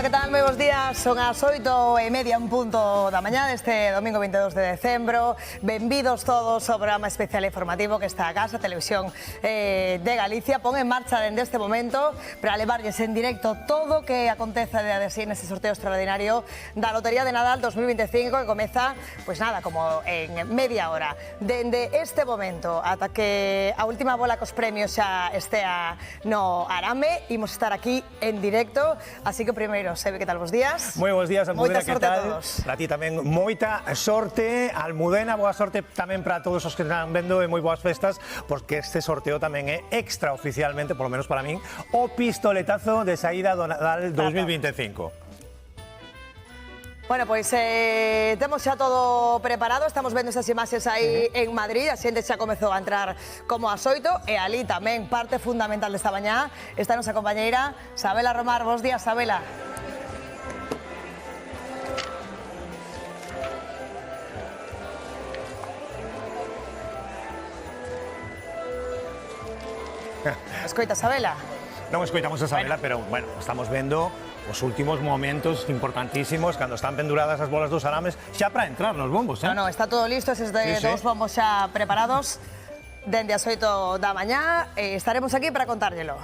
que tal? Moi bons días. Son as 8:30 en punto da mañá deste domingo 22 de decembro. Benvidos todos ao programa especial informativo que está a casa, Televisión de Galicia. Pon en marcha dende este momento para levarlles en directo todo o que acontece de así neste sorteo extraordinario da Lotería de Nadal 2025 que comeza, pois nada, como en media hora. Dende este momento ata que a última bola cos premios xa estea no arame, imos estar aquí en directo, así que primeiro, Sebe, que tal vos días? Moi bons días, Almudena, que tal? Para ti tamén moita sorte, Almudena, boa sorte tamén para todos os que están vendo e moi boas festas, porque este sorteo tamén é extraoficialmente, polo menos para min, o pistoletazo de saída do Nadal 2025. Bueno, pois temos xa todo preparado, estamos vendo esas imaxes aí en Madrid, a xente xa comezou a entrar como as 8 e ali tamén parte fundamental desta mañá está a nosa compañeira Sabela Romar. Bos días, Sabela. Escoita, Sabela? Non escoitamos a Sabela, pero, bueno, estamos vendo os últimos momentos importantísimos cando están penduradas as bolas dos arames xa para entrar nos bombos, No, está todo listo, eses dos bombos xa preparados dende as 8 da mañá. Estaremos aquí para contárllelo.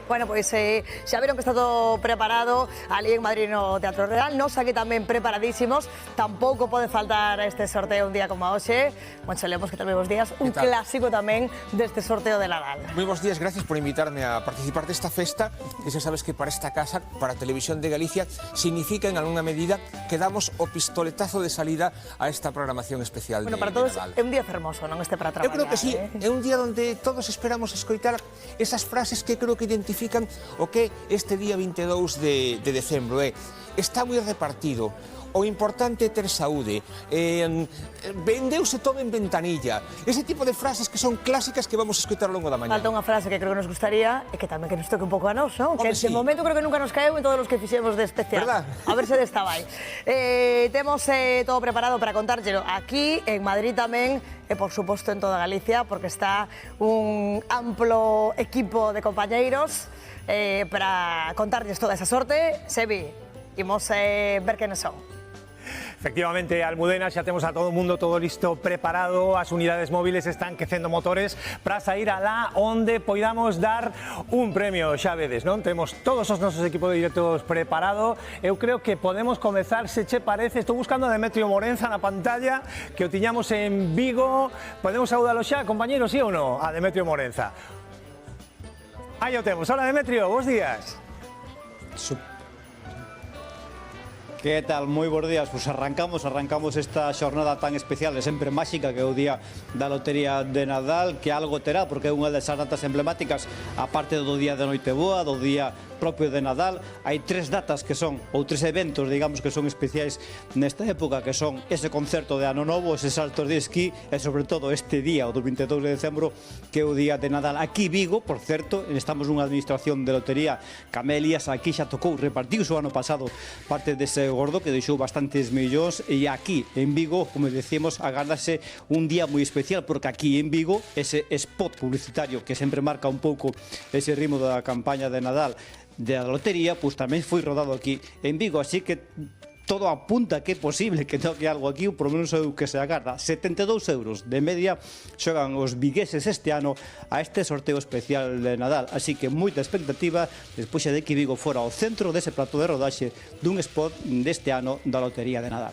Bueno, pois xa viron que está todo preparado ali en Madrid no Teatro Real. Nos aquí tamén preparadísimos. Tampouco pode faltar este sorteo un día como hoxe. Moncho Lemos, que tal vez bos días. Un clásico tamén deste sorteo de Nadal. Moi bons días, gracias por invitarme a participar desta festa. E xa sabes que para esta casa, para a Televisión de Galicia, significa en algunha medida que damos o pistoletazo de salida a esta programación especial de Nadal. Bueno, para todos é un día fermoso, non este para traballar. Eu creo que sí, é un día onde todos esperamos escoitar esas frases que creo que identifican o que este día 22 de decembro é. Está moi repartido. O importante é ter saúde, vendeuse todo en ventanilla, ese tipo de frases que son clásicas que vamos a escoitar ao longo da mañá. Falta unha frase que creo que nos gustaría e que tamén que nos toque un pouco a nós, non? Que de momento creo que nunca nos caeu en todos os que fixemos de especial. ¿Verdad? A ver se desta vai. Temos todo preparado para contárllelo aquí, en Madrid tamén, e por suposto en toda Galicia, porque está un amplo equipo de compañeiros para contarlles toda esa sorte. Sebi, imos ver quenes son. Efectivamente, Almudena, xa temos a todo o mundo todo listo, preparado, as unidades móviles están quecendo motores para sair alá onde poidamos dar un premio, xa vedes, non? Temos todos os nosos equipos de directos preparado. Eu creo que podemos comezar, se che parece, estou buscando a Demetrio Morenza na pantalla, que o tiñamos en Vigo. Podemos saudalo xa, compañeros, sí ou non? A Demetrio Morenza. Aí o temos. Hola, Demetrio, bos días. Que tal? Moi bons días. Pois arrancamos esta xornada tan especial e sempre máxica que é o día da Lotería de Nadal, que algo terá, porque é unha desas datas emblemáticas, aparte do día de Noiteboa, do día propio de Nadal. Hai tres datas que son, ou tres eventos, digamos, que son especiais nesta época, que son ese concerto de Ano Novo, eses saltos de esquí e, sobre todo, este día, o do 22 de decembro, que é o día de Nadal. Aquí Vigo, por certo, estamos nunha administración de lotería, Camelias, aquí xa tocou, repartiuse o ano pasado parte dese gordo, que deixou bastantes millóns, e aquí, en Vigo, como decimos, agárdase un día moi especial, porque aquí en Vigo, ese spot publicitario que sempre marca un pouco ese ritmo da campaña de Nadal da lotería, pois tamén foi rodado aquí en Vigo, así que todo apunta que é posible que toque algo aquí, por menos é o que se agarda. 72 euros de media xogan os vigueses este ano a este sorteo especial de Nadal, así que moita expectativa despois de que Vigo fora o centro dese plato de rodaxe dun spot deste ano da Lotería de Nadal.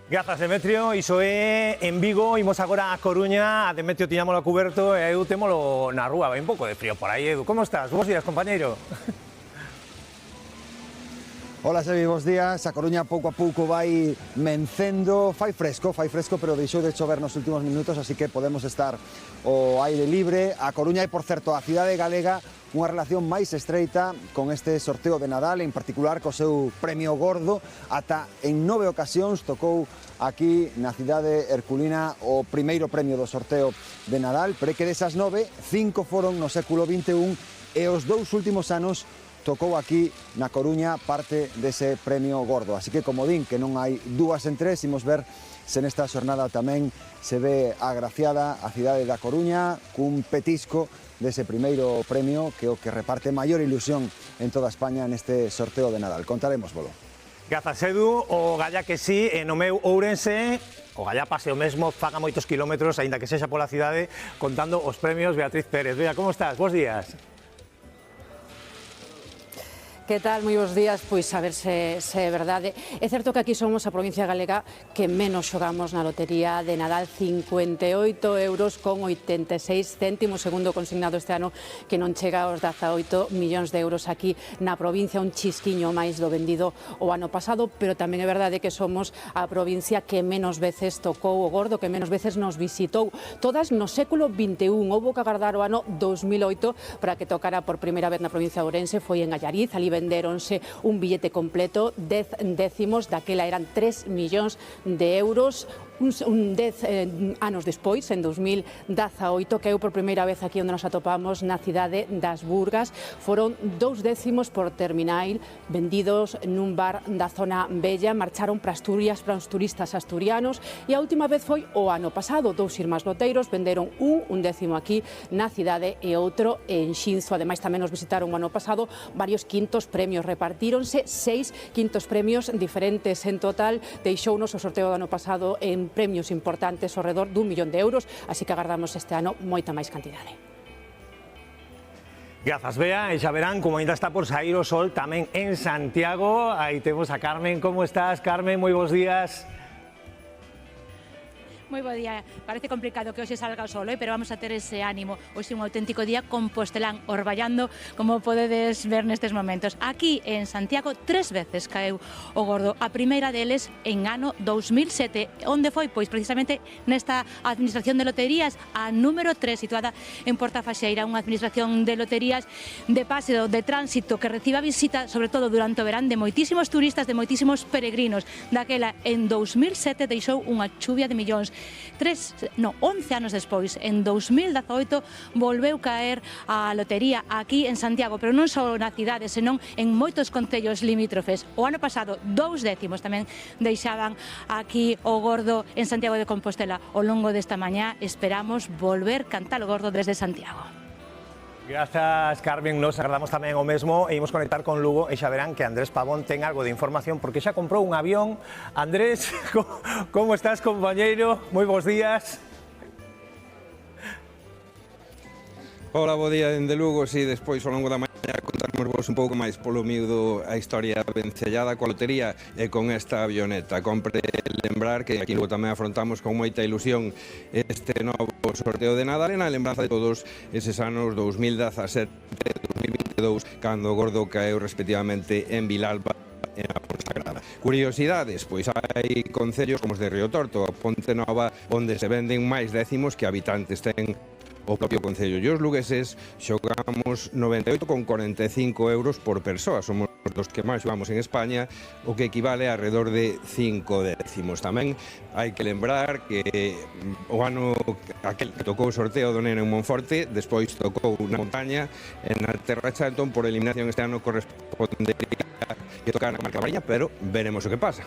Grazas, Demetrio, iso é en Vigo, imos agora a Coruña, a Demetrio tiñámolo a cuberto e a Edu témolo na rúa, vai un pouco de frío por aí, Edu, como estás? Bos días, compañeiro. Hola, Sebi, bos días. A Coruña pouco a pouco vai mencendo, fai fresco, pero deixou de chover nos últimos minutos, así que podemos estar ao aire libre. A Coruña é, por certo, a cidade galega unha relación máis estreita con este sorteo de Nadal, en particular co seu premio gordo. Ata en 9 ocasións tocou aquí na cidade herculina o primeiro premio do sorteo de Nadal, pero é que desas 9, 5 foron no século XXI e os 2 últimos anos tocou aquí na Coruña parte dese premio gordo. Así que, como din que non hai dúas en tres, imos ver se nesta xornada tamén se ve agraciada a cidade da Coruña cun petisco dese primeiro premio que é o que reparte maior ilusión en toda España neste sorteo de Nadal. Contarémosvolo. Grazas, Edu. O galla que sí, no meu Ourense, o galla pase o mesmo, faga moitos kilómetros, aínda que sexa pola cidade, contando os premios. Beatriz Pérez. Bea, como estás? Bos días. Que tal? Moi bons días. Pois a ver se é verdade. É certo que aquí somos a provincia galega que menos xogamos na lotería de Nadal, 58,86 €, segundo consignado este ano, que non chega aos 18 millóns de euros aquí na provincia, un chisquiño máis do vendido o ano pasado, pero tamén é verdade que somos a provincia que menos veces tocou o gordo, que menos veces nos visitou. Todas no século XXI. Houbo que agardar o ano 2008 para que tocara por primeira vez na provincia de Ourense, foi en Allariz, ali vendéronse un billete completo, 10 décimos, daquela eran 3 millóns de euros. 10 anos despois, en 2018, que eu por primeira vez aquí onde nos atopamos na cidade das Burgas, foron 2 décimos por terminal vendidos nun bar da zona Bella. Marcharon para Asturias, para os turistas asturianos, e a última vez foi o ano pasado. 2 irmás loteiros venderon un décimo aquí na cidade e outro en Xinzo. Ademais, tamén nos visitaron o ano pasado varios quintos premios. Repartíronse 6 quintos premios diferentes. En total, deixounos o sorteo do ano pasado en premios importantes ao redor d'1 millón de euros, así que agardamos este ano moita máis cantidade. Grazas, Bea, e xa verán como ainda está por sair o sol tamén en Santiago. Aí temos a Carmen. Como estás, Carmen? Moi bons días. Moi bo día. Parece complicado que hoxe salga o sol, pero vamos a ter ese ánimo. Hoxe un auténtico día compostelán, orballando, como podedes ver nestes momentos. Aquí en Santiago 3 veces caeu o gordo. A primeira deles en ano 2007. Onde foi? Pois precisamente nesta administración de loterías, a número 3, situada en Portafaxeira, unha administración de loterías de paseo, de tránsito, que reciba visita, sobre todo durante o verán, de moitísimos turistas, de moitísimos peregrinos. Daquela, en 2007, deixou unha chuvia de millóns. 11 anos despois, en 2018, volveu caer a lotería aquí en Santiago, pero non só na cidade, senón en moitos concellos limítrofes. O ano pasado, 2 décimos tamén deixaban aquí o gordo en Santiago de Compostela. Ao longo desta mañá esperamos volver cantar o gordo desde Santiago. Grazas, Carmen. Nos agradamos tamén o mesmo e imos conectar con Lugo e xa verán que Andrés Pavón ten algo de información porque xa comprou un avión. Andrés, como estás, compañeiro? Moi bons días. Hola, bo día dende Lugo. Si despois ao longo da mañá contarmos un pouco máis polo miúdo a historia vencellada coa lotería e con esta avioneta. Compre lembrar que aquí Lugo tamén afrontamos con moita ilusión este novo sorteo de Nadal na lembranza de todos eses anos 2017 e 2022 cando o gordo caeu respectivamente en Vilalba e na Fonsagrada. Curiosidades, pois hai concellos como os de Río Torto, a Ponte Nova, onde se venden máis décimos que habitantes ten o propio concello. E os lugueses xogamos 98,45 euros por persoa. Somos dos que máis xogamos en España, o que equivale a alrededor de 5 décimos. Tamén hai que lembrar que o ano aquel que tocou o sorteo do Neno en Monforte, despois tocou na montaña, en na Terra Cha, entón por eliminación este ano correspondería que tocar na Marca Mariña, pero veremos o que pasa.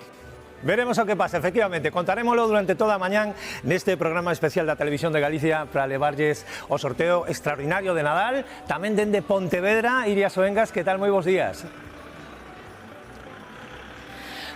Veremos o que pasa, efectivamente. Contarémolo durante toda a mañán neste programa especial da Televisión de Galicia para levarlles o sorteo extraordinario de Nadal. Tamén dende Pontevedra, Iria Soengas, que tal? Moi bons días.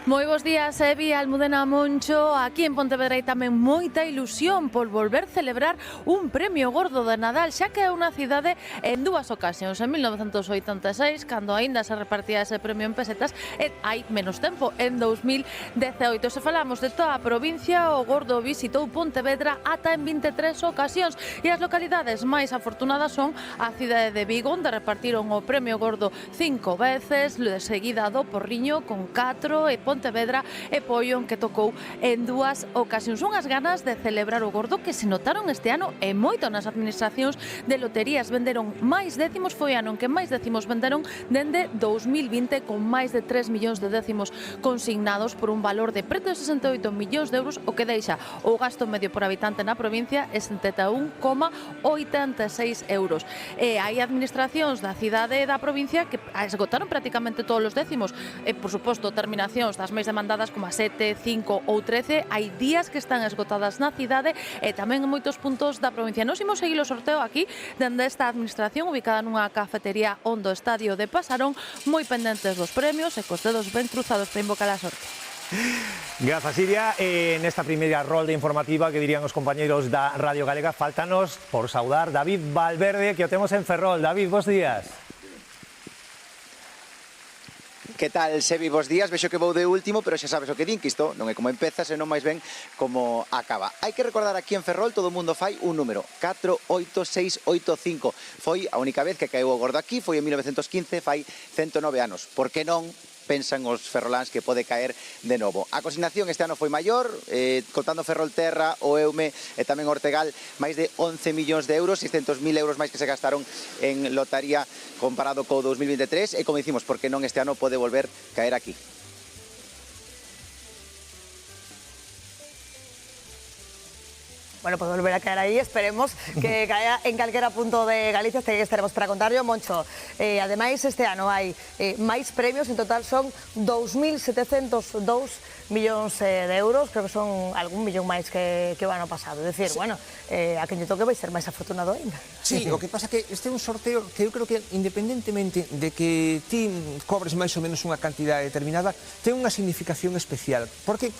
Moi bons días, Evi, Almudena Moncho. Aquí en Pontevedra hai tamén moita ilusión por volver celebrar un premio gordo de Nadal, xa que é unha cidade en 2 ocasións, en 1986, cando aínda se repartía ese premio en pesetas, e hai menos tempo, en 2018. Se falamos de toda a provincia, o gordo visitou Pontevedra ata en 23 ocasións, e as localidades máis afortunadas son a cidade de Vigo, onde repartiron o premio gordo 5 veces, seguida do Porriño con 4, e Pontevedra e Poio, que tocou en 2 ocasións. Son as ganas de celebrar o Gordo que se notaron este ano e moito nas administracións de loterías. Venderon máis décimos, foi ano en que máis décimos venderon dende 2020, con máis de 3 millóns de décimos consignados por un valor de preto de 68 millóns de euros, o que deixa o gasto medio por habitante na provincia é 71,86 euros. E hai administracións da cidade e da provincia que esgotaron prácticamente todos os décimos. E, por suposto, terminacións das máis demandadas como a 7, 5 ou 13, hai días que están esgotadas na cidade e tamén en moitos puntos da provincia. Nos imos seguir o sorteo aquí dende esta administración ubicada nunha cafetería onde o estadio de Pasarón, moi pendentes dos premios e cos dedos ben cruzados para invocar a sorte. Grazas, Iria. Nesta primeira rolda informativa, que dirían os compañeiros da Radio Galega, faltanos por saudar David Valverde, que o temos en Ferrol. David, bos días. Que tal, Sebi, bos días? Vexo que vou de último, pero xa sabes o que din, que isto non é como empeza, senón máis ben como acaba. Hai que recordar aquí en Ferrol, todo o mundo fai un número, 48685. Foi a única vez que caeu o Gordo aquí, foi en 1915, fai 109 anos. Por que non pensan os ferroláns que pode caer de novo? A consignación este ano foi maior, contando Ferrolterra, o Eume e tamén Ortegal, máis de 11 millóns de euros, 600.000 euros máis que se gastaron en lotaría comparado co 2023, e como dicimos, porque non este ano pode volver caer aquí. Bueno, pues volver a caer aí, esperemos que caia en calquera punto de Galicia, este que estaremos para contarlo. Moncho, ademais este ano hai máis premios, en total son 2.702 millóns de euros, creo que son algún millón máis que o ano pasado. É dicir, bueno, a quen lle toque vai ser máis afortunado ainda. Sí, o que pasa que este é un sorteo que eu creo que independentemente de que ti cobres máis ou menos unha cantidade determinada, ten unha significación especial, porque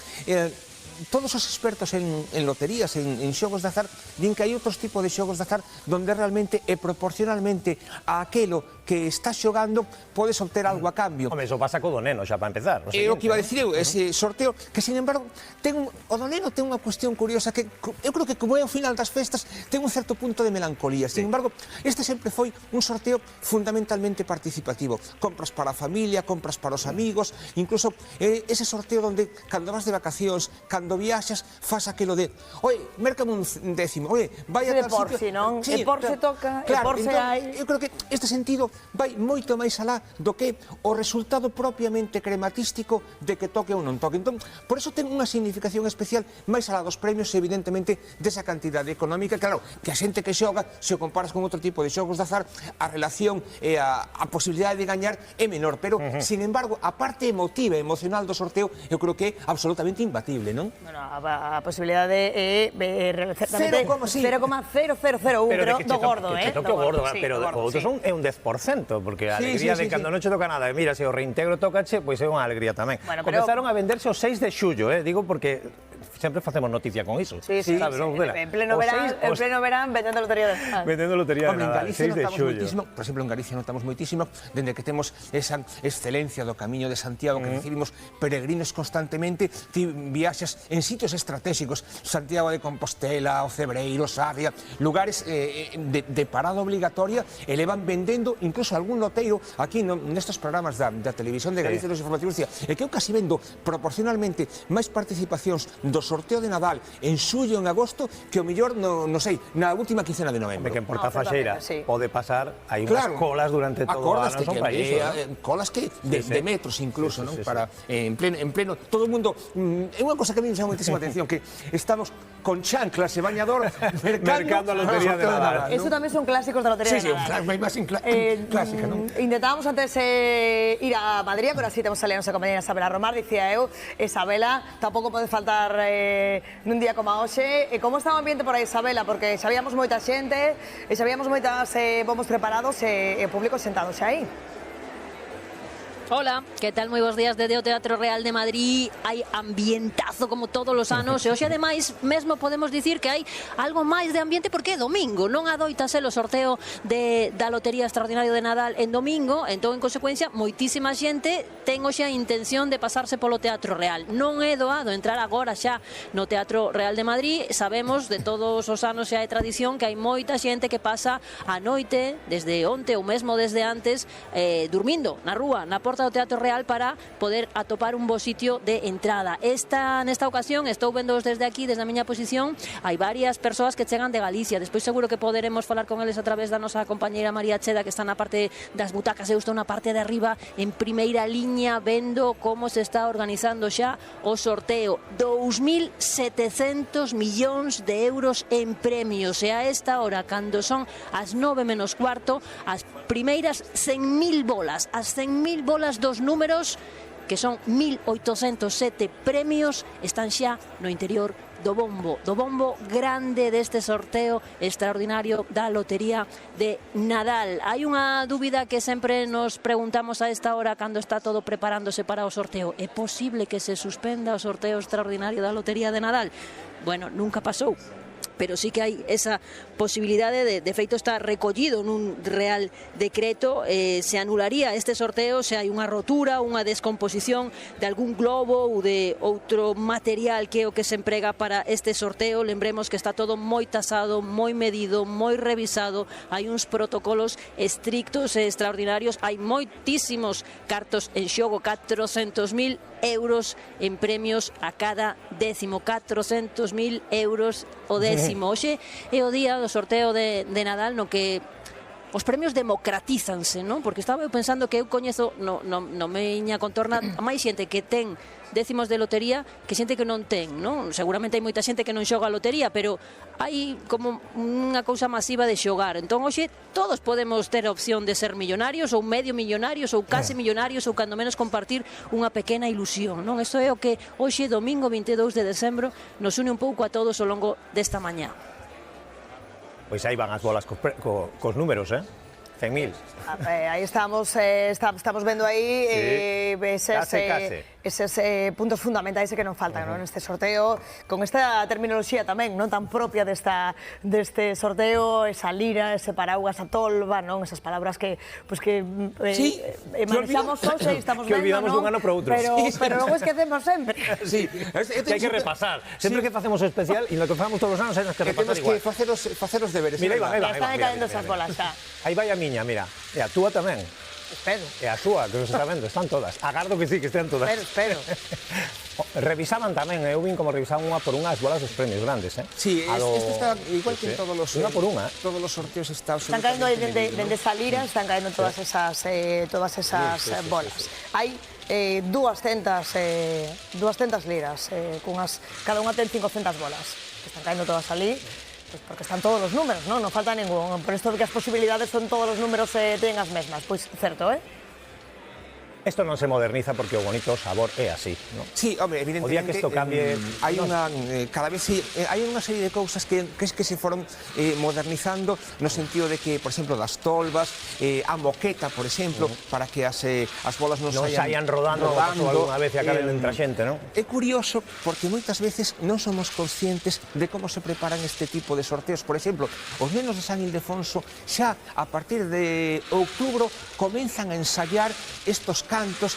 todos os expertos en loterías, en xogos de azar, din que hai outros tipos de xogos de azar donde realmente e proporcionalmente a aquelo que estás xogando podes obter algo a cambio. Home, iso pasa co do neno, xa para empezar. É o que iba a decir eu, ese sorteo, que sin embargo, o do neno ten unha cuestión curiosa que eu creo que como é ao final das festas, ten un certo punto de melancolía. Sin embargo, este sempre foi un sorteo fundamentalmente participativo. Compras para a familia, compras para os amigos, incluso ese sorteo donde, cando vas de vacacións, cando viaxas, faz aquilo de oye, mércame un décimo, oye, vai a tal sitio. Por si, non? E por se toca, e por se hai. Eu creo que este sentido vai moito máis alá do que o resultado propiamente crematístico de que toque ou non toque. Entón, por eso ten unha significación especial máis alá dos premios e, evidentemente, desa cantidade económica. Claro, que a xente que xoga, se o comparas con outro tipo de xogos de azar, a relación e a posibilidade de gañar é menor. Pero, sin embargo, a parte emotiva e emocional do sorteo, eu creo que é absolutamente imbatible, non? Bueno, a posibilidade é 0,0001, pero do Gordo, que toque o Gordo, pero o outro é un 10%, porque a alegría de cando non che toca nada, mira, se o reintegro tocache, pois é unha alegría tamén. Comezaron a venderse o 6 de xullo, digo porque sempre facemos noticia con iso. Sí, sí, en pleno verán vendendo lotería de Nadal. Vendendo lotería de Nadal, 6 de xullo. Por exemplo, en Galicia notamos moitísimo, dende que temos esa excelencia do Camiño de Santiago, que recibimos peregrinos constantemente, ti viaxas en sitios estratégicos, Santiago de Compostela, o Cebreiro, Sarria, lugares de parada obligatoria, e le van vendendo, incluso algún loteiro, aquí nestes programas da televisión de Galicia, dos informativos, e que eu casi vendo proporcionalmente máis participacións dos sorteo de Nadal en xullo, en agosto, que o mellor, non sei, na última quincena de novembro. Que en Portafaxeira pode pasar, hai unhas colas durante todo o ano, son para iso. Colas que de metros incluso, non? Para en pleno, todo o mundo, é unha cosa que a mí me chama moitísima atención, que estamos con chanclas e bañador mercando a lotería de Nadal. Eso tamén son clásicos da lotería de Nadal. Sí, máis clásica, non? Intentábamos antes ir a Madrid, pero así temos a nosa compañera Isabela Romar, dicía eu, Isabela, tampouco pode faltar nun día como hoxe. E como está o ambiente por aí, Isabela? Porque sabíamos moita xente, e sabíamos moitas bombos preparados e o público sentado xa aí. Hola, que tal? Moi bons días desde o Teatro Real de Madrid. Hai ambientazo como todos os anos e hoxe ademais mesmo podemos dicir que hai algo máis de ambiente porque é domingo, non adoita ser o sorteo da Lotería Extraordinario de Nadal en domingo, entón en consecuencia moitísima xente ten hoxe a intención de pasarse polo Teatro Real. Non é doado entrar agora xa no Teatro Real de Madrid. Sabemos de todos os anos xa é tradición que hai moita xente que pasa a noite, desde onte ou mesmo desde antes, dormindo na rúa, na porta do Teatro Real para poder atopar un bo sitio de entrada. Nesta ocasión, estou vendo desde aquí, desde a miña posición, hai varias persoas que chegan de Galicia. Despois seguro que poderemos falar con eles a través da nosa compañeira María Cheda, que está na parte das butacas. Eu estou na parte de arriba, en primeira liña, vendo como se está organizando xa o sorteo. 2.700 millóns de euros en premios. E a esta hora, cando son as 9 menos cuarto, as primeiras 100.000 bolas, as 100.000 bolas dos números, que son 1.807 premios, están xa no interior do bombo grande deste sorteo extraordinario da Lotería de Nadal. Hai unha dúbida que sempre nos preguntamos a esta hora cando está todo preparándose para o sorteo. É posible que se suspenda o sorteo extraordinario da Lotería de Nadal? Bueno, nunca pasou, pero sí que hai esa posibilidade. De feito está recollido nun Real Decreto. Se anularía este sorteo se hai unha rotura, unha descomposición de algún globo ou de outro material que é o que se emprega para este sorteo. Lembremos que está todo moi tasado, moi medido, moi revisado. Hai uns protocolos estrictos e extraordinarios. Hai moitísimos cartos en xogo, 400.000 euros en premios a cada décimo. 400.000 euros o décimo. Hoxe é o día do sorteo de Nadal no que os premios democratízanse, non? Porque estaba eu pensando que eu coñezo no miña contorna a máis xente que ten décimos de lotería que xente que non ten, non? Seguramente hai moita xente que non xoga a lotería, pero hai como unha cousa masiva de xogar. Entón, hoxe, todos podemos ter a opción de ser millonarios ou medio millonarios ou case millonarios ou cando menos compartir unha pequena ilusión, non? Isto é o que hoxe, domingo 22 de decembro, nos une un pouco a todos ao longo desta mañá. Pois aí van as bolas cos números, 100.000. Aí estamos vendo aí eses puntos fundamentais que non faltan neste sorteo, con esta terminoloxía tamén non tan propia deste sorteo, esa lira, ese paraugas, a tolva, non? Esas palabras que manexamos hoxe e estamos vendo, olvidamos dun ano para outro. Pero logo esquecemos sempre. Sí, que hai que repasar. Sempre que facemos o especial e no que facemos todos os anos hai que repasar igual. Temos que facer os deberes. Mira, aí va. Están caendo esas bolas, xa. Aí vai a miña, mira. E a túa tamén. Espero. E a súa, que nos está vendo, están todas. Agardo que sí, que estén todas. Espero. Revisaban tamén, eu vin como revisaban unha por unha as bolas dos premios grandes, Sí, isto está igual que en todos os... Unha por unha. Todos os sorteos están caendo aí dende esa lira, están caendo todas esas bolas. Hai 200 liras, cada unha ten 500 bolas, que están caendo todas ali. Porque están todos os números, non falta ningún. Por isto de que as posibilidades son todos os números teñen as mesmas. Pois certo, Isto non se moderniza porque o bonito sabor é así, non? Sí, hombre, evidentemente... O día que isto cambie... Hai cada vez hai unha serie de cousas que se foron modernizando no sentido de que, por exemplo, das tolvas, a moqueta, por exemplo, para que as bolas non saian rodando algunha vez e acaben entre a xente, non? É curioso porque moitas veces non somos conscientes de como se preparan este tipo de sorteos. Por exemplo, os nenos de San Ildefonso xa a partir de outubro comenzan a ensayar estos cantos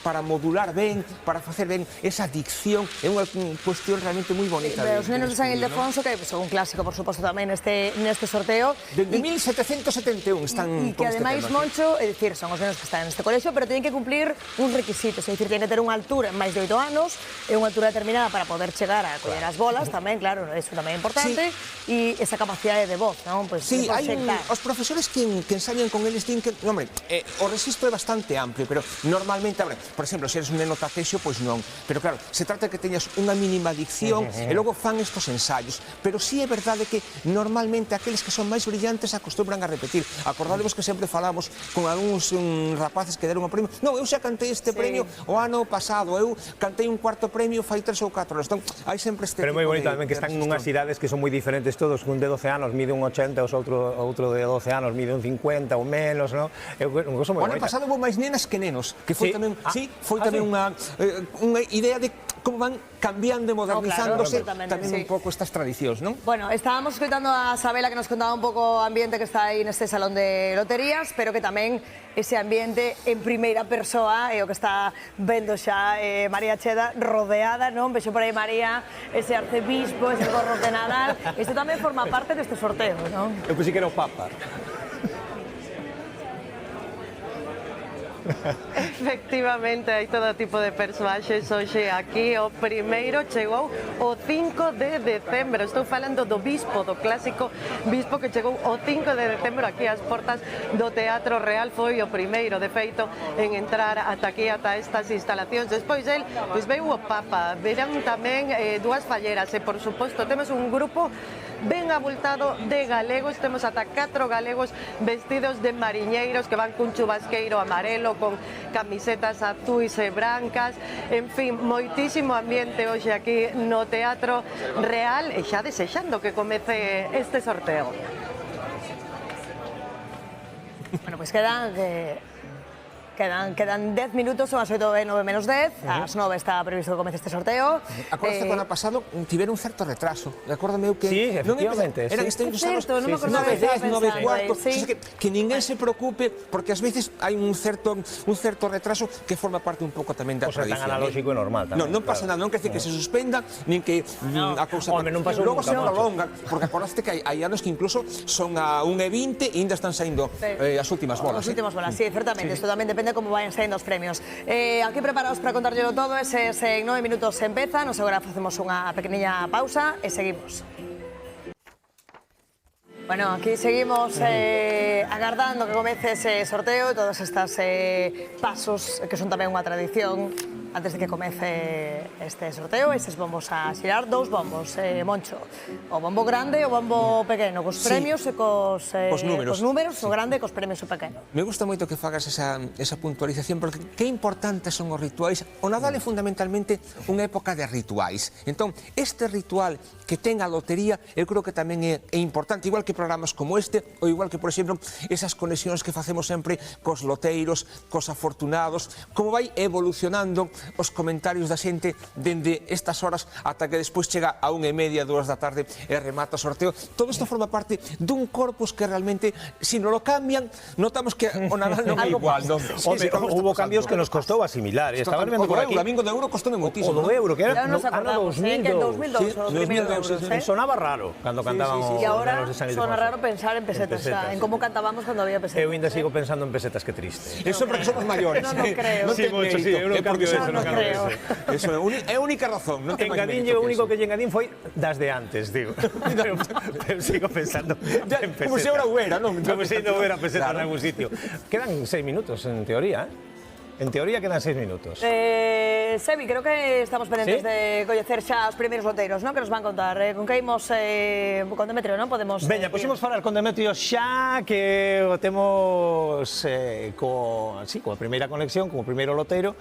para modular ben, para facer ben esa dicción. É unha cuestión realmente moi bonita. Os nenos de San Ildefonso, que son un clásico, por suposto, tamén neste sorteo. Desde 1771 están con este tema. E que, ademais, Moncho, é dicir, son os nenos que están neste colexio, pero teñen que cumplir un requisito, é dicir, teñen que ter unha altura en máis de 8 anos, e unha altura determinada para poder chegar a coller as bolas, tamén, claro, iso tamén é importante, e esa capacidade de voz, non? Sí, hai os profesores que ensayan con eles, din que, hombre, o registro é bastante amplio, pero normalmente, por exemplo, se eres un neno tatexio, pois non. Pero claro, se trata de que teñas unha mínima dicción e logo fan estos ensaios. Pero sí é verdade que normalmente aqueles que son máis brillantes acostumbran a repetir. Acordadevos que sempre falamos con algúns rapaces que deron o premio. Non, eu xa cantei este premio o ano pasado, eu cantei un cuarto premio fai 3 ou 4 anos. Entón, hai sempre este tipo de... Pero é moi bonito tamén que están nunhas idades que son moi diferentes todos. Un de 12 anos mide un 80, outro de 12 anos mide un 50 ou menos, non? É unha cosa moi bonita. O ano pasado houve máis nenas que nenos, que foi tamén unha idea de como van cambiando e modernizándose tamén un pouco estas tradicións, non? Bueno, estábamos escoitando a Sabela que nos contaba un pouco o ambiente que está aí neste salón de loterías, pero que tamén ese ambiente en primeira persoa é o que está vendo xa María Cheda rodeada, non? Vexo por aí María, ese arcebispo, ese gorro de Nadal. Isto tamén forma parte deste sorteo, non? Eu pensei que era o Papa. Efectivamente, hai todo tipo de persoaxes hoxe aquí. O primeiro chegou o 5 de decembro. Estou falando do bispo, do clásico bispo que chegou o 5 de decembro aquí ás portas do Teatro Real. Foi o primeiro, de feito, en entrar ata aquí, ata estas instalacións. Despois el, pois veu o Papa. Verán tamén dúas falleras e, por suposto, temos un grupo ben abultado de galegos. Temos ata 4 galegos vestidos de mariñeiros que van cun chubasqueiro amarelo, con camisetas azuis e brancas. En fin, moitísimo ambiente hoxe aquí no Teatro Real e xa desexando que comece este sorteo. Bueno, pois Quedan 10 minutos, son as 8 e 9 menos 10, ás 9 está previsto que comece este sorteo. Acordaste que o ano pasado tiveron un certo retraso, recordame eu que... Sí, efectivamente. Eran certo, non me acordaba que estaba 9:15, 9:15, pensando, que ninguén se preocupe, porque ás veces hai un certo retraso que forma parte un pouco tamén da tradición. Tan analóxico e normal tamén. Non pasa nada, non quer decir que se suspenda, nin que a cousa... Home, non pasou logo nunca, se Moncho. prolonga, porque acordaste que hai anos que incluso son a 1:20 e ainda están saindo as últimas bolas. As últimas bolas, sí, certamente. Isto tamén depende como vayan saindo os premios. Aquí preparados para contarllelo todo, ese en 9 minutos se empeza, nos agora facemos unha pequeniña pausa e seguimos. Bueno, aquí seguimos agardando que comece ese sorteo e todos estes pasos que son tamén unha tradición antes de que comece este sorteo. Estes bombos a xirar, 2 bombos, Moncho. O bombo grande e o bombo pequeno, cos premios e cos números, o grande e cos premios o pequeno. Me gusta moito que fagas esa puntualización, porque que importantes son os rituais. O Nadal é fundamentalmente unha época de rituais. Entón, este ritual que ten a lotería, eu creo que tamén é importante, igual que programas como este, ou igual que, por exemplo, esas conexións que facemos sempre cos loteiros, cos afortunados, como vai evolucionando os comentarios da xente dende estas horas ata que despois chega a 1:30, 2 da tarde e remata o sorteo. Todo isto forma parte dun corpus que realmente, se non lo cambian, notamos que o Nadal non é igual. Hubo cambios que nos costou asimilar. Estaba vendo por aquí. O domingo de euro costou moitísimo. O do euro, que era ano 2002, o primeiro de euros. Sonaba raro cando cantábamos. E agora os de San sona raro pensar en pesetas, en como cantábamos cando había pesetas. Eu ainda sigo pensando en pesetas, que triste. Eso porque somos maiores. Non creo. Sí, Moncho, sí, eu non cambio eso. Non creo. Eso é a única razón. Engadinlle, o único que lle engadín foi das de antes, digo. Pero sigo pensando en pesetas. Como se ahora huera, non? Como se non huera pesetas en algún sitio. Quedan 6 minutos, en teoría, En teoría quedan 6 minutos. Sebi, creo que estamos pendentes de coñecer xa os primeiros loteiros, non? Que nos van contar. Con que imos con Demetrio, non? Podemos... Veña, pois imos falar con Demetrio xa, que o temos coa primeira conexión, como primeiro loteiro.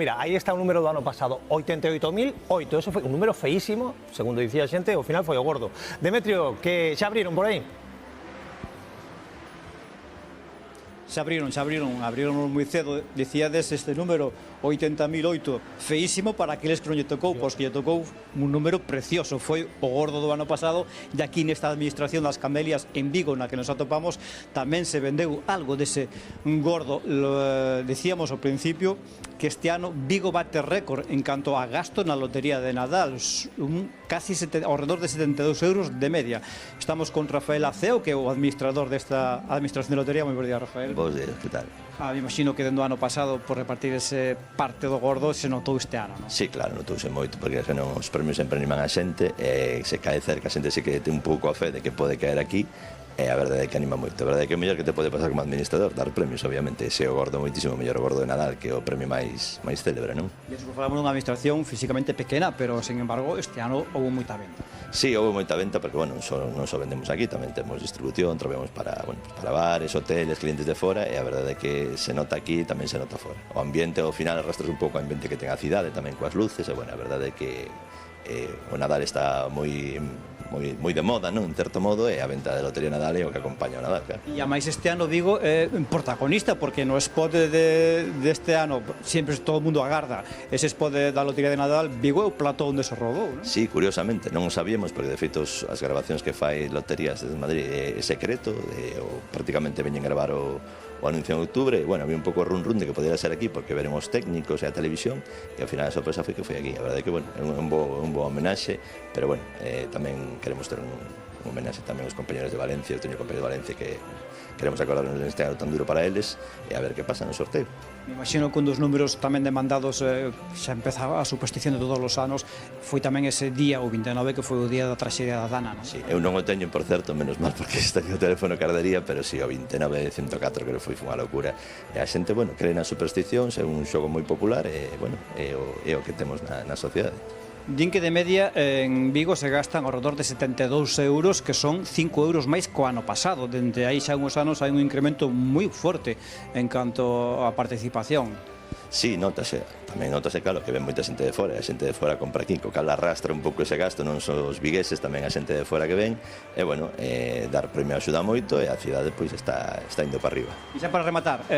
Mira, aí está o número do ano pasado, 88.008. Eso foi un número feísimo, segundo dicía a xente, ao final foi o gordo. Demetrio, que xa abriron por aí? Se abriron moi cedo, dicíades este número 80.008, feísimo para aqueles que non lle tocou, pois que lle tocou un número precioso, foi o gordo do ano pasado, e aquí nesta administración das Camelias en Vigo, na que nos atopamos, tamén se vendeu algo dese gordo. Decíamos ao principio que este ano Vigo bate récord en canto a gasto na lotería de Nadal, casi ao redor de 72 euros de media. Estamos con Rafael Aceo, que é o administrador desta administración de lotería. Moi bons días, Rafael. Bos días, que tal? Me imagino que dentro do ano pasado, por repartir ese parte do gordo, se notou este ano, non? Sí, claro, notouse moito, porque senón os premios sempre animan a xente, e se cae cerca, a xente se que ten un pouco a fe de que pode caer aquí, e a verdade é que anima moito. A verdade é que é mellor que te pode pasar como administrador, dar premios, obviamente. Ese é o gordo moitísimo mellor, o gordo de Nadal, que é o premio máis célebre, non? E eso que falamos dunha administración físicamente pequena, pero, sin embargo, este ano houve moita venta. Sí, houve moita venta, porque, bueno, non só vendemos aquí, tamén temos distribución, traballamos para bares, hoteles, clientes de fora, e a verdade é que se nota aquí, tamén se nota fora. O ambiente, ao final, arrastras un pouco o ambiente que ten a cidade, tamén coas luces, e, bueno, a verdade é que o Nadal está moi moi de moda, non? En certo modo, é a venta de Lotería Nadal e o que acompaña o Nadal, claro. E a máis este ano Vigo é protagonista, porque no spot deste ano sempre todo o mundo agarda ese spot da Lotería de Nadal. Vigo é o plato onde se rodou, non? Sí, curiosamente, non o sabíamos, porque de feito as grabacións que fai Loterías de Madrid é secreto, prácticamente veñen gravar o anuncio en outubro, e, bueno, había un pouco run de que podía ser aquí porque veren os técnicos e a televisión, e ao final a sorpresa foi que foi aquí. A verdade é que, bueno, é un bo homenaxe, pero, bueno, tamén queremos ter un homenaxe tamén aos compañeros de Valencia. Eu teño compañeros de Valencia que queremos acordarnos deste ano tan duro para eles, e a ver que pasa no sorteo. Me imagino que un dos números tamén demandados, xa empeza a superstición de todos os anos, foi tamén ese día, o 29, que foi o día da traxedia da Dana, non? Sí, eu non o teño, por certo, menos mal, porque está o teléfono cardería, pero si, o 29 de 104, que foi unha locura. E a xente, bueno, cree nas supersticións, é un xogo moi popular, e, bueno, é o que temos na sociedade. Din que de media en Vigo se gastan ao redor de 72 euros, que son 5 euros máis co ano pasado. Dende aí xa uns anos hai un incremento moi forte en canto a participación. Sí, notase, tamén notase, claro, que ven moita xente de fora, a xente de fora compra aquí, co cal arrastra un pouco ese gasto, non só os vigueses, tamén a xente de fora que ven, e, bueno, dar premio axuda moito, e a cidade, pois, está indo para arriba. E xa para rematar,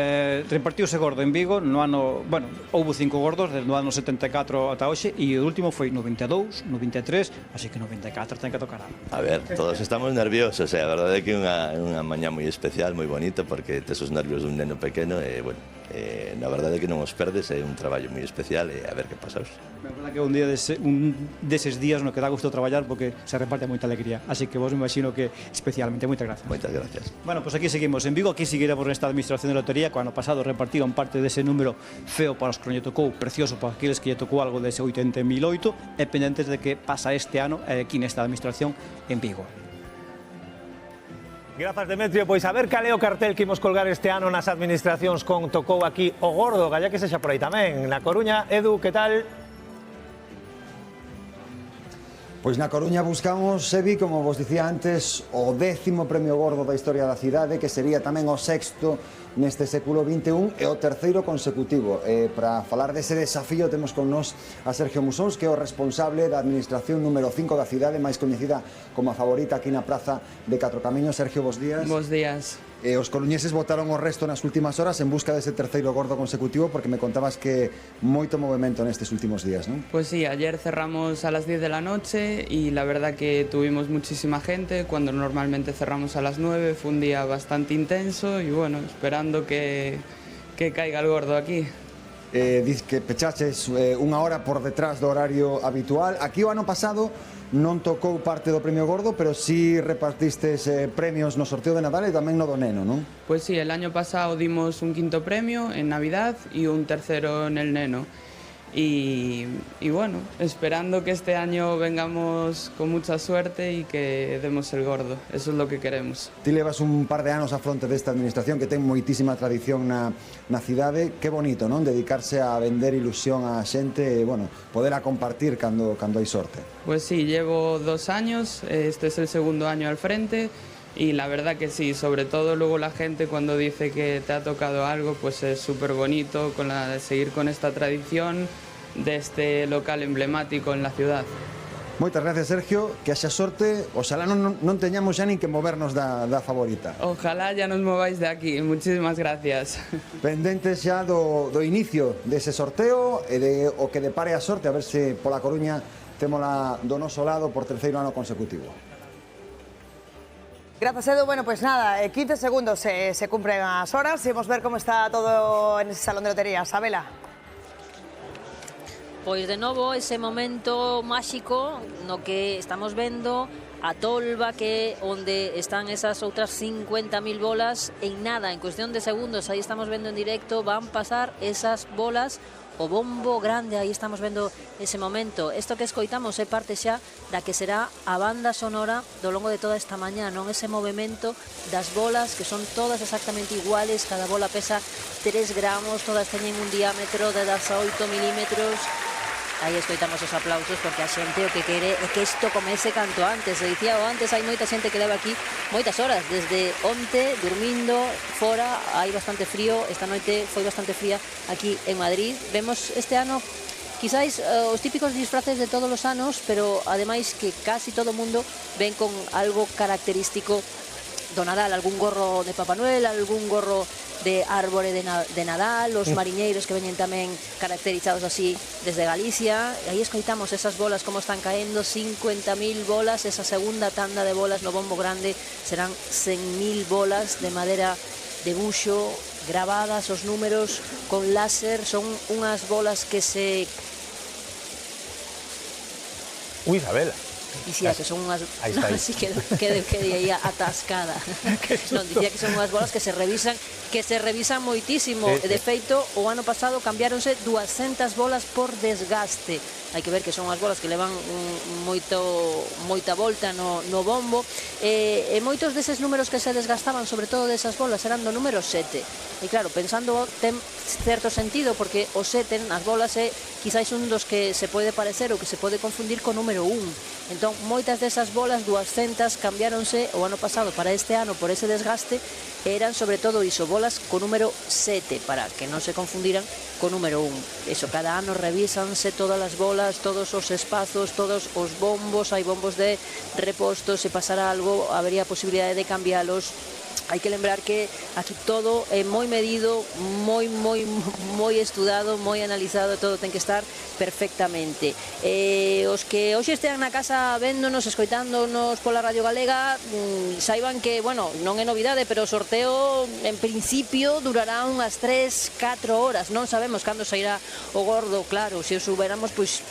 repartiuse gordo en Vigo no ano, bueno, houve 5 gordos desde o ano 74 ata hoxe, e o último foi no 22, no 23, así que no 24 ten que tocar algo. A ver, todos estamos nerviosos, a verdade é que é unha mañá moi especial, moi bonita, porque tes os nervios dun neno pequeno, e, bueno, na verdade é que non os perdes, é un traballo moi especial, e a ver que pasa hoxe. A verdade que é un deses días no que dá gusto traballar, porque se reparte moita alegría, así que vos me imagino que especialmente. Moitas gracias. Moitas gracias. Bueno, pues aquí seguimos en Vigo, aquí seguiremos nesta administración de lotería, que o ano pasado repartiron parte dese número feo para os que non lle tocou, precioso para aqueles que lle tocou algo dese 80.008, e pendentes de que pasa este ano aquí nesta administración en Vigo. Grazas, Demetrio. Pois a ver cal é o cartel que imos colgar este ano nas administracións con tocou aquí o gordo, galla que sexa por aí tamén. Na Coruña, Edu, que tal? Pois na Coruña buscamos, Sebi, como vos dicía antes, o 10º premio gordo da historia da cidade, que sería tamén o 6º neste século XXI e o 3º consecutivo. Para falar dese desafío temos con nós a Sergio Musóns, que é o responsable da administración número 5 da cidade, máis coñecida como a Favorita aquí na Praza de Catro Camiños. Sergio, bos días. Bos días. Os coruñeses votaron o resto nas últimas horas en busca dese 3º gordo consecutivo, porque me contabas que moito movimento nestes últimos días, ¿no? Pues sí, ayer cerramos a las 10 de la noche y la verdad que tuvimos muchísima gente, cuando normalmente cerramos a las 9, fue un día bastante intenso y bueno, esperando que caiga el gordo aquí. Diz que pechaches unha hora por detrás do horario habitual. Aquí o ano pasado non tocou parte do premio gordo, pero sí repartistes premios no sorteo de Nadal e tamén no do neno, non? Pues sí, el año pasado dimos un 5º premio en Navidad y un 3º en el neno. Y bueno, esperando que este año vengamos con mucha suerte y que demos el gordo. Eso es lo que queremos. Ti levas un par de anos a fronte desta administración que ten moitísima tradición na cidade. Que bonito, non? Dedicarse a vender ilusión á xente e, bueno, poderla compartir cando hai sorte. Pues sí, llevo 2 años, este es el 2º año al frente. Y la verdad que sí, sobre todo luego la gente cuando dice que te ha tocado algo, pues es súper bonito seguir con esta tradición de este local emblemático en la ciudad. Moitas gracias, Sergio, que haxa sorte. Oxalá non teñamos xa nin que movernos da Favorita. Ojalá ya nos mováis de aquí, muchísimas gracias. Pendentes xa do inicio dese sorteo e de o que depare a sorte, a ver se pola Coruña témola do noso lado por 3º ano consecutivo. Gracias, Edu. Bueno, pues nada, 15 segundos se cumplen as horas y vamos a ver cómo está todo en ese salón de loterías. Abela. Pois de novo ese momento máxico no que estamos vendo a tolva, que onde están esas outras 50.000 bolas, en nada, en cuestión de segundos, aí estamos vendo en directo, van pasar esas bolas, o bombo grande, aí estamos vendo ese momento. Isto que escoitamos é parte xa da que será a banda sonora do longo de toda esta mañá, non? Ese movimento das bolas, que son todas exactamente iguales, cada bola pesa 3 gramos, todas teñen un diámetro de 18 milímetros. Aí escoitamos os aplausos porque a xente o que quere é que isto comece canto antes. Se dicía antes, hai moita xente que leva aquí moitas horas, desde onte, dormindo fora, hai bastante frío, esta noite foi bastante fría aquí en Madrid. Vemos este ano Quizáis os típicos disfraces de todos os anos, pero ademais que casi todo o mundo ven con algo característico do Nadal, algún gorro de Papá Noel, algún gorro de árbore de Nadal, os mariñeiros que veñen tamén caracterizados así desde Galicia. Aí escoitamos esas bolas como están caendo, 50.000 bolas, esa segunda tanda de bolas no bombo grande serán 100.000 bolas de madera de buxo, grabadas os números con láser, son unhas bolas que se... Uy, Isabela. Dicía que son unhas... Ahí está, no, sí, que aí atascada. Non, dicía que son unhas bolas que se revisan moitísimo. Sí, sí. De feito, o ano pasado cambiáronse 200 bolas por desgaste. Hai que ver que son unhas bolas que levan moita volta no bombo. E moitos deses números que se desgastaban, sobre todo desas bolas, eran do número 7. E claro, pensando, ten certo sentido, porque o 7 nas bolas é quizáis un dos que se pode parecer ou que se pode confundir co número 1. Entón, moitas desas bolas, 200, cambiáronse o ano pasado para este ano por ese desgaste, eran sobre todo iso, bolas co número 7, para que non se confundiran co número 1. Eso, cada ano revísanse todas as bolas, todos os espazos, todos os bombos, hai bombos de reposto, se pasara algo, habería posibilidade de cambialos. Hai que lembrar que aquí todo é moi medido, moi estudado, moi analizado, todo ten que estar perfectamente. Os que hoxe estean na casa véndonos, escoitándonos pola Radio Galega, saiban que, bueno, non é novidade, pero o sorteo en principio durará unhas 3-4 horas. Non sabemos cando sairá o gordo, claro, se o souberamos, pois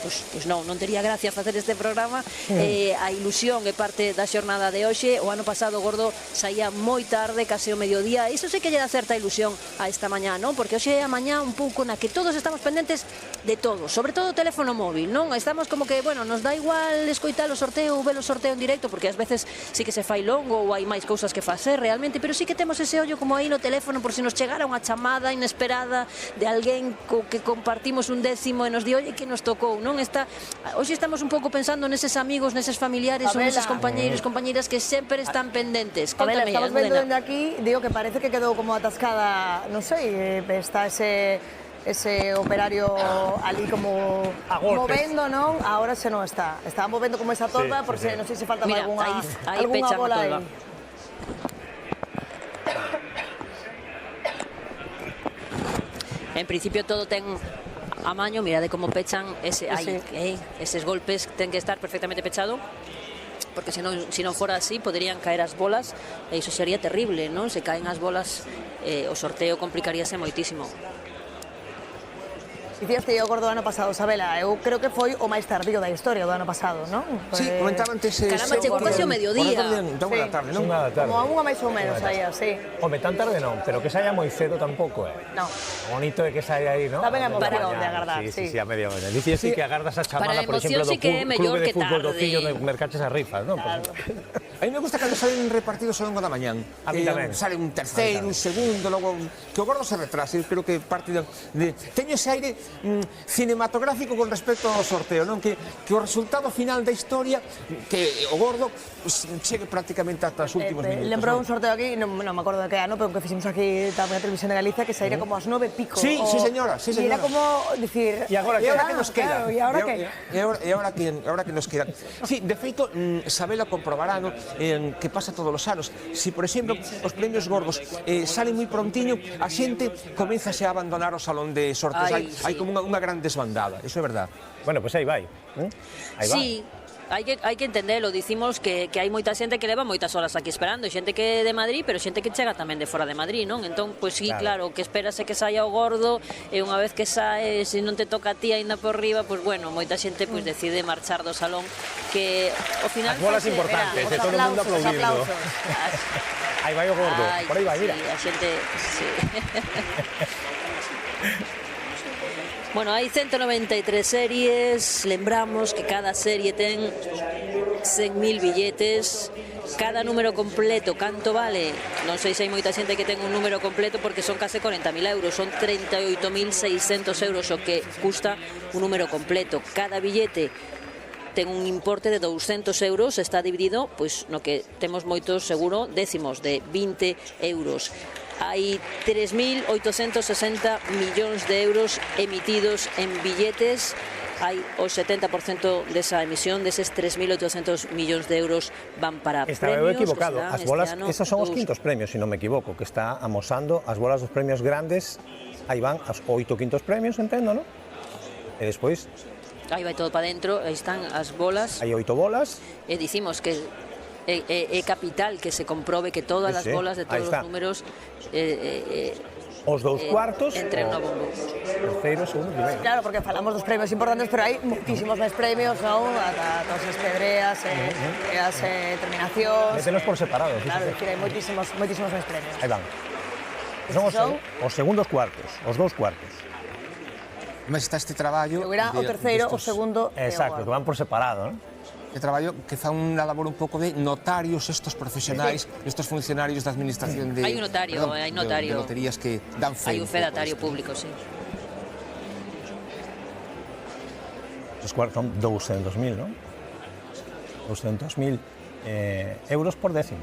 non tería gracia facer este programa. A ilusión é parte da xornada de hoxe. O ano pasado o gordo saía moi tarde, case o mediodía. Iso sí que lle dá certa ilusión a esta mañá, non? Porque hoxe é a mañá un pouco na que todos estamos pendentes de todo, sobre todo o teléfono móvil, non? Estamos como que, bueno, nos dá igual escoitar o sorteo ou ver o sorteo en directo, porque ás veces sí que se fai longo ou hai máis cousas que facer realmente, pero sí que temos ese ollo como aí no teléfono por se nos chegara unha chamada inesperada de alguén co que compartimos un décimo e nos di, oye, que nos tocou, non? Hoxe estamos un pouco pensando neses amigos, neses familiares ou neses compañeiros, compañeiras que sempre están pendentes. Contame, estamos vendo dende aquí, digo que parece que quedou como atascada, non sei, está ese operario ali como movendo, non? Ahora xa non está. Estaba movendo como esa torba, por se non sei se falta algunha bola aí. En principio todo ten a maño, mira de como pechan eses golpes, ten que estar perfectamente pechado, porque se non fora así poderían caer as bolas e iso sería terrible, non? Se caen as bolas, o sorteo complicaríase moitísimo. Dicías que o gordo do ano pasado, Isabela, eu creo que foi o máis tardío da historia do ano pasado, non? Sí, comentaba antes... Caramba, chegou casi ao mediodía. Como da tarde, non? Como a unha máis ou menos aí, así. Home, tan tarde non, pero que saia moi cedo tampouco, Non. O bonito é que saia aí, non? Tamén é emoción de agardar, sí. Sí, a media hora. Dicías que agardas a chamada, por exemplo, do clube de fútbol do Fillo de mercaches as rifas, non? A mí me gusta cando salen repartidos ao longo da mañán. A mí tamén. Sale un terceiro, un segundo, logo... Que o gordo se retrase, creo que parte de... Teño ese aire cinematográfico con respecto ao sorteo, non? Que o resultado final da historia, que o gordo chegue prácticamente ata os últimos minutos. Lembrou un sorteo aquí, non me acordo de que ano, pero que fiximos aquí tamén a Televisión de Galicia, que saíra como ás 9:00. Sí, señora. E era como dicir... E agora que nos queda? E agora que? E agora que nos queda? Sí, de feito, Sabela comprobará, non? Que pasa todos os anos. Si, por exemplo, os premios gordos salen moi prontiño, a xente comenzase a abandonar o salón de sorteos. Hai como unha gran desbandada, eso é verdad. Bueno, pois aí vai. Sí, hai que entendelo, dicimos que hai moita xente que leva moitas horas aquí esperando, xente que é de Madrid, pero xente que chega tamén de fora de Madrid, non? Entón, pois sí, claro, que esperase que saia o gordo, e unha vez que sae, se non te toca a ti aínda por riba, pois bueno, moita xente pois decide marchar do salón, que ao final... As bolas importantes, de todo o mundo aplaudindo. Aí vai o gordo, por aí vai, mira. Sí, a xente... Sí. Bueno, hai 193 series, lembramos que cada serie ten 100.000 billetes, cada número completo, canto vale? Non sei se hai moita xente que ten un número completo porque son case 40.000 euros, son 38.600 euros o que custa un número completo. Cada billete ten un importe de 200 euros, está dividido, pois no que temos moitos seguro, décimos de 20 euros. Hai 3.860 millóns de euros emitidos en billetes hai o 70% desa emisión, deses 3.800 millóns de euros van para Estaba premios equivocado, que se dan as bolas, este ano. esos son os quintos premios, se non me equivoco, que está amosando as bolas dos premios grandes, aí van as 8 quintos premios, entendo, non? E despois Aí vai todo para dentro, aí están as bolas. hai 8 bolas. E dicimos que é capital que se comprobe que todas as bolas de todos os números os dous cuartos entren no bombo. Terceiro, segundo, primeiro. Claro, porque falamos dos premios importantes, pero hai muchísimos máis premios, non? Ata todas as pedreas, as terminacións. Mételos por separado. Claro, decir, hai moitísimos máis premios. Aí van. Son os segundos cuartos, os dous cuartos. Mas está este traballo... Segura o terceiro, o segundo e o Exacto, que van por separado, non? Este traballo que fa unha labor un pouco de notarios estos profesionais, estos funcionarios da administración de... Hai un notario, hai notario. De loterías que dan fe. Hai un fedatario público, sí. Os cuartos son 200.000, non? 200.000 euros por décimo.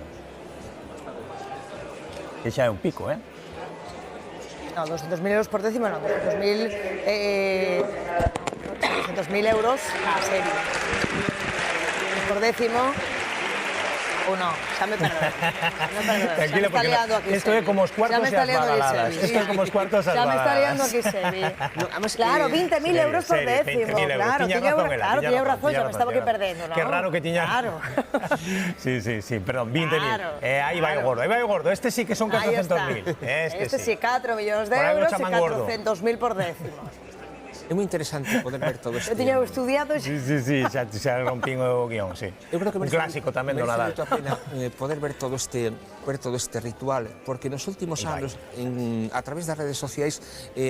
Que xa é un pico, eh? No, 200.000 euros por décimo, no, 200.000 euros a serie. Por décimo, ou non, xa me perdón. Tranquila, porque esto é como os cuartos e as badaladas. Esto é como os cuartos e as badaladas. Xa me está liando aquí, Sebi. Claro, 20.000 euros por décimo. Claro, tiña razón, xa me estaba aquí perdendo, non? Que raro que tiña... Claro. Sí, pero 20.000. Aí vai o gordo, Este sí que son 400.000. Este sí, 4 millóns de euros e 400.000 por décimo. É moi interesante poder ver todo isto. Eu tiña estudiado... Sí, xa rompín o guión, sí. Un clásico tamén do Nadal. Merece moito a pena poder ver todo este ritual, porque nos últimos anos, a través das redes sociais,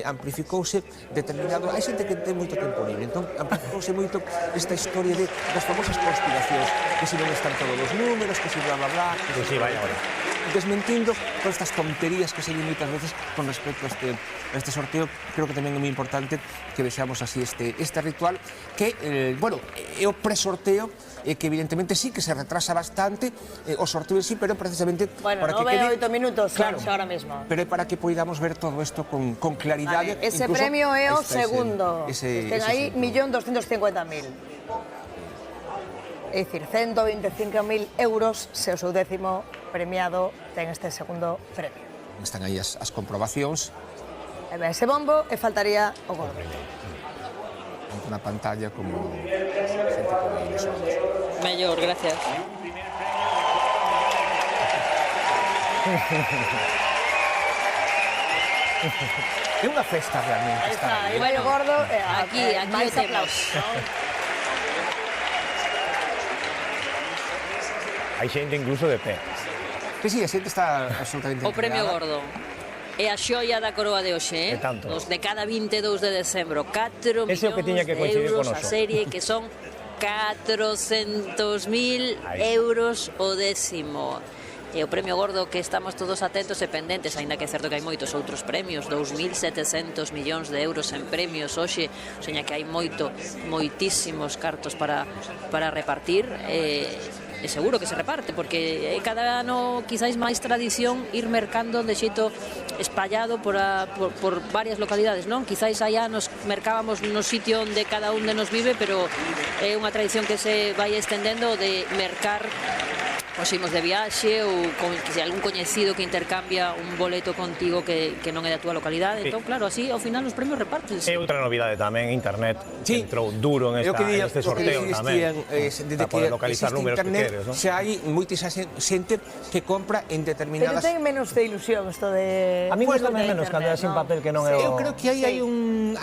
amplificouse determinado... Hai xente que ten moito tempo libre, entón amplificouse moito esta historia das famosas conspiracións, que se non están todos os números, que se bla, bla, bla... Sí, vai agora. Desmentindo todas estas tonterías que se ven moitas veces con respecto a este sorteo. Creo que tamén é moi importante que vexamos así este ritual que, bueno, é o presorteo que evidentemente sí que se retrasa bastante o sorteo en sí, pero precisamente bueno, para que quede... 8 minutos, claro, ahora mismo. Pero é para que poidamos ver todo isto con claridade. Vale, ese premio é o segundo. Ten aí 1.250.000. É dicir, 125.000 euros se o seu décimo premiado ten este segundo premio. Están aí as comprobacións. E ben, ese bombo e faltaría o gordo. Na pantalla como xente con aí nos ollos. Mellor, gracias. É unha festa realmente. Aí está, aí vai o gordo e aquí o temos. Hai xente incluso de pé. Sí, a xente está absolutamente... O premio gordo. É a xoia da coroa de hoxe, Os de cada 22 de decembro. 4 millóns de euros a serie, que son 400.000 euros o décimo. E o premio gordo que estamos todos atentos e pendentes, aínda que é certo que hai moitos outros premios, 2.700 millóns de euros en premios hoxe, o seña que hai moitísimos cartos para repartir, e seguro que se reparte, porque cada ano quizáis máis tradición ir mercando de xeito espallado por varias localidades, non? Quizáis hai anos mercábamos no sitio onde cada un de nos vive, pero é unha tradición que se vai estendendo de mercar os imos de viaxe ou que se algún coñecido que intercambia un boleto contigo que non é da túa localidade. Entón, claro, así ao final os premios repártense. É outra novidade tamén, internet entrou duro en este sorteo tamén, para poder localizar números que queres, non? Xa hai moitísima xente que compra en determinadas... Pero ten menos de ilusión isto de... A mí gusta menos cando é sin papel que non é o... Eu creo que aí hai un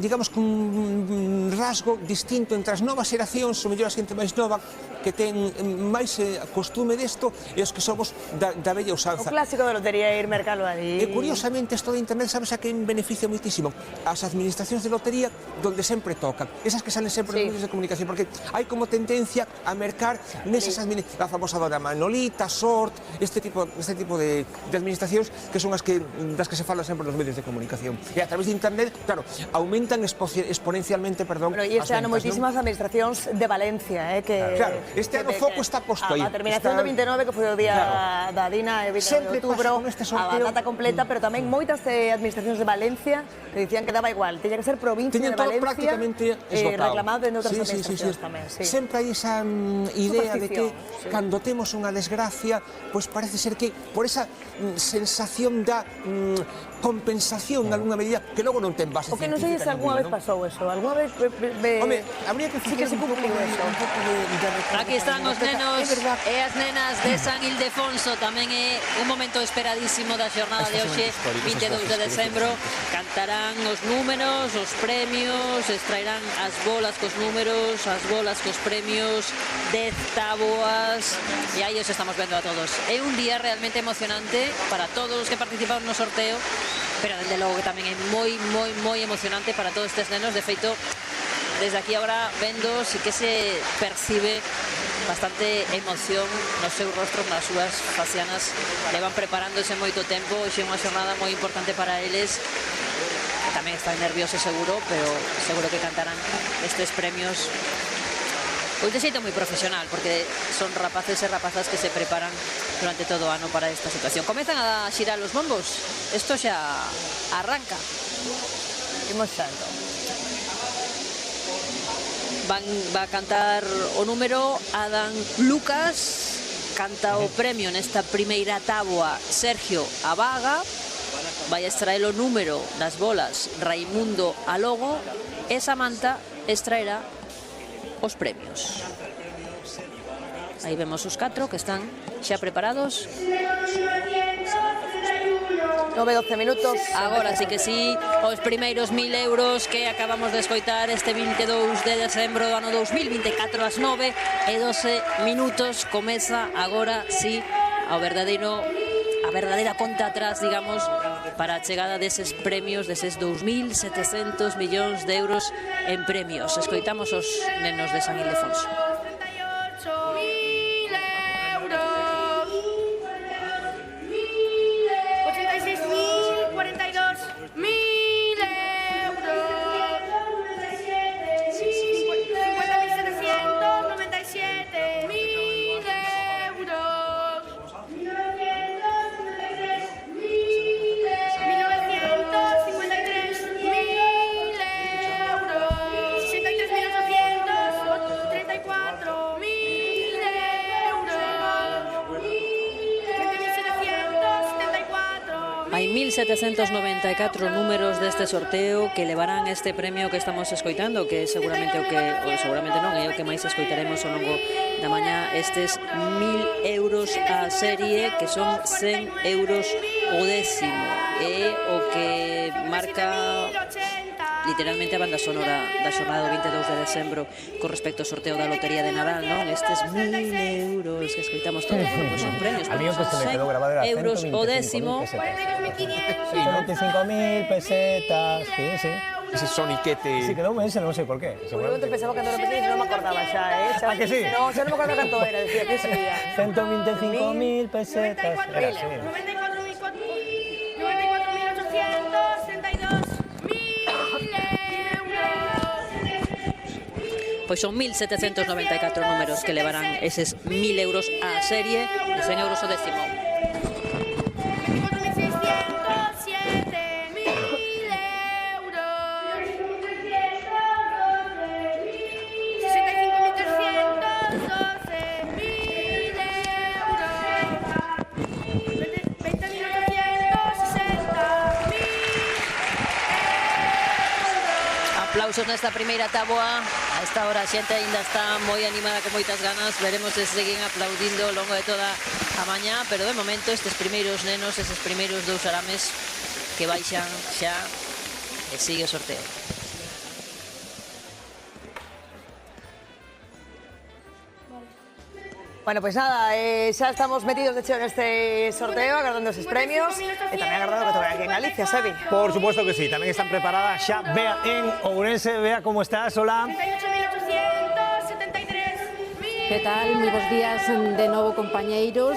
digamos, un rasgo distinto entre as novas xeracións, o mellor a xente máis nova, que ten máis costume desto e os que somos da bella usanza. O clásico da lotería é ir mercalo ali. E curiosamente, isto de internet, sabes a quen beneficia moitísimo? As administracións de lotería donde sempre tocan. Esas que salen sempre nos medios de comunicación, porque hai como tendencia a mercar nesas administracións, a famosa dona Manolita, Sort, este tipo de administracións que son das que se falan sempre nos medios de comunicación. E a través de internet, claro, aumentan exponencialmente, perdón, e este ano moitísimas administracións de Valencia, que... Claro, este ano o foco está posto aí. Oye, a terminación do 29, que foi o día da Dina, e 29 de outubro, a batata completa, pero tamén moitas administracións de Valencia que dicían que daba igual, tiña que ser provincia de todo Valencia, prácticamente esgotado. reclamado en outras administracións tamén. Sempre hai esa idea de que cando temos unha desgracia, pois parece ser que por esa sensación da compensación en algunha medida que logo non ten base científica. O que non sei se algunha vez pasou eso, algunha vez... Home, habría que facer un pouco de Aquí están os nenos e as nenas de San Ildefonso, tamén é un momento esperadísimo da xornada de hoxe, 22 de decembro. Cantarán os números, os premios, extraerán as bolas cos números, as bolas cos premios, 10 táboas, e aí os estamos vendo a todos. É un día realmente emocionante para todos os que participaron no sorteo, pero desde logo que tamén é moi emocionante para todos estes nenos. De feito, desde aquí agora vendo sí que se percibe bastante emoción nos seus rostros, nas súas facianas. Levan preparándose moito tempo, hoxe é unha xornada moi importante para eles. Tamén están nerviosos seguro, pero seguro que cantarán estes premios pois de xeito moi profesional, porque son rapaces e rapazas que se preparan durante todo o ano para esta situación. Comezan a xirar os bombos, isto xa arranca. Imos xa, entón. Va a cantar o número Adán Lucas, canta o premio nesta primeira táboa Sergio Abaga, vai a extraer o número das bolas Raimundo Alogo e Samantha extraerá os premios. Aí vemos os 4 que están xa preparados. 9-12 minutos. Agora sí que sí, os primeiros 1000 euros que acabamos de escoitar este 22 de decembro do ano 2024 ás 9:12 minutos. Comeza agora sí a verdadeira conta atrás, digamos, para a chegada deses premios, deses 2.700 millóns de euros en premios. Escoitamos os nenos de San Ildefonso. 1.794 números deste sorteo que levarán este premio que estamos escoitando, que seguramente o que, ou seguramente non, é o que máis escoitaremos ao longo da mañá, estes 1.000 euros a serie, que son 100 euros o décimo, é o que marca literalmente a banda sonora da xornada do 22 de decembro con respecto ao sorteo da Lotería de Nadal, non? Estes 1.000 euros que escoitamos todos, pois son premios, a mí o que se me quedó grabado era euros o décimo. 125.000 pesetas, sí. Ese soniquete... Sí, quedou ese, non sei por qué. Por un momento pensaba que era pequeño, non me acordaba xa, Ah, que sí? No, xa non me acordaba canto era, decía que sería. 125.000 pesetas, era así. 94.832.000 euros. Pois son 1.794 números que levarán eses 1.000 euros a serie de 100 euros o décimo. Aplausos nesta primeira táboa. A esta hora a xente ainda está moi animada, con moitas ganas. Veremos se seguen aplaudindo ao longo de toda a mañá, pero de momento estes primeiros nenos, eses primeiros 2 arames que baixan xa e sigue o sorteo. Bueno, pues nada, xa estamos metidos de cheo neste sorteo, agardando esos premios e tamén agardando que toque aquí en Galicia, Sebi. Por supuesto que sí, tamén están preparadas xa Bea en Ourense. Bea, ¿cómo estás? Hola. 38.873.000 Que tal? Moi bons días de novo, compañeiros.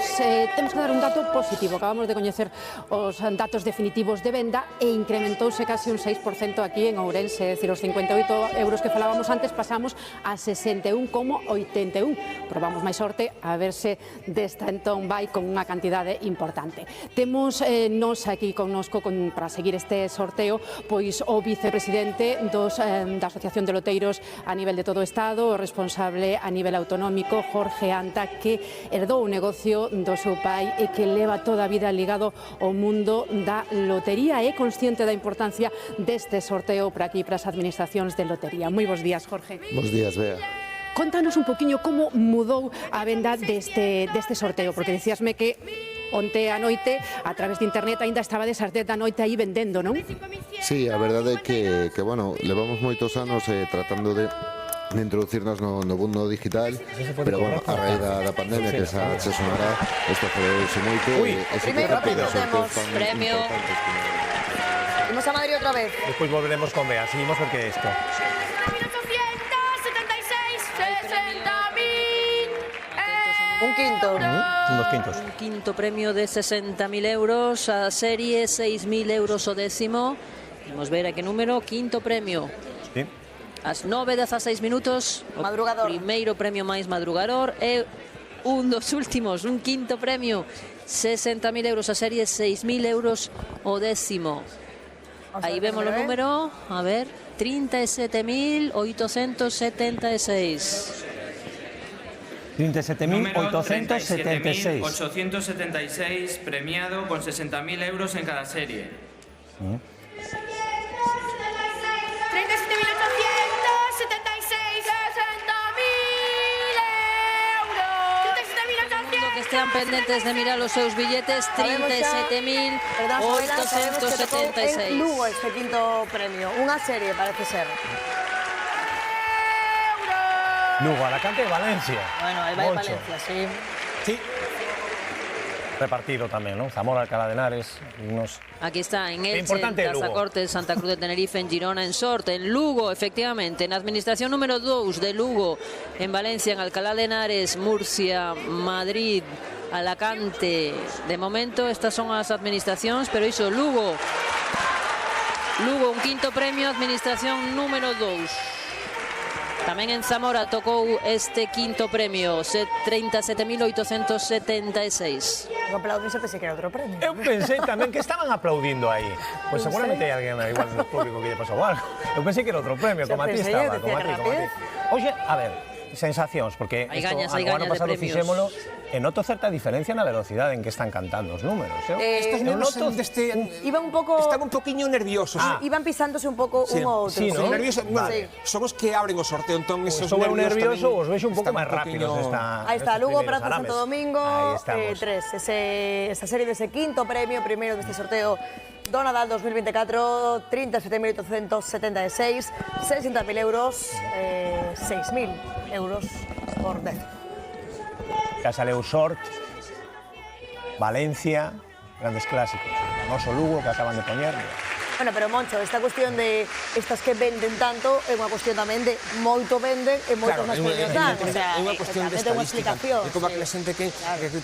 Temos que dar un dato positivo. Acabamos de coñecer os datos definitivos de venda e incrementouse casi un 6% aquí en Ourense. É dicir, os 58 euros que falábamos antes pasamos a 61,81. Probamos máis sorte a ver se desta entón vai con unha cantidade importante. Temos nos aquí connosco para seguir este sorteo pois o vicepresidente da Asociación de Loteiros a nivel de todo o Estado, o responsable a nivel autonómico, Jorge Anta, que herdou o negocio do seu pai e que leva toda a vida ligado ao mundo da lotería e é consciente da importancia deste sorteo para aquí, para as administracións de lotería. Moi bons días, Jorge. Bos días, Bea. Contanos un poquinho como mudou a venda deste sorteo, porque dicíasme que onte a noite, a través de internet, aínda estaba desas 10 da noite aí vendendo, non? Sí, a verdade é que bueno, levamos moitos anos tratando de introducirnos no mundo digital, pero bueno, a raíz da pandemia que se sonará, isto acelerou moito. Uy, primeiro temos premio. Vamos a Madrid outra vez. Despois volveremos con Bea, seguimos porque esto. Un quinto. Unos quintos. Un quinto premio de 60.000 euros, a serie 6.000 euros o décimo. Vamos ver a que número, quinto premio. Sí. As 9:16 minutos, o madrugador. Primeiro premio máis madrugador e un dos últimos, un quinto premio, 60.000 euros a serie, 6.000 euros o décimo. Aí vemos o número, a ver, 37.876. 37.876. 876 premiado con 60.000 euros en cada serie. 37.876, 60.000 euros. Que estean pendentes de mirar os seus billetes, 37.876. En Lugo este quinto premio, unha serie parece ser. Lugo, Alacante e Valencia. Bueno, aí vai Valencia, sí. Sí. Repartido tamén, non? Zamora, Alcalá de Henares, unos... Aquí está, en Elche, en Tazacorte, en Santa Cruz de Tenerife, en Girona, en Sorte, en Lugo, efectivamente, en Administración número 2 de Lugo, en Valencia, en Alcalá de Henares, Murcia, Madrid, Alacante. De momento, estas son as administracións, pero iso, Lugo, un quinto premio, Administración número 2. Tamén en Zamora tocou este quinto premio, 37.876. Non aplaudise, pensei que era outro premio. Eu pensei tamén que estaban aplaudindo aí. Pois seguramente hai alguén igual no público que lle pasou algo. Eu pensei que era outro premio, como a ti estaba, como a ti. Oxe, a ver, sensacións, porque hai isto, gañas o ano de pasado premios. fixémolo e noto certa diferencia na velocidade en que están cantando os números. Estos nenos iban un pouco... Están un poquinho nerviosos. Iban pisándose un pouco un ou outro. Sí, ¿no? Nerviosos, bueno, sí. Son os que abren o sorteo, entón esos Son eu nervios nervioso, os vexo un pouco máis rápidos. Aí está, Lugo, Praza, Santo Domingo, Aí estamos. 3. Esta serie dese quinto premio, primeiro deste sorteo do Nadal 2024, 37.876, 60.000 euros, 6.000 euros por décimo. Casa Leusort, Valencia, grandes clásicos. O noso Lugo que acaban de poñer. Bueno, pero Moncho, esta cuestión de estas que venden tanto é unha cuestión tamén de moito venden e moitos máis premios dan. O sea, é unha cuestión de estadística. É como aquela xente que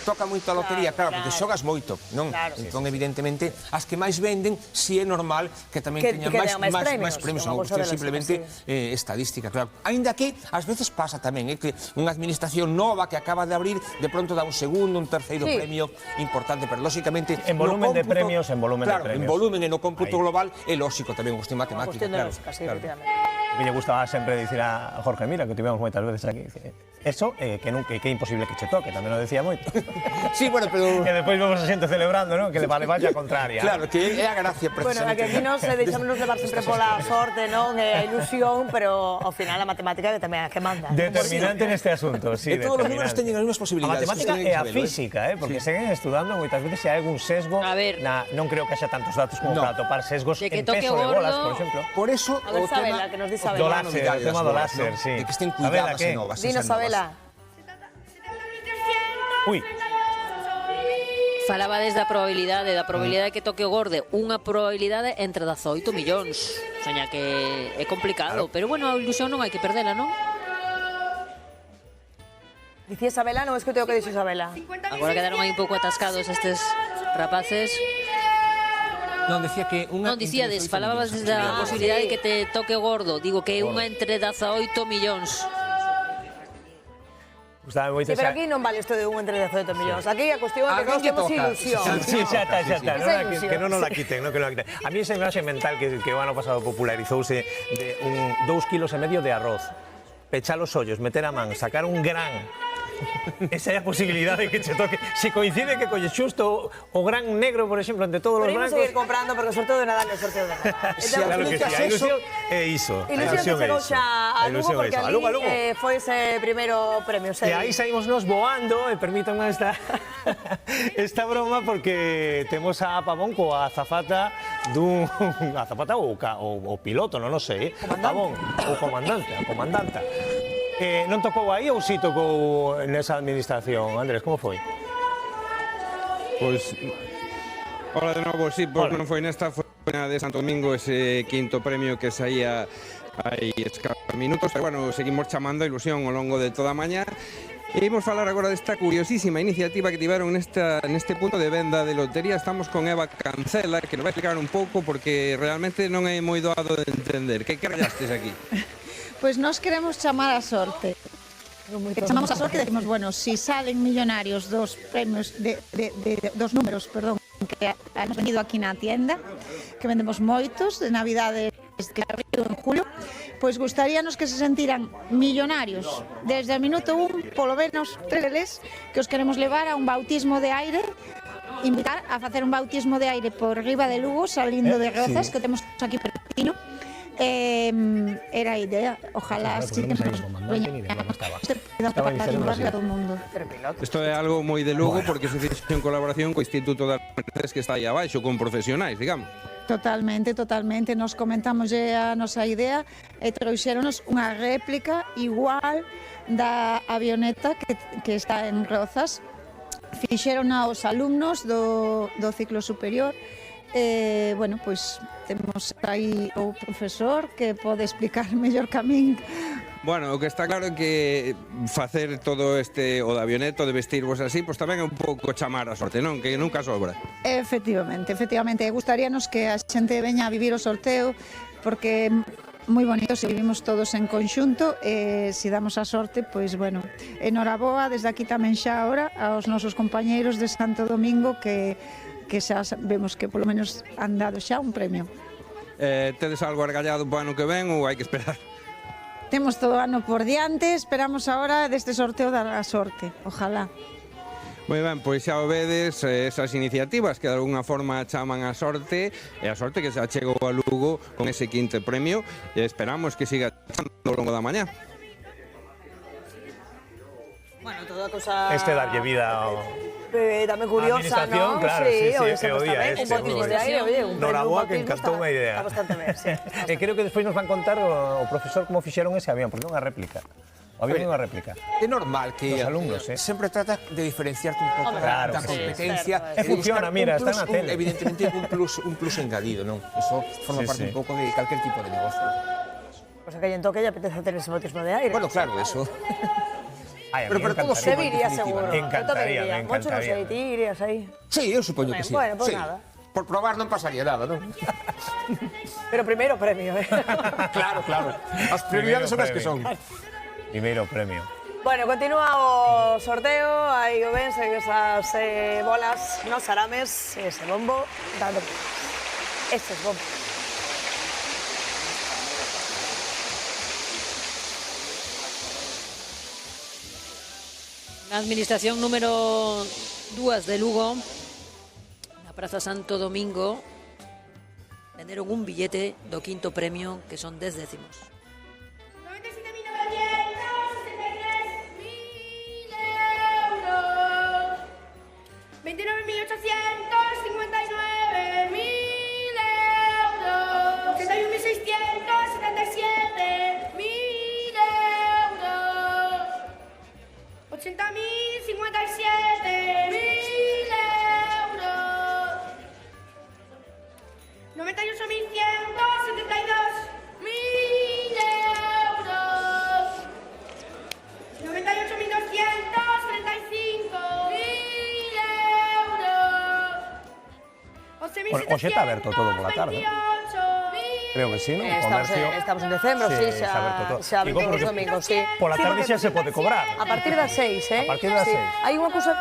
toca moito a lotería, claro, porque xogas moito, non? Entón, evidentemente, as que máis venden, si é normal que tamén teñan máis premios. É unha cuestión simplemente estadística, claro. Ainda que, ás veces pasa tamén, que unha administración nova que acaba de abrir, de pronto dá un segundo, un terceiro premio importante, pero lóxicamente... En volumen de premios, en volumen de premios. Claro, en volumen e no cómputo global é lóxico tamén, cuestión matemática. Cuestión de lógica, sí, efectivamente. Me gustaba sempre dicir a Jorge Mira, que tivemos moitas veces aquí, eso que é imposible que che toque, tamén o decía moito. Sí, bueno, pero... Que despois vemos a xente celebrando, non? Que le vale a contraria. Claro, que é a gracia, precisamente. Bueno, que aquí nos deixámonos levar sempre pola sorte, non? A ilusión, pero ao final a matemática que tamén é a que manda. Determinante neste asunto, sí. E todos os números teñen as mesmas posibilidades. A matemática e a física, porque seguen estudando moitas veces se hai algún sesgo. Non creo que haxa tantos datos como para topar sesgos en peso de bolas, por exemplo. Por eso, a ver, Sabela, que nos dice Sabela. Do láser, o tema do láser, sí. De que estén cuidadas e novas. Dinos, Sabela. Ui. Falaba desde a probabilidade de que toque o gorde, unha probabilidade entre 18 millóns. O sea, que é complicado, pero bueno, a ilusión non hai que perdela, non? Dicía Isabela, non escoitei o que dixo Isabela. Agora quedaron aí un pouco atascados estes rapaces. Non, decía que unha... Non dicíades, falabas da posibilidade de que te toque gordo. Digo que é unha entre 18 millóns. Sí, pero aquí non vale isto de un entre 18 millóns. Aquí a cuestión é que nós temos ilusión. Sí, xa está. Que non nos la quiten, non que non la quiten. A mí esa imaxe mental que o ano pasado popularizouse de 2,5 kilos de arroz, pechar os ollos, meter a man, sacar un gran... Esa é a posibilidade que che toque. Se coincide que colles xusto o gran negro, por exemplo, entre todos os blancos... Pero imos seguir comprando porque o sorteo de Nadal é o sorteo de Nadal. Claro que sí, a ilusión é iso. Ilusión que chegou xa a Lugo porque ali foi ese primeiro premio. E aí saímos nos voando, e permítanme esta broma, porque temos a Pavón coa azafata dun... azafata ou piloto, non sei, Pavón, ou comandanta. Non tocou aí ou si tocou nesa administración, Andrés, como foi? Pois, hola de novo, sí, pois non foi nesta, foi na de Santo Domingo, ese quinto premio que saía hai escasos minutos, pero bueno, seguimos chamando a ilusión ao longo de toda a mañá. E imos falar agora desta curiosísima iniciativa que tiveron neste punto de venda de lotería. Estamos con Eva Cancela, que nos vai explicar un pouco, porque realmente non é moi doado de entender. Que carallastes aquí? Pois nós queremos chamar a sorte. Chamamos a sorte e decimos, bueno, si salen millonarios dos premios, dos números, perdón, que hemos vendido aquí na tienda, que vendemos moitos, de Navidade que abriu en julio, pois gustaríanos que se sentiran millonarios desde o minuto 1, polo menos 3 deles, que os queremos levar a un bautismo de aire, invitar a facer un bautismo de aire por riba de Lugo, salindo de Rozas, que temos aquí pertinho. Era a idea, ojalá sí que nos Isto é algo moi de Lugo, porque se fixo en colaboración co Instituto das Mercedes que está aí abaixo, con profesionais, digamos. Totalmente, nos comentamos a nosa idea e trouxeronos unha réplica igual da avioneta que está en Rozas. Fixeron aos alumnos do ciclo superior. Bueno, pois temos aí o profesor que pode explicar mellor que a min. Bueno, o que está claro é que facer todo o da avioneta, de vestirvos así, pois tamén é un pouco chamar a sorte, non? Que nunca sobra. Efectivamente. Gustaríanos que a xente veña a vivir o sorteo, porque moi bonito se vivimos todos en conxunto e se damos a sorte, pois bueno, enhoraboa desde aquí tamén xa ahora aos nosos compañeiros de Santo Domingo que xa vemos que polo menos han dado xa un premio. Tedes algo argallado para o ano que ven ou hai que esperar? Temos todo o ano por diante, esperamos agora deste sorteo dar a sorte, ojalá. Moi ben, pois xa o vedes esas iniciativas que de alguna forma chaman a sorte, e a sorte que xa chegou a Lugo con ese quinto premio, e esperamos que siga chegando ao longo da mañá. Bueno, toda cosa... darlle vida ao... tamén curiosa, ¿no? Claro, sí, o día este. Noraboa que encantou unha idea. Está bastante ben, sí. E creo que despois nos van contar o profesor como fixeron ese avión, porque é unha réplica. O avión é unha réplica. É normal que os alumnos, sempre trata de diferenciarte un pouco da competencia. E funciona, mira, está na tele. Evidentemente un plus engadido, non? Eso forma parte un pouco de calquer tipo de negocio. Pois que lle toque lle apetece ter ese bautismo de aire. Bueno, claro, eso. Pero todo se viría seguro. Me encantaría. Mucho non sei, ti irías aí. Sí, eu supoño que sí. Bueno, pues nada. Por probar non pasaría nada, non? Pero primeiro premio, Claro. As prioridades son as que son. Primeiro premio. Bueno, continúa o sorteo, aí o ven, se esas bolas nos arames, ese bombo, dando estes bombos. Na administración número 2 de Lugo, na Praza Santo Domingo, venderon un billete do quinto premio, que son 10 décimos. 29.859.000 euros, 81.677.000 euros, 80.057.000 euros, 98.172.000 Hoxe está aberto todo pola tarde. Creo que sí, ¿no? Estamos en decembro, sí, xa abre todos os domingos, sí. Pola tarde xa se pode cobrar. A partir das 6, A partir das 6. Hai unha cousa...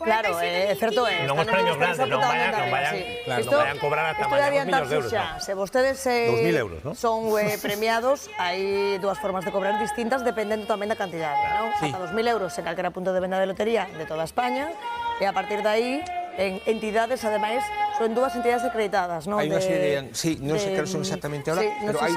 Claro, é certo, non os premios grandes, non vayan cobrar ata mañá 2 millóns de euros. Se vostedes 2.000 euros, ¿no? son premiados, hai dúas formas de cobrar distintas dependendo tamén da cantidade, non? Ata 2.000 euros en calquera punto de venda de lotería de toda España e a partir de aí en entidades, ademais, son dúas entidades acreditadas, non? Hai unha serie, sí, non sei que son exactamente ahora, pero hai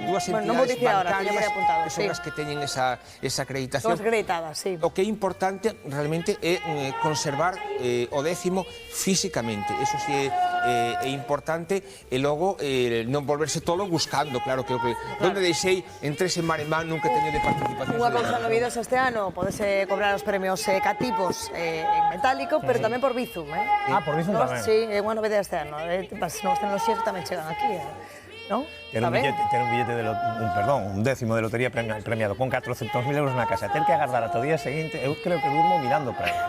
dúas entidades bancarias que son as que teñen esa acreditación. Dúas acreditadas, sí. O que é importante realmente é conservar o décimo físicamente, eso sí é importante, e logo non volverse todo buscando, claro, que onde deixei entre ese mar e mar nunca teño de participación. Unha cousa novidosa este ano, podese cobrar os premios catipos en metálico, pero tamén por Bizum, por Bizum tamén. Sí, é unha novedade este ano. As novas tecnoloxías tamén chegan aquí, non? Ter un billete de un décimo de lotería premiado con 400.000 euros na casa, ter que agardar ata o día seguinte, eu creo que durmo mirando para ele.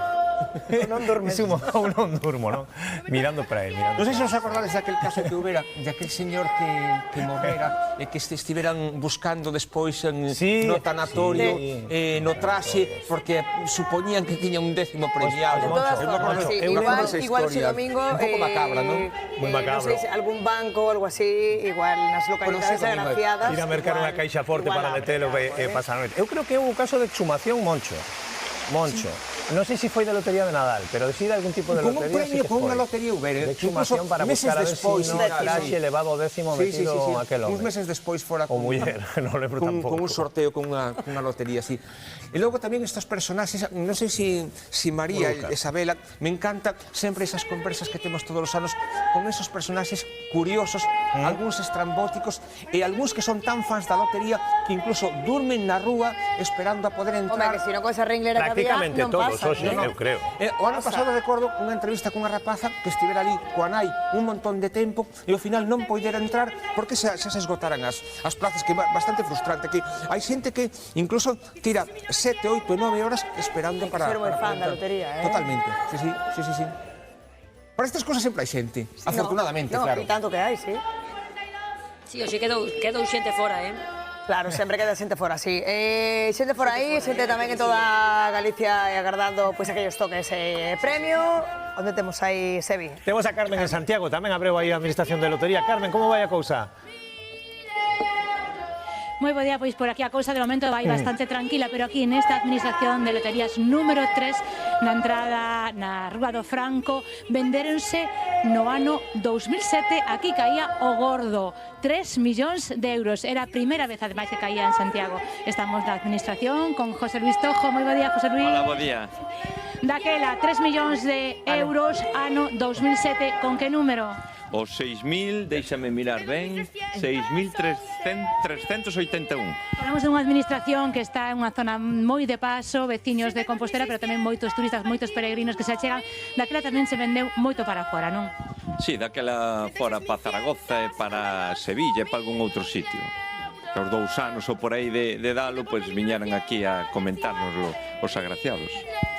Non dormes. Ou non durmo, non? Mirando para ele. Non sei se os acordades daquel caso que houbera, daquel señor que morrera e que estiveran buscando despois no tanatorio, no traxe, porque supoñían que tiña un décimo premiado. Igual ese domingo... Un pouco macabra, non? Moi macabro. Non sei, algún banco ou algo así, igual nas localidades agraciadas... Ir a mercar unha caixa forte para metelo e pasar a noite. Eu creo que é un caso de exhumación, Moncho. Non sei se foi de lotería de Nadal, pero si de algún tipo de lotería sí que foi. Con unha lotería Uber, de exhumación para buscar a ver se non traxe elevado o décimo metido aquel hombre. Uns meses despois fora con muller, non lembro tampouco. Con un sorteo, con unha lotería así. E logo tamén estes personaxes, non sei se María e Isabela, me encanta sempre esas conversas que temos todos os anos con esos personaxes curiosos, algúns estrambóticos e algúns que son tan fans da lotería que incluso durmen na rúa esperando a poder entrar. Home, que se non con esa ringlera que había, non pasa. Eu creo. O ano pasado recordo unha entrevista cunha rapaza que estivera ali coa nai un montón de tempo e ao final non poidera entrar porque xa se esgotaran as plazas, que é bastante frustrante, que hai xente que incluso tira 7, 8, 9 horas esperando para... Ser moi fan da lotería, Totalmente, sí. Para estas cosas sempre hai xente, afortunadamente, claro. Non, tanto que hai, sí. Sí, hoxe quedou xente fora, Claro, sempre queda xente fora, sí. Xente fora aí, xente tamén en toda Galicia agardando aquellos toques premio. Onde temos aí, Sebi? Temos a Carmen en Santiago, tamén abreu aí a Administración de Lotería. Carmen, como vai a cousa? Moi bo día, pois por aquí a cousa de momento vai bastante tranquila, pero aquí nesta Administración de Loterías número 3, na entrada na Rúa do Franco, vendéronse no ano 2007, aquí caía o gordo, 3 millóns de euros. Era a primeira vez, ademais, que caía en Santiago. Estamos na Administración con José Luis Tojo. Moi bo día, José Luis. Hola, bo día. Daquela, 3 millóns de euros, ano 2007, con que número? Os 6.000, déixame mirar ben, 6.381. Falamos dunha administración que está en unha zona moi de paso, veciños de Compostela, pero tamén moitos turistas, moitos peregrinos que se achegan. Daquela tamén se vendeu moito para fora, non? Sí, daquela fora para Zaragoza e para Sevilla e para algún outro sitio. Os 2 anos ou por aí de dalo, pois viñeran aquí a comentarnos os agraciados.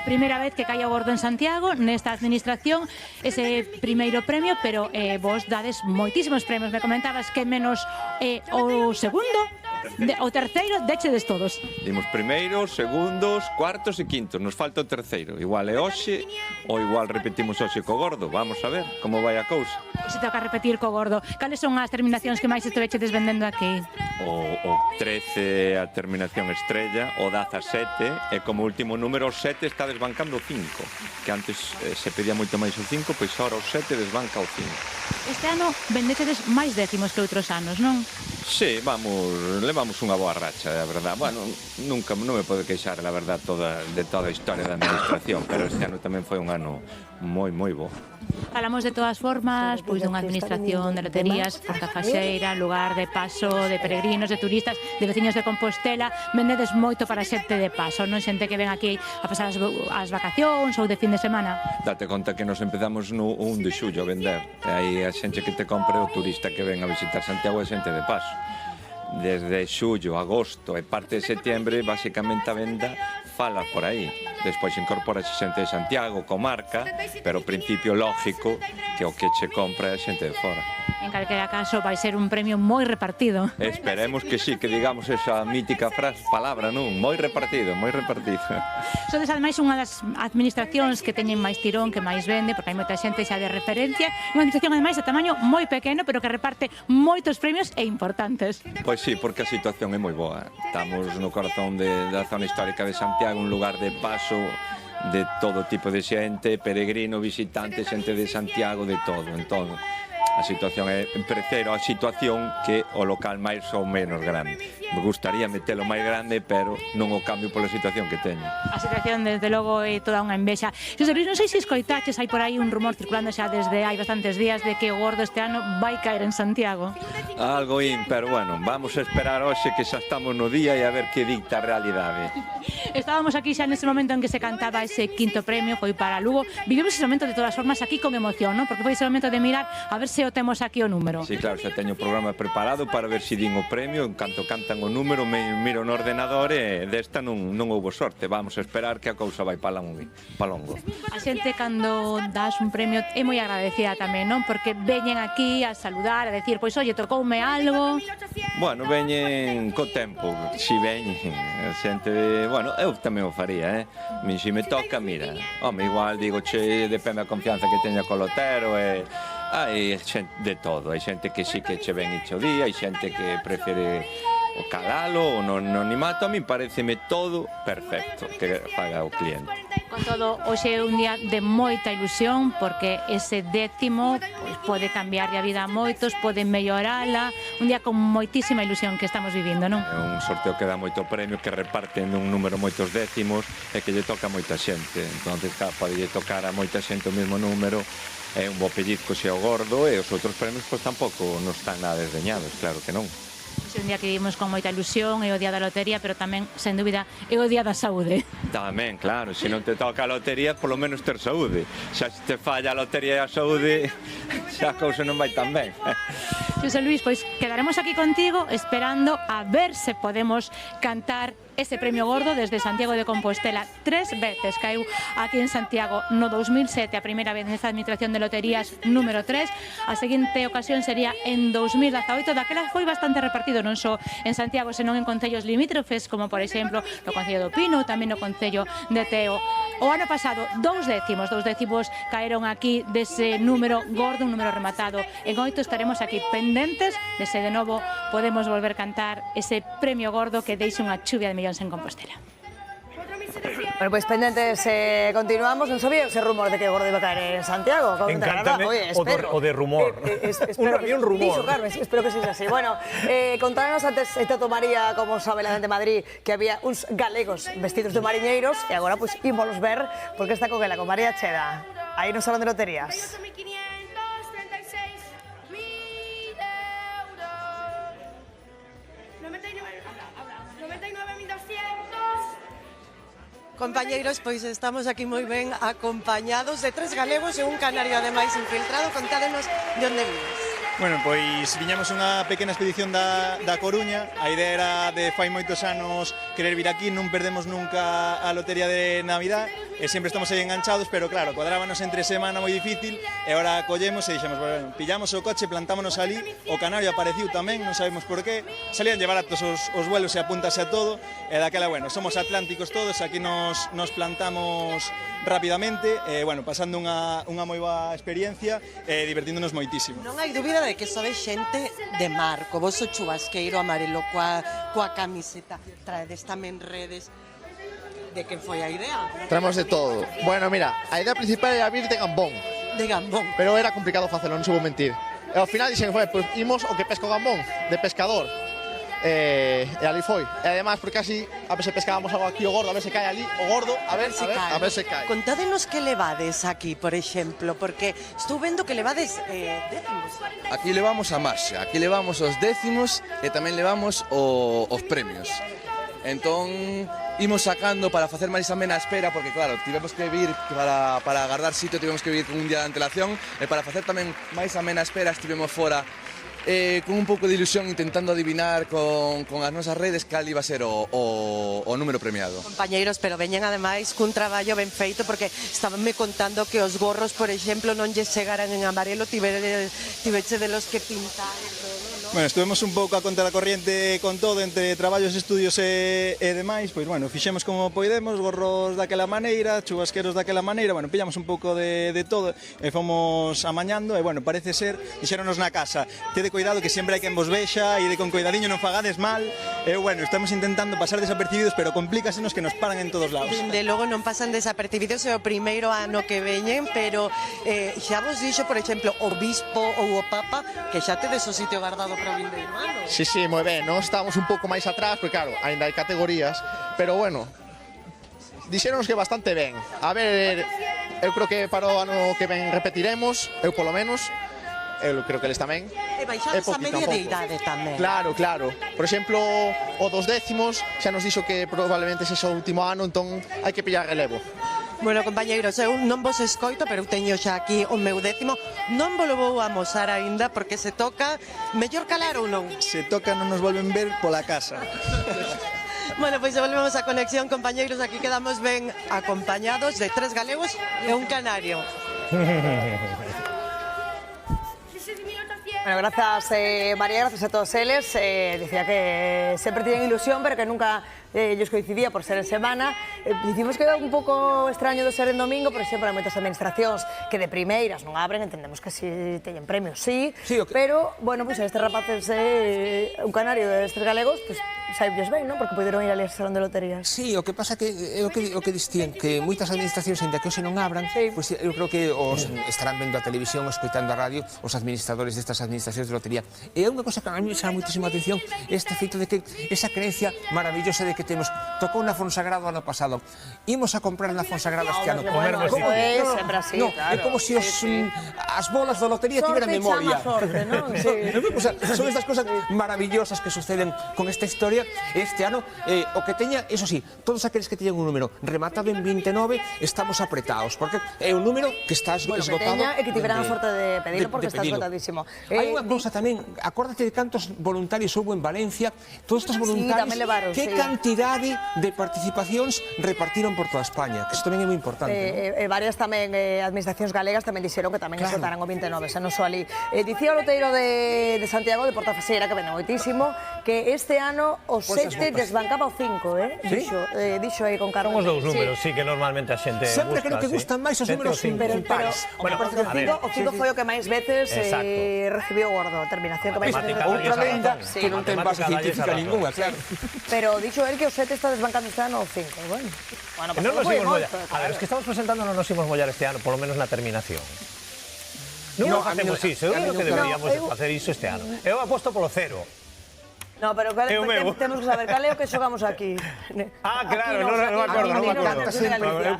Primeira vez que caia o gordo en Santiago, nesta administración, ese primeiro premio, pero vos dades moitísimos premios. Me comentabas que menos o segundo, o terceiro, déchedes todos. Dimos primeiros, segundos, cuartos e quintos. Nos falta o terceiro. Igual é hoxe, ou igual repetimos hoxe co gordo. Vamos a ver como vai a cousa. Se toca repetir co gordo. Cales son as terminacións que máis estuvechedes vendendo aquí? O 13 a terminación estrella, o 17, e como último número o 7 está desbancando o 5, que antes se pedía moito máis o 5, pois agora o 7 desbanca o 5. Este ano vendechedes máis décimos que outros anos, non? Sí, levamos unha boa racha, a verdad. Bueno, nunca non me podo queixar, a verdad, de toda a historia da administración, pero este ano tamén foi un ano moi bo. Falamos de todas formas pois dunha administración de loterías cafaxeira, lugar de paso de peregrinos, de turistas, de veciños de Compostela. Vendedes moito para xente de paso, non xente que ven aquí a pasar as vacacións ou de fin de semana. Date conta que nos empezamos no 1 de xullo a vender. Aí a xente que te compra o turista que ven a visitar Santiago é xente de paso. desde xullo, agosto e parte de setembro, basicamente a venda fala por aí. Despois incorpora xente de Santiago, comarca, pero o principio lógico que o que che compra é xente de fora. En calquera caso, vai ser un premio moi repartido. Esperemos que sí, que digamos esa mítica palabra, non? Moi repartido, moi repartido. Sodes, ademais, unha das administracións que teñen máis tirón, que máis vende, porque hai moita xente xa de referencia. Unha administración, ademais, de tamaño moi pequeno, pero que reparte moitos premios e importantes. Pois sí, porque a situación é moi boa. Estamos no corazón da zona histórica de Santiago, un lugar de paso de todo tipo de xente, peregrino, visitante, xente de Santiago, de todo, en todo. A situación é, prefiero a situación que o local máis ou menos grande. Me gustaría metelo máis grande, pero non o cambio pola situación que teño. A situación, desde logo, é toda unha envexa. Xosé Luis, non sei se escoitaches, hai por aí un rumor circulando xa desde hai bastantes días de que o Gordo este ano vai caer en Santiago. Algo pero bueno, vamos a esperar hoxe que xa estamos no día e a ver que dicta a realidade. Estábamos aquí xa nese momento en que se cantaba ese quinto premio, foi para Lugo. Vivimos ese momento de todas formas aquí con emoción, non? Porque foi ese momento de mirar a ver se o temos aquí o número. Sí, claro, xa teño o programa preparado para ver se din o premio. En canto cantan o número, me miro no ordenador e desta non houbo sorte. Vamos a esperar que a cousa vai pa longo. A xente, cando das un premio, é moi agradecida tamén, non? Porque veñen aquí a saludar, a decir, pois, oye, tocoume algo. Bueno, veñen co tempo, si veñen, a xente, bueno, eu tamén o faría, Si me toca, mira, home, igual digo, che, depende da confianza que teña co lotero, hai xente de todo, hai xente que sí que che ven icho día, hai xente que prefere o calalo, o non animato, a mí pareceme todo perfecto que faga o cliente. Con todo, hoxe é un día de moita ilusión, porque ese décimo pois, pode cambiar a vida a moitos, pode mellorala, un día con moitísima ilusión que estamos vivindo, non? É un sorteo que dá moito premio, que reparten un número moitos décimos e que lle toca a moita xente, entonces pode lle tocar a moita xente o mesmo número, é un bo pellizco se o Gordo e os outros premios pois tampouco non están nada desdeñados, claro que non. É un día que vivimos con moita ilusión, é o día da lotería, pero tamén, sen dúbida, é o día da saúde. Tamén, claro, se non te toca a lotería, polo menos ter saúde. Xa se te falla a lotería e a saúde, xa a cousa non vai tan ben. Xosé Luis, pois quedaremos aquí contigo esperando a ver se podemos cantar ese premio Gordo desde Santiago de Compostela. 3 veces caeu aquí en Santiago no 2007, a primeira vez nesta administración de loterías número 3. A seguinte ocasión sería en 2018. Daquela foi bastante repartido, non só en Santiago, senón en concellos limítrofes, como por exemplo no Concello do Pino, tamén no Concello de Teo. O ano pasado, 2 décimos caeron aquí dese número Gordo, un número rematado en 8. Estaremos aquí pendentes de se de novo podemos volver cantar ese premio Gordo que deixe unha chuvia de millóns en Compostela. Bueno, pues pendentes, continuamos. Non sabía ese rumor de que o Gordo iba a caer en Santiago. Encántame o de rumor. Había un rumor. Dixo, Carmen, espero que sexa así. Bueno, contámonos antes, Toto María, como sabe la gente de Madrid, que había uns galegos vestidos de mariñeiros, e agora, pues, ímolos ver, porque está con ela, con María Cheda, aí no Salón de Loterías. Compañeiros, pois estamos aquí moi ben acompañados de 3 galegos e un canario ademais infiltrado. Contádenos de onde vives. Bueno, pois viñamos unha pequena expedición da Coruña. A idea era de fai moitos anos querer vir aquí, non perdemos nunca a lotería de Navidad e sempre estamos aí enganchados, pero claro, cuadrábanos entre semana moi difícil e agora collemos e dixemos, bueno, pillamos o coche, plantámonos ali, o canario apareciu tamén, non sabemos por qué, salían lle baratos os vuelos e apuntase a todo, e daquela, bueno, somos atlánticos todos, aquí nos plantamos rapidamente, e, bueno, pasando unha moi boa experiencia e divertíndonos moitísimo. Non hai dúbida de que sodes xente de mar, co vosso chubasqueiro amarelo, coa camiseta, traedes tamén redes. De quen foi a idea? Traemos de todo. Bueno, mira, a idea principal era vir de Gambón. De Gambón. Pero era complicado facelo, non se vou mentir. E ao final dixen, pues imos o que pesca o Gambón, de pescador. E ali foi. E además, porque así, a ver se pescábamos algo aquí o Gordo, a ver se cae ali o Gordo, a ver se cae. Contádenos que levades aquí, por exemplo, porque estou vendo que levades décimos. Aquí levamos a marxa, aquí levamos os décimos e tamén levamos os premios. Entón, imos sacando para facer máis amena a espera, porque claro, tivemos que vir para agardar sitio, tivemos que vir con un día de antelación, e para facer tamén máis amena a espera estivemos fora con un pouco de ilusión intentando adivinar con as nosas redes cal iba a ser o número premiado. Compañeiros, pero veñen ademais cun traballo ben feito, porque estabanme contando que os gorros, por exemplo, non lles chegaran en amarelo, tiveche de los que pintar e todo, non? Bueno, estuvemos un pouco a contra a corriente con todo, entre traballos, estudios e demais, pois, bueno, fixemos como poidemos, gorros daquela maneira, chubasqueros daquela maneira, bueno, pillamos un pouco de todo e fomos amañando, e, bueno, parece ser, dixéronos na casa, tede cuidado que sempre hai quen vos vexa, e de con cuidadiño non fagades mal, e, bueno, estamos intentando pasar desapercibidos, pero complícasenos que nos paran en todos lados. De logo non pasan desapercibidos, é o primeiro ano que veñen, pero xa vos dixo, por exemplo, o bispo ou o papa, que xa tedes o sitio guardado para o vindeiro ano. Sí, sí, moi ben, non estamos un pouco máis atrás, porque claro, ainda hai categorías, pero bueno, dixéronos que bastante ben. A ver, eu creo que para o ano que ven repetiremos, eu polo menos, eu creo que eles tamén. E baixades a media de idade tamén. Claro, claro. Por exemplo, o dos décimos xa nos dixo que probablemente sexa o último ano, entón hai que pillar relevo. Bueno, compañeiros, eu non vos escoito, pero eu teño xa aquí o meu décimo. Non vos lo vou amosar aínda, porque se toca, mellor calar ou non? Se toca non nos volven ver pola casa. Bueno, pois volvemos a conexión, compañeiros, aquí quedamos ben acompañados de 3 galegos e un canario. Bueno, gracias María, gracias a todos eles. Decía que sempre tienen ilusión, pero que nunca ellos coincidía por ser en semana. Dicimos que era un pouco extraño de ser en domingo, por exemplo, hai moitas administracións que de primeiras non abren, entendemos que si teñen premios, sí, pero, bueno, pois estes rapaces, un canario destes galegos, pois saibes ben, non? Porque poderon ir ali a salón de loterías. Sí, o que pasa que é o que distían, que moitas administracións, ainda que hoxe non abran, pois eu creo que os estarán vendo a televisión, escoitando a radio, os administradores destas administracións de lotería. E é unha cosa que a mí me chama moitísima atención, este feito de que esa creencia maravillosa de que temos, tocou na Fonsagrado ano pasado, imos a comprar na Fonsagrado este ano. Como é, sempre así, claro. É como se as bolas da lotería tiveran memoria. Sorte, non? Son estas cosas maravillosas que suceden con esta historia. Este ano, o que teña, eso sí, todos aqueles que teñen un número rematado en 29, estamos apretados, porque é un número que está esgotado. Que teña e que tiveran a sorte de pedirlo, porque está esgotadísimo. Hai unha cousa tamén, acórdate de cantos voluntarios houbo en Valencia, todos estes voluntarios, que cantidade de participacións repartiron por toda España, que isto tamén é moi importante. Varias tamén administracións galegas tamén dixeron que tamén esgotaran o 29, xa non só ali. Dicía o loteiro de Santiago, de Portafaseira, que vende moitísimo, que este ano o 7 desbancaba o 5, dixo aí con Carmen. Son os dous números, sí, que normalmente a xente busca. Sempre creo que gustan máis os números impares. Bueno, o 5 foi o que máis veces recibiu o gordo, a terminación que máis veces. Outra lenda que non ten base científica ninguna, claro. Pero dixo él que o 7 está desbancando este ano o 5, bueno. Non nos imos mollar. A ver, os que estamos presentando non nos imos mollar este ano, polo menos na terminación. Non facemos iso, eu creo que deberíamos facer iso este ano. Eu aposto polo 0. No, pero temos que saber cal é o que xogamos aquí. Ah, claro, non me acordo. Eu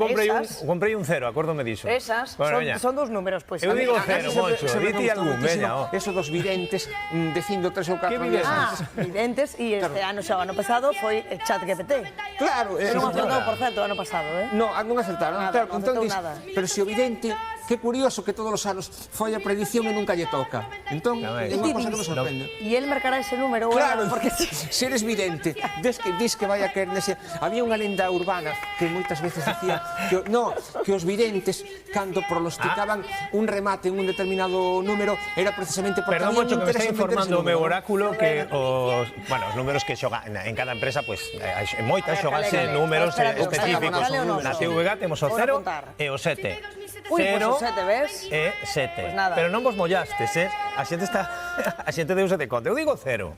comprei un 0, acórdome diso. Esas, son dos números, pois. Eu digo 0, Moncho, dite algún, veña. Eso dos videntes, dicindo 3 ou 4 días. Ah, videntes, e este ano xa o ano pasado foi ChatGPT. Claro. Non acertou, por certo, o ano pasado, Non acertaron. Nada, non acertou nada. Pero se o vidente, que curioso que todos os anos foi a predición e nunca lle toca. Entón, é unha cosa que me sorprende. E el marcará ese número, claro, porque se eres vidente, dis que vai a caer nese... Había unha lenda urbana que moitas veces dicía que os videntes, cando pronosticaban un remate en un determinado número, era precisamente porque había un interés en meterse no número. Perdón, Moncho, que me está informando o meu oráculo que os números que xogan en cada empresa, pois, en moitas xoganse números específicos. Na TVG temos o 0 e o 7. Ui, pois o 7, ves? E 7. Pero non vos mollastes, A xente deuse de conta. Eu digo 0.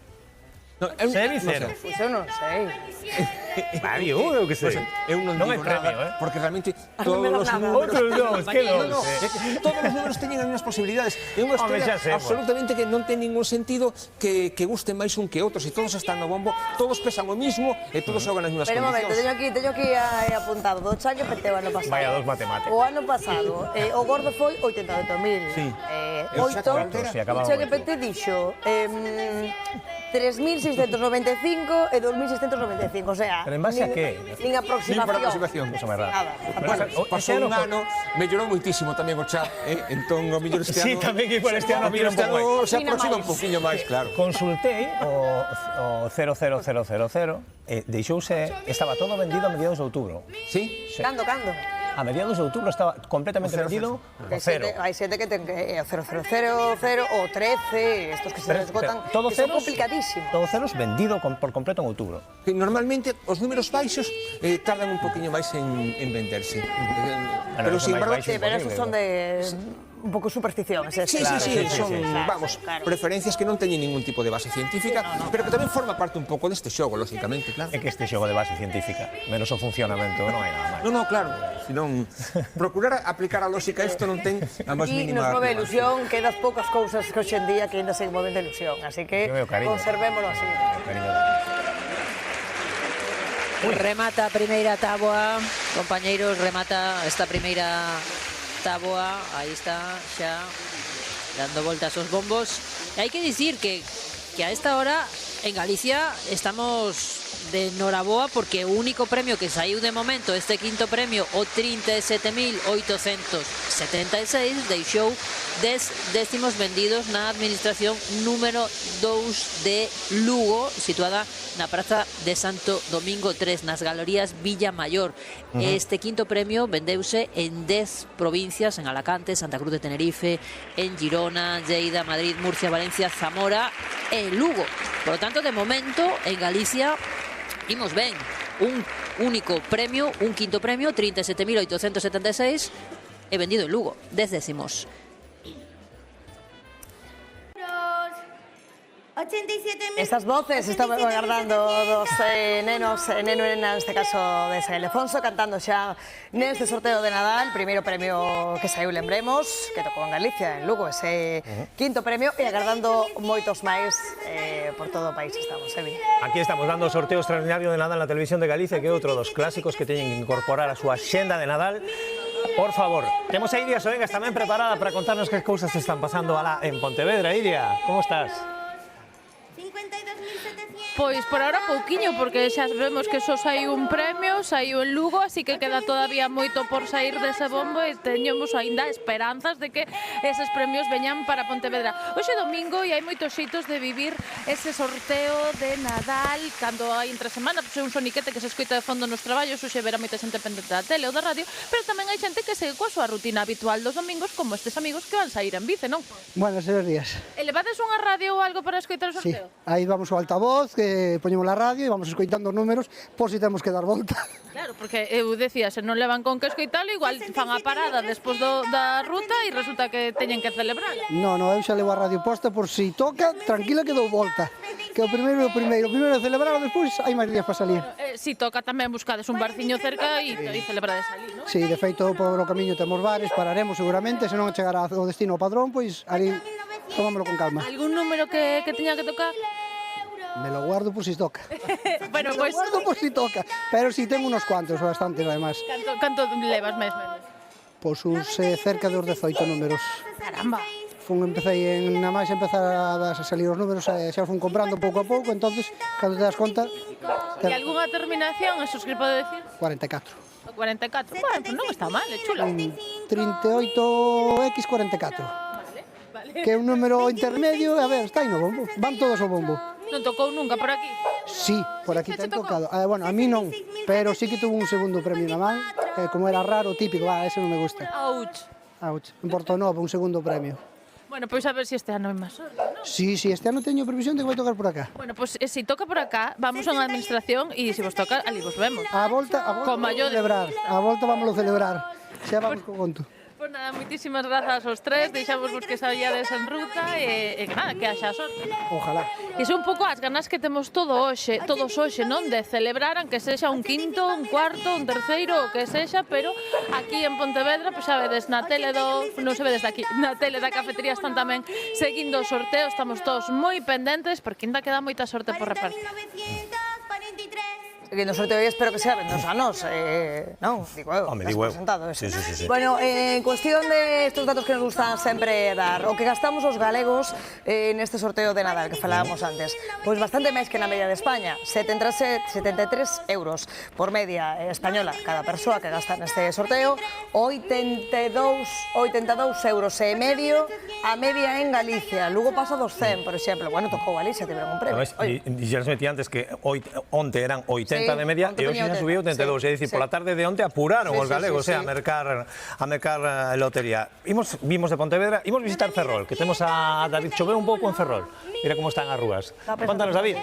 Sei 0. Pois eu non sei. Eu que sei. Eu non digo nada, porque realmente todos os números... Todos os números teñen as mesmas posibilidades. É unha historia absolutamente que non ten ningún sentido que guste máis un que outro. Se todos están no bombo, todos pesan o mismo e todos xogan as mesmas condicións. Pero un momento, teño aquí apuntado do ChatGPT o ano pasado. Vaya dos matemáticos. O ano pasado, o gordo foi 88.000. 8, o ChatGPT dixo 3.695 e 2.695, o sea, Pero en base a que? Nin aproximación. Nada. Pasou un ano, mellorou moitísimo tamén o chat, entón o mellor este ano... Sí, tamén igual este ano mira un pouco máis. Se aproxima un poquinho máis, claro. Consultei o 00000 deixouse, estaba todo vendido a mediados de outubro. Sí? Cando? A mediados de outubro estaba completamente vendido o cero. Hai xente que ten o 0000, o 13, estos que se esgotan, todo que son ceros, complicadísimos. Todos ceros vendido por completo en outubro. Normalmente os números baixos tardan un poquinho máis en venderse. Pero sin embargo... Sí, pero esos son de... un pouco superstición. Sí, son, vamos, preferencias que non teñen ningún tipo de base científica, pero que tamén forma parte un pouco deste xogo, lógicamente, claro. É que este xogo de base científica, menos o funcionamento, non hai nada máis. Non, claro, senón procurar aplicar a lógica isto non ten a máis E mínima... nos move a ilusión, que das poucas cousas que hoxe en día que ainda se moven de ilusión, así que conservémolo así. Remata a primeira táboa, compañeiros, remata esta primeira táboa, aí está xa dando voltas aos bombos. E hai que dicir que a esta hora en Galicia estamos de noraboa porque o único premio que saiu de momento, este quinto premio, o 37.876, deixou 10 décimos vendidos na administración número 2 de Lugo, situada na Praza de Santo Domingo 3, nas Galerías Villa Mayor. Este quinto premio vendeuse en 10 provincias, en Alacante, Santa Cruz de Tenerife, en Girona, Lleida, Madrid, Murcia, Valencia, Zamora e Lugo. Por lo tanto, de momento, en Galicia imos ben, un único premio, un quinto premio, 37.876, e vendido en Lugo, 10 décimos. 87.000. Estas voces estamos agardando dos nenos e nena, neste caso de San Ildefonso, cantando xa neste sorteo de Nadal, primeiro premio que saiu, lembremos, que tocou en Galicia, en Lugo, ese quinto premio, e agardando moitos máis por todo o país estamos, Evi. Aquí estamos dando o sorteo extraordinario de Nadal na televisión de Galicia, que é outro dos clásicos que teñen que incorporar a súa xenda de Nadal. Por favor, temos a Iria Soengas tamén preparada para contarnos que cousas se están pasando alá en Pontevedra. Iria, como estás? Pois por ahora pouquiño, porque xa vemos que só saiu un premio, saiu en Lugo, así que queda todavía moito por sair dese bombo e teñemos aínda esperanzas de que eses premios veñan para Pontevedra. Hoxe é domingo e hai moitos xeitos de vivir ese sorteo de Nadal cando hai entre semana, pois é un soniquete que se escoita de fondo nos traballos, hoxe verá moita xente pendente da tele ou da radio, pero tamén hai xente que segue coa súa rutina habitual dos domingos, como estes amigos que van sair en bici, non? Buenos días. Elevades unha radio ou algo para escoitar o sorteo? Sí, aí vamos ao altavoz, que poñemos a radio e vamos escoitando os números por si temos que dar volta. Claro, porque eu decía, se non levan con que escoitalo, igual fan a parada despois da ruta e resulta que teñen que celebrar. Non, eu xa levo a radio posta por si toca, tranquila que dou volta. Que o primeiro é celebrar, despois hai máis días para salir. Si toca tamén buscades un barciño cerca e celebrades ali, non? Si, de feito, por o camiño temos bares, pararemos seguramente, se non chegar ao destino ao Padrón, pois ali tomámoslo con calma. Algún número que teña que tocar? Me lo guardo por si toca. Bueno, pois... Me lo guardo por si toca, pero si ten unos cuantos, bastantes, además. Canto levas mesmo? Pois uns cerca de 18 números. Caramba. Empecé nada máis empezar a salir os números, xa fun comprando pouco a pouco, entonces, cando te das conta... E algunha terminación, eso que pode decir? 44. 44, bueno, pues non está mal, é chula. 38X44. Vale. Que é un número intermedio, a ver, está aí no bombo, van todos ao bombo. Non tocou nunca por aquí? Sí, por aquí ten tocado. Bueno, a mí non, pero sí que tuvo un segundo premio na man, como era raro, típico, ese non me gusta. Ouch. En Portonovo, un segundo premio. Bueno, pois a ver se este ano é máis sorte, non? Sí, este ano teño previsión de que vai tocar por acá. Bueno, pois se toca por acá, vamos a unha administración e se vos toca, ali vos vemos. A volta vamos celebrar, a volta vamos a celebrar. Xa vamos co conto. Pois nada, moitísimas grazas aos tres, deixamos vos que saíades en ruta e que nada, que haxa sorte. Ojalá. E son un pouco as ganas que temos todos hoxe, non? De celebrar, aunque sexa un quinto, un cuarto, un terceiro, o que sexa, pero aquí en Pontevedra, pois xa vedes na tele non se ve desde aquí, na tele da cafetería están tamén seguindo o sorteo, estamos todos moi pendentes, porque ainda queda moita sorte por repartir. Seguindo o sorteo, espero que sea vendos anos, non, digo eu, Home, has digo eu. presentado eso. Sí. Bueno, en cuestión de estos datos que nos gustan sempre dar, o que gastamos os galegos neste sorteo de Nadal que falábamos antes, pois bastante máis que na media de España, 73 euros por media española cada persoa que gasta neste sorteo, 82 euros e medio a media en Galicia. Lugo pasa dos 100, por exemplo. Bueno, tocou Galicia, tiveron un premio. Xa les metí antes que onte eran 80 de media e hoxe xa subiu 82, é dicir, pola tarde de onte apuraron os galegos a mercar lotería. Vimos de Pontevedra, imos visitar Ferrol, que temos a David, choveu un pouco en Ferrol. Mira como están as rúas. Contanos, David.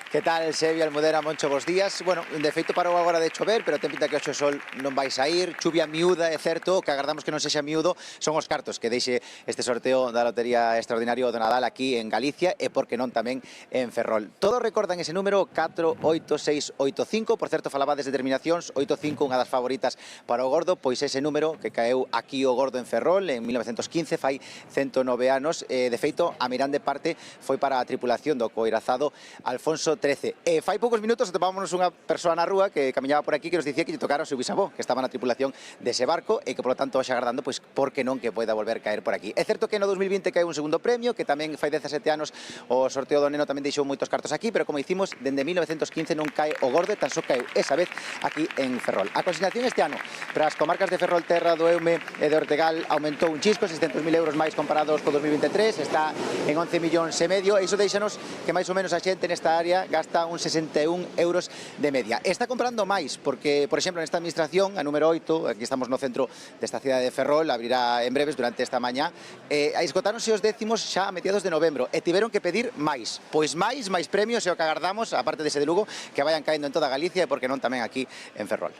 Que tal, Sevi, Almudena, Moncho, bos días. Bueno, de feito parou agora de chover, pero ten pinta que hoxe o sol non vai sair. Chuvia miúda, é certo, que agardamos que non sexa miúdo, son os cartos que deixe este sorteo da Lotería Extraordinario do Nadal aquí en Galicia e, por que non, tamén en Ferrol. Todos recordan ese número 48685, por certo, falabades de terminacións, 85, unha das favoritas para o Gordo, pois ese número que caeu aquí o Gordo en Ferrol en 1915, fai 109 anos. De feito, a mirande parte foi para a tripulación do coirazado Alfonso 13. Fai poucos minutos atopámonos unha persoa na rúa que camiñaba por aquí que nos dicía que lle tocara o seu bisavó, que estaba na tripulación dese barco e que, polo tanto, hoxe agardando, pois, por que non que poida volver caer por aquí. É certo que no 2020 caeu un segundo premio, que tamén fai 17 anos o sorteo do neno tamén deixou moitos cartos aquí, pero como dicimos, dende 1915 non cae o Gordo, tan só caeu esa vez aquí en Ferrol. A consignación este ano para as comarcas de Ferrol, Terra do Eume e de Ortegal aumentou un chisco, 600.000 euros máis comparados co 2023, está en 11 millóns e medio, e iso deixanos que máis ou menos a xente nesta área gasta uns 61 euros de media. Está comprando máis, porque, por exemplo, nesta administración, a número 8, aquí estamos no centro desta cidade de Ferrol, abrirá en breves durante esta mañá, esgotáronse os décimos xa a mediados de novembro, e tiveron que pedir máis. Pois máis premios é o que agardamos, aparte dese de Lugo, que vayan caendo en toda Galicia e, por que non, tamén aquí en Ferrol.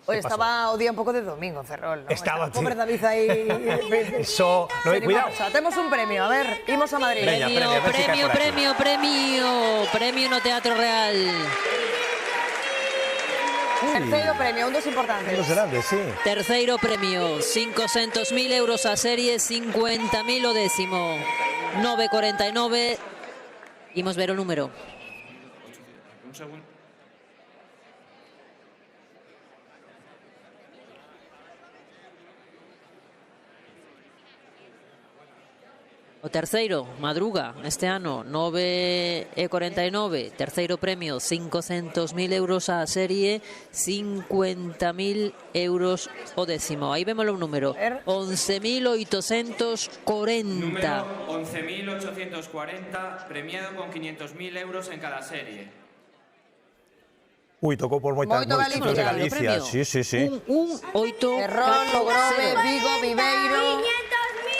Oye, estaba o día un pouco de domingo en Ferrol, ¿no? Estaba, tío. Pobre David aí. Eso, no hay cuidado. Temos un premio, a ver, imos a Madrid. Veña, premio no Teatro Real. Terceiro premio, un dos importantes. Un dos grandes, sí. Terceiro premio, 500.000 euros a serie, 50.000 o décimo. 9,49. Imos ver o número. Un segundo. O terceiro, madruga, este ano, 9,49. Terceiro premio, 500.000 euros a serie, 50.000 euros o décimo. Aí vemos o número, 11.840. Número 11.840, premiado con 500.000 euros en cada serie. Uy, tocou por moitos sitios de Galicia. Sí. Un 8. Ferrol, Grove, Vigo, Viveiro.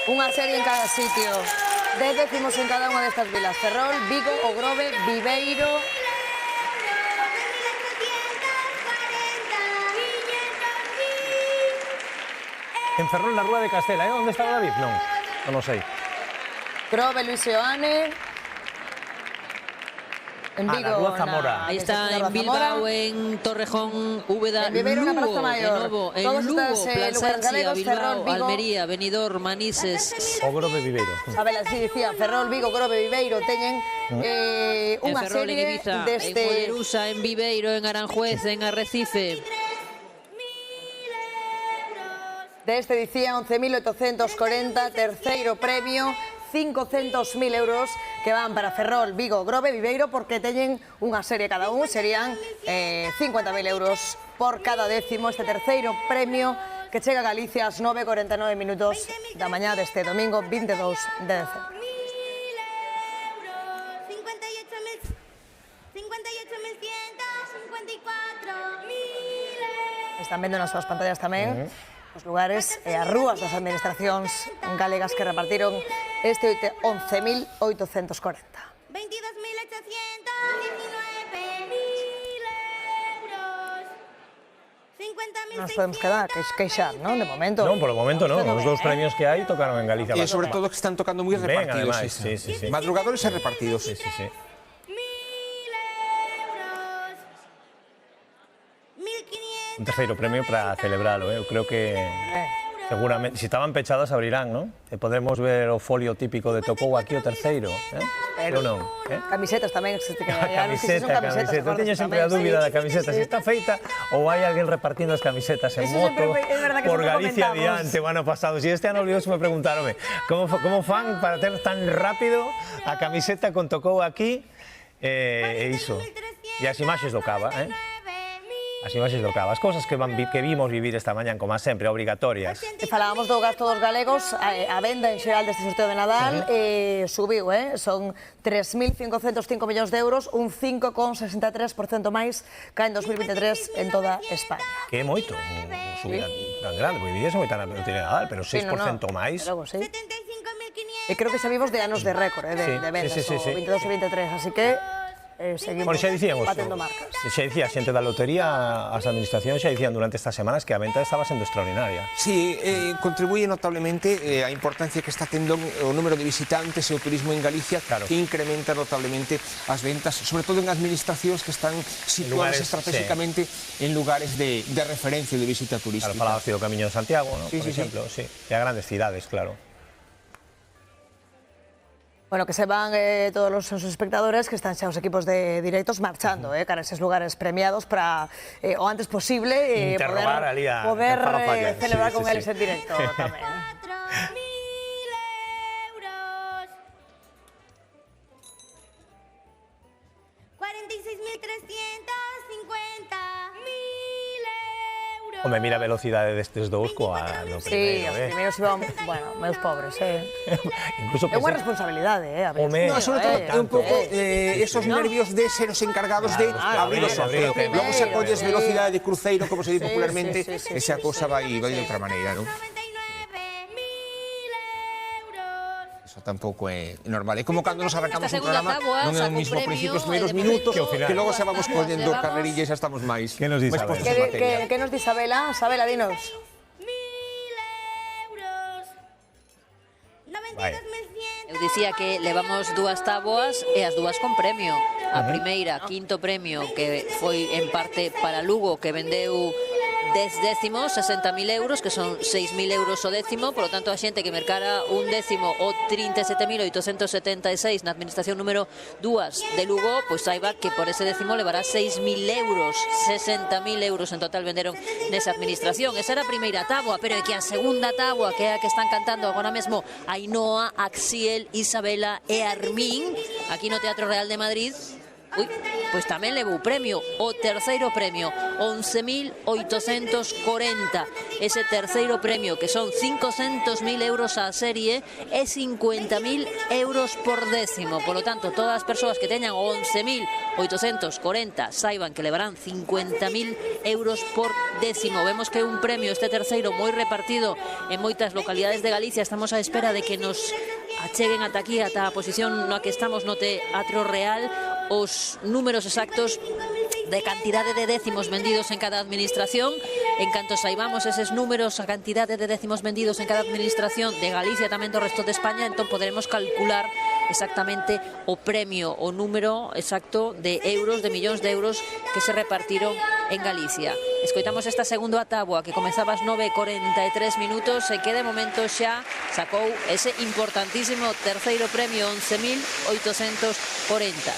Unha serie en cada sitio. 10 décimos en cada unha destas vilas. Ferrol, Vigo, Grove, Viveiro. En Ferrol, na Rúa de Castela, onde está David? Non sei. Grove, Luis Seoane. En Vigo, na Rúa Zamora. Aí está en Bilbao, en Torrejón, Úbeda, en Viveiro, na Praza Maior. en Lugo, Plasencia, Bilbao, Almería, Benidorm, Manises. O Grove, Viveiro. Sabela, así dicía, Ferrol, Vigo, Grove, Viveiro teñen unha Ferrol, en serie Ibiza, deste... en Mollerusa, en Viveiro, en Aranjuez, en Arrecife. Deste dicía 11.840, terceiro premio, 500.000 euros que van para Ferrol, Vigo, Grove, Viveiro, porque teñen unha serie cada un, serían 50.000 euros por cada décimo. Este terceiro premio que chega a Galicia ás 9:49 minutos da mañá deste domingo 22 de decembro. 58.154.000. Están vendo nas súas pantallas tamén os lugares e as rúas das administracións galegas que repartiron este 11.840. 22.819.000 euros. 50.000. Nos podemos quedar, queixar, non? De momento. Non, polo momento non. Os dous premios que hai tocaron en Galicia. E sobre todo que están tocando moi repartidos. Ben, ademais, sí. Madrugadores e repartidos. Sí. Un terceiro premio para celebralo, eu creo que Seguramente, se estaban pechadas abrirán, non? E podremos ver o folio típico de tocou aquí o terceiro, Pero ou non? Camisetas tamén, que Camiseta. Eu teño sempre a dúbida da camiseta, se está feita ou hai alguén repartindo as camisetas en moto por Galicia adiante o ano pasado. Si este ano olvidou, me preguntaronme como fan para ter tan rápido a camiseta con tocou aquí e iso. E as imaxes do Cava, As imaxes do Cava, as cousas que vimos vivir esta mañán, como sempre, obrigatorias. E falábamos do gasto dos galegos, a venda en xeral deste sorteo de Nadal subiu, son 3.505 millóns de euros, un 5,63% máis ca en 2023 en toda España. Que é moito, subida tan grande, porque viviese moita na lotería de Nadal, pero 6% máis. E creo que xa vimos de anos de récord, de vendas, o 22 e 23, así que seguimos batendo marcas. Xa dicía a xente da lotería, as administracións xa dicían durante estas semanas que a venta estaba sendo extraordinaria. Sí, contribuye notablemente a importancia que está tendo o número de visitantes e o turismo en Galicia, que incrementa notablemente as ventas, sobre todo en administracións que están situadas estratégicamente en lugares de referencia de visita turística. Claro, falabas do Camiño de Santiago, por exemplo, e a grandes cidades, claro. Bueno, que se van todos os espectadores que están xa os equipos de directos marchando cara a eses lugares premiados para o antes posible poder celebrar con eles en directo tamén. Home, mira a velocidade destes dous coa no primeiro, os primeiros iban, bueno, meus pobres, Incluso é unha responsabilidade, a ver. No, sobre todo un pouco esos nervios de ser os encargados de abrir o sorteo. Logo se acolles velocidade de cruceiro, como se di popularmente, esa cousa vai de outra maneira, non? Eso tampouco é normal. É como cando nos arrancamos un programa, non é o mismo ao principio, os primeiros minutos, que logo xa vamos collendo carrerilla e xa estamos máis. Que nos di Isabela? Que nos di Isabela? Isabela, dinos. Eu dicía que levamos dúas táboas e as dúas con premio. A primeira, quinto premio, que foi en parte para Lugo, que vendeu 10 décimos, 60.000 euros, que son 6.000 euros o décimo, por lo tanto a xente que mercara un décimo o 37.876 na administración número 2 de Lugo, pois saiba que por ese décimo levará 6.000 euros, 60.000 euros en total venderon nesa administración. Esa era a primeira táboa, pero é que a segunda táboa, que é a que están cantando agora mesmo Ainhoa, Axiel, Isabela e Armín, aquí no Teatro Real de Madrid, pois tamén levou premio, o terceiro premio, 11.840. Ese terceiro premio, que son 500.000 euros a serie, e 50.000 euros por décimo. Por lo tanto, todas as persoas que teñan 11.840 saiban que levarán 50.000 euros por décimo. Vemos que é un premio, este terceiro, moi repartido en moitas localidades de Galicia. Estamos á espera de que nos acheguen ata aquí, ata a posición na que estamos no Teatro Real, os números exactos de cantidade de décimos vendidos en cada administración. En canto saibamos eses números, a cantidade de décimos vendidos en cada administración de Galicia, tamén do resto de España, entón poderemos calcular exactamente o premio, o número exacto de euros, de millóns de euros que se repartiron en Galicia. Escoitamos esta segunda táboa que comezaba ás 9:43 minutos e que de momento xa sacou ese importantísimo terceiro premio, 11.840.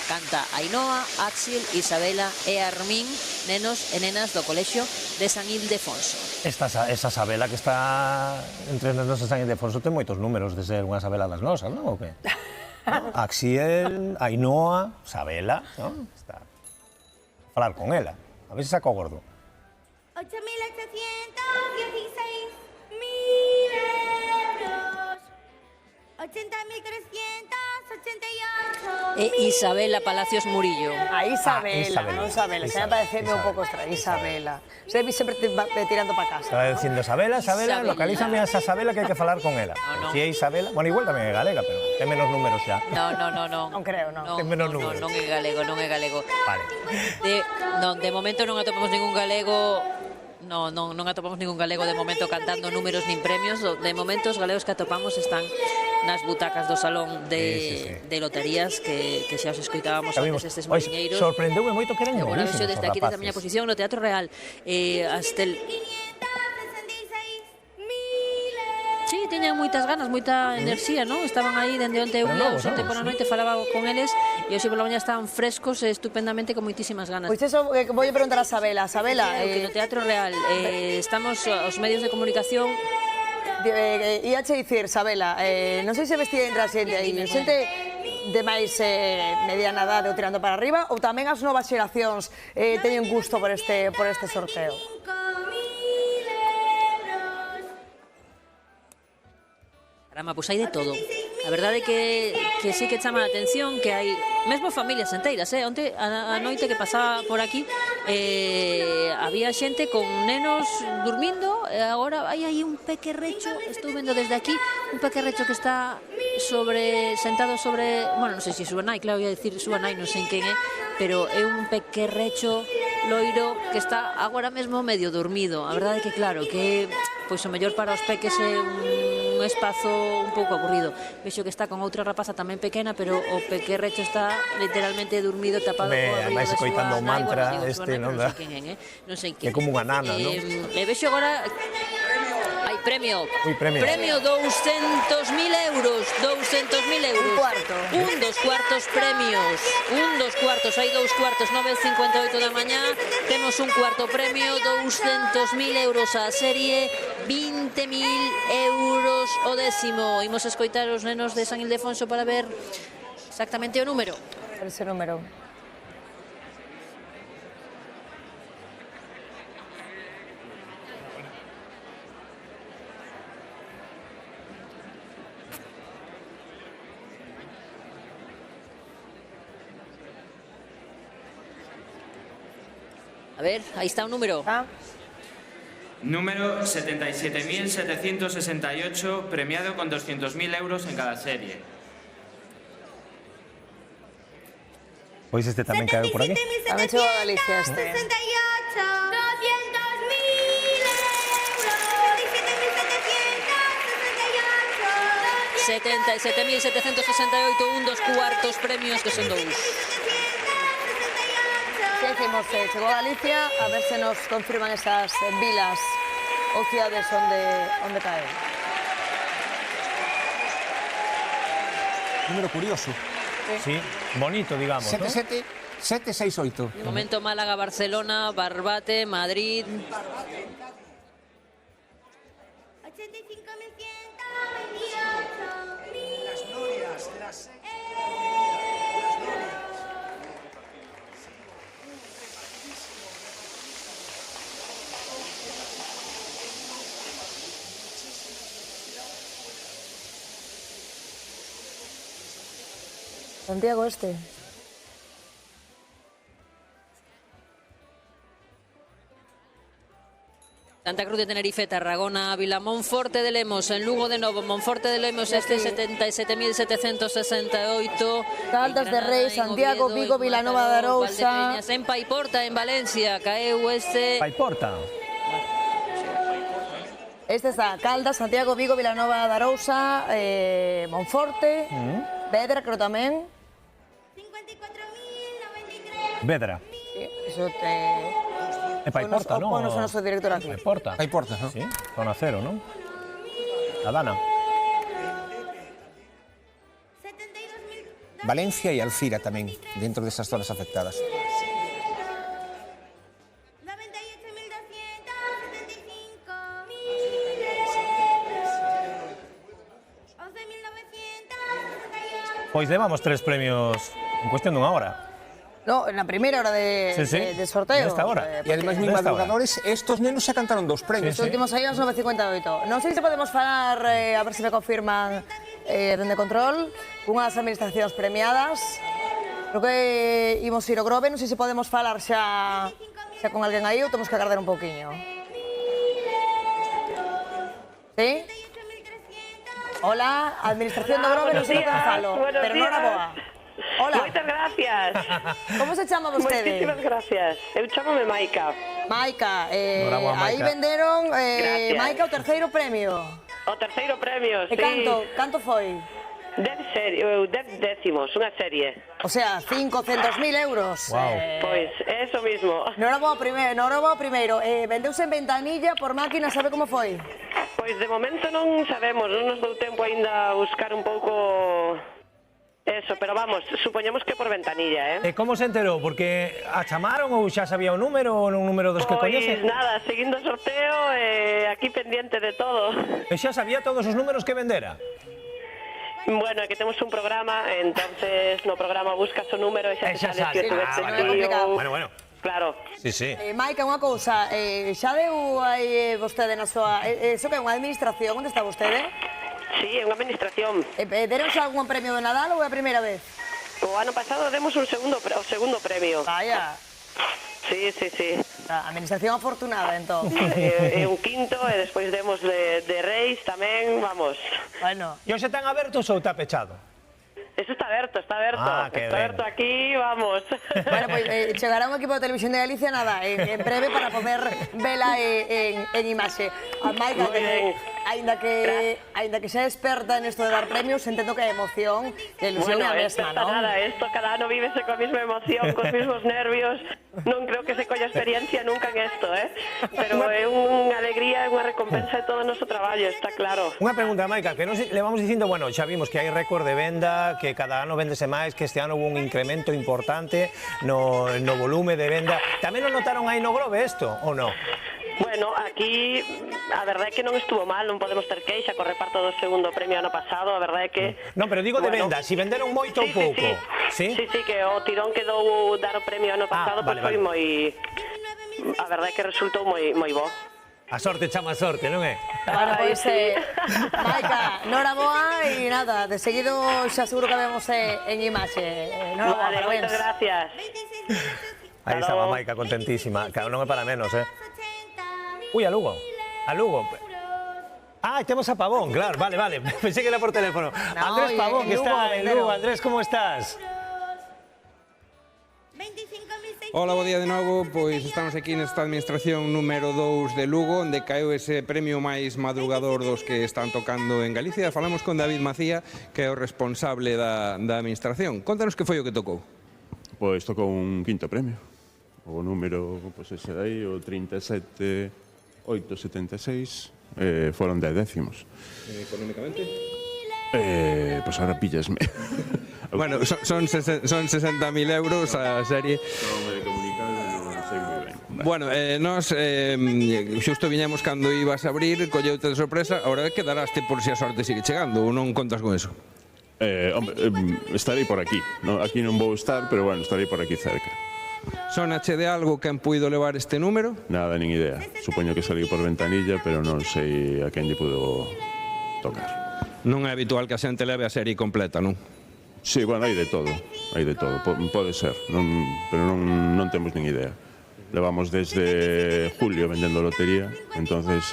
Canta Ainhoa, Axiel, Isabela e Armín, nenos e nenas do Colexio de San Ildefonso. Esa Isabela que está entre os nenos de San Ildefonso ten moitos números de ser unha Isabela das nosas, non? O que? Axiel, Ainhoa, Isabela, non? Está a falar con ela. A ver se saco gordo. 8.816.000 euros. 80.388. E Isabela Palacios Murillo. A Isabela, non Isabela, se me pareceme un pouco extraña, Isabela. Sempre tirando para casa. Estaba dicindo Isabela, localízame a esa Isabela que hai que falar con ela. Si é Isabela, bueno, igual tamén é galega, pero ten menos números xa. Non. Non creo, non. Ten menos números. Non é galego, non é galego. Vale. De momento non atopamos ningún galego. Non atopamos ningún galego de momento cantando números nin premios. De momento os galegos que atopamos están nas butacas do salón de loterías que xa os escoitábamos antes estes mariñeiros. Sorprendeume moito que eran agora novísimos desde aquí, desde a miña posición no Teatro Real, tiñan moitas ganas, moita enerxía, non? Estaban aí dende onte eu ia, onte pola noite falaba con eles e hoxe pola mañá estaban frescos e estupendamente con moitísimas ganas. Pois eso vou preguntar a Sabela. Sabela, que no Teatro Real estamos os medios de comunicación. Iache dicir, Sabela, non sei se vestida entre a xente aí, xente de máis mediana edade ou tirando para arriba, ou tamén as novas xeracións teñen gusto por este sorteo? Caramba, pois hai de todo. A verdade é que sí que chama a atención que hai mesmo familias enteiras, onte a noite que pasaba por aquí había xente con nenos dormindo e agora hai aí un pequerrecho, estou vendo desde aquí un pequerrecho que está sentado sobre, bueno, non sei se súa nai, claro, ia dicir súa nai, non sei en quen é, pero é un pequerrecho loiro que está agora mesmo medio dormido. A verdade é que claro, que pois o mellor para os peques é un espazo un pouco aburrido. Vexo que está con outra rapaza tamén pequena, pero o pequerrecho está literalmente dormido, tapado co abrigo da súa nai. o mantra non dá. Non sei quen. É como unha nana, non? E vexo agora hai premio. Premio 200.000 euros. 200.000 euros. Un cuarto. Un dos cuartos premios. Un dos cuartos. Hai dous cuartos, 9:58 da mañá. Temos un cuarto premio, 200.000 euros a serie, 20.000 euros o décimo. Imos escoitar os nenos de San Ildefonso para ver exactamente o número. Ese número. A ver, aí está o número. Número 77.768, premiado con 200.000 euros en cada serie. Pois este tamén caeu por aquí. Tamén chegou a Galicia este. 200.000 euros. 77.768, un dos cuartos premios que son dous. Que decimos, chegou a Galicia, a ver se nos confirman esas vilas ou cidades onde caeu. Número curioso. Sí, bonito, digamos, 768. De momento Málaga, Barcelona, Barbate, Madrid. 85.128.000. Santiago este. Santa Cruz de Tenerife, Tarragona, Ávila, Monforte de Lemos, en Lugo de novo, Monforte de Lemos, este 77.768. Caldas de Rei, Santiago, Vigo, Vilanova de Arousa. En Paiporta, en Valencia, caeu este. Paiporta. Este está Caldas, Santiago, Vigo, Vilanova de Arousa, Monforte, Vedra, creo tamén. 54.093. Vedra. Sí, eso te... É Paiporta, non? Ponos o noso director aquí. Paiporta. Paiporta, non? Sí, zona cero, non? A Dana. Valencia e Alcira tamén, dentro desas zonas afectadas. 11.968. Pois levamos 3 premios en cuestión dunha hora. No, na primeira hora de sorteo. Nesta hora. E ademais, moi madrugadores, estos nenos xa cantaron 2 premios. Os últimos aí aos 9:58. Non sei se podemos falar, a ver se me confirman dende control, cunha das administracións premiadas. Creo que imos ir ao Grove, non sei se podemos falar xa con alguén aí ou temos que agardar un pouquiño. Sí? Hola, administración do Grove, non sei con falo, pero non a boa. Hola. Moitas gracias. Como se chama vostede? Moitísimas gracias. Eu chamome Maica. Maica, Bravo, aí Maica. venderon, Gracias. Maica, o terceiro premio. O terceiro premio, E sí. canto foi? 10 décimos, unha serie. O sea, 500.000 euros. Pois, eso mismo. Noraboa primeiro. Vendeuse en ventanilla por máquina, sabe como foi? Pois Pois de momento non sabemos, non nos dou tempo aínda a buscar un pouco eso, pero vamos, supoñemos que por ventanilla, E como se enterou? Porque a chamaron ou xa sabía o número ou un número dos que coñece? Pois nada, seguindo o sorteo, aquí pendiente de todo. E xa sabía todos os números que vendera? Bueno, é que temos un programa, entonces no programa buscas o número e xa te sale que tuveste Bueno. Claro. Sí. Maica, unha cousa, xa deu aí vostede na súa... Iso que é unha administración, onde está vostede? Sí, é unha administración. Deron xa algún premio de Nadal ou é a primeira vez? O ano pasado demos o segundo premio. Vaya. Sí. A administración afortunada, entón. É un quinto e despois demos de Reis tamén, vamos. Bueno. E hoxe están abertos ou está pechado? Eso está aberto. Ah, que está aberto aquí, vamos. Bueno, pois chegará un equipo de Televisión de Galicia, nada, en breve para poder vela en imaxe. A Maica, aínda que xa experta nesto de dar premios, entendo que a emoción e a ilusión é a mesma, non? Nada, isto cada ano vívese coa mesma emoción, cos mesmos nervios. Non creo que se colla experiencia nunca en isto, pero é unha alegría, é unha recompensa de todo o noso traballo, está claro. Unha pregunta, Maica, que nos levamos dicindo, bueno, xa vimos que hai récord de venda, que cada ano véndese máis, que este ano hubo un incremento importante no volume de venda. Tamén o notaron aí no Grove isto, ou non? Bueno, aquí a verdade é que non estuvo mal, non podemos ter queixa co reparto do segundo premio ano pasado, a verdade é que... Non, pero digo de venda, si venderon moito ou pouco. Sí, que o tirón que dou dar o premio ano pasado foi moi... A verdade é que resultou moi bo. A sorte chama a sorte, non é? Bueno, pois, Maica, noraboa e nada, de seguido xa seguro que vemos en imaxe. Noraboa, Vale, parabéns. moitas gracias. Aí estaba Maica, contentísima. Claro, non é para menos, Ui, a Lugo. Ah, temos a Pavón, claro, vale. Pensé que era por teléfono. Andrés Pavón, que está en Lugo. Andrés, como estás? Hola, bo día de novo, pois estamos aquí nesta administración número 2 de Lugo, onde caeu ese premio máis madrugador dos que están tocando en Galicia. Falamos con David Macía, que é o responsable da administración. Contanos que foi o que tocou. Pois tocou un quinto premio. O número, pois ese aí, o 37.876, foron 10 décimos. Económicamente? Pois ahora píllasme. Bueno, son 60.000 euros a serie. Bueno, nós xusto viñamos cando ibas a abrir, colleute de sorpresa, ahora quedaraste por si a sorte sigue chegando, ou non contas con eso? Hombre, estarei por aquí. Aquí non vou estar, pero bueno, estarei por aquí cerca. Sonache de algo quen puido levar este número? Nada, nin idea. Supoño que saliu por ventanilla, pero non sei a quen lle pudo tocar. Non é habitual que a xente leve a serie completa, non? Sí, bueno, hai de todo, pode ser, pero non temos nin idea. Levamos desde julio vendendo lotería, entonces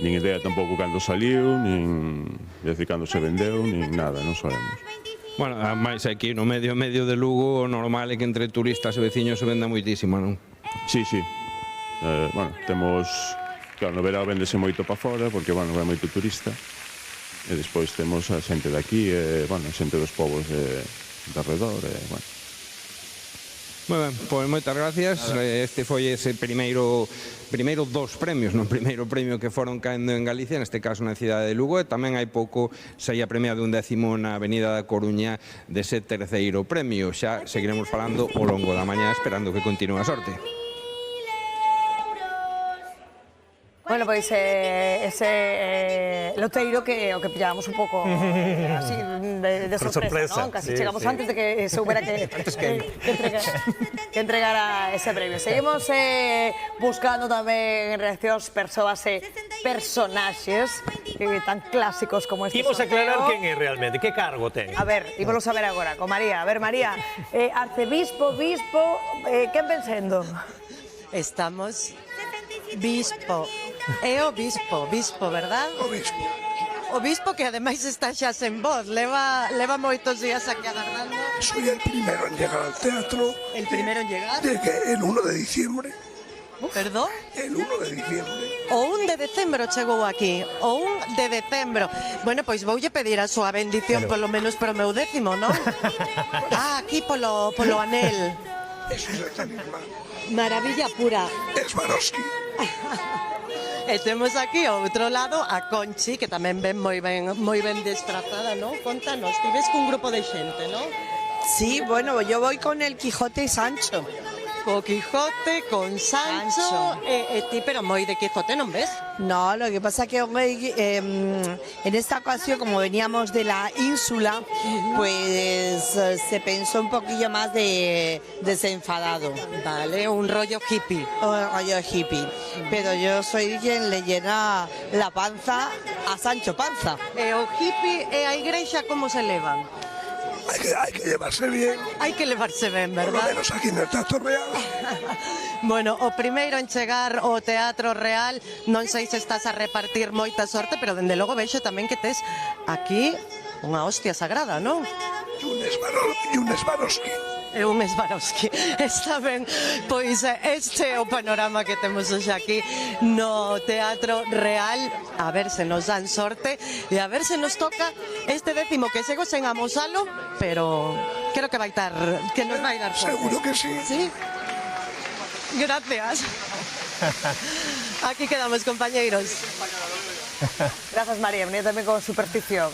nin idea tampouco cando saliu, nin decir cando se vendeu, nin nada, non sabemos. Bueno, máis aquí no medio de Lugo, o normal é que entre turistas e veciños se venda moitísima, non? Sí. Bueno, temos... Claro, no verao vendese moito para fora, porque, bueno, vai moito turista. E despois temos a xente daqui, bueno, a xente dos povos de alrededor, bueno. Moi ben, pois moitas gracias. Este foi ese primeiro dos premios, non primeiro premio que foron caendo en Galicia, neste caso na cidade de Lugo, e tamén hai pouco saía premiado un 10º na Avenida da Coruña dese terceiro premio. Xa seguiremos falando ao longo da mañá, esperando que continue a sorte. Bueno, pois ese loteiro que o que pillábamos un pouco así de sorpresa, non? Casi chegamos antes de que soubera que entregara ese premio. Seguimos buscando tamén en reaccións persoas e personaxes tan clásicos como este sorteo. Imos aclarar quen é realmente, que cargo ten. A ver, ímolo saber agora, con María. A ver, María, arcebispo, bispo, quen ven sendo? Estamos... Bispo. É o bispo, verdad? O bispo que ademais está xa sen voz, leva moitos días aquí agardando. Soy el primero en llegar al teatro. ¿El primero en llegar? Llegué el 1 de diciembre. ¿Perdón? El 1 de diciembre. O 1 de decembro chegou aquí, o 1 de decembro. Bueno, pois voulle pedir a súa bendición polo menos para o meu 10º, non? Aquí polo anel. Eso es la misma. Maravilla pura. Es Swarovski. E temos aquí ao outro lado a Conchi, que tamén ven moi ben desfrazada, ¿no? Contanos, ti ves cun grupo de xente, ¿no? Sí, bueno, yo voy con el Quijote y Sancho. O Quijote con Sancho e ti, pero moi de Quijote non ves? No, lo que pasa que hoy, en esta ocasión, como veníamos de la ínsula, pues se pensó un poquillo más de desenfadado. Vale, un rollo hippie. Un rollo hippie. Pero yo soy quien le llena la panza a Sancho Panza. E o hippie e a igrexa como se levan? Hay que llevarse bien. Hai que levarse ben, Por lo verdad? menos aquí en el Teatro Real. Bueno, o primeiro en chegar ao Teatro Real, non sei se estás a repartir moita sorte, pero dende logo vexo tamén que tes aquí unha hostia sagrada, non? E un Swarovski. É un Swarovski. Está ben, pois este é o panorama que temos hoxe aquí no Teatro Real. A ver se nos dan sorte e a ver se nos toca este 10º que sigo sen amosalo, pero creo que que nos vai dar sorte. Seguro que sí. Sí. Gracias. Aquí quedamos, compañeiros. Gracias, María. Venía tamén con superstición.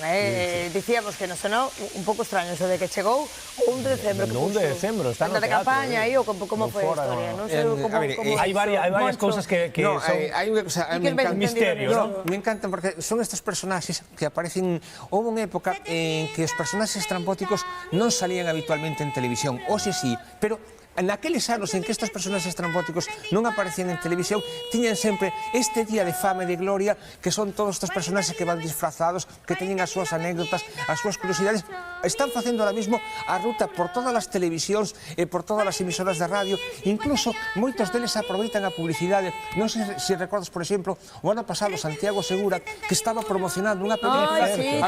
Dicíamos que nos sonou un pouco extraño eso de que chegou un de decembro. Un de decembro, está no de teatro. campaña aí, ou como foi a historia? Non sei como... Hai varias cousas que no, son... Hai unha cosa, me encanta. Misterio, ¿no? Me encantan porque son estos personaxes que aparecen... Houve unha época en que os personaxes estrambóticos non salían habitualmente en televisión. Hoxe sí, pero... Naqueles anos en que estes personaxes estrambóticos non aparecían en televisión, tiñan sempre este día de fama e de gloria, que son todos estes personaxes que van disfrazados, que teñen as súas anécdotas, as súas curiosidades. Están facendo ahora mismo a ruta por todas as televisións e por todas as emisoras de radio. Incluso moitos deles aproveitan a publicidade. Non sei se recordas, por exemplo, o ano pasado Santiago Segura, que estaba promocionando unha película. Sí,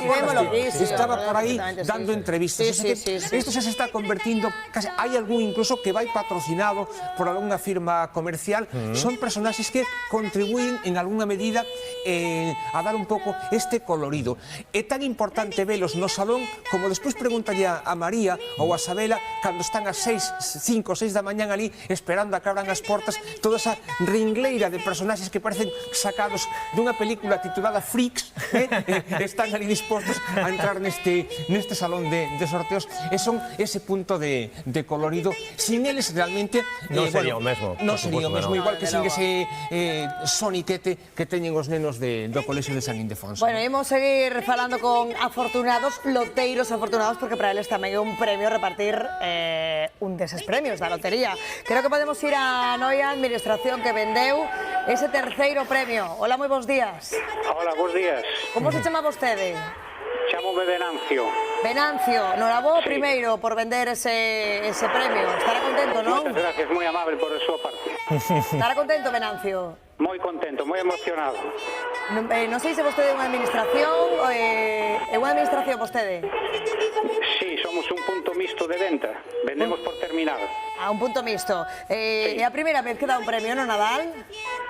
estaba por aí dando entrevistas. Isto se está convertindo, casi hai algún incluso que vai patrocinado por algunha firma comercial. Son personaxes que contribuyen en algunha medida a dar un pouco este colorido. É tan importante velos no salón como despois preguntaría a María ou a Sabela cando están as 5 ou 6 da mañán ali esperando a que abran as portas, toda esa ringleira de personaxes que parecen sacados dunha película titulada Freaks, están ali dispostos a entrar neste salón de sorteos e son ese punto de colorido. Sin eles realmente non sería o mesmo. Non sería o mesmo, igual que sin ese soniquete que teñen os nenos do Colexio de San Ildefonso. Bueno, imos seguir falando con afortunados, loteiros afortunados, porque para eles tamén é un premio repartir un deses premios da lotería. Creo que podemos ir a Noia Administración, que vendeu ese terceiro premio. Hola, moi bons días. Hola, bons días. Como se chama vostede? Chámome Venancio. Venancio, norabó primeiro por vender ese premio. Estará contento, non? Moitas gracias, moi amable por a súa parte. Estará contento, Venancio? Moi contento, moi emocionado. Non sei se vostede é unha administración, é unha administración vostede? Sí, somos un punto mixto de venta. Vendemos por terminado. A un punto mixto. É a primeira vez que dá un premio no Nadal?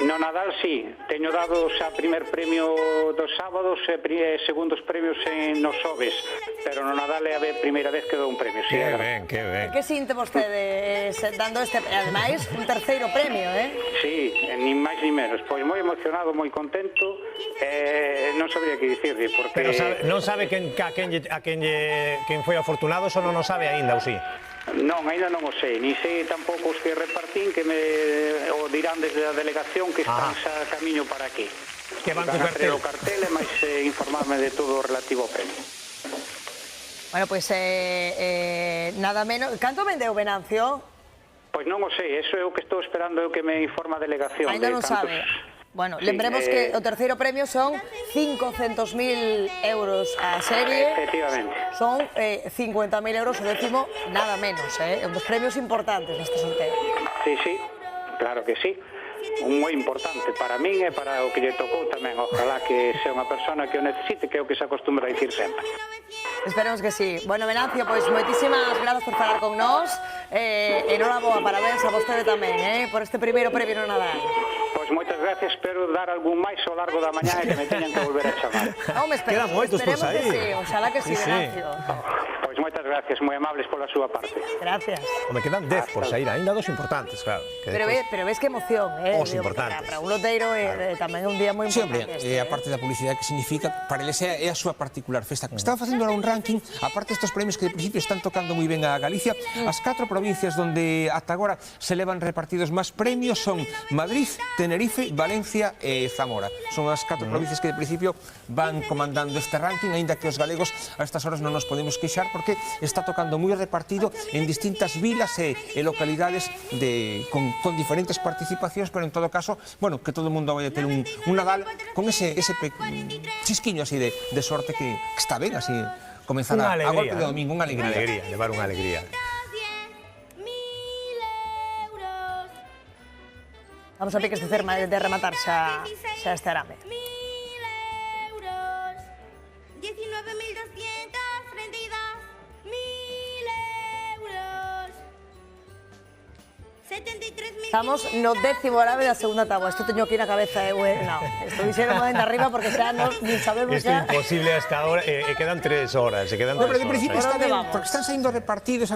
No Nadal, sí. Teño dado xa primer premio dos sábados e segundos premios nos xoves. Pero no Nadal é a primeira vez que dou un premio. Sí, que ben, que ben. Que sinte vostede dando este... Ademais, un terceiro premio, Sí, nin máis nin menos. Pois moi emocionado, moi contento. Non sabría que dicirle, porque... Pero non sabe quen foi afortunado, só non o sabe aínda, ou si? Non, ainda non o sei, ni sei tampouco os que repartín, que me o dirán desde a delegación que están xa camiño para aquí. Que van co cartel. O cartel e máis informarme de todo o relativo ao premio. Bueno, pois nada menos... Canto vendeu Venancio? Pois non o sei, eso é o que estou esperando, é o que me informa a delegación. Ainda non sabe. Bueno, lembremos que o terceiro premio son 500.000 euros a serie. Efectivamente. Son 50.000 euros o décimo, nada menos, un dos premios importantes neste sorteo. Sí, claro que sí. Un moi importante para min e para o que lle tocou tamén. Ojalá que sea unha persona que o necesite, que é o que se acostumbra a dicir sempre. Esperemos que sí. Bueno, Venancio, pois moitísimas grazas por falar con nós. Enhoraboa, parabéns a vostede tamén, por este primeiro premio no Nadal. Pois moitas gracias, espero dar algún máis ao largo da mañá e que me teñan que volver a chamar. Quedan moitos por sair. Esperemos que sí, oxalá que sí, Venancio. Pois moitas Moitas gracias, moi amables pola súa parte. Gracias. Me quedan 10 por sair, ainda dos importantes, claro. Pero ves que emoción, Os digo, importantes. Para un loteiro tamén é un día moi Sí, importante. hombre, a parte da publicidade que significa, para eles é a súa particular festa. Estaba facendo ahora un ranking, aparte destes premios que de principio están tocando moi ben a Galicia, as 4 provincias donde ata agora se levan repartidos máis premios son Madrid, Tenerife, Valencia e Zamora. Son as 4 provincias que de principio van comandando este ranking, aínda que os galegos a estas horas non nos podemos queixar porque está tocando moi repartido en distintas vilas e localidades con diferentes participacións, pero en todo caso, bueno, que todo o mundo vai a ter un Nadal con ese chisquiño así de sorte que está ben, así comenzar a golpe de domingo, unha alegría. Levar unha alegría. Vamos a piques de rematar xa este arame. 73.000 Estamos no 10º arame da segunda táboa. Isto teño aquí na cabeza, non. Isto dixeron de arriba porque xa non sabemos Isto xa. é imposible hasta ahora, quedan 3 horas, No, pero de principio está ben, porque están saindo repartidos,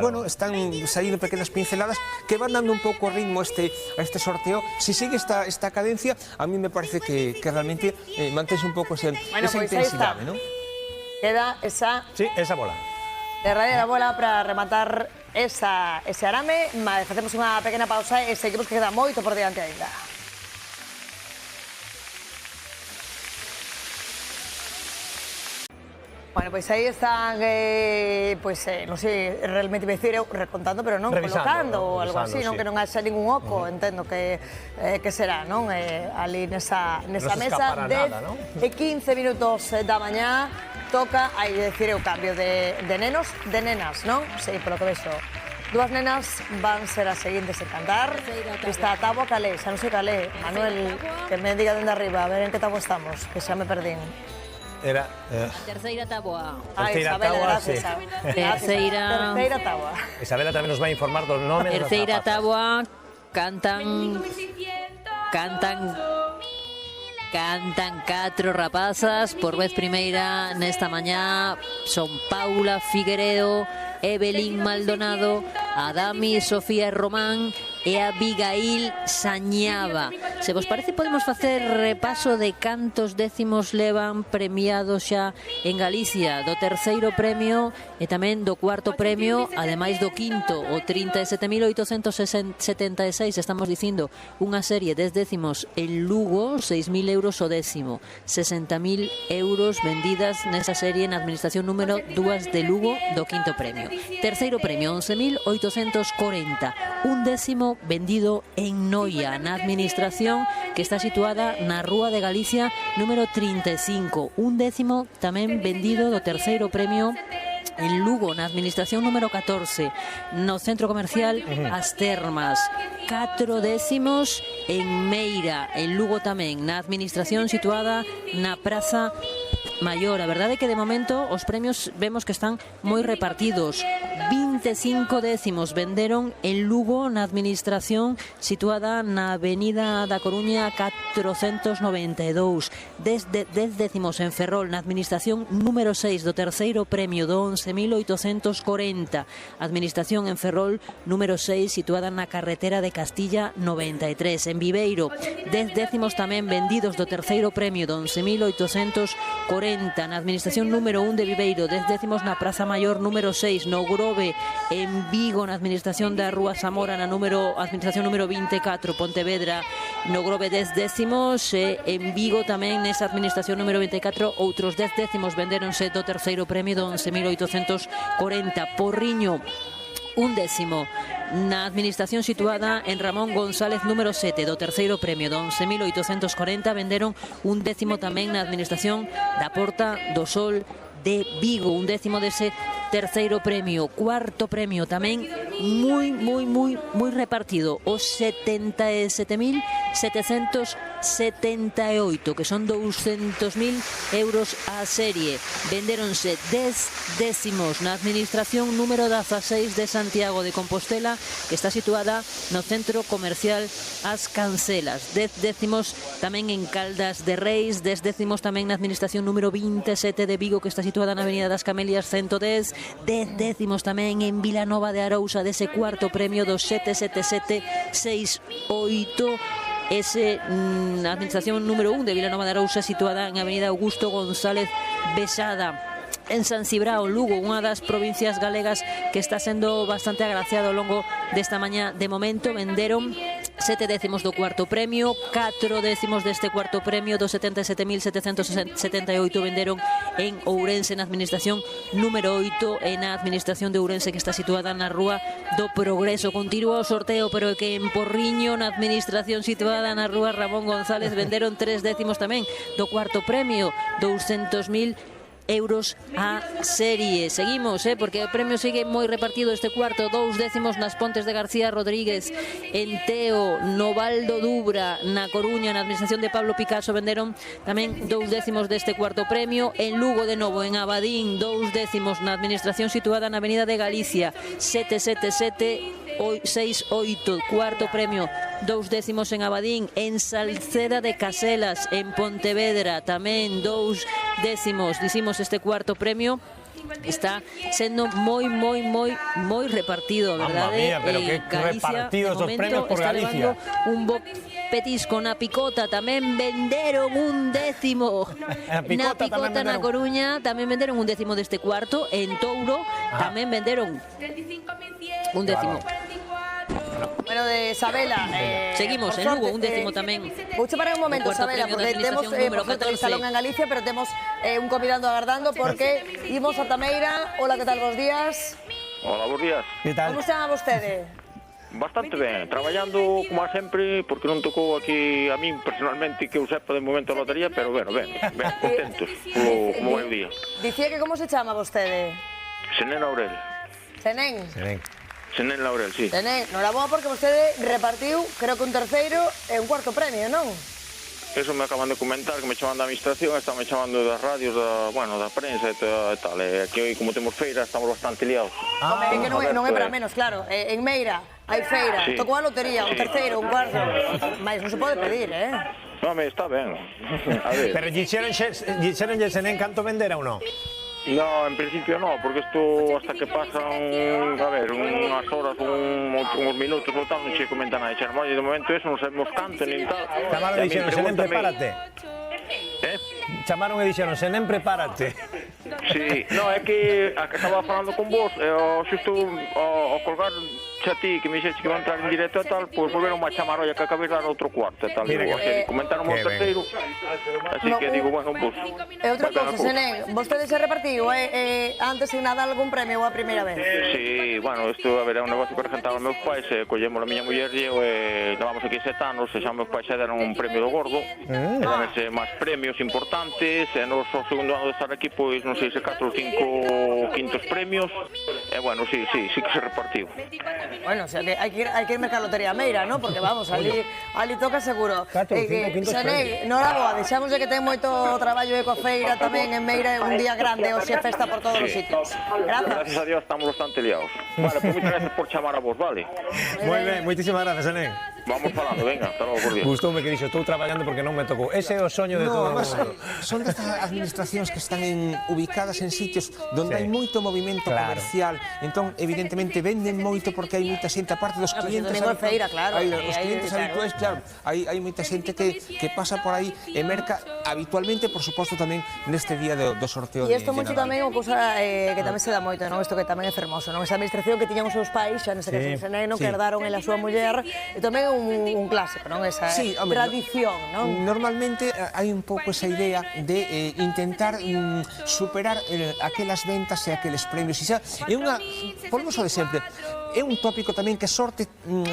bueno, están saindo pequenas pinceladas que van dando un pouco ritmo a este sorteo. Si sigue esta cadencia, a mí me parece que realmente mantense un pouco esa intensidade, ¿no? Queda esa... Sí, esa bola. Derradeira bola para rematar ese arame, mas facemos unha pequena pausa e seguimos que queda moito por diante ainda. Bueno, pois aí están, non sei, realmente me dicir, recontando, pero non colocando ou algo así, non, que non haxa ningún oco, entendo que será, non? Ali nesa mesa, 10 e 15 minutos da mañá, toca, hai de decir, o cambio de nenos, de nenas, non? Sí, polo que vexo. Dúas nenas van ser as seguintes en cantar. Está a táboa calé, xa non sei calé. Manuel, que me diga dende arriba, a ver en que táboa estamos, que xa me perdín. Terceira táboa. Terceira táboa, sí. Terceira táboa. Isabela tamén nos vai informar dos nomes das Terceira zapatas. táboa, cantan 4 rapazas por vez primeira nesta mañá. Son Paula Figueredo, Evelyn Maldonado, Adami Sofía Román e Abigail Sañaba. Se vos parece, podemos facer repaso de cantos décimos levan premiados xa en Galicia, do terceiro premio e tamén do cuarto premio, ademais do quinto, o 37.876, estamos dicindo unha serie 10 décimos en Lugo, 6.000 euros o décimo, 60.000 euros vendidas nesa serie na administración número 2 de Lugo do quinto premio. Terceiro premio, 11.840, un décimo vendido en Noia, na administración que está situada na Rúa de Galicia número 35, un décimo tamén vendido do terceiro premio en Lugo, na administración número 14, no centro comercial As Termas. 4 décimos en Meira, en Lugo tamén, na administración situada na Praza Maior. A verdade é que de momento os premios vemos que están moi repartidos. 25 décimos venderon en Lugo, na administración situada na Avenida da Coruña 492. 10 décimos en Ferrol, na administración número 6 do terceiro premio do 11.840. Administración en Ferrol número 6 situada na carretera de Castilla 93. En Viveiro, 10 décimos tamén vendidos do terceiro premio do 11.840. Na administración número 1 de Viveiro, 10 décimos na Praza Maior número 6, no Grove, en Vigo, na administración da Rúa Zamora, na administración número 24, Pontevedra, no Grove 10 décimos, en Vigo tamén nesa administración número 24, outros 10 décimos venderonse do terceiro premio do 11.840. Porriño, un décimo na administración situada en Ramón González número 7 do terceiro premio do 11.840, venderon un décimo tamén na administración da Porta do Sol de Vigo, un décimo dese terceiro premio. Cuarto premio tamén moi repartido, os 77.778, que son 200.000 euros a serie. Vendéronse 10 décimos na administración número 16 de Santiago de Compostela, que está situada no centro comercial As Cancelas. 10 décimos tamén en Caldas de Reis, 10 décimos tamén na administración número 27 de Vigo, que está situada na Avenida das Camelias 110, 10 décimos tamén en Vilanova de Arousa dese cuarto premio do 77768. Ese na administración número 1 de Vilanova de Arousa, situada en Avenida Augusto González Besada. En San Cibrao, Lugo, unha das provincias galegas que está sendo bastante agraciado ao longo desta mañá. De momento venderon 7 décimos do cuarto premio, 4 décimos deste cuarto premio do 77.778 venderon en Ourense, na administración número 8, e na administración de Ourense, que está situada na Rúa do Progreso. Continúa o sorteo, pero é que en Porriño, na administración situada na Rúa Ramón González, venderon 3 décimos tamén do cuarto premio, 200.000 euros a serie. Seguimos, porque o premio sigue moi repartido este cuarto. 2 décimos nas Pontes de García Rodríguez, en Teo, no Val do Dubra, na Coruña, na administración de Pablo Picasso, venderon tamén 2 décimos deste cuarto premio. En Lugo, de novo, en Abadín, 2 décimos na administración situada na Avenida de Galicia, 77768, cuarto premio, 2 décimos en Abadín. En Salceda de Caselas, en Pontevedra, tamén 2 décimos. Dicimos, este cuarto premio está sendo moi repartido, a verdade. Mamma mía, pero que repartidos os premios por Galicia. Un bo petisco na Picota, tamén venderon 1 décimo. Na Picota na Coruña tamén venderon 1 décimo deste cuarto. En Touro tamén venderon 1 décimo. Bueno, de Sabela. Seguimos, en Lugo, 1 décimo tamén. Vou chamar un momento, Sabela, porque temos el salón en Galicia, pero temos un convidado agardando porque imos a Tameira. Hola, que tal, bos días? Hola, bos días. Que tal? Como se chama vostede? Bastante ben, traballando como sempre, porque non tocou aquí a min personalmente que eu sepa de momento a lotería, pero ben, contentos como é o día. Dicía que como se chama vostede? Senén Laurel. Senén? Senén Laurel, sí. Senén, noraboa porque vostede repartiu, creo que un terceiro e un cuarto premio, non? Eso me acaban de comentar, que me chaman da administración, están me chamando das radios, da prensa e tal. Aquí hoy, como temos feira, estamos bastante liados. Home, é que non é para menos, claro. En Meira hai feira, tocou a lotería, un terceiro, un cuarto. Mais non se pode pedir, Home, está ben. A ver. Pero dixeronlle Senén canto vendera ou non? No, en principio no, porque isto hasta que pasan, a ver, unhas horas, uns minutos ou tal, non se comenta nada. Xermolle, de momento eso, non sabemos canto, nin tal. Chamaron e dixeron, Senén, prepárate. Chamaron e dixeron, Senén, prepárate. Sí, no, é que acababa falando con vos, xusto ao colgar a ti, que me dixeche que iba a entrar en directo e tal, pois volveron a chamar, oia, que acabei de dar outro cuarto e tal. Comentaron o terceiro, así que digo, bueno, pois... E outra cousa, Senén, vostede se repartiu antes en Nadal algún premio ou a primeira vez? Sí, bueno, isto, a ver, é un negocio que regentaban meus pais, collemos a miña muller e eu, levamos aquí 7 anos, e xa meus pais xa deron un premio do gordo, e danse máis premios importantes, e nos o segundo ano de estar aquí, pois, non sei se 4 ou 5 quintos premios, e bueno, sí que se repartiu. Bueno, o sea, que hai que ir mercar lotería a Meira, ¿no? Porque vamos, ali toca seguro. Senén, noraboa, deixámoslle que ten moito traballo de cofeira tamén en Meira, un día grande, hoxe festa por todos os sitios. Gracias. Gracias a Dios estamos bastante liados. Vale, pues muchas gracias por chamar a vos, vale? Moi ben, moitísimas gracias, Senén. Vamos falando, venga, hasta logo, por día. Gustoume que dixo, estou traballando porque non me tocou. Ese é o soño de todo o mundo. Son destas administracións que están ubicadas en sitios onde hai moito movimento comercial, entón, evidentemente, venden moito porque hai moita xente, aparte dos clientes habituais, claro, hai moita xente que pasa por aí e merca habitualmente, por suposto, tamén neste día do sorteo de Nadal. E isto moito tamén, unha cousa que tamén se dá moito, non? Isto que tamén é fermoso, non? Esa administración que tiñan os seus pais, xa neste caso Senén, que herdaron a súa muller, e tamén un clásico, non? Esa tradición, non? Normalmente hai un pouco esa idea de intentar superar aquelas ventas e aqueles premios. E xa, é unha, volvemos ao de sempre, é un tópico tamén que sorte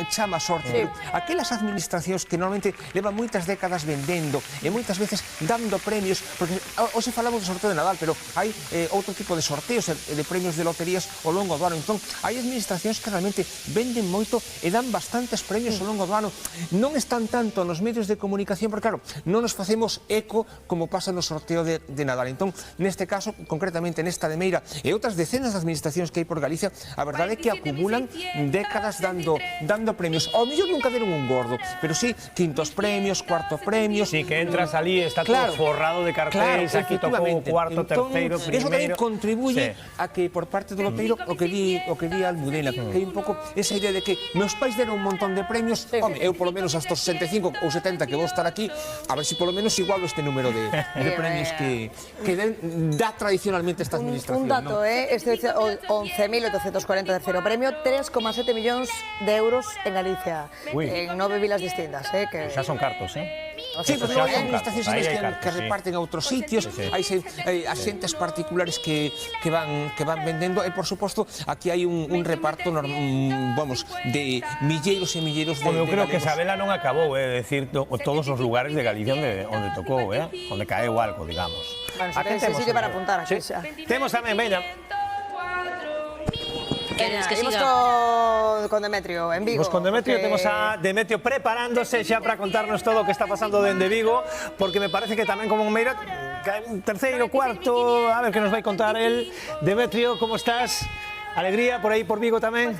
chama sorte. Aquelas administracións que normalmente levan moitas décadas vendendo e moitas veces dando premios, porque hoxe falamos do sorteo de Nadal, pero hai outro tipo de sorteos de premios de loterías ao longo do ano. Entón, hai administracións que realmente venden moito e dan bastantes premios ao longo do ano. Non están tanto nos medios de comunicación, porque claro, non nos facemos eco como pasa no sorteo de Nadal. Entón, neste caso, concretamente nesta de Meira e outras decenas de administracións que hai por Galicia, a verdade é que acumulan décadas dando premios. Ao mellor nunca deron un gordo, pero sí, quintos premios, cuartos premios. Sí, que entras allí, está todo forrado de cartéis, aquí tocou cuarto, terceiro, primeiro. Eso tamén contribuye a que por parte do loteiro o que di Almudena, que hai un pouco esa idea de que meus pais deron un montón de premios, home, eu polo menos hasta os 65 ou 70 que vou estar aquí, a ver se polo menos igualo este número de premios que dá tradicionalmente esta administración. Un dato, este 11.840 terceiro premio, 3,7 millóns de euros en Galicia, en 9 vilas distintas. Xa son cartos, Sí, pues non hai administracións que reparten a outros sitios, hai axentes particulares que van vendendo e, por suposto, aquí hai un reparto, vamos, de milleiros e milleiros de eu creo que Sabela non acabou, decir, todos os lugares de Galicia onde tocou, onde caeu algo, digamos. Bueno, se sigue para apuntar aquí xa. Temos tamén, veña. Imos con Demetrio en Vigo. Imos con Demetrio, temos a Demetrio preparándose xa para contarnos todo o que está pasando dende Vigo, porque me parece que tamén como un Meira, terceiro, cuarto, a ver que nos vai contar el. Demetrio, como estás? Alegría por aí por Vigo tamén?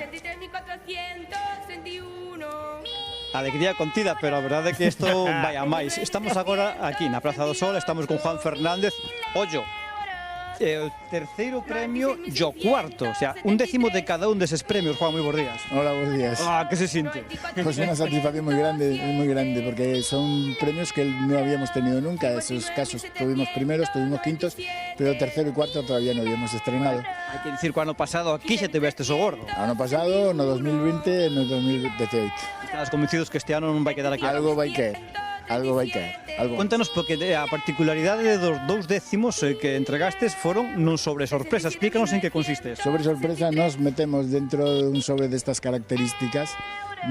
Alegría contida, pero a verdade é que isto vai a máis. Estamos agora aquí na Praza do Sol, estamos con Juan Fernández. Ollo, o terceiro premio e o cuarto, o sea, un décimo de cada un deses premios. Juan, moi bons días. Hola, bons días. ¿Qué se siente? Pues una satisfacción muy grande, porque son premios que no habíamos tenido nunca. Esos casos tuvimos primeros, tuvimos quintos, pero tercero y cuarto todavía no habíamos estrenado. Hai que dicir que o ano pasado aquí xa te vestes o gordo. Ano pasado, no 2020, no 2018. Estás convencidos que este ano non vai quedar aquí? Algo vai caer. Algo vai caer. Contanos, porque a particularidade dos 2 décimos que entregastes foron non sobre sorpresa. Explícanos en que consiste. Sobre sorpresa nos metemos dentro de un sobre destas características,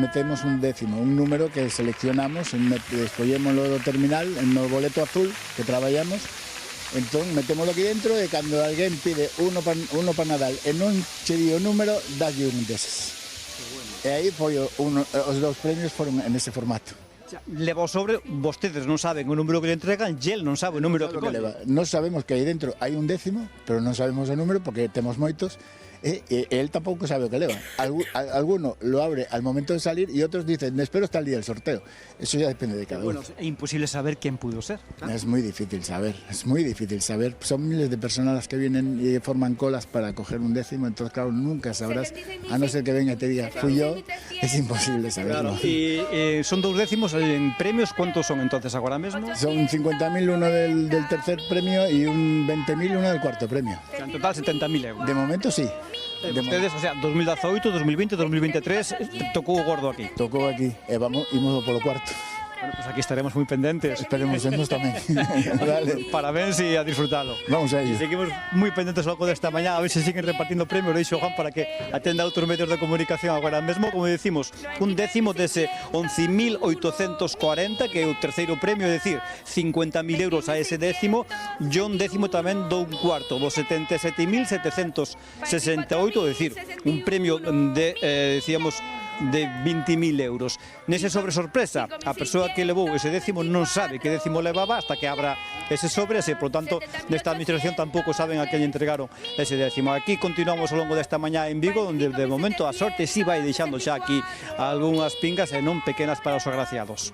metemos un décimo, un número que seleccionamos, escollémoslo do terminal, no boleto azul que traballamos, entón metémoslo aquí dentro e cando alguén pide uno para Nadal e non che di o número, dalle un deses. E aí foi os 2 premios foron en ese formato. Leva o sobre, vostedes non saben o número que le entregan e el non sabe o número que leva. Non sabemos que aí dentro hai un décimo, pero non sabemos o número porque temos moitos e él tampouco sabe o que leva. Alguno lo abre al momento de salir e outros dicen, espero hasta el día del sorteo. Eso ya depende de cada uno. É imposible saber quen pudo ser. Es muy difícil saber, Son miles de personas las que vienen y forman colas para coger un décimo, entonces claro, nunca sabrás, a no ser que venga y te diga, fui yo, es imposible saberlo. Y son 2 décimos en premios, ¿cuántos son entonces ahora mismo? Son 50.000 uno del tercer premio y un 20.000 uno del cuarto premio. O sea, en total 70.000 euros. De momento sí. Ustedes, o sea, 2018, 2020, 2023, tocou o gordo aquí. Tocou aquí, e imos polo cuarto. Bueno, pues aquí estaremos moi pendentes. Esperemos tamén. Vale. Parabéns e a disfrutalo. Vamos a ello. Y seguimos moi pendentes logo desta mañá, a ver se siguen repartindo premios. Deixo Juan para que atenda a outros medios de comunicación agora mesmo. Como decimos, un décimo dese 11.840, que é o terceiro premio, é dicir, 50.000 euros a ese décimo, e un décimo tamén do un cuarto, dos 77.768, é dicir, un premio de, decíamos, de 20.000 euros. Nese sobre sorpresa, a persoa que levou ese décimo non sabe que décimo levaba hasta que abra ese sobre, e, por tanto, nesta administración tampouco saben a que lle entregaron ese décimo. Aquí continuamos ao longo desta mañá en Vigo, onde de momento a sorte si vai deixando xa aquí algunhas pingas e non pequenas para os agraciados.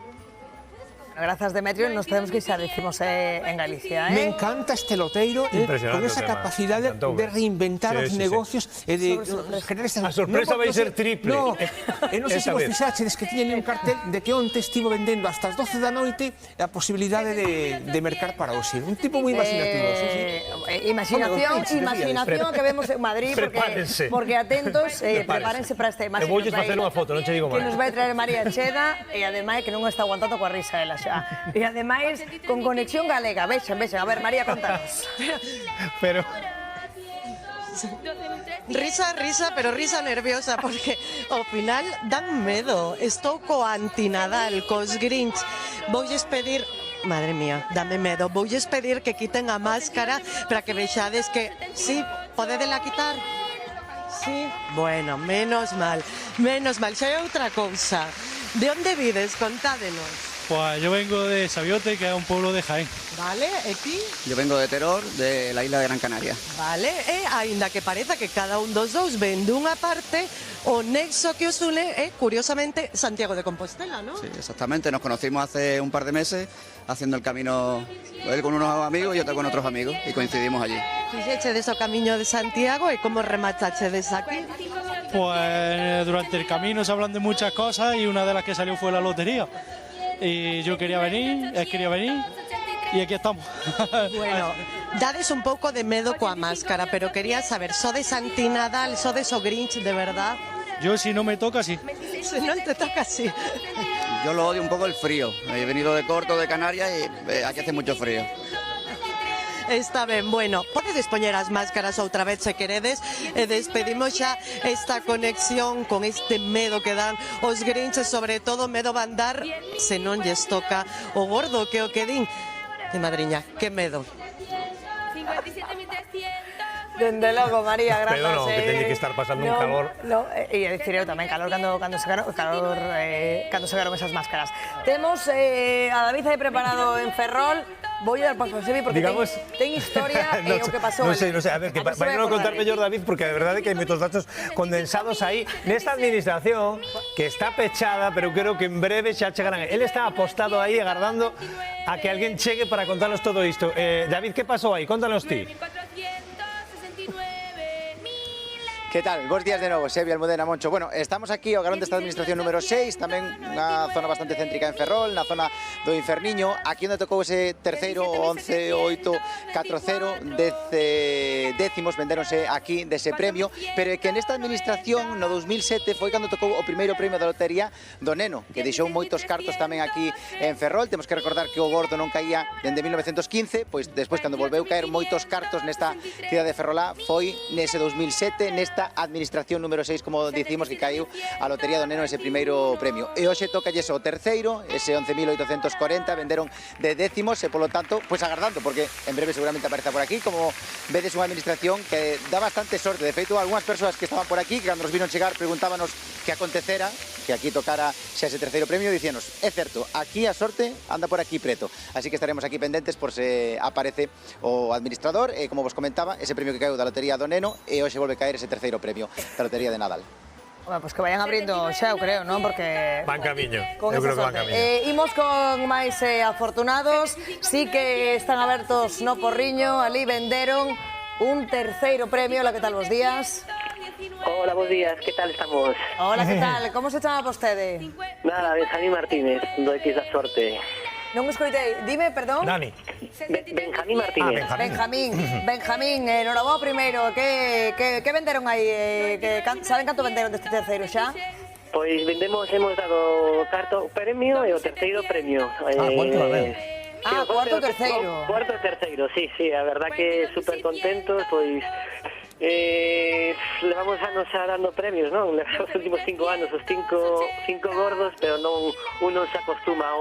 Grazas, Demetrio, nos podemos queixar, decimos, en Galicia. Me encanta este loteiro con esa capacidade de reinventar os negocios e de generar esa... A sorpresa vai ser triple. Non sei se vos fixaxedes que tiñen un cartel de que onte estivo vendendo hasta as 12 da noite a posibilidade de mercar para hoxe. Un tipo moi imaginativo. Imaginación que vemos en Madrid, porque atentos, prepárense para esta imagen. E voulles facer unha foto, non che digo máis. Que nos vai traer María Cheda, e ademais que non está aguantando coa risa ela. E ademais con conexión galega. Vexan, a ver, María, contanos. Pero risa, pero risa nerviosa, porque ao final dan medo. Estou co antinadal, cos Grinch. Voulles pedir... Madre mía, dame medo. Voulles pedir que quiten a máscara para que vexades que... Sí, podedela quitar? Sí? Bueno, menos mal. Xa é outra cousa. De onde vides? Contádenos. Pues yo vengo de Sabiote, que es un pueblo de Jaén. Vale, e ti? Yo vengo de Teror, de la isla de Gran Canaria. Vale, e aínda que pareza que cada un dos dous ven dunha parte, o nexo que os une é, curiosamente, Santiago de Compostela, ¿no? Sí, exactamente. Nos conocimos hace un par de meses haciendo el camino, él con unos amigos y yo con otros amigos, y coincidimos allí. Fixechedes o camiño de Santiago e como rematachedes aquí? Pues durante el camino se hablan de muchas cosas y una de las que salió fue la lotería. Y yo quería venir, él quería venir y aquí estamos. Bueno, dades un pouco de medo coa máscara, pero quería saber, sodes antinadal, sodes o Grinch de verdad? Yo si no me toca, sí. Si non te toca, sí. Yo lo odio un poco el frío. He venido de Corto, de Canarias, y aquí hace mucho frío. Está ben, bueno, podedes poñer as máscaras outra vez se queredes e despedimos xa esta conexión con este medo que dan os Grinches, sobre todo medo van dar se non lles toca o gordo que o que din. E madriña, que medo. Dende logo, María, grazas. Pero non, que teñe que estar pasando un calor. E a dicir eu tamén, calor cando se garon esas máscaras. Temos a David aí preparado en Ferrol. Voy a dar paso a Sebi porque digamos, ten historia e o que pasou. Non sei, a ver, que vai a contar mellor David, porque a verdade é que hai moitos datos condensados aí nesta administración que está pechada, pero creo que en breve xa chegarán. Él está apostado aí agardando a que alguén chegue para contarnos todo isto. David, que pasou aí? Contanos ti. ¿Qué tal? Bos días de novo, Sebi, Almudena, Moncho. Bueno, estamos aquí ao garón desta administración número 6, tamén unha zona bastante céntrica en Ferrol, na zona do Inferniño, aquí onde tocou ese terceiro, 11, 8, 4-0, décimos, vendéronse aquí dese premio, pero é que nesta administración, no 2007, foi cando tocou o primeiro premio da lotería do Neno, que deixou moitos cartos tamén aquí en Ferrol. Temos que recordar que o gordo non caía dende 1915, pois despois, cando volveu caer moitos cartos nesta cidade de Ferrolá, foi nese 2007, nesta administración número 6, como dicimos, que caiu a lotería do Neno ese primeiro premio. E hoxe tocalles o terceiro, ese 11.840, venderon de décimos e, polo tanto, pois agardando, porque en breve seguramente apareza por aquí. Como vedes, unha administración que dá bastante sorte. De feito, algunhas persoas que estaban por aquí, que cando nos viron chegar, preguntábanos que acontecera, que aquí tocara xa ese terceiro premio, dicíanos, é certo, aquí a sorte anda por aquí preto. Así que estaremos aquí pendentes por se aparece o administrador, e como vos comentaba, ese premio que caeu da lotería do Neno, e hoxe volve a caer ese terceiro premio da lotería de Nadal. Bueno, pues que vayan abrindo xa, eu creo, non? Porque van camiño. Eu creo que van camiño. Imos con máis afortunados. Sí que están abertos no Porriño, ali venderon un terceiro premio. Hola, que tal, bos días? Hola, bos días, que tal estamos? Hola, que tal? Como se chama vostede? Nada, Benjamín Martínez, do X da Sorte. Non escoitei, dime, perdón. Dani. Benjamín Martínez. Benjamín, enhoraboa primeiro. Que venderon aí? Saben canto venderon deste terceiro xa? Pois vendemos, hemos dado carto premio e o terceiro premio. Cuarto cuarto e terceiro. Cuarto e terceiro, sí, a verdad que super contentos, pois levamos anos dando premios, non? Levamos os últimos 5 anos, os cinco gordos, pero non uno se acostuma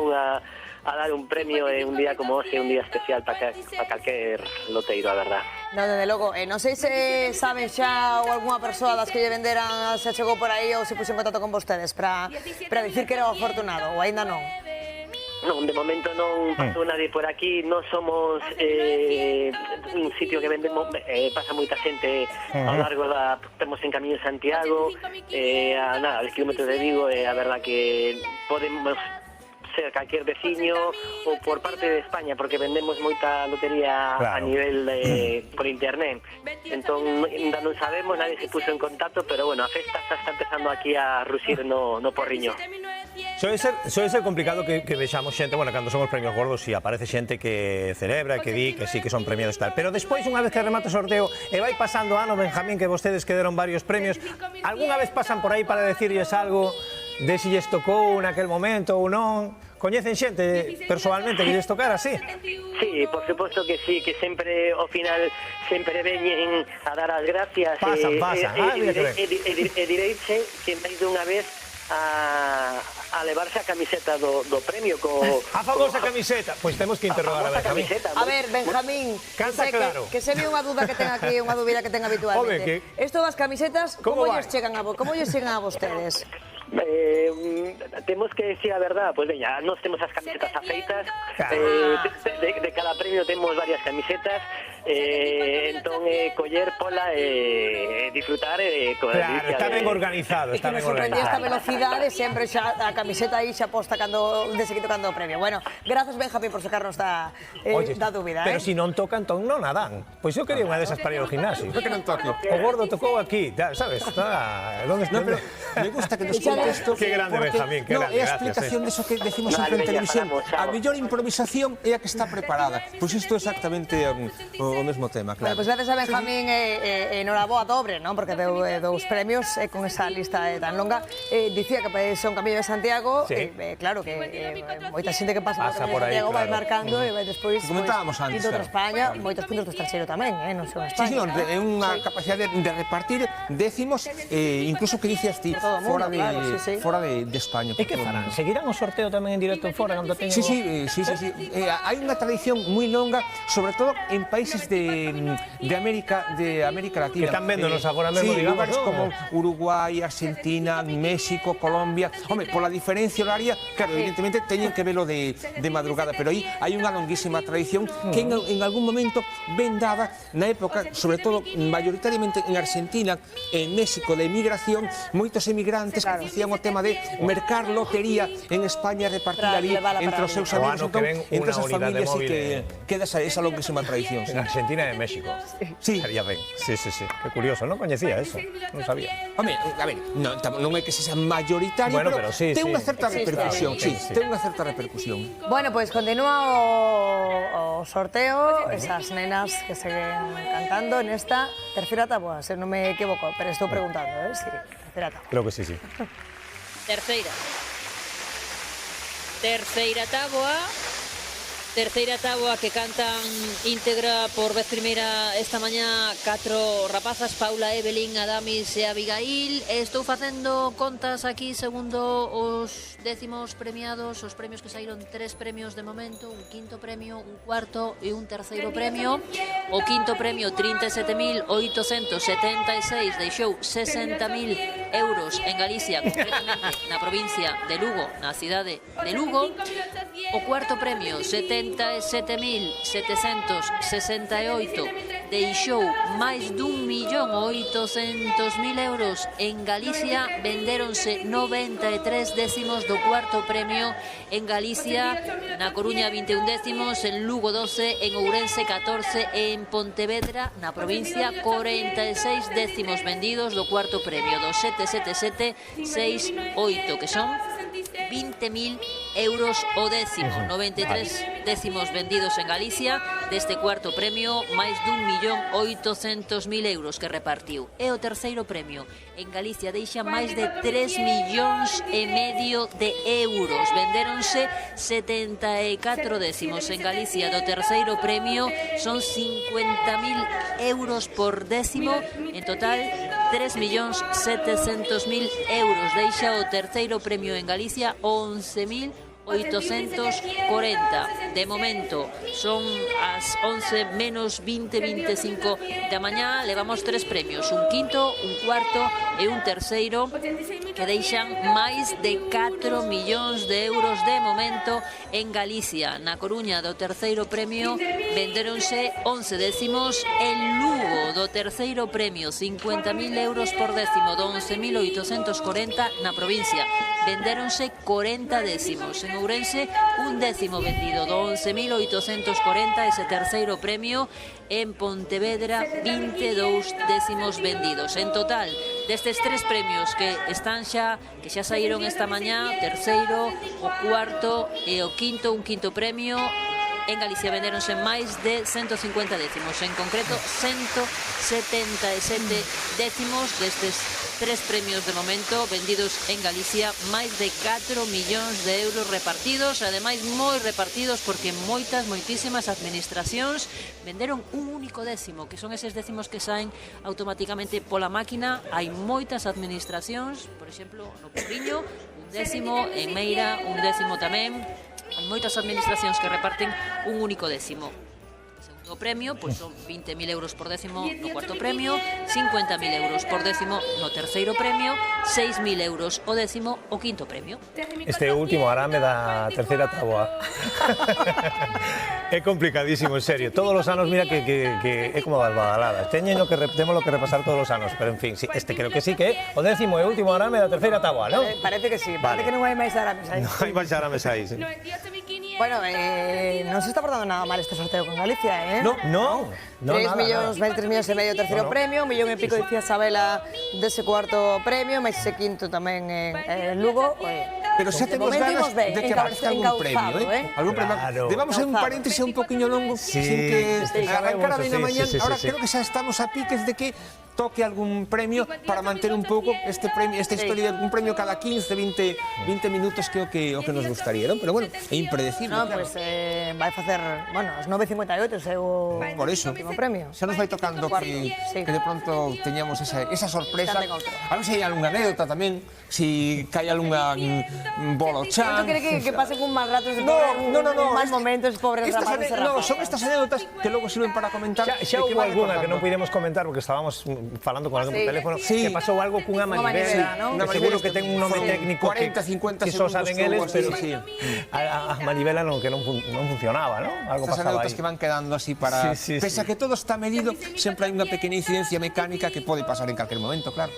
a dar un premio en un día como hoxe, un día especial para calquer loteiro, a verdad. Non, desde logo, non sei se saben xa ou algunha persoa das que lle venderan se chegou por aí ou se puxo en contacto con vostedes para dicir que era o afortunado, ou aínda non? Non, de momento non pasou nadie por aquí, non somos un sitio que vendemos, pasa moita xente ao largo temos en Camiño de Santiago, a nada, 10 kilómetros de Vigo, a verdad que podemos ser calquer veciño ou por parte de España, porque vendemos moita lotería a nivel por internet. Entón, ainda non sabemos, nadie se puso en contacto, pero bueno, a festa xa está empezando aquí a ruxir no Porriño. Soe ser complicado que vexamos xente, bueno, cando son os premios gordos, si aparece xente que celebra, que di que sí que son premiados tal, pero despois, unha vez que remata o sorteo e vai pasando ano, Benjamín, que vostedes que deron varios premios, algunha vez pasan por aí para decirles algo de si lles tocou naquel momento ou non? Coñecen xente persoalmente que lles tocara, sí? Sí, por suposto que sí, que sempre, ao final, sempre veñen a dar as gracias. Pasan. E direiche que máis dunha vez a levarse a camiseta do premio a famosa camiseta. Pois temos que interrogar a Benjamín. A ver, Benjamín, que se ve unha dúda que ten aquí, unha dúbida que ten habitualmente. Isto das camisetas, como lles chegan a vostedes? Temos que decir a verdad, pues veña, nos temos as camisetas afeitas, de cada premio temos varias camisetas, entón coller pola e disfrutar Claro, está ben organizado, está ben Sorprendí esta organizado. velocidade, sempre xa a camiseta aí xa posta cando de seguido cando o premio. Bueno, grazas Benjamín por sacarnos da dúbida, Pero si non tocan, entón non a dan. Pois eu quería unha desas para ir ao gimnasio. Por que non toque? O gordo tocou aquí, sabes? ¿Dónde está? No, pero me gusta que nos contesto. Qué grande, porque, Benjamín, qué grande, é a gracias, explicación de eso que decimos sempre en televisión. A mellor improvisación é a que está preparada. Pois isto é exactamente o mesmo tema, Bueno, claro. pues gracias a Benjamín e noraboa dobre, non? Porque deu dous premios con esa lista tan longa. Dicía que son Camiño de Santiago, Sí. Claro que moita xente que pasa Pasa por por aí, Santiago vai claro. marcando e vai despois Comentábamos antes, quinto outra claro. España, moitos puntos do estranxeiro tamén, non só Sí, España. señor, é unha capacidade de repartir décimos, incluso que dicías ti, todo o mundo, fora de, claro, sí, sí. fora de España. E que farán? Seguirán o sorteo tamén en directo en fora cando teñen? Sí. Hai unha tradición moi longa, sobre todo en países de América Latina. Que están véndonos agora mesmo, sí, digamos, lugares ¿no? como Uruguai, Argentina, México, Colombia. Home, pola diferencia horaria, claro, evidentemente teñen que velo de madrugada, pero aí hai unha longuísima tradición que en algún momento ven dada na época, sobre todo mayoritariamente en Argentina, en México, de emigración, moitos emigrantes que facían o tema de mercar lotería en España e repartir ali entre os seus O amigos. ano que ven Entre unha esas unidade familias sí móvil que queda esa longuísima tradición. En Argentina e en México. Sí. Estaría ben. Sí. Que curioso, non coñecía eso. Non sabía. Home, a ver, non é que sexa mayoritario, Bueno, pero pero sí, ten sí. unha certa Existe, repercusión. sí. Ten unha certa repercusión. Bueno, pues continúa o sorteo, esas nenas que seguen cantando en esta terceira taboa, se non me equivoco, pero estou preguntando, sí, terceira taboa. Creo que sí. Terceira táboa que cantan íntegra por vez primeira esta mañá 4 rapazas, Paula, Evelyn, Adamis e Abigail. Estou facendo contas aquí segundo os décimos premiados, os premios que saíron 3 premios de momento, un quinto premio, un cuarto e un terceiro premio. O quinto premio 37.876 deixou 60.000 euros en Galicia, concretamente na provincia de Lugo, na cidade de Lugo. O cuarto premio 77.768 deixou máis d'1.800.000 euros en Galicia, vendéronse 93 décimos do cuarto premio en Galicia, na Coruña 21 décimos, en Lugo 12, en Ourense 14 e en Pontevedra, na provincia, 46 décimos vendidos do cuarto premio, do 77768, que son 20.000 euros o décimo, 93 décimos vendidos en Galicia, deste cuarto premio, máis d'1.800.000 euros que repartiu. E o terceiro premio en Galicia deixa máis de 3,5 millóns de euros. Vendéronse 74 décimos en Galicia. Do terceiro premio son 50.000 euros por décimo. En total, 3.700.000 euros. Deixa o terceiro premio en Galicia 11.840. De momento son as 11 menos 20:25 da mañá. Levamos 3 premios, un quinto, un cuarto e un terceiro, que deixan máis de 4 millóns de euros de momento en Galicia. Na Coruña, do terceiro premio, vendéronse 11 décimos. En Lugo, do terceiro premio, 50.000 euros por décimo, do 11.840. Na provincia, vendéronse 40 décimos. En Ourense, un décimo vendido, do 11.840, ese terceiro premio. En Pontevedra, 22 décimos vendidos. En total, destes 3 premios que están xa, que xa saíron esta mañá, terceiro, o cuarto e o quinto, un quinto premio, en Galicia vendéronse máis de 150 décimos, en concreto 177 décimos destes 3 premios de momento vendidos en Galicia, máis de 4 millóns de euros repartidos, ademais moi repartidos porque moitísimas administracións venderon un único décimo, que son eses décimos que saen automáticamente pola máquina. Hai moitas administracións, por exemplo, no Porriño, un décimo, en Meira, un décimo tamén. Hai moitas administracións que reparten un único décimo. O premio, pois son 20.000 euros por décimo no cuarto premio, 50.000 euros por décimo no terceiro premio, 6.000 euros o décimo o quinto premio. Este último arame da terceira táboa. É complicadísimo, en serio. Todos os anos, mira que é como das badaladas. Temos que repasar todos os anos, pero en fin, sí, este creo que sí que é o décimo e último arame da terceira táboa, non? Parece que sí, parece que non hai máis arames aí. Non hai máis arames aí, sí. Bueno, non se está portando nada mal este sorteo con Galicia, No, 3 millóns, 23 millóns e medio terceiro premio, 1 millón e pico dicía Sabela dese cuarto premio, máis ese quinto tamén en Lugo. Pero xa temos ganas de que aparezca algún premio, algún premio. Debamos un paréntesis un poquinho longo, sin que arrancara ben a mañán. Ahora creo que xa estamos a piques de que toque algún premio para manter un pouco esta historia de un premio cada 15, 20 minutos que o que nos gustaría, non? Pero bueno, é impredecible. Non, pois vai facer, bueno, as 9.58 é o último premio. Xa nos vai tocando que de pronto teñamos esa sorpresa. A ver se hai algunha anécdota tamén, se hai algunha bola ao chan. Non quere que pasen un mal rato, máis momentos, pobres rapaces e rapaces. Non, son estas anécdotas que logo sirven para comentar. Xa houve alguna que non pudemos comentar porque estábamos falando con alguén por teléfono, que pasou algo cunha manivela, que seguro que ten un nome técnico 40, 50 que só saben eles, pero a manivela que non funcionaba, non? Algo pasaba aí. Esas anécdotas que van quedando así para... Pese a que todo está medido, sempre hai unha pequena incidencia mecánica que pode pasar en calquer momento, claro.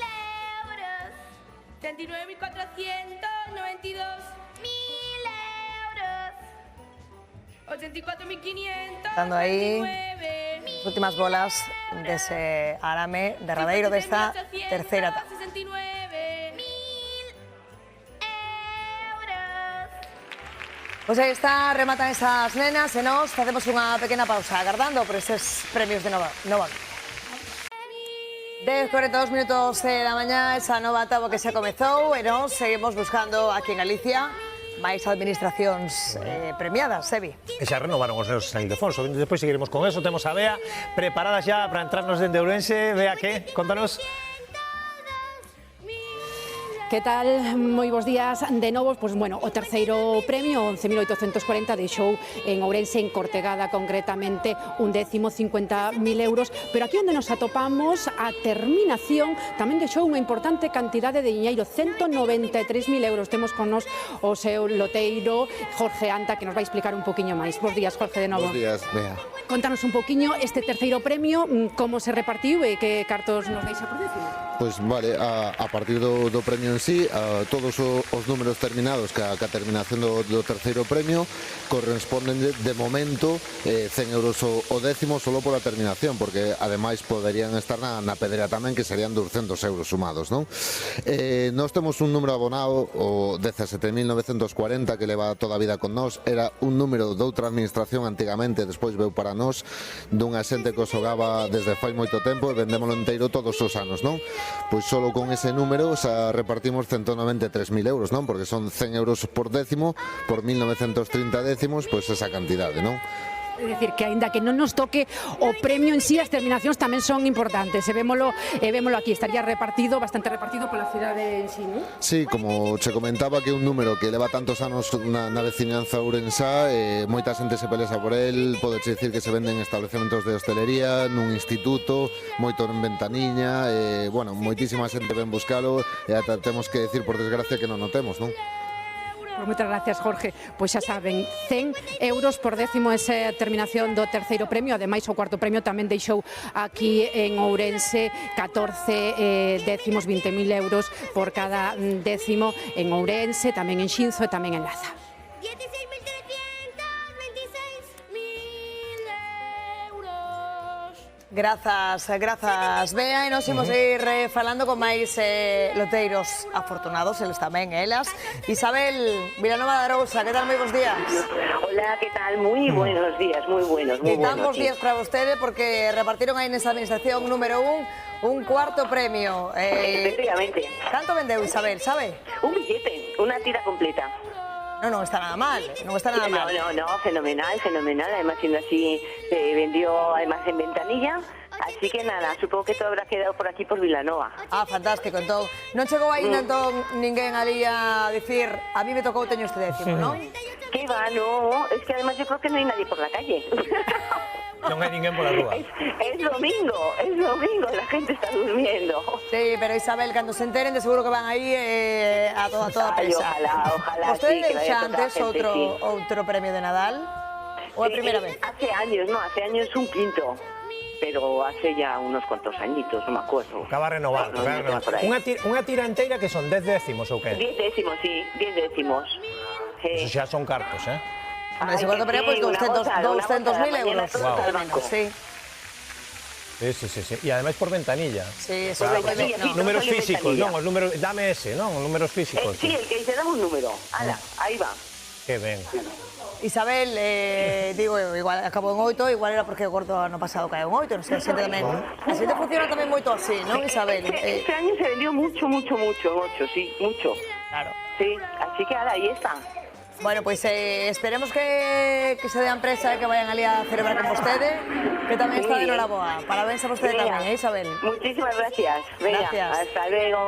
39.492.000 euros. 84.500. Dando aí as últimas bolas dese arame derradeiro desta terceira táboa. 69.000 euros. Pois aí está, rematan esas nenas e nós facemos unha pequena pausa agardando por eses premios de Nova Galicia. 10:42 minutos da mañá, esa nova táboa que xa comezou e nós seguimos buscando aquí en Galicia máis administracións premiadas, Sebi. E xa renovaron os neos en Ildefonso. Despois seguiremos con eso. Temos a Bea preparada xa para entrarnos dende Ourense. Bea, que? Contanos. Que tal? Moi bons días de novo. Pois, bueno, o terceiro premio, 11.840, deixou en Ourense, en Cortegada, concretamente, un décimo, 50.000 euros. Pero aquí onde nos atopamos, a terminación tamén deixou unha importante cantidade de diñeiro, 193.000 euros. Temos con nos o seu loteiro, Jorge Anta, que nos vai explicar un poquinho máis. Bos días, Jorge, de novo. Bos días, Bea. Contanos un poquinho este terceiro premio, como se repartiu e que cartos nos deixa por décimo. Pois vale, a partir do premio en sí, todos os números terminados que a terminación do terceiro premio corresponden de momento 100 euros o décimo solo por a terminación, porque ademais poderían estar na pedrea tamén, que serían 200 euros sumados, non? Nós temos un número abonado, o 17.940, que leva toda a vida con nós. Era un número de outra administración antigamente, despois veu para nós, dunha xente que o xogaba desde fai moito tempo e vendémolo inteiro todos os anos, non? Pois solo con ese número xa repartimos 193.000 euros, non? Porque son 100 euros por décimo, por 1930 décimos, pois esa cantidade, non? É dicir, que aínda que non nos toque o premio en sí, as terminacións tamén son importantes. E vémolo aquí, estaría repartido, bastante repartido pola cidade en sí, non? Sí, como che comentaba, que é un número que leva tantos anos na veciñanza ourensá, moita xente se pelesa por el, podes dicir que se venden en estabelecementos de hostelería, nun instituto, moito en Ventaniña, bueno, moitísima xente ven buscalo, e ata temos que decir, por desgracia, que non o temos, non? Moitas gracias, Jorge. Pois xa saben, 100 euros por décimo esa terminación do terceiro premio. Ademais, o cuarto premio tamén deixou aquí en Ourense 14 décimos, 20.000 euros por cada décimo en Ourense, tamén en Xinzo e tamén en Laza. 16.326.000 euros. Grazas, Bea, e nos imos ir falando con máis loteiros afortunados, eles tamén, elas. Isabel Vilanova de Arousa, que tal? Moi bons días. Hola, que tal? Moi buenos días, moi buenos. E tan bons días para vostede, porque repartiron aí nesa administración número 1 un cuarto premio. Efectivamente. Canto vendeu, Isabel, sabe? Un billete, unha tira completa. Non está nada mal, non está nada mal. No, fenomenal. Además, siendo así, se vendió además en Ventanilla. Así que nada, supongo que todo habrá quedado por aquí por Vilanova. Ah, fantástico, entón. Non chegou aí entón ninguén ali a dicir, a mí me tocou, teño este décimo, non? Que va, no. Es que además yo creo que no hay nadie por la calle. Non hai ninguén pola rúa. Es domingo, la gente está durmiendo. Sí, pero Isabel, cando se enteren, de seguro que van aí a toda Ay, presa. ojalá, Vostede sí, que vaya deixa toda antes a gente, sí. outro premio de Nadal? Ou a primeira vez? Hace años un quinto. Pero hace ya unos cuantos añitos, no me acuerdo. Acaba a renovar. Unha tiranteira que son 10 décimos ou que? 10 décimos, sí, 10 décimos. Eso xa son cartos, eh? Hombre, segundo premio, pues 200.000 euros. Wow. Sí. Sí. E ademais por ventanilla. Sí, eso Claro, es ventanilla, sí, números no sale físicos, ventanilla. non, os números, dame ese, non, os números físicos. Sí, el que dice, dame un número. Ala, ahí va. Que ben. Isabel, digo, igual acabou en 8, igual era porque o gordo ano pasado caeu en 8, non sei, a xente tamén. A xente funciona tamén moito así, non, Isabel? Este año se vendió mucho, en 8, sí, mucho. Claro. Sí, así que ahora ahí está. Bueno, pues esperemos que se dean presa e que vayan ali a celebrar con vostede, que tamén está de enhoraboa. Parabéns a vostede Venga. tamén, Isabel. Muchísimas gracias. Venga, Gracias. hasta luego.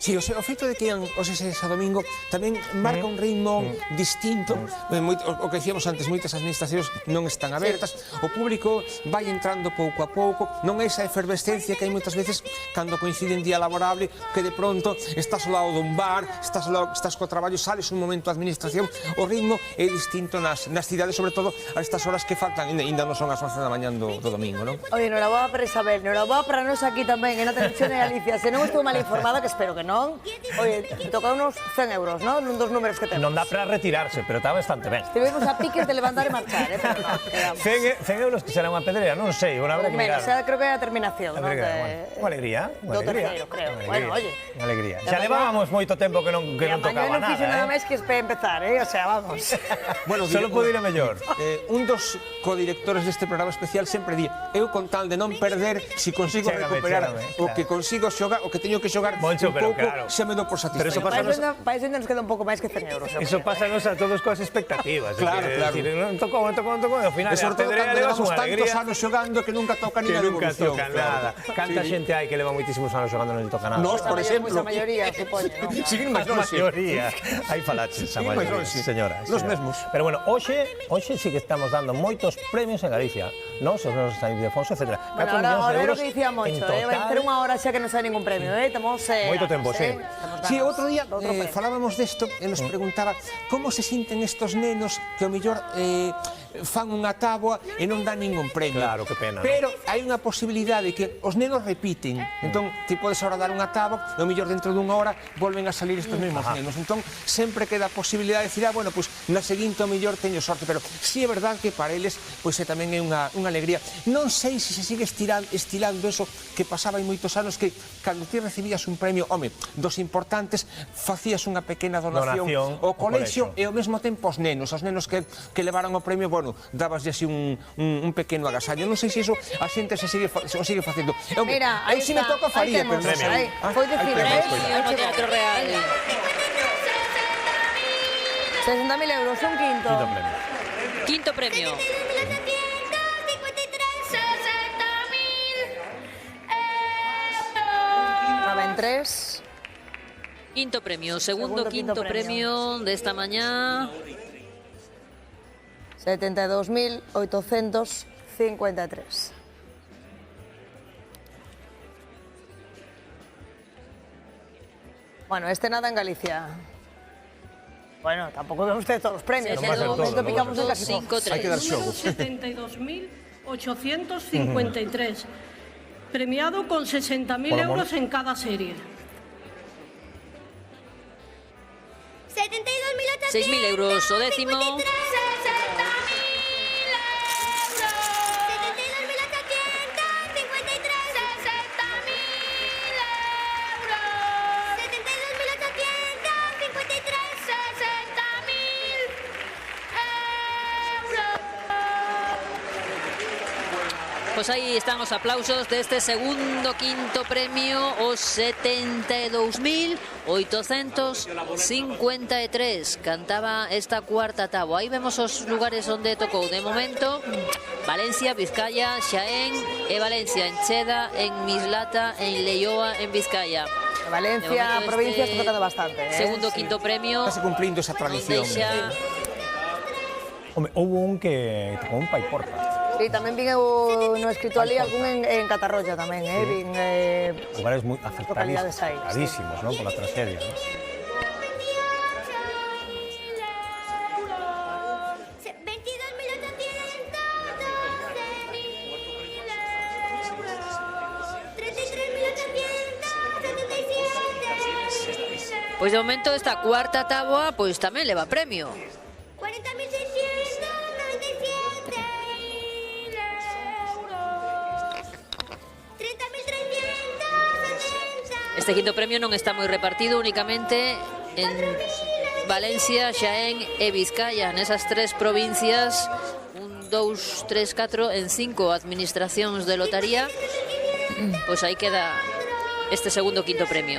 Sí, o feito de que os ese domingo tamén marca un ritmo distinto. O que dicíamos antes, moitas administracións non están abertas, o público vai entrando pouco a pouco, non é esa efervescencia que hai moitas veces cando coincide un día laborable, que de pronto estás ao lado dun bar, estás co traballo, sales un momento a administración, o ritmo é distinto nas cidades, sobre todo a estas horas que faltan, ainda non son as 11 da mañán do domingo, non? Oye, enhoraboa para Isabel, enhoraboa para nós aquí tamén, en a televisión de Galicia. Se non estou mal informada, que espero que non. Oye, toca unos 100 euros, ¿no? Nun dos números que temos. Non dá para retirarse, pero está bastante ben. Estivemos a piques de levantar e marchar, pero no, quedamos. 100 euros que será unha pedreira, non sei, unha habrá que mirar. Menos, creo que é a terminación, ¿no? Unha alegría, Do terceiro, creo. Bueno, oye. Unha alegría. Xa levábamos moito tempo que non tocaba non fixo nada nada, máis que empezar, o sea, vamos. Bueno, solo pode ir a mellor. Un dos codirectores deste programa especial sempre di, eu con tal de non perder, si consigo recuperar o que consigo xogar, o que teño que xogar un pouco, xa me dou por satisfeito. Pero eso pasa Para eso nos queda un pouco máis que 100 euros. Eso pásanos a todos coas expectativas. Claro. Non tocou, ao final E sobre todo cando levamos tantos alegría anos xogando que nunca toca ni que na nunca devolución. toca nada. Canta xente hai que leva moitísimos anos xogando e non lle toca nada. Nós, por exemplo. A maioría, supoño, ¿no? Seguir máis A longe. maioría. Hai falaches, a maioría, señora. Nos mesmos. Pero bueno, hoxe sí que estamos dando moitos premios en Galicia. Nos, os nosos San Ildefonso, etc. Bueno, ahora é o que dicía Moncho, vai ter unha hora xa que non sai ningún premio, Temos moito tempo, sí. Sí, outro día falábamos desto e nos preguntaba como se sinten estos nenos que ao mellor fan unha táboa e non dan ningún premio. Claro, que pena. Pero hai unha posibilidade que os nenos repiten. Entón, ti podes ahora dar unha táboa e ao mellor dentro dunha hora volven a salir estes mesmos nenos. Entón, sempre queda a posibilidade de decir, bueno, pues na seguinte ao mellor teño sorte, pero si é verdade que para eles pois tamén é unha alegría. Non sei se se sigue estilando eso que pasaba hai moitos anos, que cando ti recibías un premio, home, dos importantes, facías unha pequena donación ao colexio e ao mesmo tempo aos nenos que levaran o premio, bueno, dabas así un pequeno agasallo. Non sei se iso a xente se sigue facendo. Mira, aí si me toca faría, pero non sei. Foi dicir, No Teatro Real. 60.000 euros, un quinto. Quinto premio. En 3. Quinto premio, segundo quinto premio de esta mañá. 72.853. Bueno, nada en Galicia. Bueno, tampoco vemos usted todos los premios. Sí, Esto picamos en casi todos. Hay que dar xogo. 72.853. Premiado con 60.000 euros en cada serie. 6.000 euros o décimo. 72.853. Pois aí están os aplausos deste segundo quinto premio, os 72.853. Cantaba esta cuarta táboa. Aí vemos os lugares onde tocou. De momento, Valencia, Vizcaya, Xaén e Valencia, en Cheda, en Mislata, en Leioa, en Vizcaya. Valencia, provincia, está tocando bastante. Segundo quinto premio. Está cumplindo esa tradición. Home, houve un que tocou un paiporta. Sí, tamén vin eu no escrito ali algún en Catarroya tamén, vin Lugares moi localidades aí. afectadísimos, non? Pola tragedia, non? Pois de momento esta cuarta táboa pois tamén leva premio. Este quinto premio non está moi repartido, únicamente en Valencia, Xaén e Vizcaya. Nesas tres provincias, 1, 2, 3, 4, en 5 administracións de lotaría, pois aí queda este segundo quinto premio.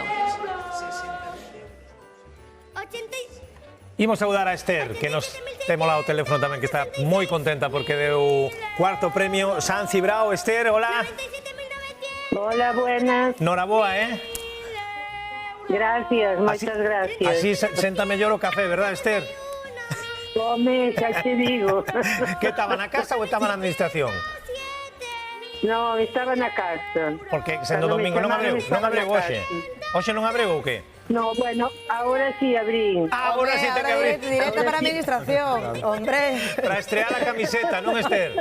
Imos saudar a Esther, que nos temos lá o teléfono tamén, que está moi contenta porque deu cuarto premio San Cibrao. Esther, hola. Hola, buenas. Noraboa, Gracias, moitas gracias. Así senta mellor o café, verdad, Esther? Home, xa te digo. Que estaba na casa ou estaba na administración? No, estaba na casa. Porque sendo domingo non abreu hoxe. Hoxe non abreu ou que? No, bueno, ahora sí abrí. Ahora sí ten que abrir. Directa para a administración, hombre. Para estrear a camiseta, non, Esther?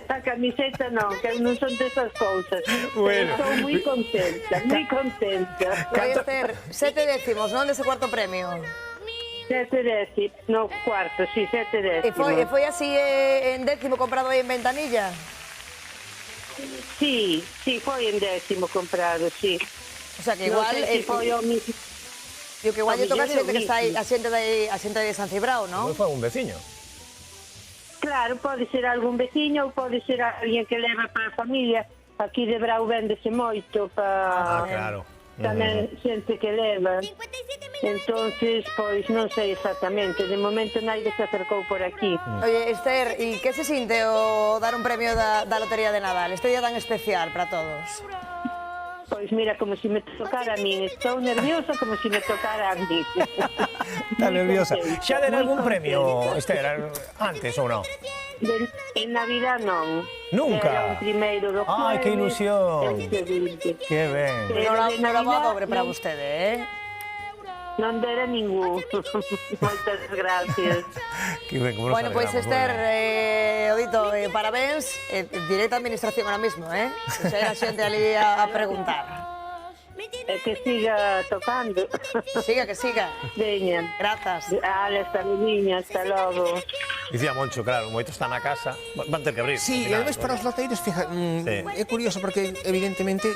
A camiseta non, que non son desas cousas. Bueno. Estou moi contenta, moi contenta. Oye, Esther, 7 décimos, non dese cuarto premio? 7 décimos, no cuarto, sí, 7 décimos. E foi así en décimo comprado aí en Ventanilla? Sí, foi en décimo comprado, sí. O sea, que igual... Non sei se foi o mismo. Digo que igual lle toca a xente que está aí, a xente de San Cibrao, non? Foi un veciño. Claro, pode ser algún veciño ou pode ser alguén que leva para a familia. Aquí de Brau vendese moito para... claro. Tamén xente que leva. Entonces, pois non sei exactamente. De momento naide se acercou por aquí. Oye, Esther, e que se sinte o dar un premio da Lotería de Nadal? Este día tan especial para todos. Pois mira, como si me tocara a min. Estou nerviosa como si me tocara a min. Está nerviosa. Xa den algún premio, Esther, antes ou non? En Navidad non. Nunca? Era un primeiro do jueves. Ai, que ilusión. Que ben. Enhoraboa dobre para vostede, Non dera ningún. Moitas gracias. Que ben, como bueno, pois Esther, Odito, parabéns. Directa administración ahora mismo, xa hai a xente ali a preguntar. Que siga tocando. Que siga. Veña. Grazas. Hasta niña, hasta logo. Dicía Moncho, claro, moito está na casa, van ter que abrir. Sí, e ademais para os loteiros, fija, é curioso porque evidentemente,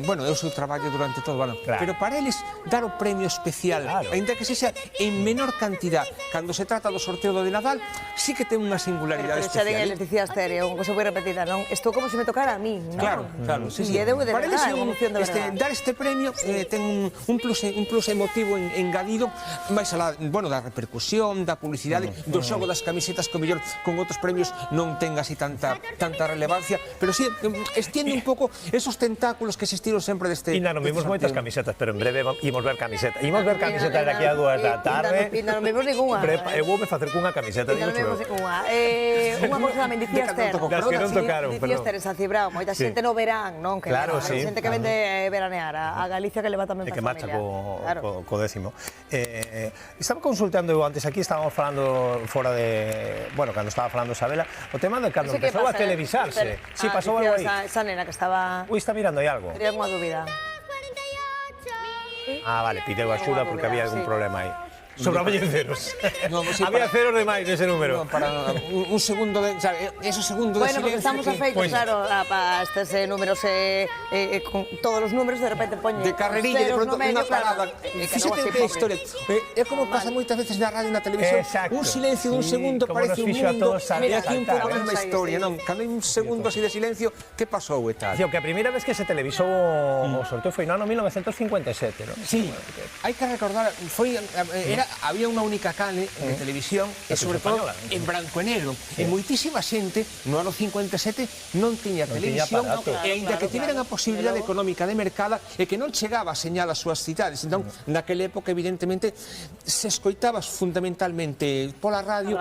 bueno, é o seu traballo durante todo o ano, pero para eles dar o premio especial, ainda que sexa en menor cantidad, cando se trata do sorteo do de Nadal, sí que ten unha singularidade Pero xa especial. den, les dicía Esther, unha cosa moi repetida, non? Estou como se me tocara a mí, non? Claro, sí. E deu de Para eles verdade, é unha emoción de verdade. dar este premio ten un plus emotivo engadido, máis alá, bueno, da repercusión, da publicidade, do xogo das camisetas que o mellor con outros premios non ten así tanta relevancia, pero sí, extiende un pouco esos tentáculos que existiron sempre deste... Ainda non vimos moitas camisetas, pero en breve imos ver camisetas. Imos ver camisetas de aquí a 2 da tarde. Ainda non vimos ninguna. Eu voume facer cunha camiseta, digo Ainda non vimos ninguna. Unha cosa tamén dicía Esther. Das que non tocaron, dicía Esther en San Cibrao, moita xente no verán, non? Claro, sí. Xente que vende veranear a Galicia que leva tamén E para que marcha familia. co décimo. Estaba consultando eu antes, aquí estábamos falando fora de... Bueno, cando estaba falando Isabela, o tema de cando empezou a televisarse. Si, pasou algo aí. Esa nena que estaba... Ui, está mirando aí algo. Tería unha dúbida. Ah, vale, pideu axuda porque había algún problema aí. Sobraban ceros. Sí, había ceros de máis nese número. Para un segundo de... Esos segundos de Bueno, porque estamos afeitos, claro, a estes números, con todos os números, de repente poñen... De carrerilla, de pronto, unha parada. Fíxate que historia. É como pasa moitas veces na radio e na televisión. Un silencio dun segundo parece un mundo. E aquí un pouco a mesma historia, non? Cando hai un segundo así de silencio, que pasou e tal? Que a primeira vez que se televisou o sorteo foi no ano 1957, non? Sí, hai que recordar, foi... Era había unha única canle de televisión e sobre todo en branco e negro. E moitísima xente no ano 57 non tiña televisión e ainda que tiveran a posibilidade económica de mercada e que non chegaba a señal ás súas cidades. Entón, naquela época, evidentemente, se escoitaba fundamentalmente pola radio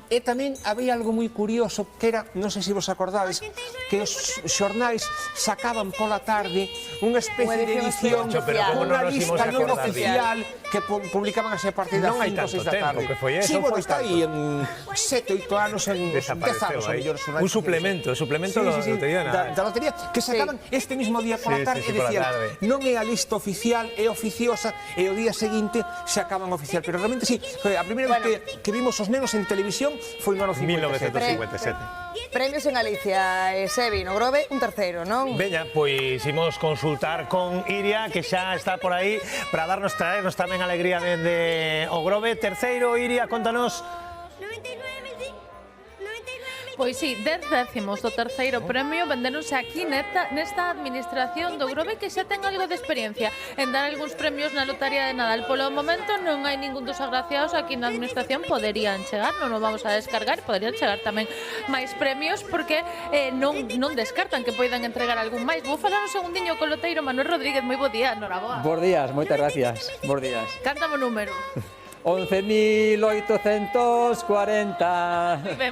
e tamén había algo moi curioso que era, non sei se vos acordades, que os xornais sacaban pola tarde unha especie de edición, unha lista non oficial que publicaban así a partir das 5 ou 6 da tarde. Sí, bueno, está aí en 7, 8 anos, en 10 anos, a mellor. Un suplemento da lotería. Da lotería, que sacaban este mismo día pola tarde e decían, non é a lista oficial, é oficiosa, e o día seguinte se acaban oficial. Pero realmente sí, a primeira vez que vimos os nenos en televisión foi no ano 1957. Premios en Galicia, Sevi, no Grove, un terceiro, non? Veña, pois imos consultar con Iria, que xa está por aí para traernos tamén alegría dende o Grove. Terceiro, Iria, contanos. Pois sí, 10 décimos do terceiro premio vendéronse aquí nesta administración do Grove, que xa ten algo de experiencia en dar algúns premios na lotaría de Nadal. Polo momento non hai ningún dos agraciados aquí na administración, poderían chegar, non o vamos a descargar, poderían chegar tamén máis premios, porque non descartan que poidan entregar algún máis. Vou falar un segundiño co loteiro Manuel Rodríguez. Moi bo día, noraboa. Bos días, moitas gracias. Bos días. Cántame o número. 11.840.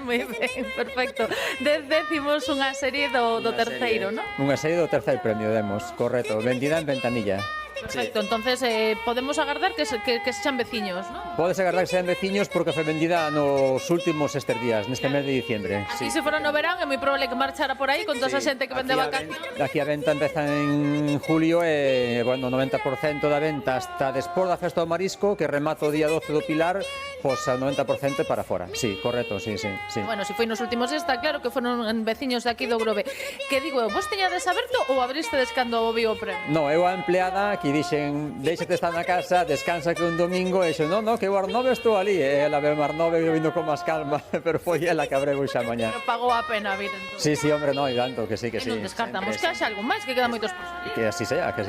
Moi ben, perfecto. 10 décimos unha serie do terceiro, non? Unha serie do terceiro premio, demos, correcto. Vendida en ventanilla. Perfecto, entonces podemos agardar que sexan veciños, non? Podes agardar que sean veciños porque foi vendida nos últimos estes días, neste mes de diciembre. Aquí se fora no verán é moi probable que marchara por aí con toda esa xente que vende vacacións. Aquí a venta empeza en julio e, bueno, 90% da venta hasta despois da festa do marisco, que remata o día 12 do Pilar, pois o 90% para fora. Sí, correcto, sí. Bueno, se foi nos últimos está claro que foron veciños de aquí do Grove. Que digo, vos teñades aberto ou abristedes cando o viu o premio? No, eu a empleada que dixen, deixate estar na casa, descansa que un domingo, e dixen, no, que o Arnove estou ali, e ela ve o Arnove vindo con máis calma, pero foi ela que abreu xa mañá. Pero pagou a pena vir, entón. Sí, hombre, no, e tanto, que sí. Non descartamos que haxa algo máis, que quedan moitos por salir. Que así sea. Que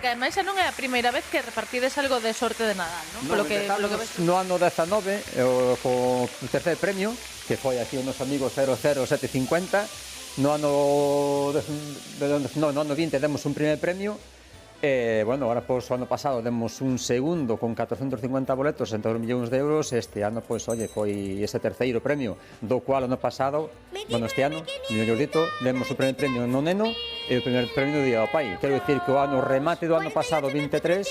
ademais xa non é a primeira vez que repartides algo de sorte de Nadal, non? Polo que ves. No ano 19, o terceiro premio, que foi aquí unos amigos 00750, no ano 20 demos un primer premio. Bueno, ahora pois o ano pasado demos un segundo con 450 boletos en 2 millóns de euros. Este ano, pois, oye, foi ese terceiro premio, do cual ano pasado, bueno, este ano, millónito, demos o primer premio no neno e o primer premio do Día do Pai. Quero dicir que o ano remate do ano pasado, 23,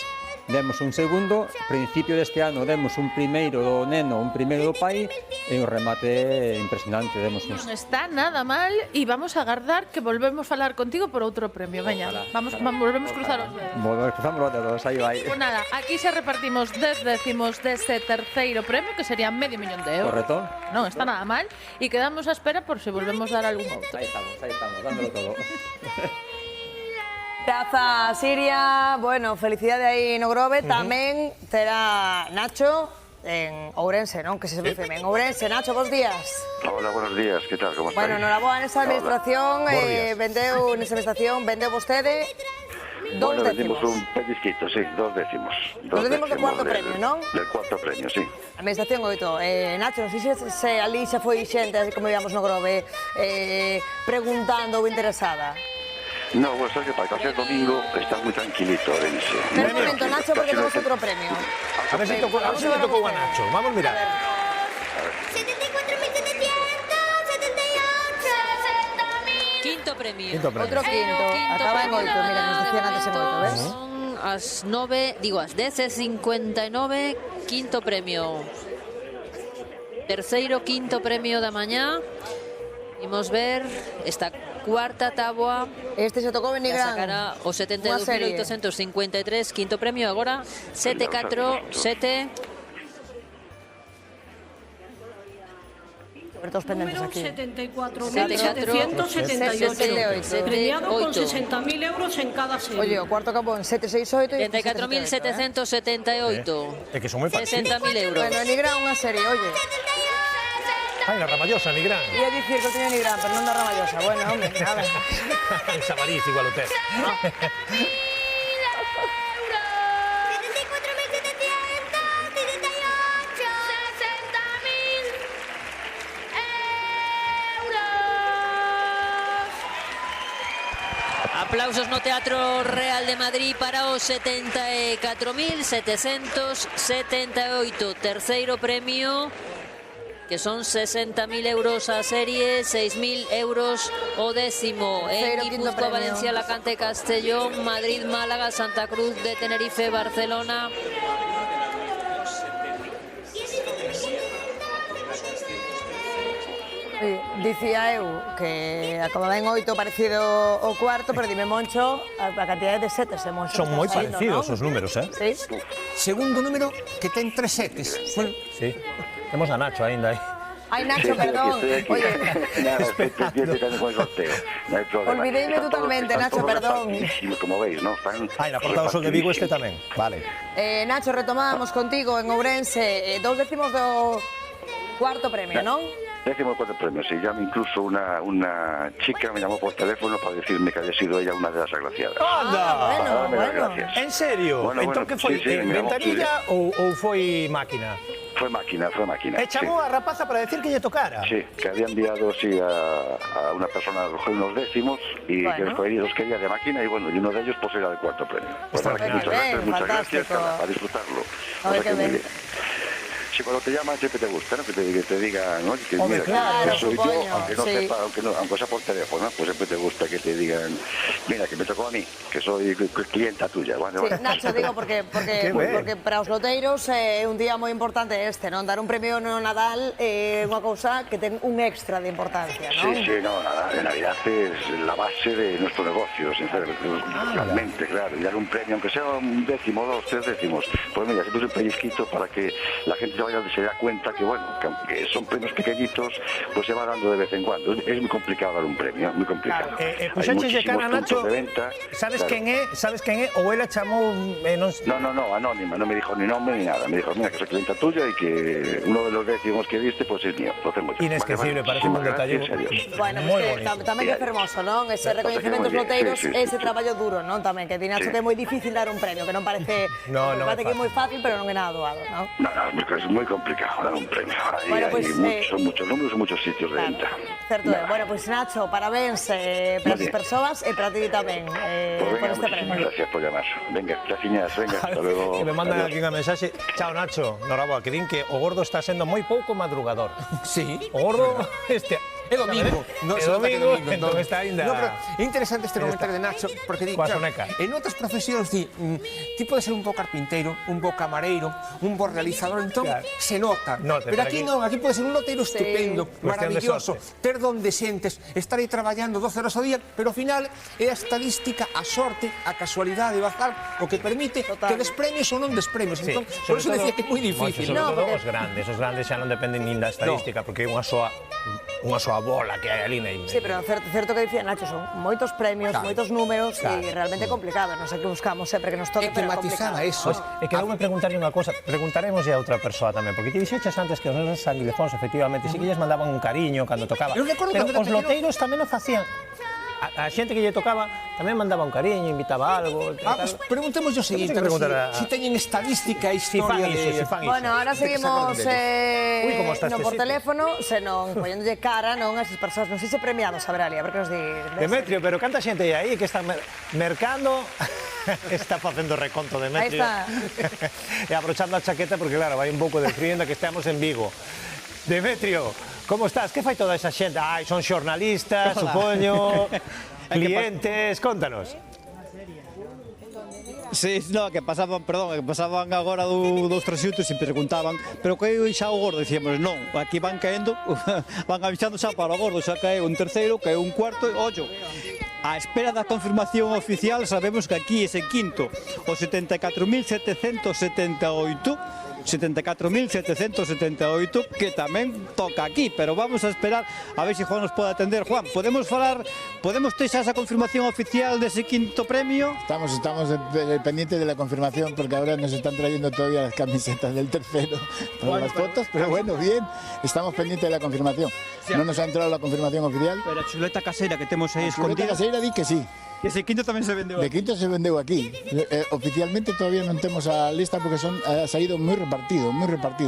demos un segundo, principio deste ano demos un primeiro do neno, un primeiro do pai e un remate impresionante, demos un... Non está nada mal e vamos a agardar que volvemos a falar contigo por outro premio. Veña, volvemos cruzar os dedos. Cruzamos os dedos, aí vai. Pues nada, aquí se repartimos 10 décimos deste terceiro premio, que sería medio millón de euros. Correcto. Non está nada mal e quedamos a espera por se volvemos dar algún outro. Aí estamos, dándolo todo. Grazas, Iria. Bueno, felicidade aí no Grove. Tamén terá Nacho en Ourense, non? Que se dice en Ourense. Nacho, bons días. Hola, buenos días. Que tal? Como estáis? Bueno, noraboa nesa administración. Nesa administración vendeu vostede Bueno, vendimos un pellizquito, sí, 2 décimos. 2 décimos do cuarto premio, non? Del cuarto premio, sí. Administración 8. Nacho, non sei se ali xa foi xente, así como íbamos no Grove, preguntando ou interesada. No, bueno, sabes que para el domingo está muy tranquilito, Denise. Pero un momento, Nacho, porque tenemos otro premio. A ver si le tocó a Nacho. Vamos a mirar. 74.778, 60.000. Quinto premio. Outro quinto. Acaba en 8, mira, nos decían antes en 8, ves? Son as 9, digo, as 10:59, quinto premio. Terceiro, quinto premio da mañá. Imos ver esta cuarta táboa. Este se tocou en Nigrán. Sacará o 72.853, quinto premio agora. 747. Todos pendentes aquí. 74.778. Premiado con 60.000 euros en cada serie. Oye, o cuarto campo en 768 e 74.778. É que son moi fáciles. 60.000 euros. Bueno, Nigrán unha serie, oye. Ai, la Ramallosa, Nigrán. Ia dicir que eu teño Nigrán, pero non da Ramallosa. Bueno, hombre, nada. En Sabarís, igual o tes. Aplausos no Teatro Real de Madrid para os 74.778. Terceiro premio, que son 60.000 euros a serie, 6.000 euros o décimo. En Guipúzcoa, Valencia, Alacante, Castellón, Madrid, Málaga, Santa Cruz de Tenerife, Barcelona. Dicía eu que acababa en 8 parecido ao cuarto, pero dime, Moncho, a cantidad de setes, Moncho. Son moi parecidos os números, Sí. Segundo número que ten 3 setes. Bueno. Sí. Temos a Nacho ainda aí. Ai, Nacho, perdón. Oye, olvideime totalmente, Nacho, perdón. Como veis, ¿no? Ai, na Porta do Sol de Vigo este tamén. Vale. Nacho, retomamos contigo en Ourense 2 décimos do cuarto premio, ¿non? 14º premio, sí. Ya incluso una chica me llamó por teléfono para decirme que había sido ella una de las agraciadas. ¡Anda! Bueno. En serio? Bueno, entón que foi? Ventanilla ou foi máquina? Fue máquina. E chamou a rapaza para decir que lle tocara. Sí, que había enviado a una persona a recoger unos décimos y que los quería de máquina y bueno, y uno de ellos pues era del cuarto premio. Pues nada, muchas gracias, a disfrutarlo. A ver qué bien. Si cuando te llaman siempre te gusta, ¿no? Que te digan, ¿no? Que Hombre, mira, claro, que soy yo, supongo, aunque no sí. sepa, aunque sea por teléfono, pues siempre te gusta que te digan, mira, que me tocó a mí, que soy clienta tuya. Bueno, Sí, Nacho, digo, porque para os loteiros é un día moi importante este, non? Dar un premio no Nadal é unha cousa que ten un extra de importancia, non? Sí, no, la Navidad es la base de nuestro negocio, sinceramente, realmente, claro, y dar un premio, aunque sea un décimo, 2, 3 décimos, pues mira, siempre es un pellizquito para que la gente se da cuenta que, bueno, que aunque son premios pequeñitos, pues se va dando de vez en cuando. Es muy complicado dar un premio, muy complicado. Puxaches de cara, Nacho, sabes quen é? Ou ela chamou... No, anónima, no me dijo ni nombre ni nada. Me dijo, mira, que soy clienta tuya y que uno de los décimos que diste, pues es mío. Lo hacemos yo. Inesquecible, parece un detalle. Bueno, pues tamén que é fermoso, non? Ese recoñecemento dos loteiros, ese traballo duro, non? Tamén, que di Nacho que é moi difícil dar un premio, que non parece... Parece que é moi fácil, pero non é nada doado, non? No, es muy complicado dar un premio. Bueno, pues, son muchos números y muchos sitios de venta. Certo é. Bueno, pues Nacho, parabéns para as persoas e para ti tamén por este premio. Gracias por llamar. Venga, gracias, venga, hasta luego. Que me mandan aquí unha mensaxe. Chao, Nacho. Noraboa, que din que o gordo está sendo moi pouco madrugador. Sí. O gordo É domingo. É domingo, entón está ainda... No, pero é interesante este comentario de Nacho, porque di, claro, en outras profesións ti podes ser un bo carpinteiro, un bo camareiro, un bo realizador, entón se nota. Pero aquí non, aquí pode ser un loteiro estupendo, maravilloso, ter donde xentes, estar aí traballando 12 horas ao día, pero ao final é a estadística, a sorte, a casualidade, o azar, o que permite que des premios ou non des premios. Entón, por eso decía que é moi difícil. Sobre todo os grandes xa non dependen nin da estadística, porque é unha soa bola que hai ali na Sí, pero certo que dicía Nacho, son moitos premios, moitos números e realmente complicado, non sei que buscamos sempre que nos toque, pero é complicado. Eso. E quedoume preguntarle unha cosa, preguntaremos a outra persoa tamén, porque ti dixeches antes que os nosos sanguilefóns, efectivamente, sí que lles mandaban un cariño cando tocaba, pero os loteiros tamén o facían. A xente que lle tocaba tamén mandaba un cariño, invitaba algo. Pues preguntemos o seguinte, si teñen estadística e historia de... Bueno, ahora seguimos non por teléfono, senón poñéndolle cara, non, a esas persoas, non sei se premiados, Abralia, a ver que nos di... Demetrio, pero canta xente aí que está mercando... Está facendo reconto Demetrio. Aí está. E abrochando a chaqueta, porque claro, vai un pouco de frío, que estamos en Vigo. Demetrio, como estás? Que fai toda esa xente? Ai, son xornalistas, supoño, clientes, contanos. Sí, no, que pasaban agora dos trasiutos e preguntaban, pero que xa o gordo, dicíamos, non, aquí van caendo, van avisando xa para o gordo, xa caeu un terceiro, caeu un cuarto, ollo. A espera da confirmación oficial sabemos que aquí ese quinto, o 74.778, que tamén toca aquí, pero vamos a esperar a ver se Juan nos pode atender. Juan, podemos ter xa esa confirmación oficial dese quinto premio? Estamos pendientes de la confirmación porque ahora nos están trayendo todavía las camisetas del tercero para las fotos, pero bueno, bien, estamos pendientes de la confirmación. No nos ha entrado la confirmación oficial. Pero a chuleta caseira que temos aí escondida... A chuleta caseira di que sí. Ese quinto tamén se vendeu De quinto se vendeu aquí. Oficialmente todavía non temos a lista porque ha saído moi repartido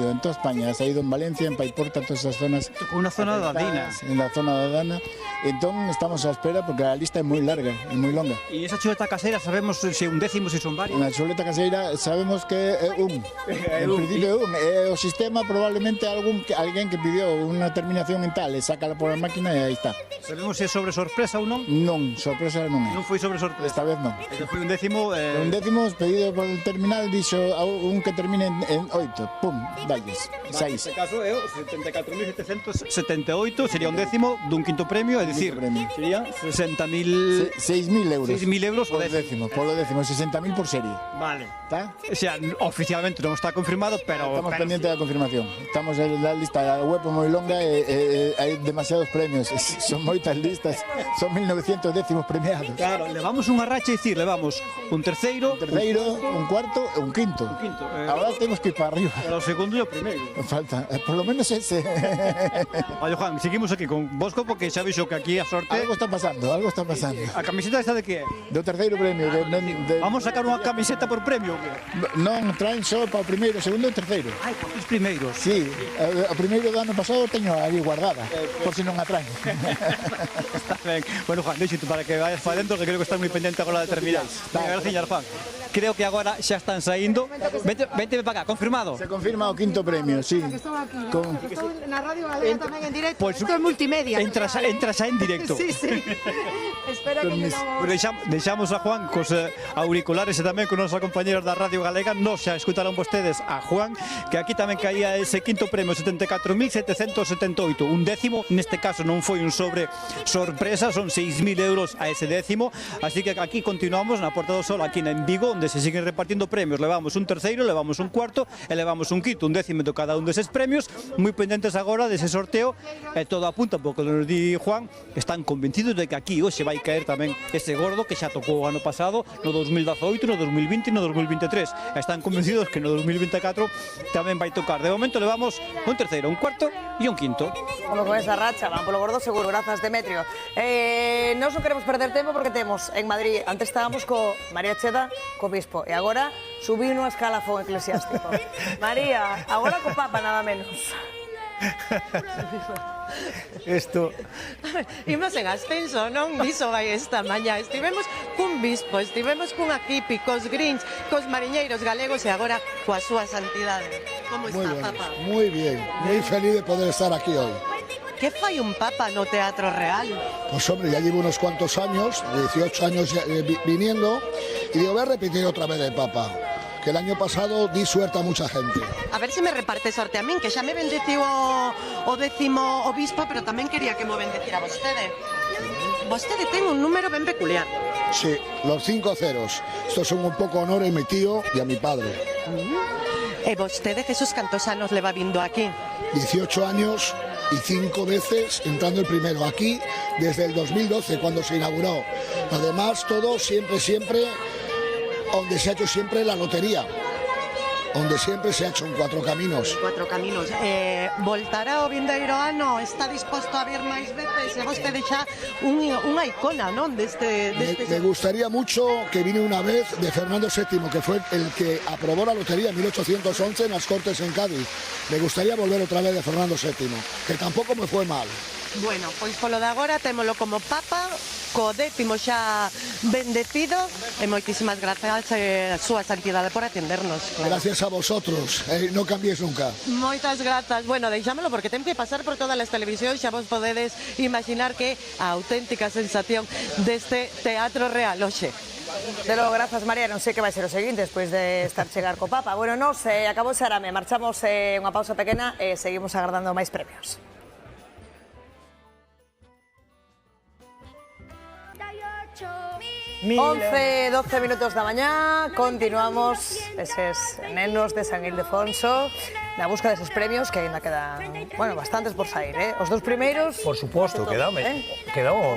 en toda España. Ha saído en Valencia, en Paiporta, en todas esas zonas. Unha zona da Dina. En la zona da Dana. Entón estamos a espera porque a lista é moi larga, é moi longa. E esa chuleta caseira sabemos se un décimo, se son varios? Na chuleta caseira sabemos que é un. En principio é un. O sistema probablemente alguén que pidió unha terminación en tal e sácala por a máquina e aí está. Sabemos se é sobre sorpresa ou non? Non, sorpresa non é. Non foi sobre sorpresa. Esta vez non. Este foi un décimo... Un décimo pedido por el terminal, dixo un que termine en 8. Pum, dalles. 6. Neste caso é o 74.778, sería un décimo dun quinto premio, é dicir, sería 60.000... 6.000 euros. 6.000 euros polo décimo. Polo décimo, 60.000 por serie. Vale. Está? O sea, oficialmente non está confirmado, pero... Estamos pendientes da confirmación. Estamos en la lista, a web é moi longa e hai demasiados premios. Son moitas listas, son 1.900 décimos premiados. Claro, levamos unha racha, é dicir, levamos un terceiro, un cuarto e un quinto. Ahora temos que ir para arriba. Pero o segundo e o primeiro. Falta, por lo menos ese. Oye, Juan, seguimos aquí con Bosco porque xa vixo que aquí a sorte... Algo está pasando, algo está pasando. A camiseta esta de que é? Do terceiro premio. Vamos a sacar unha camiseta por premio? Non, traen só para o primeiro, segundo e terceiro. Ai, os primeiros? Sí, o primeiro do ano pasado teño aí guardada, por si non a traen. Está ben. Bueno, Juan, deixito para que vayas para dentro, que creo que estás moi pendiente agora de terminar. Gracias, Juan. Creo que agora xa están saindo. Vente para acá, confirmado. Se confirma o quinto premio, sí. Estou aquí, estou na Radio Galega tamén en directo. Pues, Isto é multimedia. Entras xa en directo. Sí. Espero que non... Deixamos a Juan cos auriculares e tamén con os nosos compañeros da Radio Galega. Nos xa escutaron vostedes a Juan, que aquí tamén caía ese quinto premio, 74.778. Un décimo, neste caso non foi un sobre sorpresa, son 6.000 euros a ese décimo. Así que aquí continuamos na Porta do Sol, aquí en Vigo, onde se siguen repartindo premios. Levamos un terceiro, levamos un cuarto e levamos un quinto, un décimo de cada un deses premios. Moi pendentes agora dese sorteo e todo apunta, porque nos di Juan, están convencidos de que aquí hoxe vai caer tamén ese gordo que xa tocou o ano pasado, no 2018, no 2020 e no 2023. Están convencidos que no 2024 tamén vai tocar. De momento levamos un terceiro, un cuarto e un quinto. Como con esa racha, van polo gordo seguro, grazas Demetrio. Nós non queremos perder tempo porque temos en Madrid, antes estábamos co María Cheda, co Bispo, e agora subí no escalafón eclesiástico. María, agora co Papa nada menos. Isto... Imos en ascenso, non? Iso vai esta mañá. Estivemos cun bispo, estivemos cun equipe, cos Grinch, cos mariñeiros galegos e agora coa súa santidade. Como está, Papa? Muy bien, muy feliz de poder estar aquí hoy. Que fai un Papa no Teatro Real? Pues hombre, ya llevo unos cuantos años, 18 años viniendo, y digo, voy a repetir otra vez de Papa, que el año pasado di suerte a mucha gente. A ver se me reparte sorte a min, que xa me bendeciu o décimo obispo, pero tamén quería que mo bendecira vostede. Vostede ten un número ben peculiar. Sí, los 5 ceros. Estos son un poco honor a mi tío y a mi padre. E vostede, Jesús, cantos anos leva vindo aquí? 18 años y 5 veces entrando el primero. Aquí desde el 2012, cuando se inauguró. Además, todo siempre, donde se ha hecho siempre la lotería. Donde siempre se ha hecho en 4 caminos. 4 caminos. Voltará o vindeiro ano? Está disposto a vir máis veces? E vostede xa unha icona, non? Me gustaría mucho que vine una vez de Fernando VII, que fue el que aprobó la lotería en 1811 en las Cortes en Cádiz. Me gustaría volver otra vez de Fernando VII, que tampoco me fue mal. Bueno, pois polo de agora témolo como Papa, co décimo xa bendecido, e moitísimas grazas a súa santidade por atendernos. Claro. Gracias a vosotros, no cambiéis nunca. Moitas grazas. Bueno, deixámelo porque ten que pasar por todas as televisións, xa vos podedes imaginar que a auténtica sensación deste Teatro Real hoxe. De logo, grazas María, non sei que vai ser o seguinte despois de estar chegar co Papa. Bueno, nos acabou Xarame, marchamos unha pausa pequena e seguimos agardando máis premios. 11, 12 minutos da mañá, continuamos eses nenos de San Ildefonso na busca deses premios que ainda quedan, bueno, bastantes por sair, Os dous primeiros... Por suposto, queda o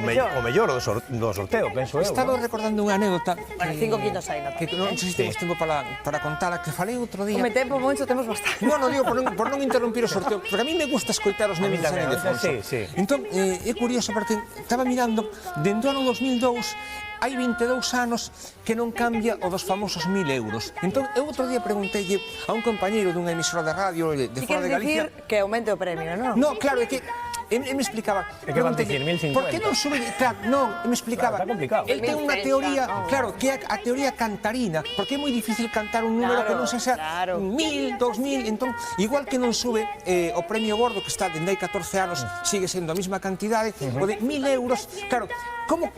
mellor do sorteo, penso eu. Estaba recordando unha anécdota... Bueno, 5 quintos aí, que non sei se temos tempo para contala, que falei outro día... Come tempo, Moncho, temos bastante. No, digo, por non interrumpir o sorteo, porque a mí me gusta escoitar os nenos de San Ildefonso. Sí. Entón, é curioso, porque estaba mirando, dentro do ano 2002, hai 22 anos que non cambia o dos famosos 1.000 euros. Entón, eu outro día preguntei a un compañeiro dunha emisora de radio de fora de Galicia... Queres dicir que aumente o premio, non? No, claro, é que me explicaba. É que van dicir 1.050. Por que non sube? Claro, non, me explicaba. Claro, está complicado. Ele ten unha teoría, claro, que é a teoría cantarina, porque é moi difícil cantar un número que non sexa 1.000, 2.000, entón, igual que non sube o premio gordo, que está dende hai 14 anos, sigue sendo a mesma cantidade, o de 1.000 euros, claro, como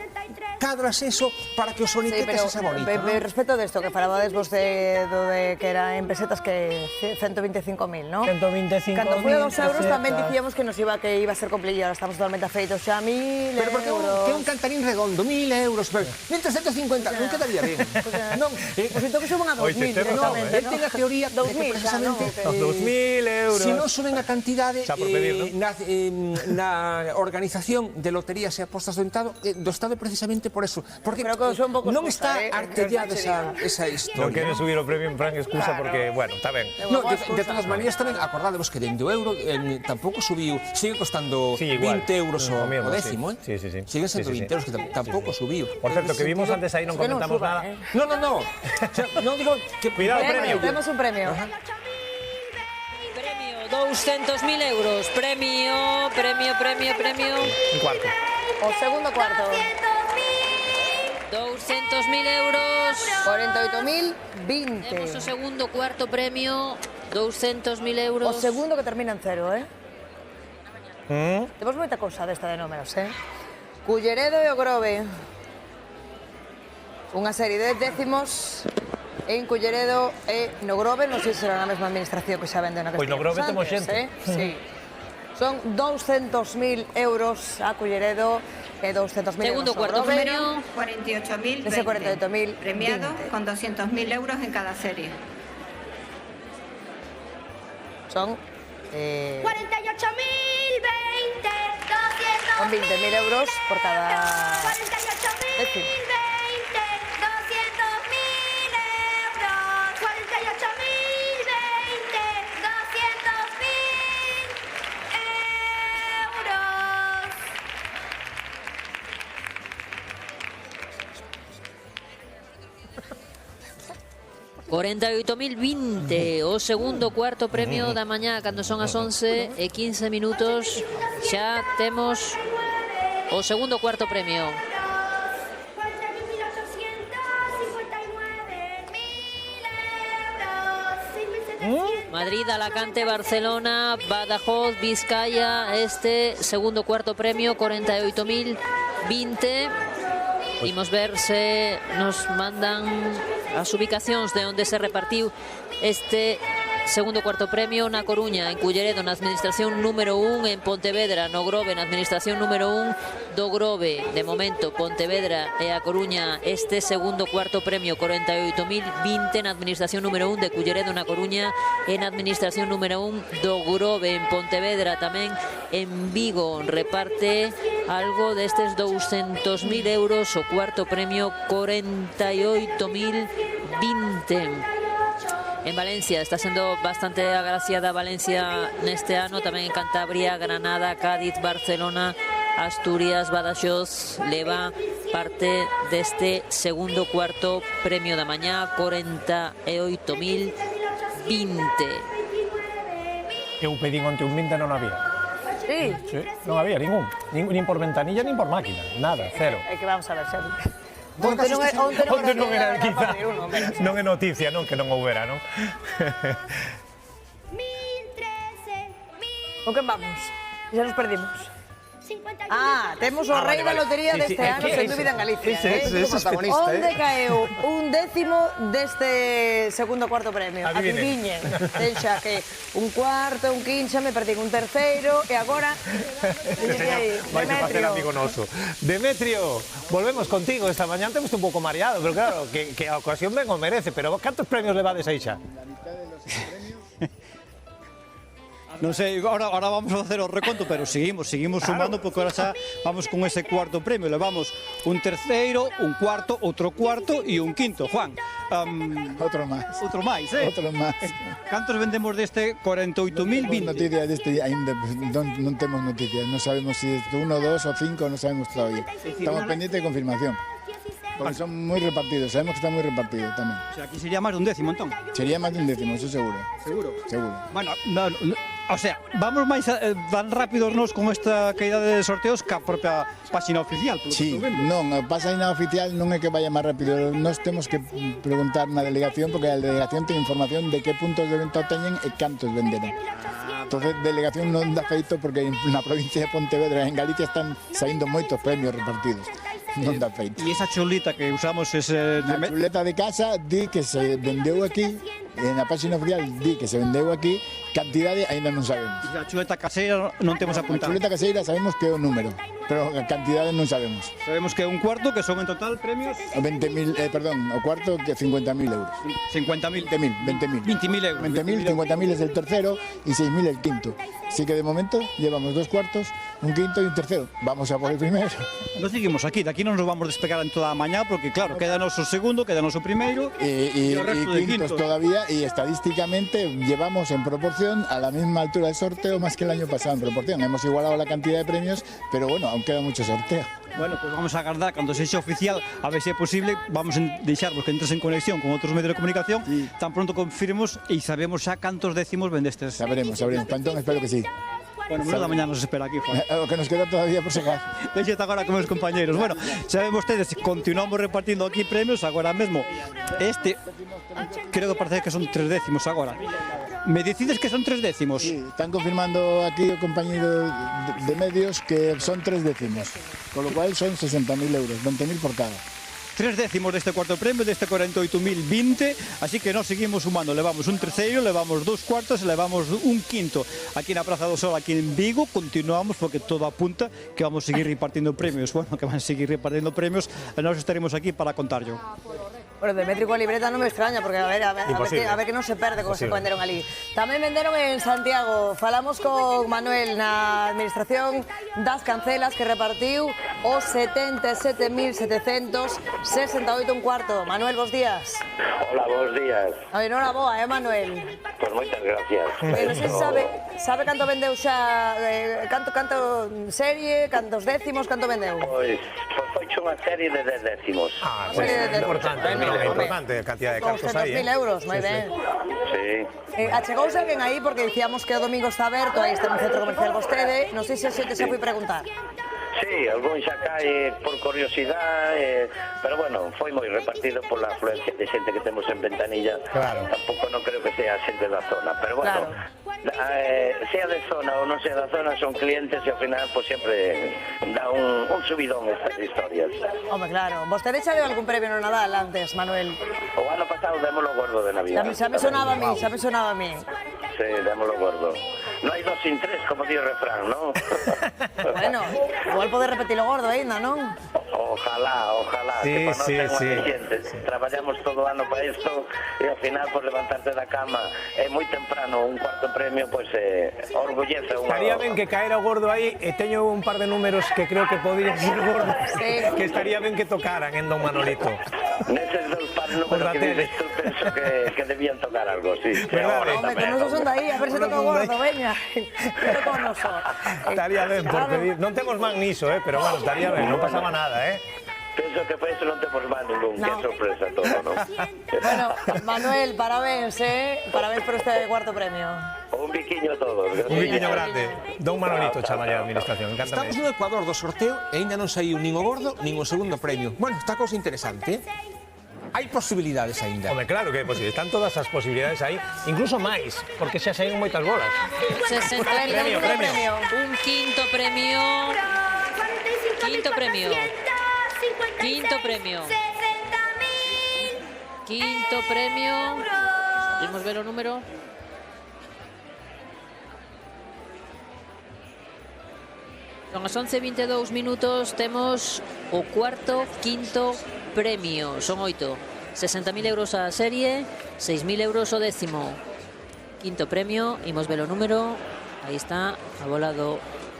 cadras eso para que o soniquete sexa bonito? Respecto desto que falabades vos de que era en pesetas que 125.000, non? 125.000. Cando foi a 2 euros tamén dicíamos que iba a ser complicado, estamos totalmente afeitos xa a 1.000 euros. Pero porque que un cantarín redondo, 1.000 euros, 1.750, non quedaría ben. Non, pois entón que suban a 2.000 directamente, non? Ele ten a teoría de que precisamente 2.000 euros. Se non suben a cantidade na organización de loterías e apostas do Estado precisamente por eso, porque non está artellada esa historia. Non queren subir o premio en Fran excusa porque, bueno, está ben. No, de todas maneiras tamén acordádevos que dende o euro tampouco subiu, sigue costando 20 euros o décimo, sigue sendo 20 euros que tampouco subiu. Por certo, que vimos antes aí non comentamos nada. No, non digo que... Cuidado, premio. Temos un premio. 200.000 euros, premio. Un cuarto. O segundo cuarto. 200.000 euros. 48.020. Temos o segundo cuarto premio, 200.000 euros. O segundo que termina en 0, Temos moita cousa desta de números, Culleredo e o Grove. Unha serie de décimos en Culleredo e no Grove, non sei se será na mesma administración que xa vende na que pois no Grove temos xente. Sí. Son 200.000 euros a Culleredo e 200.000 segundo cuarto premio, 48.020. Ese 48.000 premiado con 200.000 euros en cada serie. Son 48.020, 200.000 son 20.000 euros por cada 48.020, 200.000 euros, 48.020, 48.020, o segundo cuarto premio da mañá, cando son as 11:15 minutos, xa temos o segundo cuarto premio. Madrid, Alacante, Barcelona, Badajoz, Vizcaya, este segundo cuarto premio, 48.020. Imos ver se nos mandan as ubicacións de onde se repartiu este segundo cuarto premio. Na Coruña, en Culleredo, na administración número 1, en Pontevedra, no Grove, na administración número 1 do Grove. De momento, Pontevedra e a Coruña, este segundo cuarto premio, 48.020 na administración número 1 de Culleredo, na Coruña, e na administración número 1 do Grove. En Pontevedra tamén, en Vigo, reparte algo destes 200.000 euros, o cuarto premio, 48.020. En Valencia está sendo bastante agraciada Valencia neste ano, tamén en Cantabria, Granada, Cádiz, Barcelona, Asturias, Badaxoz leva parte deste segundo cuarto premio da mañá, 48.020. Eu pedín onte un 20 non había. Sí? Sí, non había ningún, nin por ventanilla, nin por máquina, nada, cero. É que vamos a ver, xa. Onte non era, quizá, non é noticia, non, que non houbera, non? Con quen vamos? Xa nos perdimos. Temos o rei da lotería deste ano, sen dúbida, en Galicia. Onde caeu un décimo deste segundo cuarto premio? Adiviñen. Ten xa que un cuarto, un quincha, me perdín un terceiro, e agora... Vais a facer amigo noso. Demetrio, volvemos contigo esta mañá. Temos un pouco mareado, pero claro, que a ocasión ben o merece. Pero cantos premios levades aí xa? Non sei, ahora vamos a facer o reconto, pero seguimos sumando, porque ahora xa vamos con ese cuarto premio. Levamos un terceiro, un cuarto, outro cuarto e un quinto. Juan, outro máis. Outro máis, Outro máis. Cantos vendemos deste 48.020? Noticias deste ainda non temos noticias. Non sabemos se é 1, 2 ou 5, non sabemos todavía. Estamos pendientes de confirmación. Porque son muy repartidos, sabemos que está muy repartido también. O sea, aquí sería más de un décimo, entón. Sería más de un décimo, eso seguro. Seguro? Seguro. Bueno, o sea, vamos máis tan rápidos nos con esta caída de sorteos que a propia página oficial. Sí, non, a página oficial non é que vaya máis rápido. Nós temos que preguntar na delegación, porque a delegación ten información de que puntos de venta teñen e cantos venderon. Entonces, delegación non dá feito porque na provincia de Pontevedra, en Galicia, están saindo moitos premios repartidos. Non dá feito. E esa chulita que usamos ese... A chuleta de casa di que se vendeu aquí, e na página oficial di que se vendeu aquí, cantidade aínda non sabemos. A chuleta caseira non temos apuntado. A chuleta caseira sabemos que é o número, pero a cantidade non sabemos. Sabemos que é un cuarto, que son en total premios... 20.000, perdón, o cuarto que 50.000 euros. 50.000. 20.000 euros. 20.000, 50.000 es el tercero y 6.000 el quinto. Así que de momento llevamos 2 cuartos, un quinto y un tercero. Vamos a por el primero. Nos seguimos aquí, de aquí non nos vamos a despegar en toda a mañá, porque claro, queda noso segundo, queda noso primeiro y o resto de quintos todavía, y estadísticamente llevamos en proporción a la misma altura del sorteo más que el año pasado en proporción. Hemos igualado la cantidad de premios, pero bueno, aún queda mucho sorteo. Bueno, pues vamos a agardar cando sexa oficial, a ver se é posible, vamos a deixarvos que entres en conexión con outros medios de comunicación, tan pronto confirmos e sabemos xa cantos décimos vendestes. Saberemos. Pantón, espero que sí. Bueno, da mañá nos espera aquí, Juan. O que nos queda todavía por sacar. Deixete agora con meus compañeros. Bueno, saben vostedes, continuamos repartindo aquí premios agora mesmo. Este, creo que parece que son 3 décimos agora. Me decides que son 3 décimos? Sí, están confirmando aquí o compañero de medios que son 3 décimos, con lo cual son 60.000 euros, 20.000 por cada. 3 décimos deste cuarto premio, deste 48.020, así que nos seguimos sumando. Levamos un terceiro, levamos 2 cuartos e levamos un quinto. Aquí na Praza do Sol, aquí en Vigo, continuamos porque todo apunta que vamos a seguir repartindo premios. Bueno, que van a seguir repartindo premios e nós estaremos aquí para contarlo. Bueno, Demetrio coa libreta non me extraña, porque a ver que non se perde como se venderon ali. Tamén venderon en Santiago. Falamos con Manuel na administración das cancelas que repartiu os 77.768 un cuarto. Manuel, bons días. Hola, bons días. A ver, hora boa, Manuel? Pois moitas gracias. Non sei se sabe canto vendeu xa, canto serie, cantos décimos, canto vendeu? Pois foi unha serie de 10 décimos. Ah, pues é importante a cantidad de cartos aí. 200.000 euros, moi ben. Sí. Achegouse alguén aí porque dicíamos que o domingo está aberto, aí está no centro comercial vostede, non sei se a xente xa foi preguntar. Sí, algún xa cae por curiosidade, pero bueno, foi moi repartido pola afluencia de xente que temos en Ventanilla. Claro. Tampouco non creo que sea xente da zona, pero bueno, sea de zona ou non sea da zona, son clientes e ao final pues sempre dá un subidón estas historias. Home, claro. Vostede xa deu algún premio no Nadal antes, Manuel? O ano pasado démolo gordo de Navidad. Xa me sonaba a mí. Sí, démolo gordo. Non hai 2 sin 3, como di o refrán, non? Bueno, igual pode repetir o gordo ainda, non? Ojalá, sí, que para nós ten sí. xentes. Traballamos todo o ano para isto e ao final, por levantarte da cama é moi temprano, un cuarto premio, pois orgullece unha... Estaría ben que caera o gordo aí, e teño un par de números que creo que podrían ser gordos, que estaría ben que tocaran en Don Manolito. Neses 2 par de números que dices tú, penso que debían tocar algo, sí. Home, que non son de aí, a ver se toca o gordo, veña. Que toca o noso. Estaría ben por pedir. Non temos man niso, pero bueno, estaría ben, non pasaba nada, Penso que para iso non temos mal ningún, que sorpresa todo, non? Bueno, Manuel, parabéns, parabéns por este cuarto premio. Un biquiño a todos. Un biquiño grande. Don Manolito, chama a administración. Estamos no Ecuador do sorteo e ainda non saiu nin o gordo nin o segundo premio. Bueno, está cousa interesante, Hai posibilidades aínda. Home, claro que é posible. Están todas as posibilidades aí, incluso máis, porque xa saíron moitas bolas. 60.000 premio. Un quinto premio. Quinto premio. Quinto premio. Quinto premio. Podemos ver o número. Son as 11:22 minutos, temos o cuarto, quinto premio. Son 8. 60.000 euros a serie, 6.000 euros o décimo. Quinto premio, imos ver o número. Aí está, a bola do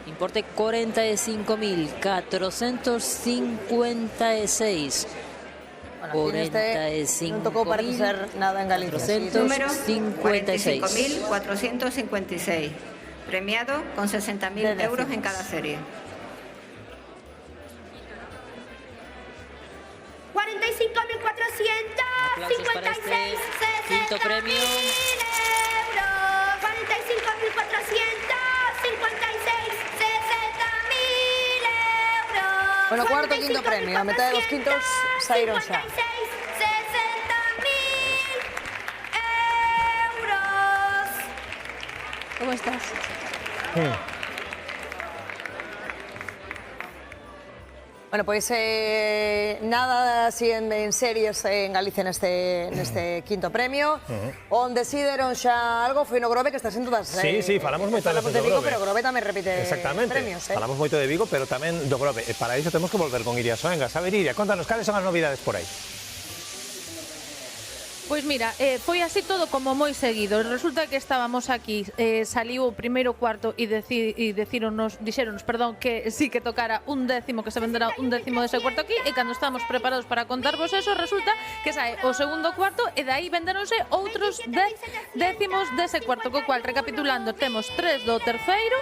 importe 45.456. Non tocou parecer nada en Galicia. Número 45.456. Premiado con 60.000 euros en cada serie. 45.000 quinto premio. 45.456, 60.000 euros. Bueno, cuarto e quinto premio. A metade dos quintos saíron xa. 60.000 euros. ¿Cómo estás? Bueno, pois nada así en series en Galicia neste quinto premio. Onde si deron xa algo foi no Grove, que está sendo das... Sí, falamos moito de Vigo, pero Grove tamén repite premios. Falamos moito de Vigo, pero tamén do Grove. Para iso temos que volver con Iria Soengas. A ver, Iria, contanos, cales son as novidades por aí? Pois mira, foi así todo como moi seguido. Resulta que estábamos aquí, saliu o primeiro cuarto e dixéronos, que sí que tocara un décimo, que se venderá un décimo dese cuarto aquí, e cando estamos preparados para contarvos eso, resulta que sae o segundo cuarto e dai vendéronse outros 10 décimos dese cuarto, co cual, recapitulando, temos 3 do terceiro,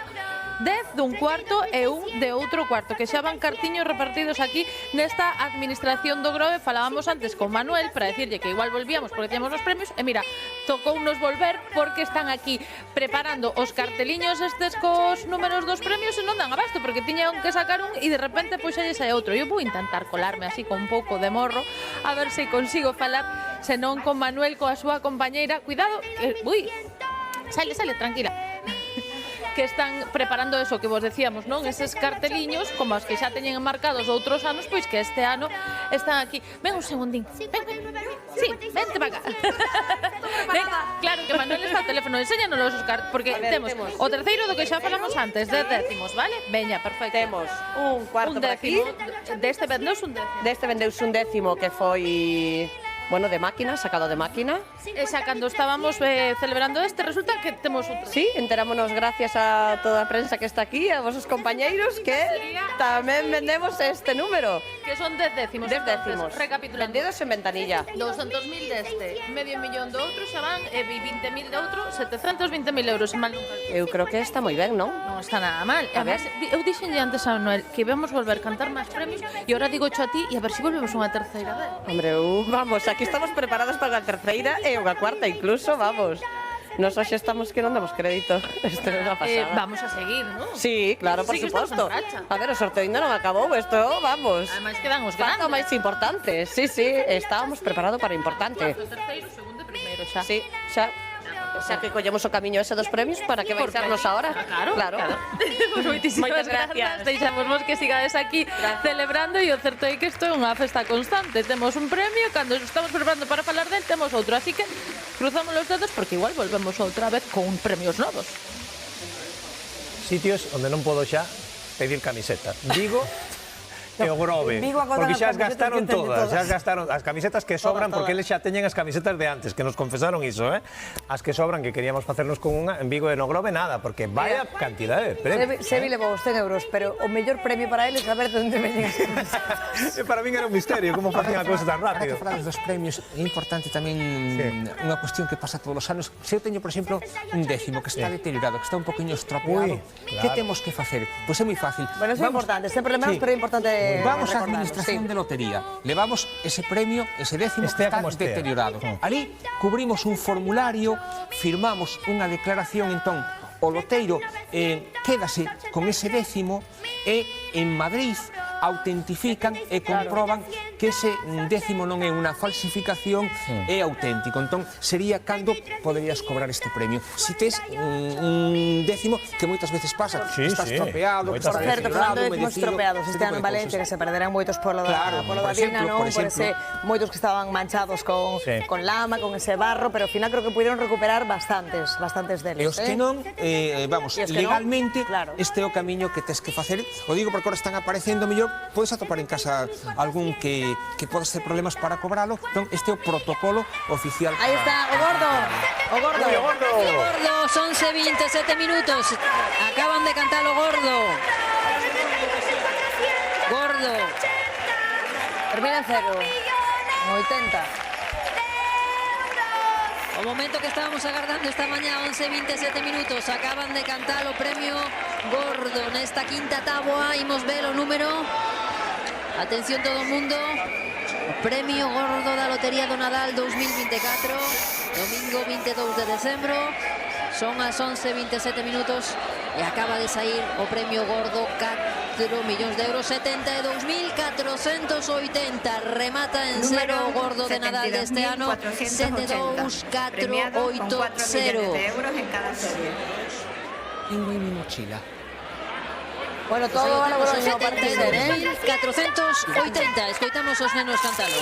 10 dun cuarto e un de outro cuarto, que xa van cartiños repartidos aquí nesta administración do Grove. Falábamos antes con Manuel para decirlle que igual volvíamos porque teníamos os premios, e mira, tocounos volver porque están aquí preparando os carteliños estes cos números dos premios e non dan abasto porque tiñan que sacar un e de repente pois xa lle sae outro. Eu vou intentar colarme así con un pouco de morro a ver se consigo falar, senón con Manuel, coa súa compañeira. Cuidado, sale, tranquila. Que están preparando eso que vos decíamos, non? Eses carteliños, como os que xa teñen marcados outros anos, pois que este ano están aquí. Ven un segundín. Ven. Sí, vente para acá. Ven, claro que Manuel está ao teléfono. Enséñanos os carteliños, porque temos o terceiro do que xa falamos antes, de décimos, vale? Veña, perfecto. Temos un cuarto por aquí. Deste vendeuse un décimo. Deste vendeuse un décimo que foi... Bueno, de máquina, sacado de máquina. Esa, cando estábamos celebrando resulta que temos outro. Sí, enterámonos gracias a toda a prensa que está aquí, a vosos compañeiros, que tamén vendemos este número. Que son 10 décimos. 10 décimos. Recapitulando. Vendidos en ventanilla. 200.000 deste, medio millón do outro, xa van, e 20.000 de outro, 720.000 euros, mal nunca. Eu creo que está moi ben, non? Non está nada mal. A ver, eu dixenlle antes a Noel que íbamos volver cantar máis premios e ahora digo cho a ti e a ver se volvemos unha terceira vez. Hombre, vamos, aquí estamos preparados para a terceira e unha cuarta incluso, vamos. Nos hoxe estamos que non damos crédito. Isto é unha pasada. Vamos a seguir, non? Sí, claro, por suposto. A ver, o sorteo ainda non acabou, isto, vamos. Ademais quedan os grandes. Falta máis importante. Sí, estábamos preparados para importante. O terceiro, segundo e primeiro, xa. Sí, xa. Xa que collemos o camiño ese dos premios, para que baixarnos ahora? Claro. Pues moitísimas gracias. Deixamos que sigades aquí celebrando, e o certo é que isto é unha festa constante. Temos un premio, cando estamos preparando para falar del, temos outro, así que cruzamos los dedos porque igual volvemos outra vez con premios novos. Sitios onde non podo xa pedir camiseta. Vigo e o Grove, porque xa as gastaron todas, xa as gastaron as camisetas que sobran, porque eles xa teñen as camisetas de antes, que nos confesaron iso, as que sobran, que queríamos facernos con unha, en Vigo e no Grove nada, porque vaya cantidad de premios. Sevi levou os 100 euros, pero o mellor premio para eles é saber de onde veñen as camisetas. Para min era un misterio, como facían a cousa tan rápido. Para que falamos dos premios, é importante tamén unha cuestión que pasa todos os anos. Se eu teño, por exemplo, un décimo que está deteriorado, que está un poquinho estropeado, que temos que facer? Pois é moi fácil. Bueno, é importante, sempre lembramos, pero é importante. Vamos á administración de lotería, levamos ese premio, ese décimo que está deteriorado. Ali cubrimos un formulario, firmamos unha declaración, entón o loteiro quédase con ese décimo e en Madrid autentifican e comproban que ese décimo non é unha falsificación, é auténtico. Entón, sería cando poderías cobrar este premio. Si tes un décimo, que moitas veces pasa, está estropeado, que está deteriorado, estropeados, este ano en Valencia, que se perderán moitos polo da Dina, non? Por ese, moitos que estaban manchados con lama, con ese barro, pero ao final creo que puderon recuperar bastantes deles. E os que non, vamos, legalmente, este é o camiño que tes que facer. O digo porque ahora están aparecendo mellor, podes atopar en casa algún que podes ter problemas para cobralo. Entón, este é o protocolo oficial. Aí está, o gordo. O Gordo, son 27 minutos. Acaban de cantar o gordo. Gordo. Termina en 0. 80. O momento que estábamos agardando esta mañá, 11:27 minutos, acaban de cantar o premio gordo nesta quinta táboa. Imos ver o número. Atención todo o mundo. O premio gordo da Lotería do Nadal 2024. Domingo 22 de decembro. Son as 11:27 minutos e acaba de sair o premio gordo, 4 millóns de euros, 72.480. Remata en cero o gordo de Nadal deste ano, 72.480 euros en cada serie. Tengo en mi mochila. Bueno, todo a Logroño parece ser, 72.480. Escoitamos os nenos cantalo.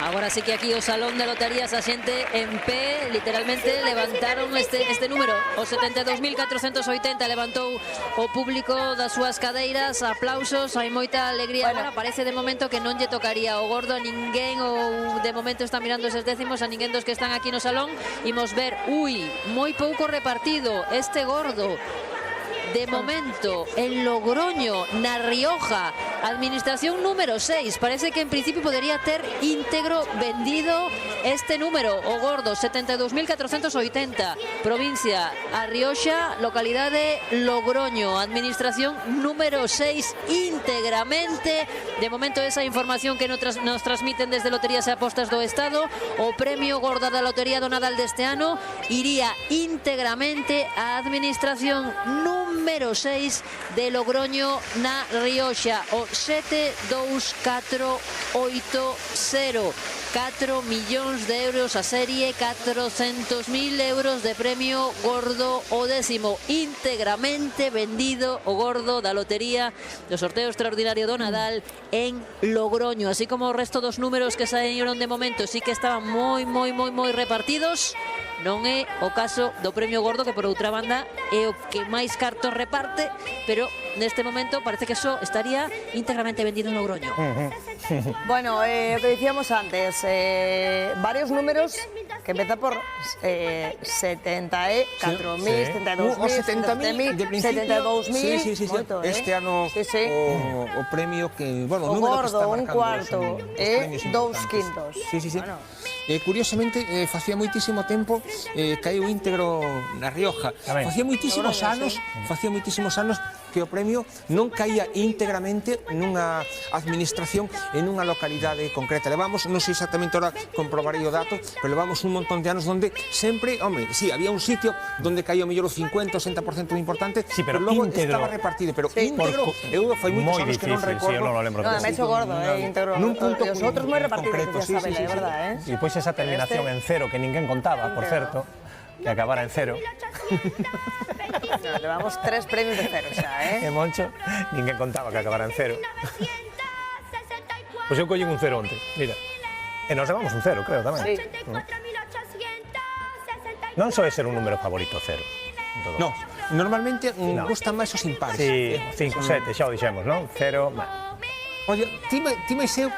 Agora sí que aquí o Salón de Loterías a xente en pé, literalmente levantaron este número. O 72.480 levantou o público das súas cadeiras, aplausos, hai moita alegría. Agora parece de momento que non lle tocaría o gordo a ninguén, ou de momento están mirando eses décimos a ninguén dos que están aquí no salón. Imos ver, moi pouco repartido este gordo. De momento, en Logroño, na Rioja, administración número 6. Parece que en principio podería ter íntegro vendido este número, o gordo, 72.480. Provincia A Rioxa, localidade Logroño, administración número 6, íntegramente. De momento, esa información que nos transmiten desde Loterías e Apostas do Estado, o premio gordo da Lotería do Nadal deste ano iría íntegramente á administración número 6 de Logroño na Rioxa, o 72480. 4 millóns de euros a serie, 400.000 euros de premio gordo o décimo, íntegramente vendido o gordo da lotería do sorteo extraordinario do Nadal en Logroño, así como o resto dos números que saíron de momento sí que estaban moi repartidos. Non é o caso do premio gordo, que por outra banda é o que máis cartos reparte, pero neste momento parece que eso estaría íntegramente vendido en Logroño. Bueno, o que dicíamos antes, varios números que empezan por 74.000, 72.000, 72.000. Sí. Este ano o premio que, bueno, o gordo, un cuarto, e 2/5. Sí. Curiosamente, facía moitísimo tempo caeu íntegro na Rioja. Facía moitísimos anos que o premio non caía íntegramente nunha administración en unha localidade concreta. Levamos, non sei exactamente ahora comprobarei o dato, pero levamos un montón de anos donde sempre, había un sitio donde caía o mellor o 50 o 60% importante, pero logo estaba repartido, pero íntegro, eu fai moitos anos que non recordo. Non lo lembro. Me hecho gordo, íntegro. Nun punto os outros moi repartidos, decía Isabela, é verdad, E pois esa terminación en cero que ninguén contaba, por certo, que acabara en cero. Levamos 3 premios de cero xa, E Moncho, ninguén contaba que acabara en cero. Pois eu collín un cero onte, mira. E nos levamos un cero, creo, tamén. Non soe ser un número favorito cero. No, normalmente gustan máis os impares. Sí, 5, 7, xa o dixemos, non? Cero, Oye, ti máis eu,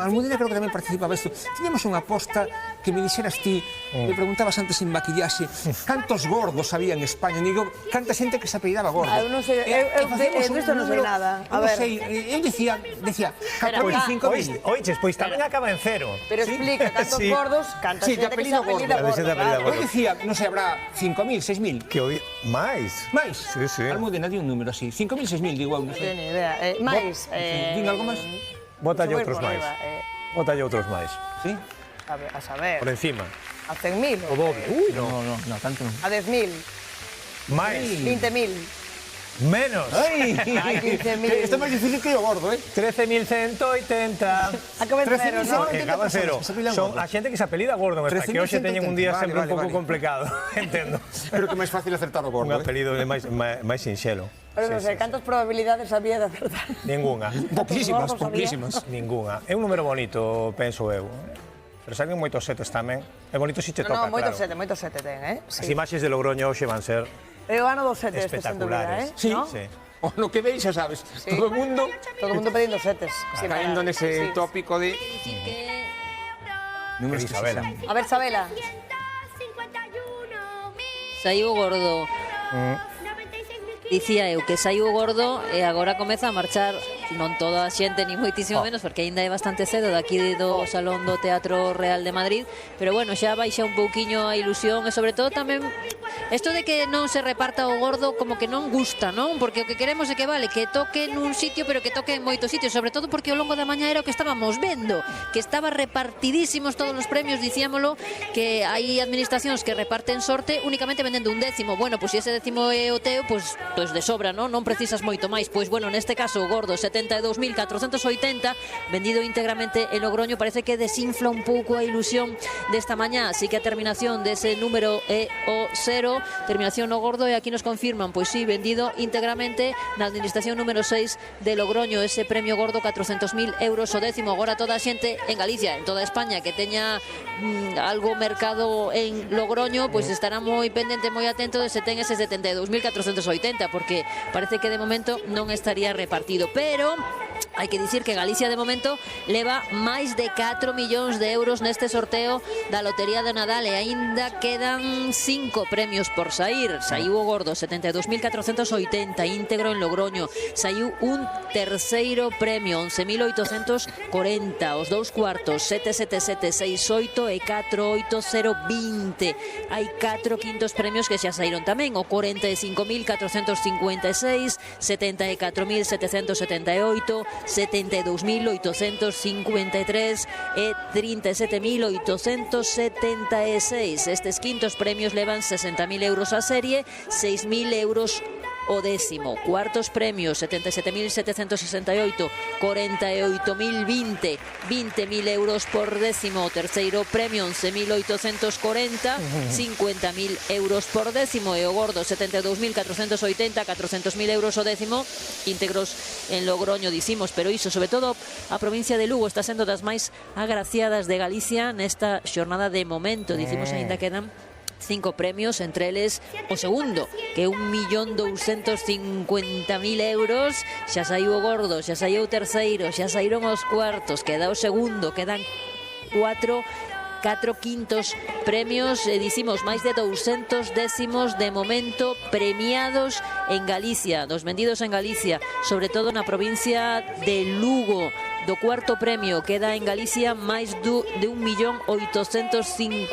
Almudena creo que tamén participaba isto. Tiñamos unha aposta que me dixeras ti, me preguntabas antes en maquillaxe, cantos gordos había en España, digo, canta xente que se apellidaba gordo. Eu non sei, eu disto non sei nada. A ver. Eu dicía, 4.000, 5.000. Oiches, pois tamén acaba en cero. Pero explica, cantos gordos, canta xente que se apellida gordo. Eu dicía, non sei, habrá 5.000, 6.000. Que oí, máis. Sí. Almudena, di un número así, 5.000, 6.000, digo, non sei. Ten idea. Máis, Din algo máis? Bótalle outros máis. Bótalle outros máis. Sí? A saber. Por encima. A 100.000. O doble. No, tanto non. A 10.000. Máis. 20.000. Menos. Ai, 15.000. Isto é máis difícil que o gordo, 13.180. Acaba en cero, non? Acaba en cero. Son a xente que se apelida gordo, que hoxe teñen un día sempre un pouco complicado, entendo. Pero que é máis fácil acertar o gordo. Un apelido máis sinxelo. Pero non sei, cantas probabilidades había de acertar? Ningunha. Pouquísimas. Ningunha. É un número bonito, penso eu. Pero saben moitos setes tamén. É bonito se che toca, claro. Moitos sete ten, As imaxes de Logroño hoxe van ser eu ano dos setes, sen dúbida, Sí. O no que veis, xa sabes, todo o mundo pedindo setes. Caendo nese tópico de... Números de Isabela. A ver, Isabela. Saiu gordo. Dicía eu que saiu o gordo e agora comeza a marchar, non toda a xente ni moitísimo menos, porque aínda é bastante cedo daqui do Salón do Teatro Real de Madrid, pero bueno, xa baixa un pouquiño a ilusión e sobre todo tamén isto de que non se reparta o gordo como que non gusta, non? Porque o que queremos é que vale, que toque nun sitio, pero que toque en moitos sitios, sobre todo porque ao longo da mañá era o que estábamos vendo, que estaba repartidísimos todos os premios, dicíamolo, que hai administracións que reparten sorte únicamente vendendo un décimo. Bueno, pois se ese décimo é o teu, pois de sobra, non precisas moito máis. Pois bueno, neste caso o gordo 72.480 vendido íntegramente en Logroño, parece que desinfla un pouco a ilusión desta mañá, así que a terminación dese número é o 0, terminación no gordo, e aquí nos confirman, pois sí, vendido íntegramente na administración número 6 de Logroño, ese premio gordo 400.000 euros o décimo. Agora toda a xente en Galicia, en toda España que teña algo mercado en Logroño, pois estará moi pendente, moi atento de se ten ese 72.480, porque parece que de momento non estaría repartido, pero hai que dicir que Galicia de momento leva máis de 4 millóns de euros neste sorteo da Lotería de Nadal e aínda quedan 5 premios por sair. Saiu o gordo 72.480 íntegro en Logroño, saiu un terceiro premio 11.840, os dous cuartos 77768 e 48020. Hai 4 quintos premios que xa saíron tamén, o 45.456, 74.778, 72.853 e 37.876. Estes quintos premios levan 60.000 euros a serie, 6.000 euros o décimo. Cuartos premios 77.768, 48.020, 20.000 euros por décimo. Terceiro premio 11.840, 50.000 euros por décimo. E o gordo 72.480, 400.000 euros o décimo, íntegros en Logroño, dicimos, pero iso, sobre todo a provincia de Lugo está sendo das máis agraciadas de Galicia nesta xornada de momento. Dicimos aínda quedan 5 premios, entre eles o segundo, que é 1.250.000 euros. Xa saiu o gordo, xa saiu o terceiro, xa saíron os cuartos, queda o segundo, quedan 4 quintos premios, dicimos máis de 200 décimos de momento premiados en Galicia, dos vendidos en Galicia, sobre todo na provincia de Lugo. Do cuarto premio queda en Galicia máis de 1.850.000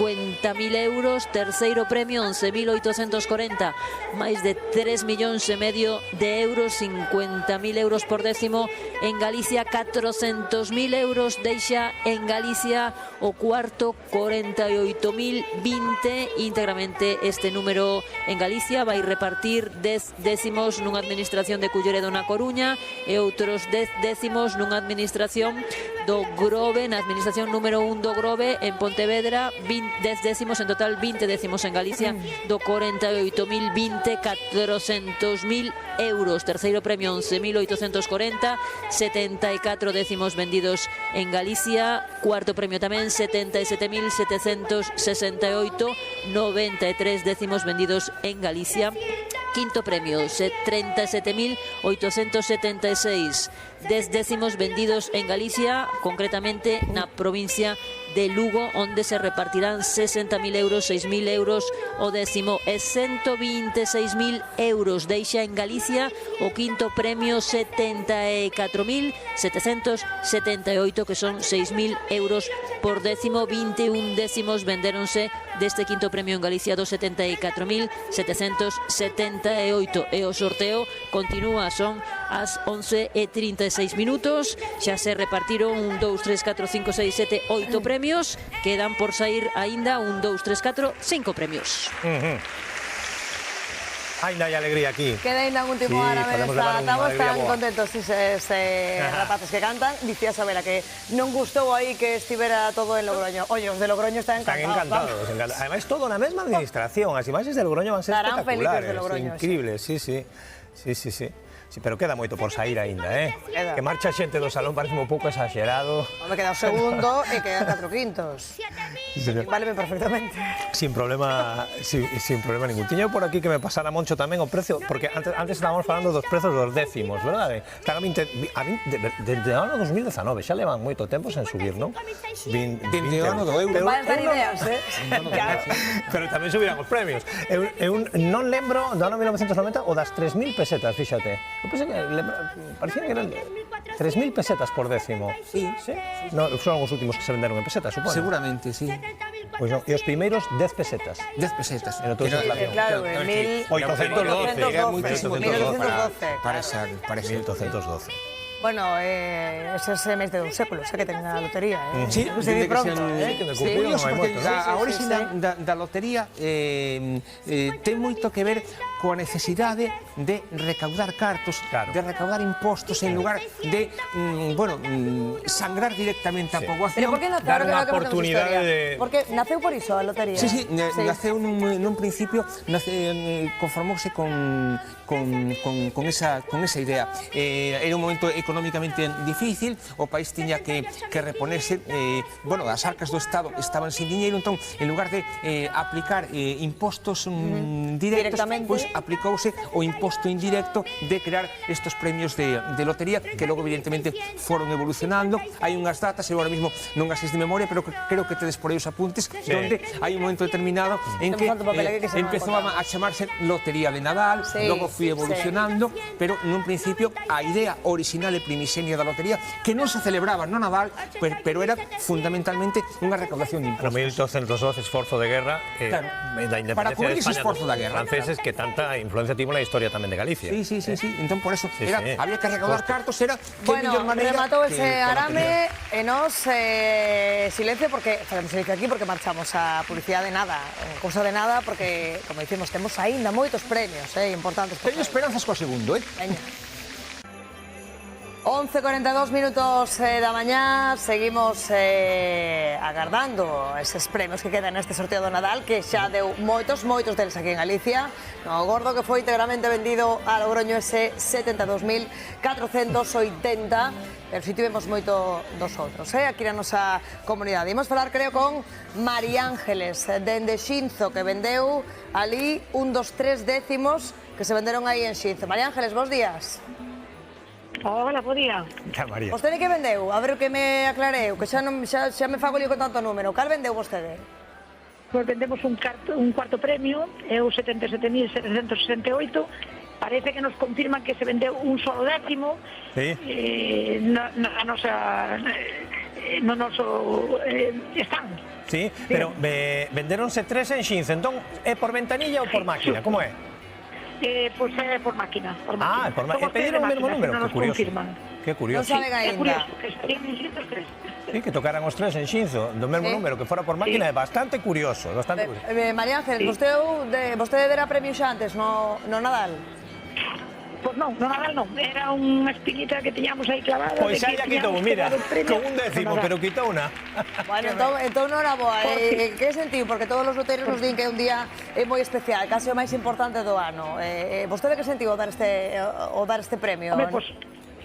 euros. Terceiro premio 11.840, máis de 3,5 millóns de euros, 50.000 euros por décimo. En Galicia 400.000 euros deixa en Galicia o cuarto, 48.020. Íntegramente este número en Galicia vai repartir 10 décimos nunha administración de Culleredo na Coruña e outros 10 décimos nunha administración do Grove, na administración número 1 do Grove en Pontevedra. 10 décimos, en total 20 décimos en Galicia, do 48.020, 400.000 euros. Terceiro premio 11.840, 74 décimos vendidos en Galicia. Cuarto premio tamén 77.768, 93 décimos vendidos en Galicia. Quinto premio 37.876, 10 décimos vendidos en Galicia, concretamente na provincia de Lugo, onde se repartirán 60.000 euros, 6.000 euros o décimo e 126.000 euros. Deixa en Galicia o quinto premio 74.778, que son 6.000 euros por décimo. 21 décimos vendéronse deste quinto premio en Galicia, dos 74.778. E o sorteo continúa, son as 11:36 minutos. Xa se repartiron 1, 2, 3, 4, 5, 6, 7, 8 premios. Quedan por sair aínda 1, 2, 3, 4, 5 premios. Ainda hai alegría aquí. Queda ainda un tipo árabe desta. Estamos tan contentos eses rapaces que cantan. Dicía Sabela que non gustou aí que estivera todo en Logroño. Oye, os de Logroño están encantados. Están encantados. Además, todo na mesma administración. As imaxes de Logroño van ser espectaculares. Estarán felices de Logroño. Increíbles, sí. Sí, pero queda moito por sair aínda, Queda. Que marcha xente do salón parece un pouco exagerado. Me queda o segundo e quedan 4 quintos. Váleme perfectamente. Sin problema ningún. Tiño por aquí que me pasara Moncho tamén o precio, porque antes estábamos falando dos prezos dos décimos, verdade? Están desde o ano 2019, xa levan moito tempo sen subir, non? Dende o ano do euro. Vais dar ideas, Pero tamén subirán os premios. Eu non lembro do ano 1990 o das 3.000 pesetas, fíxate. Eu pensei que parecía que eran 3.000 pesetas por décimo. Sí. No, son os últimos que se venderon en pesetas, supoño. Seguramente, sí. Pois non, e os primeiros 10 pesetas. 10 pesetas. En todo inflación. Claro, en 1812. Para esa 1812. Bueno, ese mes de 2 séculos, que ten a lotería. Sí, se di pronto. Curioso, porque a orixe da lotería ten moito que ver coa necesidade de recaudar cartos, de recaudar impostos en lugar de, sangrar directamente a poboación. Pero por que naceu? Dar unha oportunidade de... Porque naceu por iso a lotería. Sí, naceu nun principio, conformouse con esa idea. Era un momento económicamente difícil, o país tiña que reponerse, as arcas do Estado estaban sin diñeiro, entón, en lugar de aplicar impostos directos, pois aplicouse o imposto indirecto de crear estos premios de lotería, que logo evidentemente foron evolucionando. Hai unhas datas, eu ahora mismo non as sei de memoria, pero creo que tedes por aí os apuntes, onde hai un momento determinado en que empezou a chamarse Lotería de Nadal, logo foi evolucionando, pero nun principio a idea original e primixenia da lotería, que non se celebraba no Nadal, pero era fundamentalmente unha recaudación de impostos. No 1812, esforzo de guerra, da independencia de España, esforzo da guerra, franceses, que tanta influencia tivo na historia tamén de Galicia. Sí, entón por eso había que recaudar cartos, era Bueno, rematou ese arame e nos silencio, porque facemos silencio aquí porque marchamos a publicidade de nada, cousa de nada, porque, como dicimos, temos aínda moitos premios importantes. Teño esperanzas co segundo, Veña. 11:42 minutos da mañá, seguimos agardando eses premios que quedan neste sorteo do Nadal, que xa deu moitos deles aquí en Galicia. No gordo, que foi íntegramente vendido a Logroño, ese 72.480, pero si tivemos moito dos outros, aquí na nosa comunidade. Imos falar, creo, con María Ángeles, dende Xinzo, que vendeu ali un dos 3 décimos que se venderon aí en Xinzo. María Ángeles, bons días. Hola, bo día. Vostede que vendeu? A ver o que me aclareu, que xa me fago lío con tanto número. Cal vendeu vostede? Pois vendemos un cuarto premio, é o 77.768. Parece que nos confirman que se vendeu un solo décimo. No noso stand. Sí, pero vendéronse 3 en Xinzo, entón é por ventanilla ou por máquina, como é? Pois é por máquina. Por máquina. Pediron o mesmo número, que curioso. Que curioso. Non saben É aínda. curioso, que estarían en Xinzo os 3. Sí, que tocaran os 3 en Xinzo, do mesmo número, que fora por máquina, é bastante curioso, María Ángeles, vostede dera premio xa antes no Nadal? Pois non, no Nadal non, era unha espiñita que tiñamos aí clavada. Pois xa ya quitou, mira, con un décimo, pero quitou unha. Bueno, entón non era boa. Que sentido? Porque todos os loteiros nos din que un día é moi especial, case o máis importante do ano. Vostede que sentido dar este premio? Home, pois,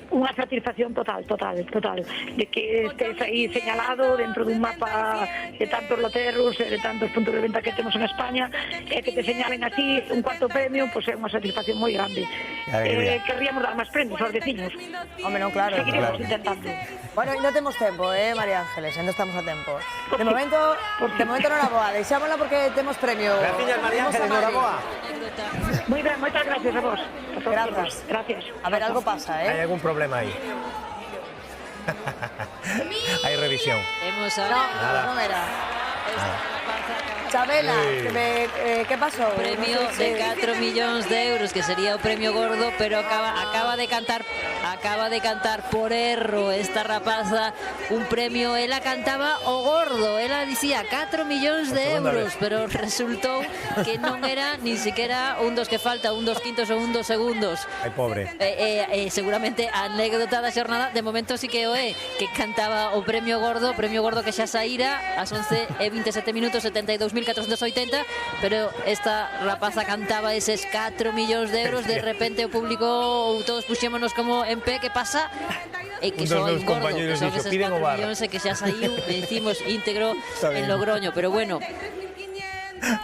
unha satisfacción total, de que estés aí señalado dentro dun mapa de tantos loteros, de tantos puntos de venta que temos en España, e que te señalen así un cuarto premio, pois é unha satisfacción moi grande. Querríamos dar máis premios aos veciños. Home, non, claro. Seguiremos intentando. Bueno, ainda temos tempo, María Ángeles, ainda estamos a tempo. De momento non era boa, deixámola porque temos premio. Gracias, María Ángeles, noraboa. Moi ben, moitas gracias a vos. Gracias. A ver, algo pasa, Hai algún problema aí. Hai revisión. Non era. Chabela, que pasou? Premio de 4 millóns de euros, que sería o premio gordo, pero acaba de cantar por erro esta rapaza un premio. Ela cantaba o gordo, ela dicía 4 millóns de euros, pero resultou que non era nin siquiera un dos que falta, un dos quintos ou un dos segundos. Ai, pobre. Seguramente a anécdota da xornada, de momento sí que o é, que cantaba o premio gordo que xa saíra ás 11:27 minutos, 72.000 6.480, pero esta rapaza cantaba eses 4 millóns de euros, de repente o público todos puxémonos como en pé, que pasa? E que son gordo, que son eses 4 millóns e que xa saiu, decimos, íntegro en Logroño, pero bueno.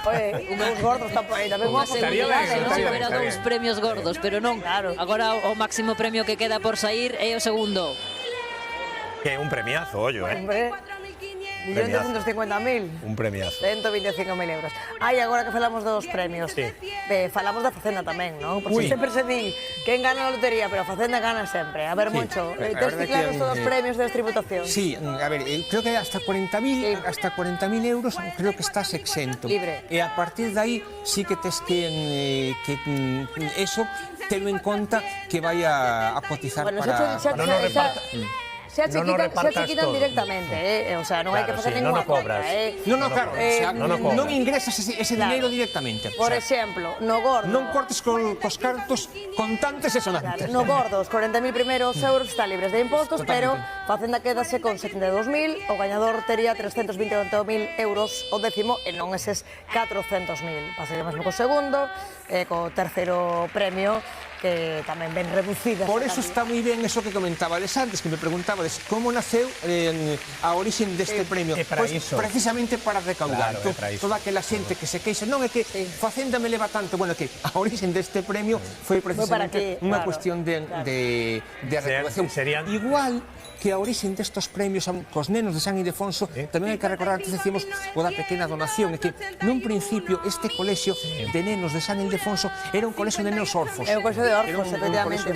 Oye, uns gordos tamén Unha seguridade, non supera dous premios gordos, pero non, agora o máximo premio que queda por sair é o segundo. Que é un premiazo, ollo, Hombre, 1.250.000. Un premiazo. 125.000 euros. Ai, agora que falamos dos premios, falamos da Facenda tamén, non? Porque sempre se di quen gana a lotería, pero a Facenda gana sempre. A ver, Moncho, tes claros todos os premios de distributación? Sí, a ver, creo que hasta 40.000 euros creo que estás exento. Libre. E a partir de aí sí que tes que eso telo en conta que vai a cotizar para... Se quitan directamente, o sea, non hai que facer ninguna compra. Non ingresas ese dinero directamente. Por exemplo, no gordo... Non cortes cos cartos contantes e sonantes. No gordo, os 40.000 primeiros euros están libres de impostos, pero Facenda quedase con 72.000, o gañador tería 328.000 euros o décimo, e non eses 400.000. Pasaría mesmo co segundo, co terceiro premio, que tamén ben reducida. Por eso está moi ben eso que comentabades antes, que me preguntabades como naceu a origen deste premio. Precisamente para recaudar. Toda aquela xente que se queixa, non é que Facenda me leva tanto, bueno, que a origen deste premio foi precisamente unha cuestión de recaudación. Igual que a origen destos premios cos nenos de San Ildefonso, tamén hai que recordar, antes decíamos, o da pequena donación, é que nun principio este colexio de nenos de San Ildefonso era un colexio de nenos orfos. É un colexio de orfos, efectivamente,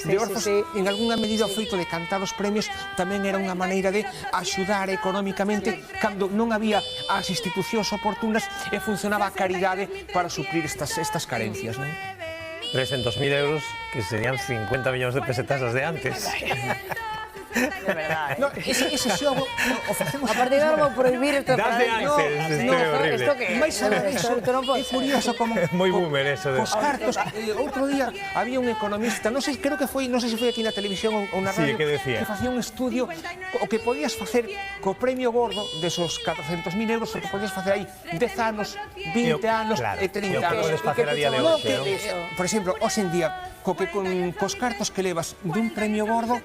de orfos, en algunha medida o feito de cantar os premios tamén era unha maneira de axudar económicamente cando non había as institucións oportunas e funcionaba a caridade para suplir estas carencias, non? 300.000 euros, que serían 50 millóns de pesetas as de antes. De verdade. No, ese xogo o facemos... A partir de agora vou prohibir este Das de antes, isto é horrible. Isto que é? Mais a ver, é curioso como... Moi boomer eso de... Os cartos, outro día había un economista, non sei se foi aquí na televisión ou na radio, que facía un estudio o que podías facer co premio gordo desos 400.000 euros, o que podías facer aí 10 anos, 20 anos e 30 anos. Podes facer a día de hoxe, non? Por exemplo, hoxe en día, cos cartos que levas dun premio gordo,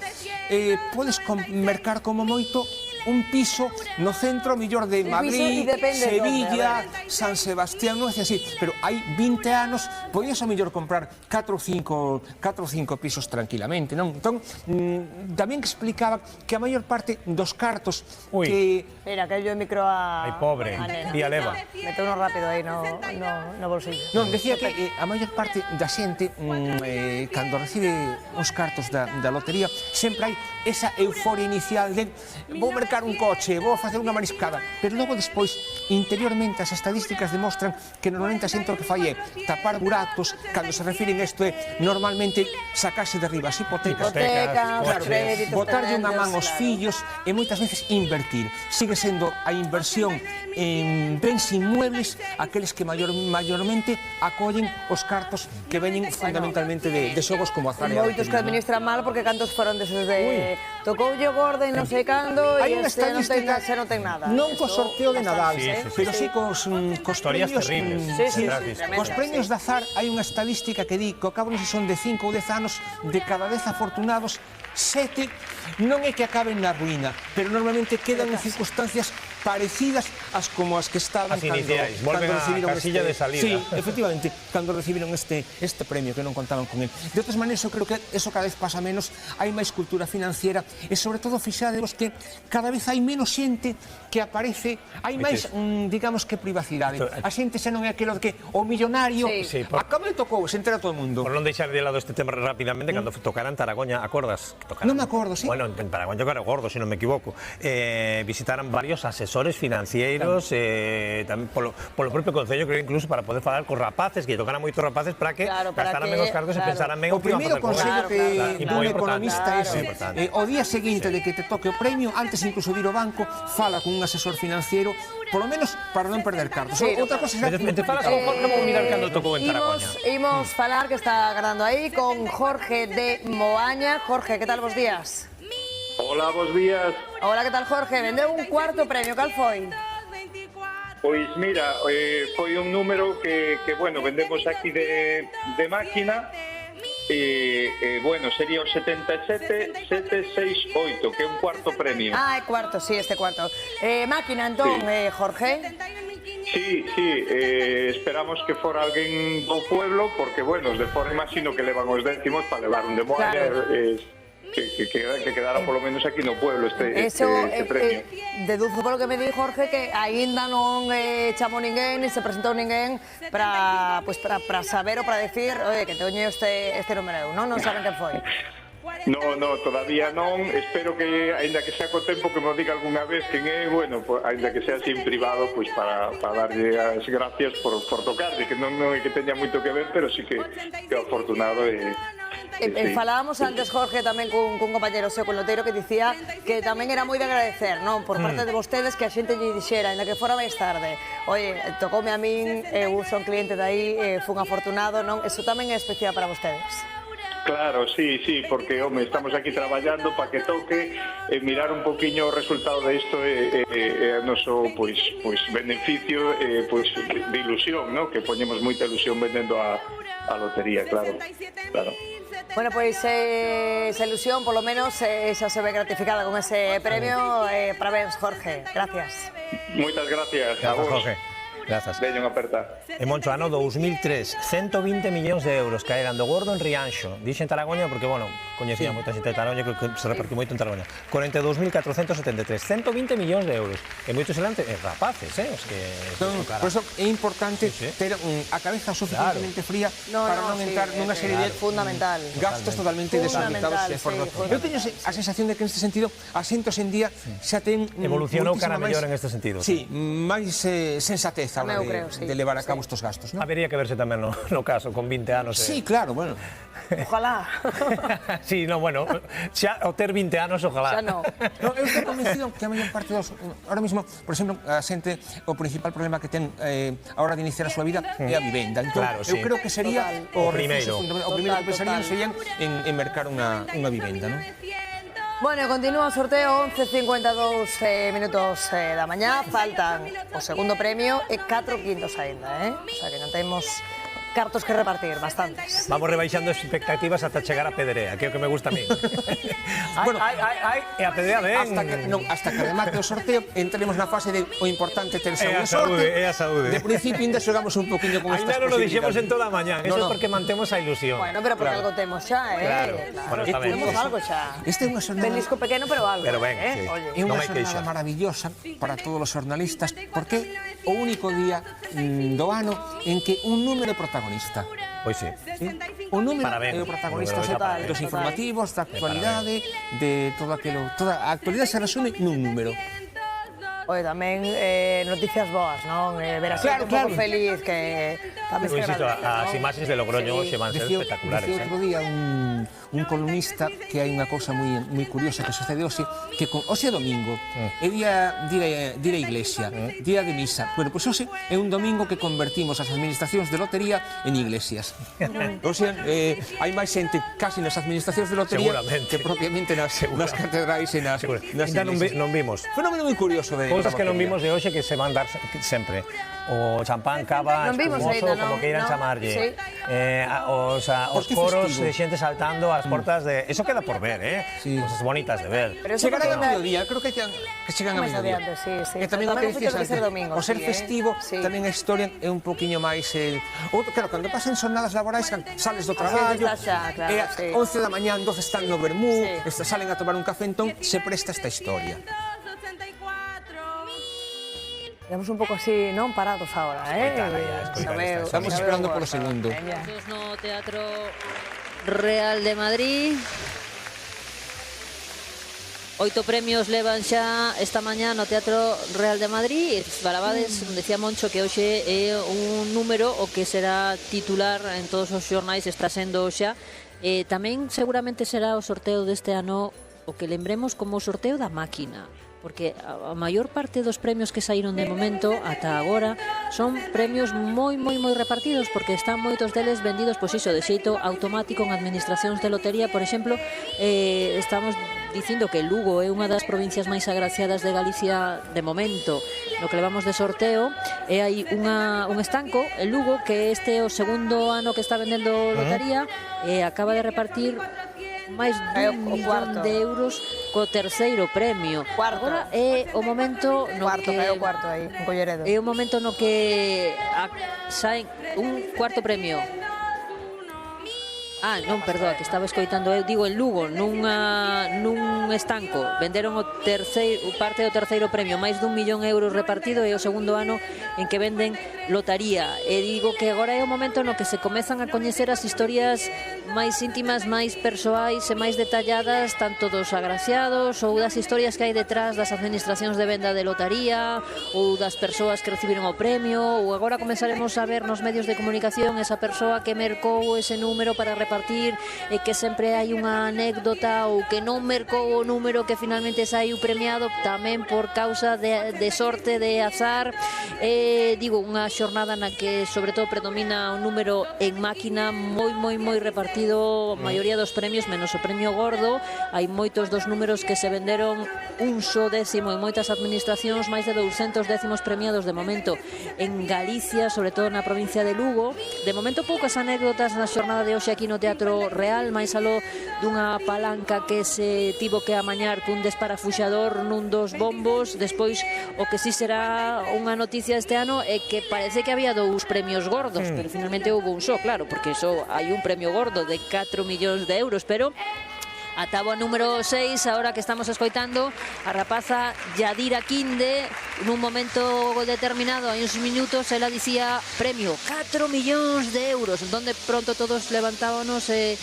podes mercar como moito un piso no centro mellor de Madrid, Sevilla, San Sebastián, non é así, pero hai 20 anos podías a mellor comprar 4 ou 5 pisos tranquilamente, non? Entón, tamén explicaba que a maior parte dos cartos que... Mira, que yo o micro a... Ai, pobre, tía leva. Mete uno rápido aí no bolsillo. Non, decía que a maior parte da xente, cando recibe os cartos da lotería, sempre hai esa euforia inicial de vou mercar un coche, vou facer unha mariscada, pero logo despois, interiormente, as estadísticas demostran que normalmente a xente o que fai é tapar buratos, cando se refiren a isto é normalmente sacarse de riba as hipotecas, botarlle unha man aos fillos e moitas veces invertir. Sigue sendo a inversión en bens inmuebles aqueles que maiormente acollen os cartos que veñen fundamentalmente de xogos como azar e moitos que administran mal porque cantos foron deses de tocoulle gordo e non sei cando e este non ten nada. Non co sorteo de Nadal, pero sí cos premios terribles. Cos premios de azar hai unha estadística que di que ao cabo non se son de 5 ou 10 anos, de cada 10 afortunados, 7 non é que acaben na ruína, pero normalmente quedan en circunstancias parecidas ás como as que estaban cando recibiron a casilla de salida. Sí, efectivamente, cando recibiron este premio que non contaban con él. De outras maneiras, eu creo que eso cada vez pasa menos, hai máis cultura financiera e sobre todo fixadevos que cada vez hai menos xente que aparece, hai máis, digamos que privacidade. A xente xa non é aquilo que o millonario, a cabo le tocou, se entera todo o mundo. Por non deixar de lado este tema rapidamente, cando tocaran Taragoña, acordas? Non me acordo, sí. Bueno, en Taragoña tocaron gordo, se non me equivoco. Visitaran varios asesores financieros, tamén polo propio Concello, creo incluso para poder falar cos rapaces, que tocaran moitos rapaces para que gastaran menos cartos e pensaran ben o primeiro consello que dun economista é o día seguinte de que te toque o premio, antes incluso de ir ao banco, fala con un asesor financiero, polo menos para non perder cartos. Outra cosa será... Te falas con Jorge, vou mirar cando tocou en Taragoña. Imos falar, que está agardando aí, con Jorge de Moaña. Jorge, que tal, bos días? Hola, bos días. Hola, que tal, Jorge? Vendeu un cuarto premio, cal foi? Pois mira, foi un número que bueno, vendemos aquí de máquina bueno, sería o 77768, que é un cuarto premio. Ah, é cuarto, sí, este cuarto. Máquina, entón, Sí. Jorge? Sí, esperamos que fora alguén do pueblo, porque, bueno, os de fora imagino que levan os décimos para levar un de Moaña, que quedara polo menos aquí no pueblo este premio. Deduzo polo que me di Jorge que aínda non chamou ninguén, ni se presentou ninguén para saber ou para decir, oye, que teño este número, non saben quen foi. No, todavía non. Espero que, aínda que sea co tempo, que me diga algunha vez quen é, bueno, pues, aínda que sea así en privado, pues para darlle as gracias por tocarlle, que non é que teña moito que ver, pero sí que afortunado Falábamos antes, Jorge, tamén cun compañero seu, con Loteiro, que dicía que tamén era moi de agradecer, non? Por parte de vostedes, que a xente lle dixera, ainda que fora máis tarde, oye, tocoume a min, eu son cliente dai, fun afortunado, non? Eso tamén é especial para vostedes. Claro, sí, porque, home, estamos aquí traballando para que toque mirar un poquinho o resultado de isto é o noso, pois, beneficio, pois, de ilusión, ¿no? Que poñemos moita ilusión vendendo a lotería, claro. Bueno, pois esa ilusión, polo menos, xa se ve gratificada con ese premio. Parabéns, Jorge. Gracias. Moitas gracias a vos. Jorge. Grazas. Veño unha aperta. E Moncho, ano 2003, 120 millóns de euros caeran do Gordo en Rianxo. Dixen Taragoña porque, bueno, coñecía moita xente de Taragoña, creo que se repartiu moito en Taragoña. 42.473, 120 millóns de euros. E moitos elantes, rapaces, os que... Por eso é importante ter a cabeza suficientemente fría para non entrar nunha serie de gastos totalmente desorbitados e fora do control. Eu teño a sensación de que neste sentido as xentes en día xa ten evolucionou cara mellor en este sentido. Sí, máis sensatez a hora de levar a cabo estes gastos, non? Habería que verse tamén no caso, con 20 anos. Sí, claro, bueno. Ojalá. Sí, no, bueno, xa o ter 20 anos, ojalá. Xa non. Eu estou convencido que a maior parte dos... Ahora mismo, por exemplo, a xente, o principal problema que ten a hora de iniciar a súa vida é a vivenda. Entón, eu creo que sería o primeiro. O primeiro que pensarían serían en mercar unha vivenda, non? Bueno, continúa o sorteo, 11:52 minutos da mañá, faltan o segundo premio e 4 quintos aínda, O sea que non temos cartos que repartir, bastantes. Vamos rebaixando as expectativas ata chegar a Pedrea, que é o que me gusta a mí. E a Pedrea ven. Hasta que remate o sorteo, entremos na fase de o importante ter saúde e a saúde. De principio, ainda xogamos un poquinho con estas posibilidades. Ainda non o dixemos en toda a mañá, eso é porque mantemos a ilusión. Bueno, pero porque algo temos xa, Claro, está ben. Temos algo xa. Este é unha xornada... Belisco pequeno, pero algo. Pero ben, é unha xornada maravillosa para todos os xornalistas, porque é o único día do ano en que un número protagonista. Pois sí. O número é o protagonista dos informativos, da actualidade, de todo aquilo. Toda a actualidade se resume nun número. Oye, tamén noticias boas, non? Ver a xente un pouco feliz, que tamén se agradece. As imaxes de Logroño hoxe van ser espectaculares. Dicía outro día un columnista que hai unha cousa moi curiosa que sucede hoxe, que hoxe é domingo, é día de iglesia, día de misa. Bueno, pois hoxe é un domingo que convertimos as administracións de lotería en iglesias. Hoxe hai máis xente casi nas administracións de lotería que propiamente nas catedrais e nas iglesias. Non vimos. Fenómeno moi curioso de cousas que non vimos de hoxe que se van dar sempre. O champán, cava, espumoso, como que irán chamarlle. Os coros de xente saltando ás portas de... Eso queda por ver, Cosas bonitas de ver. Chegarán a mediodía, creo que chegan a mediodía. Que tamén o que decías antes, o ser festivo, tamén a historia é un poquinho máis... Claro, cando pasan jornadas laborais, sales do traballo, e a 11 da mañá, 12 están no vermú, salen a tomar un café, entón se presta esta historia. Estamos un pouco así, non parados agora, Estamos esperando polo segundo. No Teatro Real de Madrid. 8 premios levan xa esta mañá no Teatro Real de Madrid. Falabades, decía Moncho, que hoxe é un número o que será titular en todos os xornais, está sendo xa. Tamén seguramente será o sorteo deste ano o que lembremos como o sorteo da máquina, porque a maior parte dos premios que saíron de momento ata agora son premios moi repartidos, porque están moitos deles vendidos, pois iso, de xeito automático en administracións de lotería. Por exemplo, estamos dicindo que Lugo é unha das provincias máis agraciadas de Galicia de momento no que levamos de sorteo, e hai un estanco en Lugo que este é o segundo ano que está vendendo lotaría e acaba de repartir máis dun millón de euros co terceiro premio. Agora é o momento no que é o cuarto aí, en Colleredo. É o momento no que saen un cuarto premio. Non, perdoa, que estaba escoitando eu, digo en Lugo, nun estanco, venderon parte do terceiro premio, máis dun millón de euros repartido, e o segundo ano en que venden lotaría. E digo que agora é o momento no que se comezan a coñecer as historias máis íntimas, máis persoais e máis detalladas, tanto dos agraciados ou das historias que hai detrás das administracións de venda de lotaría ou das persoas que recibiron o premio, ou agora comezaremos a ver nos medios de comunicación esa persoa que mercou ese número para repartir e que sempre hai unha anécdota, ou que non mercou o número que finalmente saiu premiado tamén por causa de sorte, de azar. Digo, unha xornada na que sobre todo predomina un número en máquina moi repartido, a maioría dos premios menos o premio gordo. Hai moitos dos números que se venderon un só décimo en moitas administracións, máis de 200 décimos premiados de momento en Galicia, sobre todo na provincia de Lugo. De momento poucas anécdotas na xornada de hoxe aquí no Teatro Real, máis aló dunha palanca que se tivo que amañar cun desparafuxador nun dos bombos. Despois o que si será unha noticia este ano é que parece que había dous premios gordos, pero finalmente houve un só, claro, porque só hai un premio gordo de 4 millóns de euros, pero a táboa número 6, ahora que estamos escoitando a rapaza Yadira Quinde, nun momento determinado, hai uns minutos, ela dicía premio 4 millóns de euros, donde pronto todos levantábamos e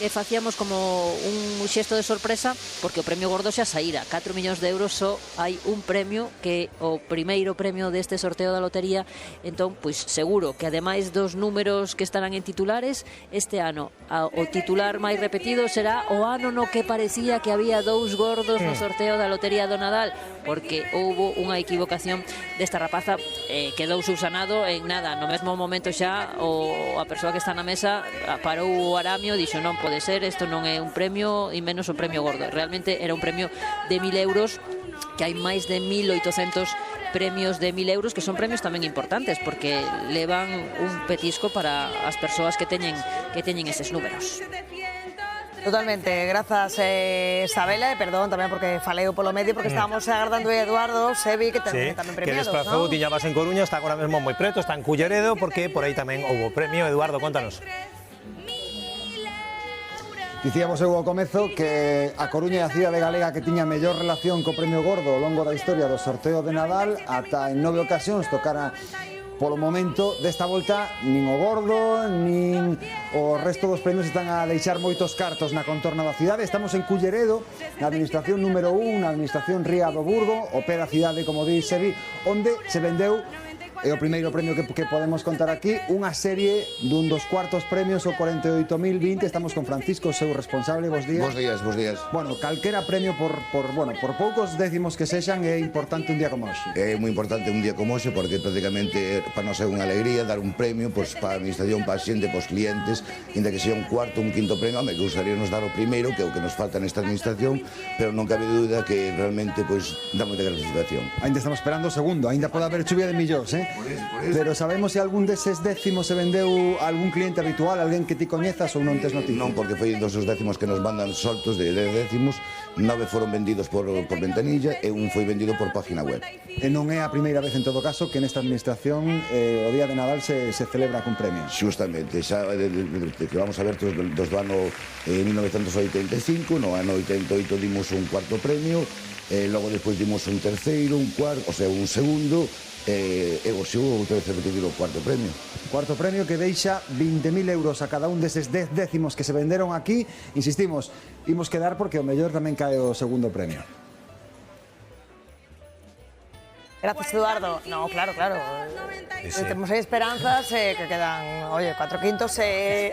facíamos como un xesto de sorpresa, porque o premio gordo xa saíra. 4 millóns de euros, só hai un premio, que o primeiro premio deste sorteo da lotería. Entón, pois seguro que ademais dos números que estarán en titulares, este ano o titular máis repetido será o ano no que parecía que había dous gordos no sorteo da lotería do Nadal, porque houbo unha equivocación desta rapaza, quedou subsanado en nada. No mesmo momento xa a persoa que está na mesa parou o aramio, dixo non pode ser, isto non é un premio, e menos o premio gordo. Realmente era un premio de 1.000 euros, que hai máis de 1.800 premios de 1.000 euros, que son premios tamén importantes, porque levan un petisco para as persoas que teñen eses números. Totalmente, grazas Isabela, e perdón tamén porque falei polo medio, porque estábamos agardando a Eduardo Sevi, que tamén premiados, que desplazou, tiña base en Coruña, está agora mesmo moi preto, está en Culleredo, porque por aí tamén houve premio. Eduardo, contanos. Dicíamos eu ao comezo que a Coruña é a cidade galega que tiña mellor relación co premio gordo ao longo da historia do sorteo de Nadal. Ata en 9 ocasións tocara. Polo momento desta volta nin o gordo nin o resto dos premios están a deixar moitos cartos na contorna da cidade. Estamos en Culleredo, na administración número 1, na administración Ría do Burgo, o pé da cidade, como di Sevi, onde se vendeu o primeiro premio que podemos contar aquí, unha serie dun dos cuartos premios, o 48.020. Estamos con Francisco, seu responsable. Bos días. Bos días, bos días. Bueno, calquera premio por poucos décimos que sexan é importante un día como hoxe. É moi importante un día como hoxe porque prácticamente para nos é unha alegría dar un premio para a administración, para a xente, para os clientes, inda que sea un cuarto, un quinto premio. Me gustaría nos dar o primeiro, que é o que nos falta nesta administración, pero non cabe dúbida que realmente dá moita gratificación. Ainda estamos esperando o segundo, ainda pode haber chuvia de millóns, Por eso. Pero sabemos se algún deses décimos se vendeu a algún cliente habitual, alguén que ti coñezas, ou non tes noticia? Non, porque foi dos os décimos que nos mandan soltos de 10 décimos, 9 foron vendidos por ventanilla e un foi vendido por página web. E non é a primeira vez en todo caso que nesta administración o día de Nadal se celebra con premio. Justamente, xa que vamos a ver dos do ano 1985, no ano 88 dimos un cuarto premio, logo despois dimos un terceiro, un cuarto, o sea, un segundo, e hoxe outra vez repetir o cuarto premio. Cuarto premio que deixa 20.000 euros a cada un deses 10 décimos que se venderon aquí. Insistimos, imos quedar porque o mellor tamén cae o segundo premio. Gracias, Eduardo. No, claro. Temos aí esperanzas que quedan, 4 quintos,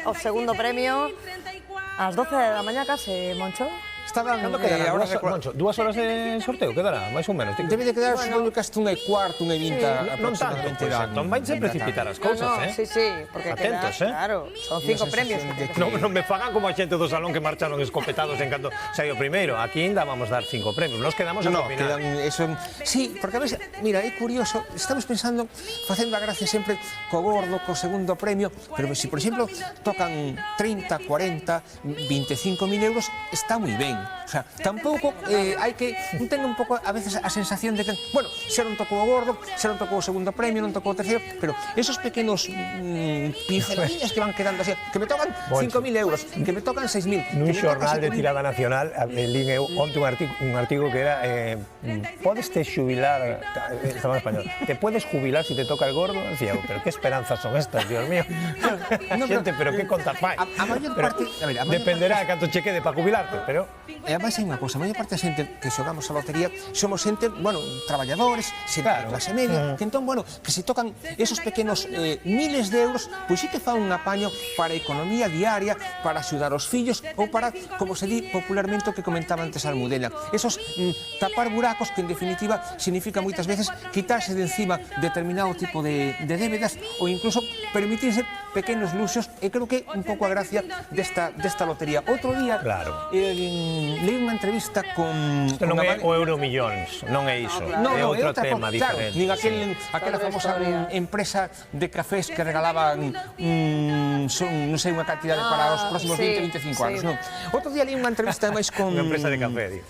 o segundo premio ás 12 da mañá case, Moncho. Estaban Cando quedará? ahora Moncho, 2 horas de sorteo, quedará, máis ou menos. Debe de quedar, supoño que hasta 1:15, 1:20 Non tanto, pois entón vainse precipitar as cousas, Sí, porque atentos, claro, son 5 premios. Non me fagan como a xente do salón que marcharon escopetados en canto saiu primeiro. Aquí ainda vamos dar 5 premios. Nos quedamos ao final. Sí, porque a veces, mira, é curioso, estamos pensando, facendo a gracia sempre co gordo, co segundo premio, pero se, por exemplo, tocan 30, 40, 25.000 euros, está moi ben. O sea, tampouco hai que... Tengo un pouco, a veces, a sensación de que, bueno, xa non tocou o gordo, xa non tocou o segundo premio, non tocou o terceiro, pero esos pequenos pinceladillas que van quedando así, que me tocan 5.000 euros, que me tocan 6.000... Nun xornal de tirada nacional, lín eu onte un artigo que era podes te xubilar, estaba en español, te puedes jubilar si te toca el gordo, decía, pero qué esperanzas son estas, Dios mío. Xente, pero que conta fai? A maior parte... Dependerá de canto che quede para jubilarte, pero... E ademais hai unha cousa, a maior parte da xente que xogamos a lotería somos xente, bueno, traballadores, xente de clase media, que entón, bueno, que se tocan esos pequenos miles de euros, pois sí que fa un apaño para a economía diaria, para axudar os fillos ou para, como se di popularmente o que comentaba antes a Almudena, esos tapar buracos que en definitiva significa moitas veces quitarse de encima determinado tipo de débedas ou incluso permitirse pequenos luxos, e creo que un pouco a gracia desta lotería. Outro día leí unha entrevista con... Isto non é o Euromillóns, non é iso, é outro tema diferente. Nin aquela famosa empresa de cafés que regalaban non sei, unha cantidade para os próximos 20-25 anos, non? Outro día leí unha entrevista máis con... Unha empresa de café, digo.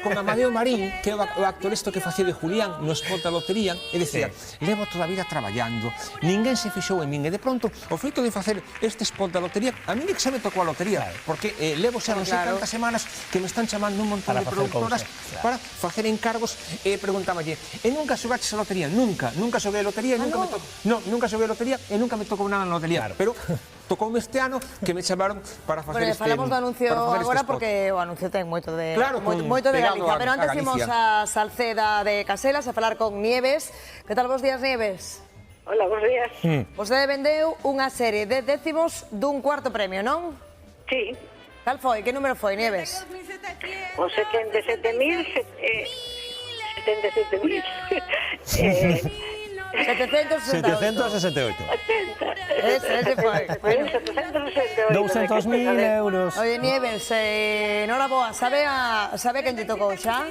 Con Amadeo Marín, que é o actor isto que facía de Julián no spot da lotería, e decía, levo toda a vida traballando, ninguén se fixou en min, e de pronto, o feito de facer este spot da lotería, a mí que xa me tocou a lotería, porque levo xa non sei tantas semanas que me están chamando un montón de productoras para facer encargos, e preguntáballe, e nunca xogaches a lotería? Nunca xoguei a lotería, nunca xoguei a lotería e nunca me tocou nada na lotería, pero tocoume este ano que me chamaron para facer este... Falamos do anuncio agora porque o anuncio ten moito de Galicia, pero antes imos a Salceda de Caselas a falar con Nieves. Que tal, bos días, Nieves? Hola, bos días. Vostede vendeu unha serie de décimos dun cuarto premio, non? Sí. Cal foi? Que número foi, Nieves? O 77.000... 768. Ese foi. 200.000 euros. Oye, Nieves, enhoraboa. Sabe quen te tocou xa?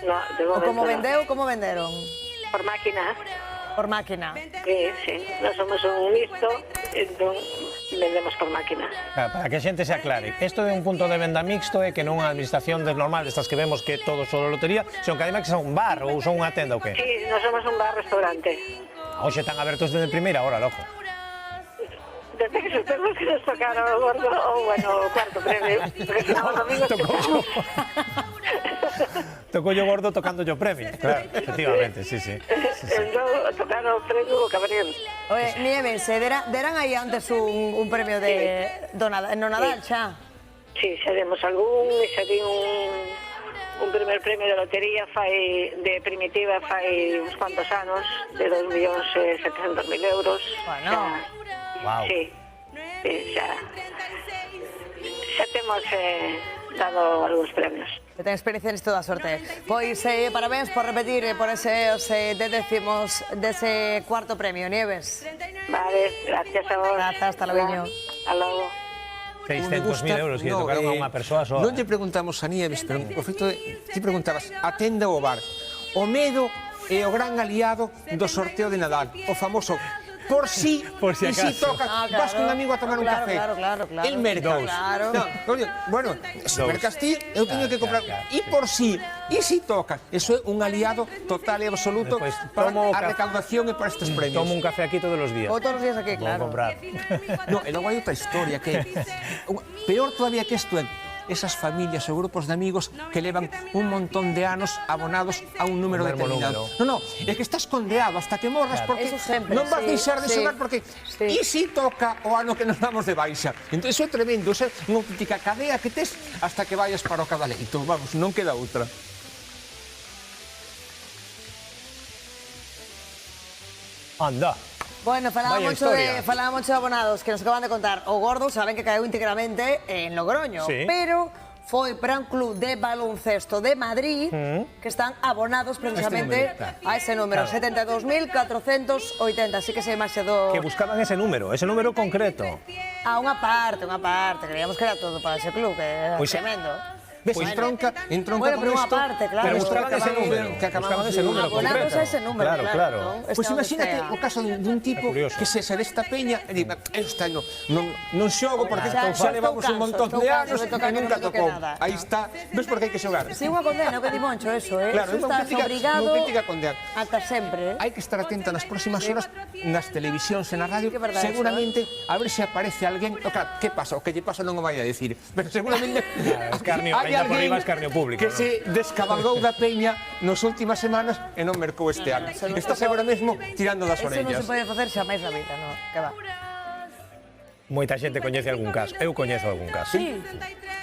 No, de momento Como venderon? Por máquina. Por máquina. Sí. Nós somos un mixto, entón vendemos por máquina. Para que a xente se aclare, isto de un punto de venda mixto é que non a administración normal destas que vemos que todo só lotería, son que ademais que son un bar ou son unha tenda ou que? Sí, nós somos un bar-restaurante. Hoxe están abertos desde primeira hora, loco. Desde que supemos que nos tocaron o gordo ou, bueno, o cuarto premio. Porque senón os domingos... Tocou yo gordo tocando yo premio, claro, efectivamente, sí. Entón, tocaron o premio o cabrón. Oye, Nieves, deran aí antes un premio no Nadal xa? Sí, xa demos algún, xa di un primer premio de lotería de primitiva fai uns cuantos anos, de 2.700.000 euros. Bueno, sí, xa temos dado algúns premios. Que ten experiencia nisto da sorte. Pois, parabéns por repetir por eses décimos dese cuarto premio, Nieves. Vale, gracias a vos. Grazas, hasta logo. Hasta logo. 600.000 euros que tocaron a unha persoa soa. Non lle preguntamos a Nieves, pero o feito de... Ti preguntabas, a tenda ou o bar? O medo é o gran aliado do sorteo de Nadal, o famoso... Por si toca, vas con un amigo a tomar un café. Claro. El mercas. Bueno, se mercas ti, eu teño que comprar. E por si, si toca. Eso é un aliado total e absoluto para a recaudación e para estes premios. Tomo un café aquí todos os días. Ou todos os días aquí, claro. Vou comprar. No, e logo hai outra historia que peor todavía que isto é esas familias ou grupos de amigos que levan un montón de anos abonados a un número determinado. No, é que estás condeado hasta que morras porque non vas deixar de xogar porque e si toca o ano que nos damos de baixa. Entón, iso é tremendo, é unha auténtica cadea que tes hasta que vayas para o cadaleito. Vamos, non queda outra. Anda. Bueno, falaba mucho de abonados que nos acaban de contar. O gordo saben que caeu íntegramente en Logroño, pero foi para un club de baloncesto de Madrid que están abonados precisamente a ese número, 72.480, así que se imaxe do... Que buscaban ese número concreto. A unha parte, creíamos que era todo para ese club, que era tremendo. Ves, entronca bueno, pero unha parte, claro. Pero buscaban ese número, buscaban ese número concreto. Abonados a ese número, claro. Pois imagínate o caso dun tipo que se desta peña e di, esta non xogo porque xa levamos un montón de anos e nunca tocou. Aí está, ves por que hai que xogar. Si unha condena, o que di Moncho, eso, Claro, estás obrigado ata sempre. Hai que estar atenta nas próximas horas nas televisións e na radio, seguramente a ver se aparece alguén. Claro, que pasa? O que lle pasa non o vai a decir, pero seguramente hai alguén que se descabalgou da peña nas últimas semanas e non mercou este ano. Estás agora mesmo tirando das orellas. Eso non se pode facer xa máis na vida, non? Que va. Moita xente coñece algún caso. Eu coñezo algún caso. Sí.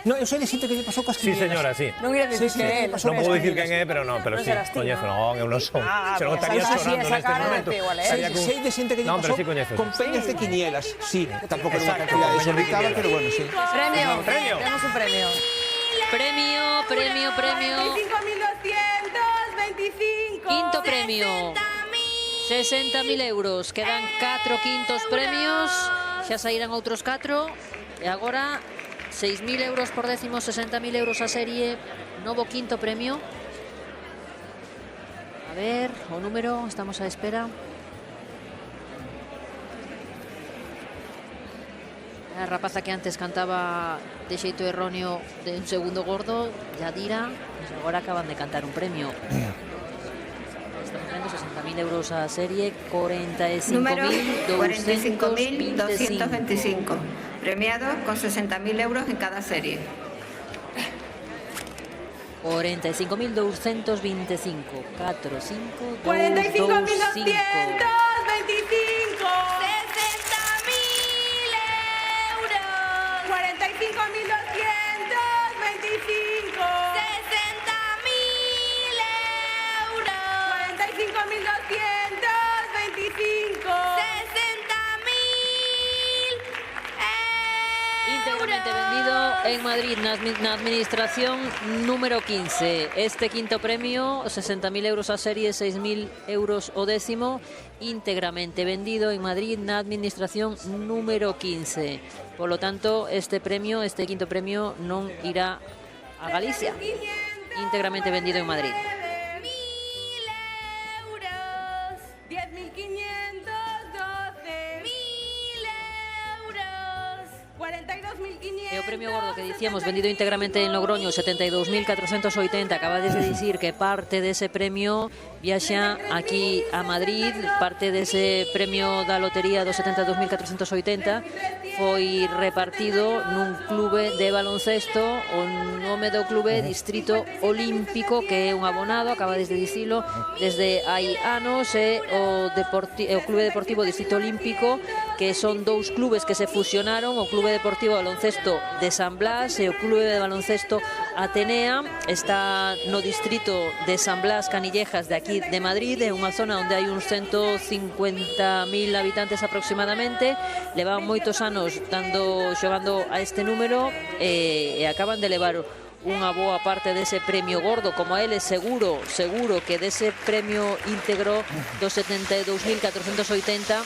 No, eu sei de xente que lle pasou cas Sí, señora, sí. Non ia dicir que é él. Non podo dicir quen é, pero sí, coñezo. Non, eu non son. Se non estaría chorando neste momento. Sei de xente que lle pasou con peñas de quinielas. Sí, tampouco é unha cantidad desorbitada, pero bueno, sí. Premio. Tenemos un premio. Premio. 25.225. Quinto premio. 60.000 euros. Quedan 4 quintos premios. Xa saíran outros 4. E agora 6.000 euros por décimo, 60.000 euros a serie. Novo quinto premio. A ver, o número, estamos á espera. A rapaza que antes cantaba de xeito erróneo de un segundo gordo, Yadira, pues agora acaban de cantar un premio. Estamos viendo 60.000 euros a serie, 45.225, premiado con 60.000 euros en cada serie. 45.225, 4, 5, 2, 2, 5. 45.225. 60.000 íntegramente vendido en Madrid na administración número 15. Este quinto premio, 60.000 euros a serie, 6.000 euros o décimo, íntegramente vendido en Madrid na administración número 15. Por lo tanto, este quinto premio non irá a Galicia, íntegramente vendido en Madrid. 42.500. E o premio gordo que dicíamos vendido íntegramente en Logroño, 72.480. Acabades de dicir que parte dese premio viaxa aquí a Madrid. Parte dese premio da lotería dos 72.480 foi repartido nun clube de baloncesto. O nome do clube Distrito Olímpico, que é un abonado, acabades de dicilo, desde hai anos, é o Clube Deportivo Distrito Olímpico, que son dous clubes que se fusionaron, o Clube Deportivo Baloncesto de San Blas e o Clube de Baloncesto Atenea. Está no distrito de San Blas, Canillejas, de aquí de Madrid. É unha zona onde hai uns 150.000 habitantes aproximadamente. Levan moitos anos xogando a este número e acaban de levar unha boa parte dese premio gordo. Como a ele seguro que dese premio íntegro dos 72.480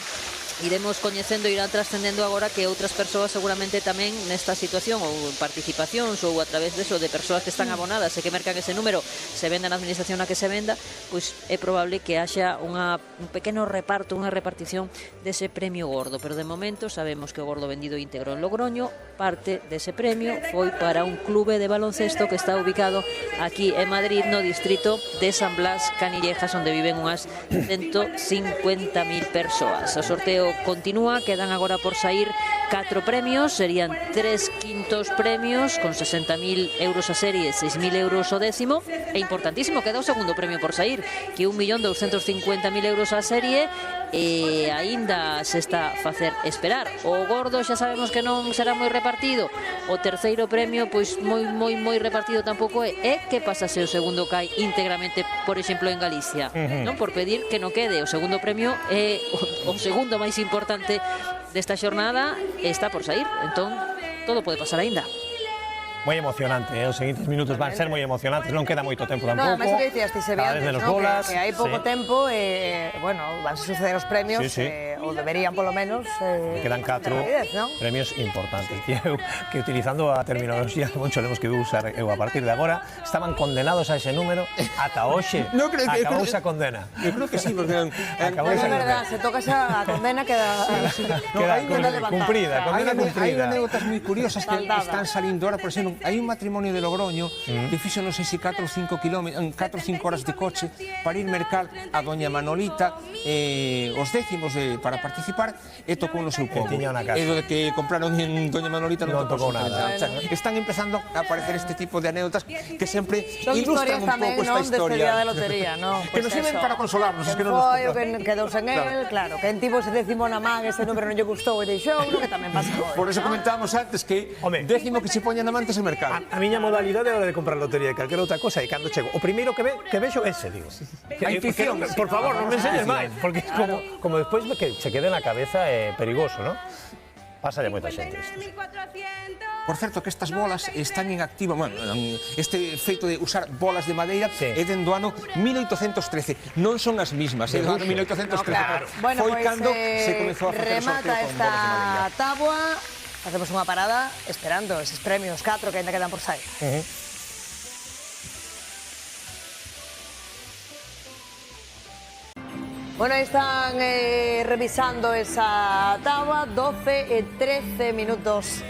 iremos coñecendo, irán trascendendo agora que outras persoas seguramente tamén nesta situación ou en participacións ou a través deso de persoas que están abonadas e que mercan ese número, se venda na administración a que se venda, pois é probable que haxa un pequeno reparto, unha repartición dese premio gordo, pero de momento sabemos que o gordo vendido íntegro en Logroño, parte dese premio foi para un clube de baloncesto que está ubicado aquí en Madrid, no distrito de San Blas, Canillejas, onde viven unhas 150.000 persoas. O sorteo continúa, quedan agora por sair 4 premios, serían 3 quintos premios con 60.000 euros a serie, 6.000 euros o décimo, e importantísimo, queda o segundo premio por sair, que 1.250.000 euros a serie, e aínda se está a facer esperar. O gordo xa sabemos que non será moi repartido, o terceiro premio pois moi repartido tampouco é. E que pasa se o segundo cae íntegramente, por exemplo, en Galicia? Non por pedir que non quede, o segundo premio é o segundo máis importante desta xornada, está por sair, entón todo pode pasar aínda. moi emocionante, os seguintes minutos van ser moi emocionantes, non queda moito tempo tampouco. No, además o que dicías ti, se ve cada vez antes, menos ¿no? bolas, que hai pouco tempo, bueno, van a suceder os premios, Sí, sí. ou deberían polo menos, quedan 4 rapidez, ¿no? premios importantes que utilizando a terminoloxía que Moncho Lemos que vou usar eu a partir de agora, estaban condenados a ese número ata hoxe. No creo que acabou esa condena. Eu creo que sí, porque acabou É verdad, se toca esa condena queda cumprida, condena cumprida. Hai anécdotas moi curiosas que están salindo ahora, por exemplo, hai un matrimonio de Logroño que fixo non sei se 4 ou 5 horas de coche para ir mercar a doña Manolita os décimos para participar e tocou no seu pobo. E do que compraron en doña Manolita non tocou nada. O sea, están empezando a aparecer este tipo de anécdotas que sempre ilustran un pouco esta historia. Día de lotería, ¿no? Que nos sirven para consolarnos, es que non foi o que quedou sen el, claro, que en tivo ese décimo na man, ese número non lle gustou e deixou, que tamén pasa hoy. Por eso comentábamos antes que décimo que se poña na man tes el mercado. A miña modalidade é hora de comprar lotería e calquera outra cosa e cando chego, o primeiro que vexo ese, digo. A intuición. Por favor, non me enseñes máis, porque como despois que se quede na cabeza é perigoso, ¿no? Pasa ya moita xente isto. Por certo, que estas bolas están en activo, bueno, este feito de usar bolas de madeira é dende o ano 1813. Non son as mismas, é do ano 1813. No, claro. Bueno, foi pues, cando se comezou a facer o sorteo con bolas de madeira. Remata esta táboa, facemos unha parada esperando eses premios 4 que ainda quedan por sair. Bueno, aí están revisando esa táboa, 12 e 13 minutos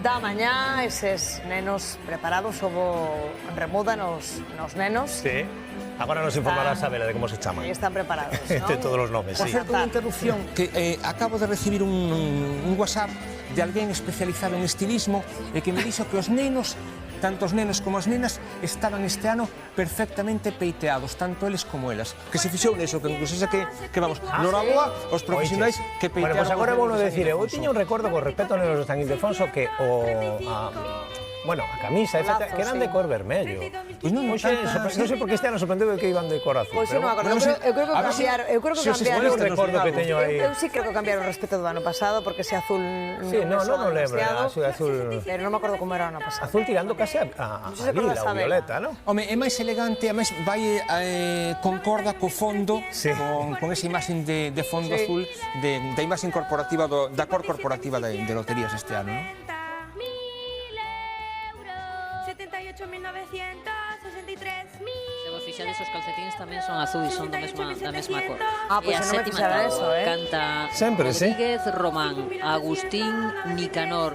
da mañá, eses nenos preparados, houbo remuda nos nenos. Sí, agora nos informará Sabela de como se chaman. E están preparados, De ¿no? todos os nomes, Por sí. certo, unha interrupción, que acabo de recibir un WhatsApp de alguén especializado en estilismo e que me dixo que os nenos, tanto os nenos como as nenas, estaban este ano perfectamente peiteados, tanto eles como elas. Que se fixou neso, que incluso que vamos, noraboa os profesionais que peitearon. Bueno, pues agora vou decir, eu tiño un recordo con respecto aos nenos de San Ildefonso que a camisa, etc., que eran de cor vermello. Pois non, non sei por que este ano sorprendeu que iban de cor azul. Pois non me acordo, eu creo que cambiaron. Eu creo que cambiaron. Eu recordo que teño aí. Eu sí creo que cambiaron respecto do ano pasado, porque ese azul Sí, non lembro, azul. Pero non me acordo como era o ano pasado. Azul tirando case a lila ou violeta, non? Home, é máis elegante, máis vai concorda co fondo, con esa imaxe de fondo azul da imaxe corporativa da cor corporativa de loterías este ano, non? 78.963.000. Se vos fixades, os calcetines tamén son azuis, son da mesma cor. Pois e a non me sétima fixara eso, canta Sempre, sí. Rodríguez Román, Agustín Nicanor,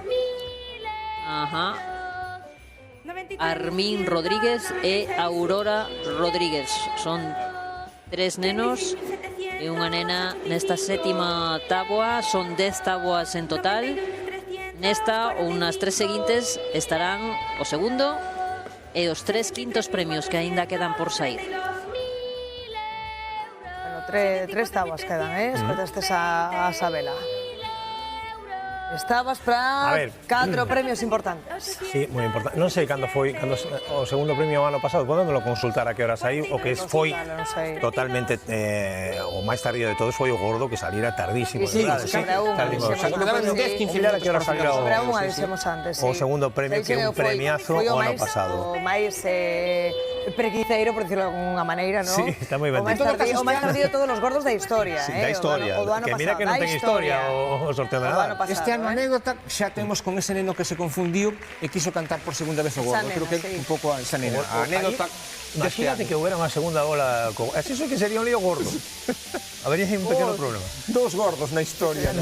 Armín Rodríguez e Aurora Rodríguez. Son 3 nenos e unha nena nesta sétima táboa. Son 10 táboas en total. Nesta ou nas 3 seguintes estarán o segundo e os 3 quintos premios que aínda quedan por sair. Bueno, 3 táboas quedan, escoitastes a Sabela. Estabas para 4 premios importantes. Sí, moi importante. Non sei cando foi o segundo premio o ano pasado, podémoslo consultar a que hora saiu, o que foi totalmente o máis tardío de todos foi o gordo que salira tardísimo, verdade? Sí, o segundo premio que é un premiazo o ano pasado. O máis preguiceiro, por decirlo de alguna maneira, non? Sí, está moi ben. O máis tardío de todos os gordos da historia, Sí, da historia, o do ano que mira pasado, que non ten historia o sorteo de Nadal. Este ano anécdota xa temos con ese neno que se confundiu e quiso cantar por segunda vez o gordo. Creo que é un pouco esa nena. A anécdota imagínate que hubiera unha segunda bola. Así que sería un lío gordo. Habería un pequeno problema. 2 gordos na historia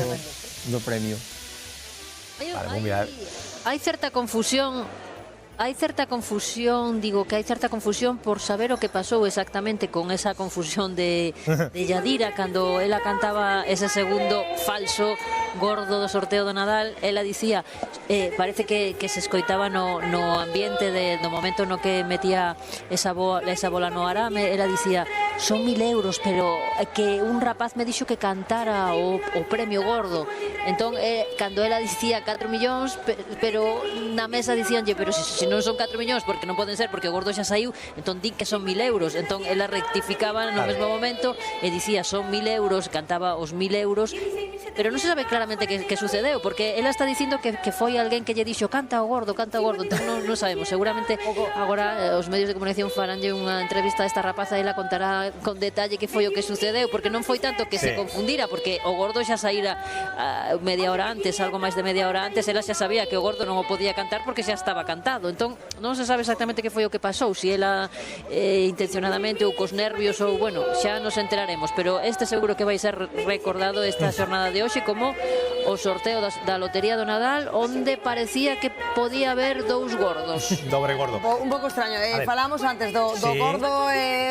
do premio. Hai certa confusión. Hai certa confusión, digo que hai certa confusión por saber o que pasou exactamente con esa confusión de Yadira cando ela cantaba ese segundo falso gordo do sorteo do Nadal. Ela dicía, parece que se escoitaba no ambiente do momento no que metía esa bola no arame. Ela dicía, son 1.000 euros, pero que un rapaz me dixo que cantara o premio gordo. Entón, cando ela dicía 4 millóns, pero na mesa dicíanlle, pero se non son 4 millóns, porque non poden ser, porque o gordo xa saiu, entón din que son 1.000 euros. Entón, ela rectificaba no mesmo momento e dicía, son 1.000 euros, cantaba os 1.000 euros, pero non se sabe claramente que sucedeu, porque ela está dicindo que foi alguén que lle dixo canta o gordo, entón non sabemos, seguramente agora os medios de comunicación faranlle unha entrevista a esta rapaza e ela contará con detalle que foi o que sucedeu, porque non foi tanto que se confundira, porque o gordo xa saíra media hora antes, algo máis de media hora antes, ela xa sabía que o gordo non o podía cantar porque xa estaba cantado, entón non se sabe exactamente que foi o que pasou, se ela intencionadamente ou cos nervios ou, bueno, xa nos enteraremos, pero este seguro que vai ser recordado esta xornada de hoxe como o sorteo da Lotería do Nadal, onde parecía que podía haber dous gordos. Dobre gordo. Un pouco extraño, falamos antes do gordo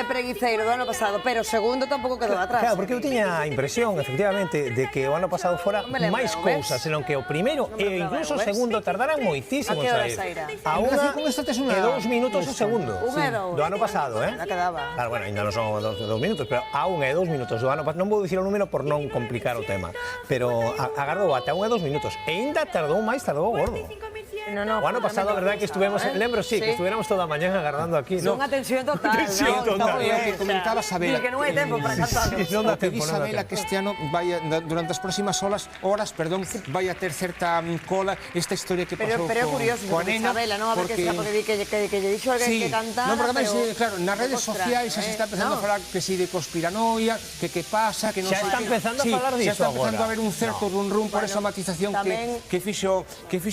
preguiceiro do ano pasado, pero o segundo tampouco quedou atrás. Claro, porque eu tiña a impresión, efectivamente, de que o ano pasado fora máis cousas, senón que o primeiro e incluso o segundo tardaran moitísimo en sair. A 1 e 2 minutos o segundo. Do ano pasado, Claro, bueno, ainda non son 2 minutos, pero a 1 e 2 minutos do ano pasado, non vou dicir o número por non complicar o tema, pero agardou ata 1 e 2 minutos, e ainda tardou o gordo. O ano pasado, a verdade que estuvemos, lembro, sí, que estuviéramos toda a mañá agardando aquí. Unha tensión total, Lo que comentaba Sabela. Que non hai tempo para cantarlo. Non que di Sabela que este ano durante as próximas horas, vai a ter certa cola esta historia que pasou coa nena. Sabela, non? A ver que lle dixo alguén que cantara. Non, porque máis, claro, nas redes sociais xa se está empezando a falar que si de conspiranoia, que pasa, que non sei. Xa está empezando a falar disso agora. Xa está empezando a haber un certo rum por esa matización que fixo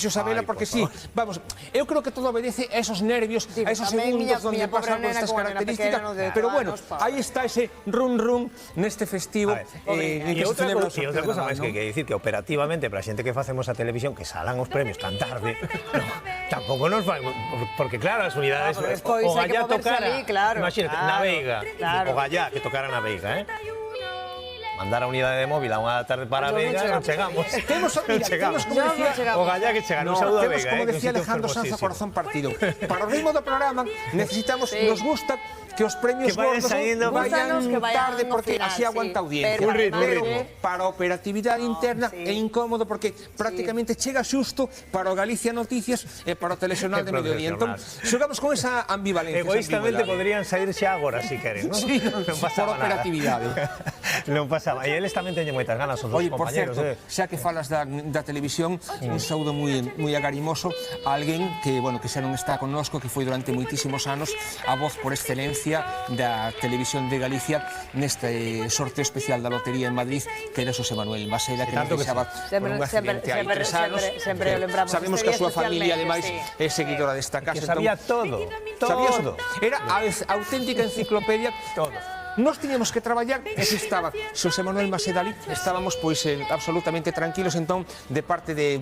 Sabela, porque sí, vamos, eu creo que todo obedece a esos nervios, a esos segundos donde pasan por estas características, pero bueno, aí está ese rum neste festivo en que se celebra o sorteo. E outra cosa máis que dicir que operativamente para a xente que facemos a televisión que salan os premios tan tarde, tampouco nos vai, porque claro, as unidades o Gallá tocara, imagínate, na Veiga, o Gallá que tocara na Veiga, mandar a unidade de móvil a 1 da tarde para a Veiga, non chegamos. Temos, como decía, o Gallá que chega, non saúdo a Veiga. Como decía Alejandro Sanz, corazón partido. Para o ritmo do programa necesitamos, nos gusta que os premios gordos vayan tarde porque así aguanta a audiencia. Pero para a operatividade interna é incómodo porque prácticamente chega xusto para o Galicia Noticias e para o telexornal de mediodía. Entón, xogamos con esa ambivalencia. Egoístamente podrían sair xa agora, se queren, non? Non pasaba nada. Por operatividade. Non pasaba. E eles tamén teñen moitas ganas, os dos compañeros. Por certo, xa que falas da televisión, un saúdo moi agarimoso a alguén que, bueno, que xa non está connosco, que foi durante moitísimos anos a voz por excelencia da Televisión de Galicia neste sorteo especial da Lotería en Madrid, que era Xosé Manuel Maseda, que nos deixaba por un accidente hai 3 anos. Sabemos que a súa familia, ademais, é seguidora desta casa. Que sabía todo. Era a auténtica enciclopedia. Nos tiñamos que traballar e se estaba Xosé Manuel Maseda ali, estábamos pois absolutamente tranquilos. Entón, de parte de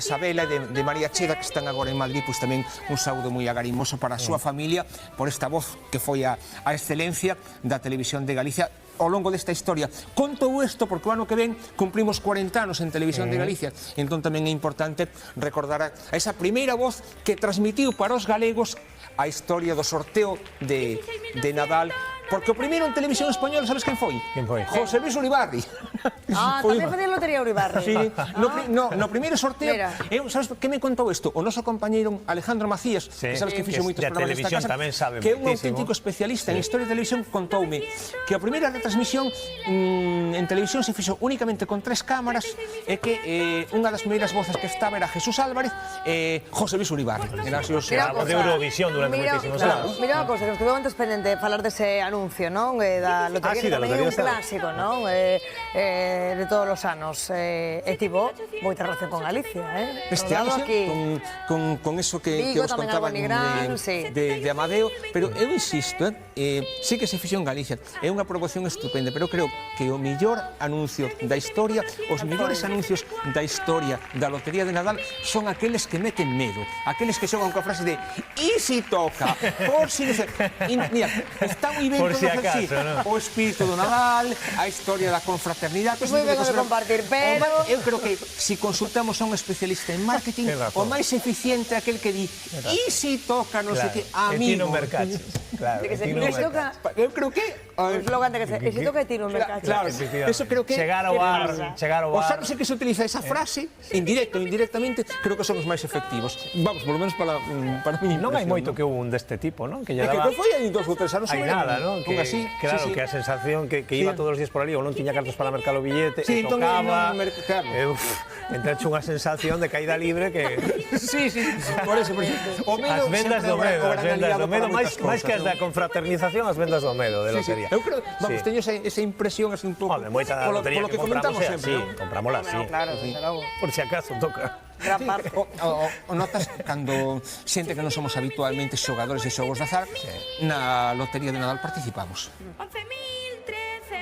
Sabela e de María Cheda, que están agora en Madrid, pois tamén un saúdo moi agarimoso para a súa familia por esta voz que foi a excelencia da Televisión de Galicia ao longo desta historia. Conto isto porque o ano que ven cumprimos 40 anos en Televisión de Galicia, entón tamén é importante recordar a esa primeira voz que transmitiu para os galegos a historia do sorteo de Nadal. Porque o primeiro en televisión española, sabes quen foi? Quen foi? José Luis Uribarri. Tamén facía Lotería Uribarri. Sí, no primeiro sorteo, sabes que me contou isto? O noso compañeiro Alejandro Macías, que sabes que fixo moitos programas desta casa, que é un auténtico especialista en historia de televisión, contoume que a primeira retransmisión en televisión se fixo únicamente con 3 cámaras e que unha das primeiras voces que estaba era Jesús Álvarez e José Luis Uribarri. Era así os de Eurovisión durante moitísimos anos. Mira unha cosa, que nos quedou antes pendente falar dese anuncio, non? Da Lotería, que tamén é un clásico, non? De todos os anos. E tivo moita relación con Galicia, Este ano, con eso que os contaban de Amadeo, pero eu insisto, sí que se fixo en Galicia, é unha promoción estupenda, pero creo que o mellor anuncio da historia, os mellores anuncios da historia da Lotería de Nadal son aqueles que meten medo, aqueles que xogan coa frase de "e si toca", por si... Mira, está moi ben por si acaso, ¿no? O espírito do Nadal, a historia da confraternidade. Moi ben de compartir, pero... Eu creo que se consultamos a un especialista en marketing, o máis eficiente é aquel que di "e si toca, non sei que, amigo". Claro, eu creo que O eslogan de que se exito que tiro un mercado. Claro, eso creo que... Chegar ao bar. Os anos en que se utiliza esa frase, en directo ou indirectamente, creo que son os máis efectivos. Vamos, por lo menos para mí. Non hai moito que hubo un deste tipo, non? Que lle É daba... que foi aí 2 ou 3 anos. Hai nada, non? Que, así, claro, sí, sí. que a sensación que iba todos os días por ali ou non tiña cartos para mercar o billete, Sí, e entón, tocaba... claro. Entrache unha sensación de caída libre que... Sí, por eso. O medo as vendas do medo, as vendas do medo, máis que as da confraternización, as vendas do medo de lotería. Eu creo, vamos, teño esa impresión así un pouco. Home, moita da lotería que compramos é así, comprámola así. Claro, por si acaso toca. Gran parte. O notas cando xente que non somos habitualmente xogadores de xogos de azar, na lotería de Nadal participamos.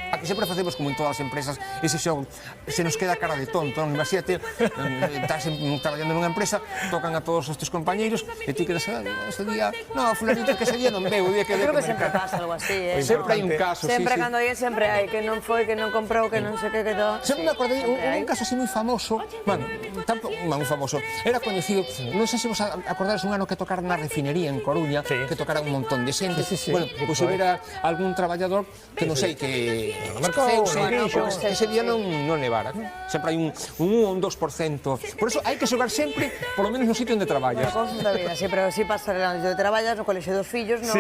Aquí sempre facemos como en todas as empresas ese xogo, se nos queda cara de tonto, non? Imagínate, estás traballando nunha empresa, tocan a todos os teus compañeiros e ti quedas ese día, no, fulanito que ese día non veo, o día que creo que sempre pasa algo así, sempre hai un caso, sempre cando hai sempre hai que non foi, que non comprou, que non sei que quedou. Sempre me acordei un caso así moi famoso, bueno, tampouco moi famoso, era coñecido, non sei se vos acordades un ano que tocaran na refinería en Coruña, que tocaran un montón de xente, bueno, pois hubiera algún traballador que non sei, que ese día non levara, sempre hai un 1 ou un 2%, por eso hai que xogar sempre, polo menos no sitio onde traballas. Cosas da vida, sí, pero si pasa onde traballas, no colexio dos fillos, no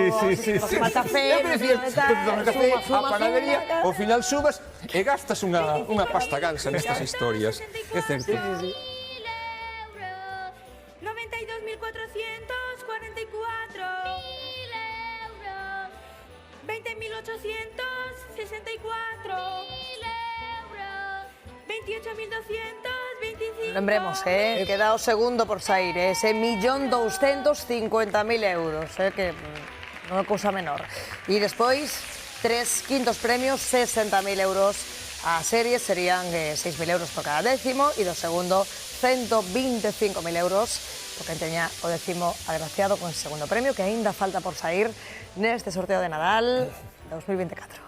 matafé, a panadería, ao final subas e gastas unha pasta gansa nestas historias, é certo. 92.444 20.864 28.225. Lembremos, queda o segundo por sair, ese 1.250.000 euros, que non é cousa menor. E despois, 3 quintos premios, 60.000 euros a serie, serían 6.000 euros por cada décimo, e do segundo, 125.000 euros, porque teña o décimo agraciado con ese segundo premio, que aínda falta por sair neste sorteo de Nadal 2024.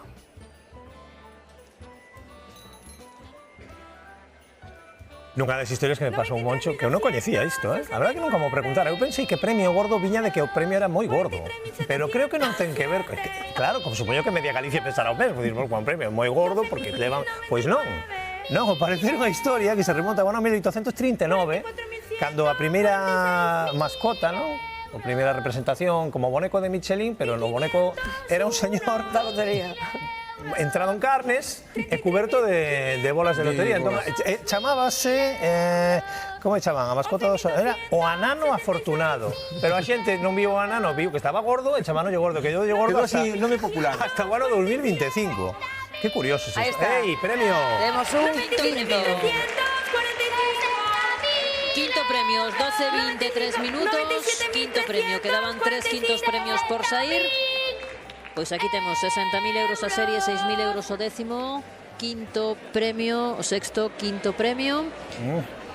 Nunha das historias que me pasou un moncho, que eu non coñecía isto, A verdade que nunca me preguntara. Eu pensei que premio gordo viña de que o premio era moi gordo, pero creo que non ten que ver... Claro, como supoño que Media Galicia pensará o mesmo, dicir, un premio moi gordo porque levan... Pois non. Non, ao parecer unha historia que se remonta ao ano 1839, cando a primeira mascota, non? A primeira representación como boneco de Michelin, pero no boneco era un señor da lotería entrado en carnes e cuberto de bolas de lotería. Entón, chamábase, como chaman? A mascota era o anano afortunado, pero a xente non viu o anano, viu que estaba gordo e chamáronlle gordo, que yo gordo hasta, así, nome popular, hasta o ano 2025. Qué curioso es Ahí esto. está. ¡Ey, premio! Tenemos un quinto. Quinto premio, 12:23 minutos. Quinto premio, quedaban 3 quintos premios por sair. Pois aquí temos 60.000 euros a serie, 6.000 euros o décimo. Quinto premio, o sexto, quinto premio.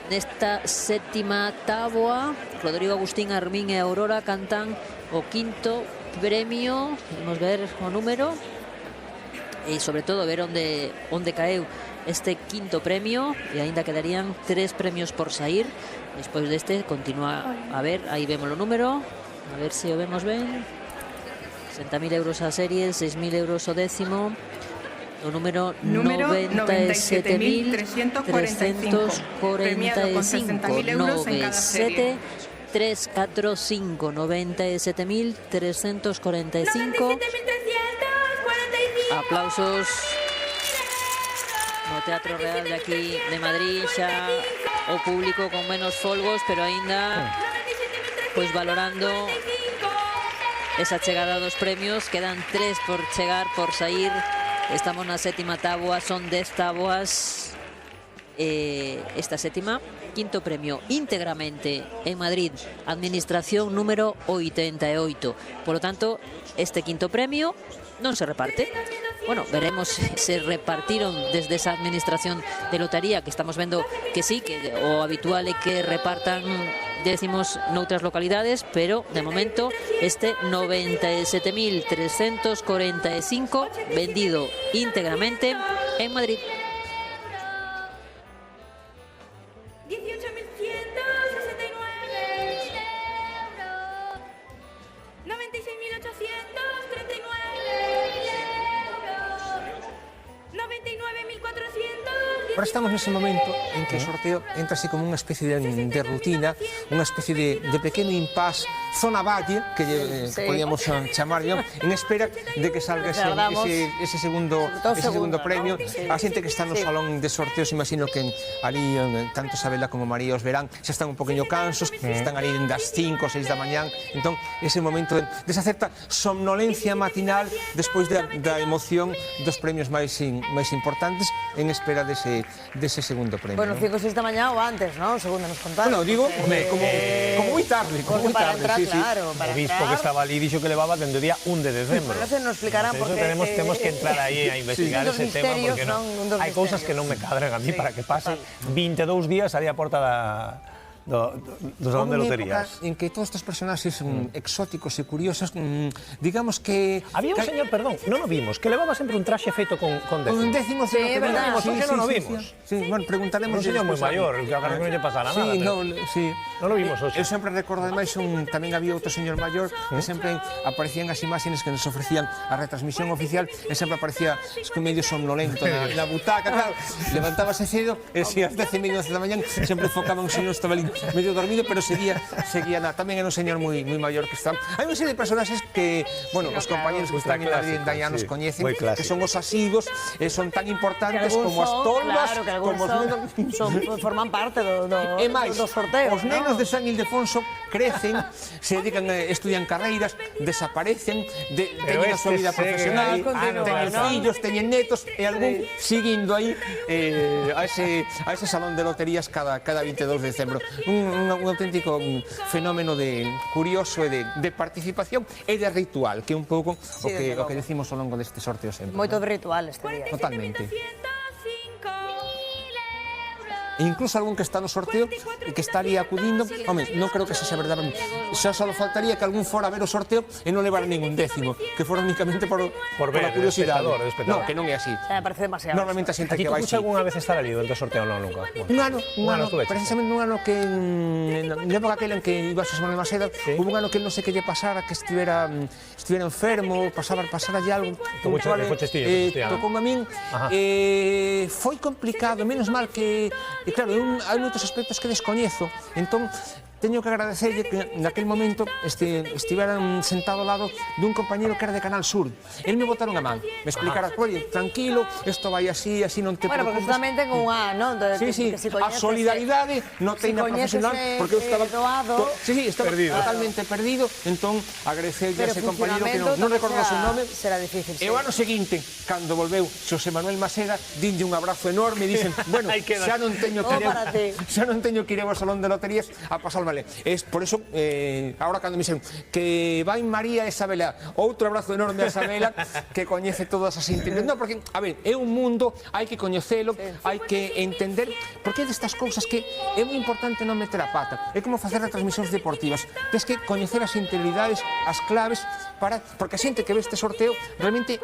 Nesta sétima táboa, Rodrigo Agustín, Armín e Aurora cantan o quinto premio. Vamos ver o número. E sobre todo ver onde caeu este quinto premio, e aínda quedarían 3 premios por sair. Despois deste continúa a ver, aí vemos o número, a ver se o vemos ben. 60.000 euros a serie, 6.000 euros o décimo, o número 97.345, premiado con 60.000 euros en cada serie. 345, 97.345. Aplausos no Teatro Real de aquí de Madrid, xa o público con menos folgos, pero aínda pois valorando esa chegada dos premios. Quedan 3 por chegar, por sair. Estamos na sétima táboa, son 10 táboas. Esta sétima, quinto premio íntegramente en Madrid, administración número 88. Por lo tanto, este quinto premio non se reparte. Bueno, veremos se repartiron desde esa administración de lotería, que estamos vendo que sí, que o habitual é que repartan décimos noutras localidades, pero de momento este 97.345 vendido íntegramente en Madrid. 96.839 Ahora estamos nese momento en que o sorteo entra así como unha especie de rutina, unha especie de pequeno impasse, zona valle, que podíamos chamar, en espera de que salga ese segundo premio. A xente que está no salón de sorteos, imagino que ali, tanto Isabela como María os verán, xa están un poquinho cansos, están ali das 5 ou 6 da mañán, entón ese momento desa certa somnolencia matinal despois da emoción dos premios máis importantes en espera dese segundo premio. Bueno, 5 ou 6 da mañá ou antes, non? Segundo nos contaron. Bueno, digo, como moi tarde, Claro, o obispo que estaba ali dixo que levaba dende o día 1 de decembro. Pero nos explicarán porque temos que entrar aí a investigar ese tema porque hai cousas que non me cadran a mí para que pase 22 días ali a porta do salón de loterías. En que todos estes personaxes exóticos e curiosos, digamos que... Había un señor, perdón, non o vimos, que levaba sempre un traxe feito con décimos. Un décimo, sí, é verdad. ¿Por qué non o vimos? Sí, bueno, preguntaremos... Un señor moi maior, que agora non lle pasara nada. Sí, non lo vimos hoxe. Eu sempre recordo, ademais, tamén había outro señor maior que sempre aparecían as imaxes que nos ofrecían a retransmisión oficial e sempre aparecía medio somnolento na butaca, claro. Levantábase cedo e si as 10:30 da mañán sempre enfocaba un señor estaba ali medio dormido, pero seguía tamén era un señor moi maior que está. Hai unha serie de personaxes que, bueno, os compañeros que están en Madrid ya nos coñecen, que son os asigos, son tan importantes como as tolvas, como os nenos, forman parte do sorteo. Os nenos de San Ildefonso crecen, se dedican estudian carreiras, desaparecen, teñen a súa vida profesional, teñen fillos, teñen netos e algún seguindo aí a ese salón de loterías cada 22 de decembro. Un auténtico fenómeno curioso e de participación e de ritual, que é un pouco o que decimos ao longo deste sorteo sempre. Moito de ritual este día. Totalmente. E incluso algún que está no sorteo e que está ali acudindo, home, non creo que sexa verdade, xa só faltaría que algún fora a ver o sorteo e non levara ningún décimo, que fora únicamente por a curiosidade. Non, que non é así. Me parece demasiado. Normalmente a xente que vai así. Ti algunha vez estar ali durante o sorteo? Non, nunca. Un ano, precisamente un ano que na época aquela en que iba a Xosé Manuel Maseda, hubo un ano que non sei que lle pasara, que estivera enfermo, pasara lle algo, tocoume a min, foi complicado, menos mal que e claro, hai moitos aspectos que descoñezo, entón teño que agradecerlle que naquel momento estiveran sentado ao lado dun compañero que era de Canal Sur. El me botaron a man, me explicara, oye, tranquilo, isto vai así non te preocupes. Bueno, porque justamente con unha, non? Sí, a solidaridade non teña profesional, porque eu estaba totalmente perdido, entón agradecerlle a ese compañero que non recordo o seu nome. Será difícil. E o ano seguinte, cando volveu Xosé Manuel Maseda, dinlle un abrazo enorme e dixen, bueno, xa non teño que ir ao salón de loterías a pasar mal. Por eso, ahora cando me dixen que vai María e Isabela, outro abrazo enorme a Isabela, que coñece todas as intimidades. Non, porque, a ver, é un mundo, hai que coñecelo, hai que entender, porque é destas cousas que é moi importante non meter a pata. É como facer retransmisións deportivas. Tens que coñecer as interioridades, as claves, porque a xente que ve este sorteo realmente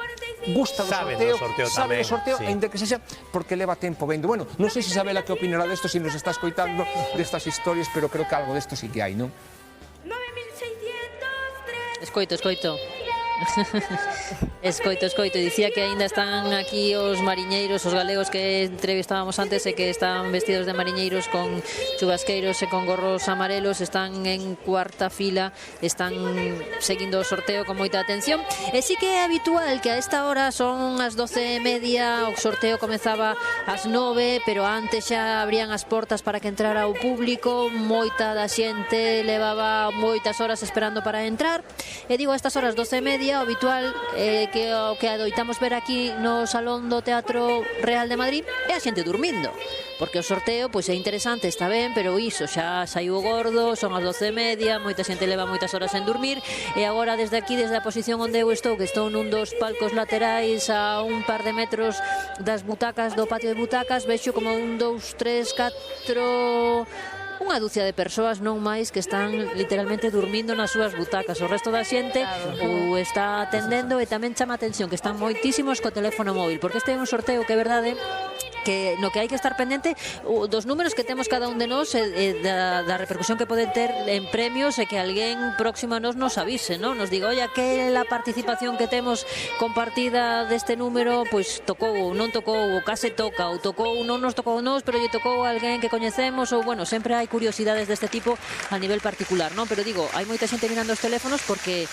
gusta do sorteo, sabe do sorteo, ainda que sexa porque leva tempo vendo. Bueno, non sei se Isabela que opinará desto, se nos está escoitando destas historias, pero creo que algo desto sí que hai, non? Escoito. Escoito. Dicía que aínda están aquí os mariñeiros, os galegos que entrevistábamos antes e que están vestidos de mariñeiros con chubasqueiros e con gorros amarelos, están en cuarta fila, están seguindo o sorteo con moita atención. E sí que é habitual que a esta hora son as 12:30, o sorteo comezaba ás 9, pero antes xa abrían as portas para que entrara o público, moita da xente levaba moitas horas esperando para entrar. E digo, a estas horas 12:30, o habitual que o que adoitamos ver aquí no Salón do Teatro Real de Madrid é a xente dormindo, porque o sorteo pois é interesante, está ben, pero iso xa saiu o gordo, son as 12:30, moita xente leva moitas horas en dormir, e agora desde aquí, desde a posición onde eu estou, que estou nun dos palcos laterais a un par de metros das butacas, do patio de butacas, vexo como 1, 2, 3, 4... unha dúcia de persoas, non máis, que están literalmente dormindo nas súas butacas. O resto da xente ou está atendendo, e tamén chama a atención que están moitísimos co teléfono móvil, porque este é un sorteo que é verdade que no que hai que estar pendente dos números que temos cada un de nós da repercusión que poden ter en premios e que alguén próximo a nós nos avise, non? Nos diga, oye, que la participación que temos compartida deste número, pois tocou ou non tocou, ou case toca, ou tocou, non nos tocou nós, pero lle tocou a alguén que coñecemos, ou bueno, sempre hai curiosidades deste tipo a nivel particular, non? Pero digo, hai moita xente mirando os teléfonos porque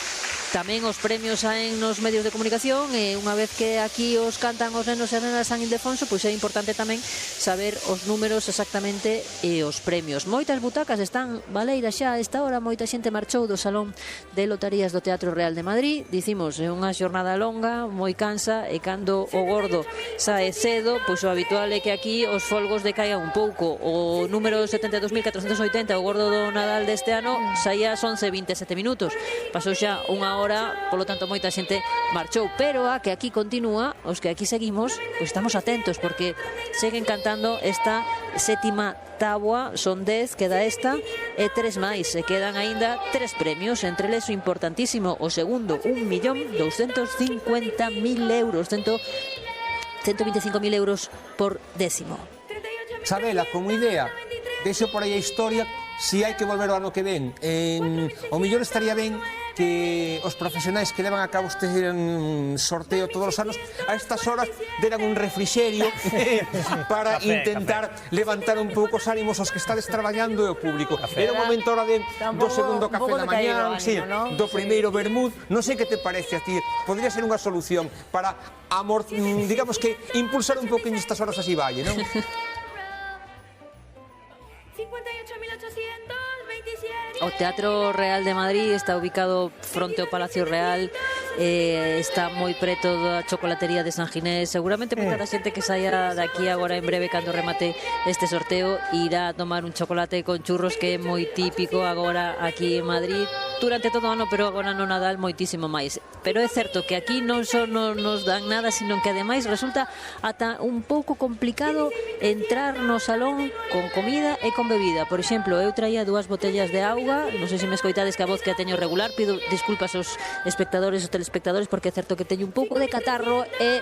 tamén os premios saen nos medios de comunicación e unha vez que aquí os cantan os nenos e nenas San Ildefonso, pois é importante tamén saber os números exactamente e os premios. Moitas butacas están baleiras xa a esta hora, moita xente marchou do Salón de Lotarías do Teatro Real de Madrid. Dicimos, é unha xornada longa, moi cansa, e cando o gordo sae cedo, pois o habitual é que aquí os folgos decaian un pouco. O número 72.480, o gordo do Nadal deste ano, saía ás 11:27 minutos. Pasou xa unha hora, polo tanto moita xente marchou, pero a que aquí continúa, os que aquí seguimos, pois estamos atentos porque seguen cantando esta sétima táboa, son 10, queda esta e 3 máis, e quedan aínda 3 premios, entre eles o importantísimo, o segundo, 1.250.000 euros, 125.000 euros por décimo. Sabela, como idea, deixo por aí a historia, si hai que volver o ano que ven. O mellor estaría ben que os profesionais que levan a cabo este sorteo todos os anos a estas horas deran un refrixerio para intentar levantar un pouco os ánimos aos que estades traballando e o público. Era o momento ahora do segundo café da mañá, do primeiro vermut. Non sei que te parece a ti, podría ser unha solución para, digamos que, impulsar un pouquinho estas horas así valle, non? 58.827. O Teatro Real de Madrid está ubicado fronte ao Palacio Real, está moi preto da chocolatería de San Ginés. Seguramente moita da xente que saia daqui agora en breve cando remate este sorteo irá a tomar un chocolate con churros, que é moi típico agora aquí en Madrid durante todo o ano, pero agora no Nadal moitísimo máis. Pero é certo que aquí non só non nos dan nada, sino que ademais resulta ata un pouco complicado entrar no salón con comida e con bebida. Por exemplo, eu traía 2 botellas de auga, non sei se me escoitades que a voz que a teño regular, pido disculpas aos espectadores e telespectadores porque é certo que teño un pouco de catarro e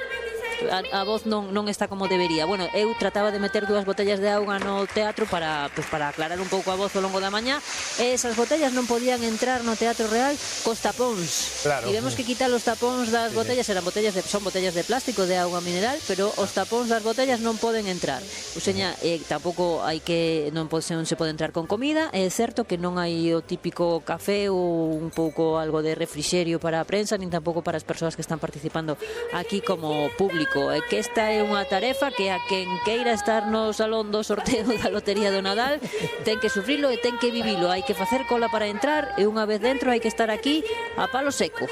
a voz non está como debería. Bueno, eu trataba de meter 2 botellas de auga no teatro para aclarar un pouco a voz ao longo da mañá, e esas botellas non podían entrar no Teatro Real cos tapóns. Claro. Tivemos que quitar os tapóns das botellas, son botellas de plástico de auga mineral, pero os tapóns das botellas non poden entrar. O seña, tampouco hai que non se pode entrar con comida. É certo que non hai o típico café ou un pouco algo de refrixerio para a prensa, nin tampouco para as persoas que están participando aquí como público. É que esta é unha tarefa que a quen queira estar no salón do sorteo da Lotería do Nadal ten que sufrilo e ten que vivilo. Hai que facer cola para entrar e unha vez dentro hai que estar aquí a palo seco.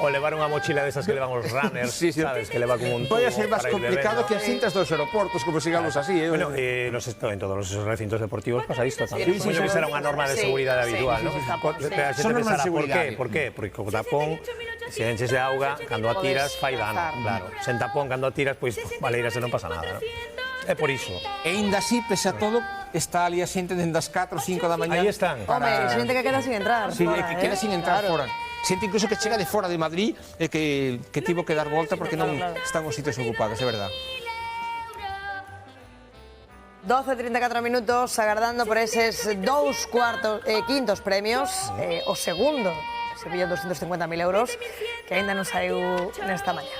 O levar unha mochila desas que levan os runners, sabes, que leva como un tubo. Vai a ser máis para ir complicado bebendo. que as cintas dos aeroportos, como sigamos así. Bueno, en todos los recintos deportivos pasa isto tamén. Supoño que será unha norma de seguridade habitual, ¿no? Son normas de seguridade. Por qué? Porque co tapón, se enches de auga, cando a tiras, fai dano, claro. Sen tapón, cando a tiras, pois, valeirase, non pasa nada, ¿no? É por iso. E ainda así, pese a todo, está ali a xente dende as 4 ou 5 da mañá. Aí están. Home, xente que queda sin entrar. Sí, que queda sin entrar fora. Xente incluso que chega de fora de Madrid e que tivo que dar volta porque non están os sitios ocupados, é verdad. 12:34 minutos, agardando por eses quintos premios, o segundo, ese billón 250.000 euros, que aínda non saiu nesta mañá.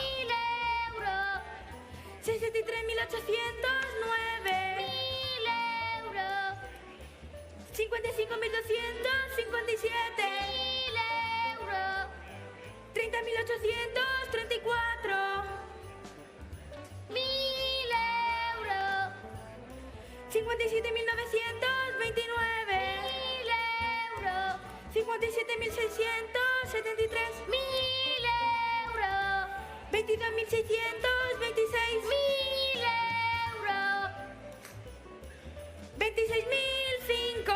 63.809. 55.257. 30.834. 57.929. 57.673. 22.626. 26.005.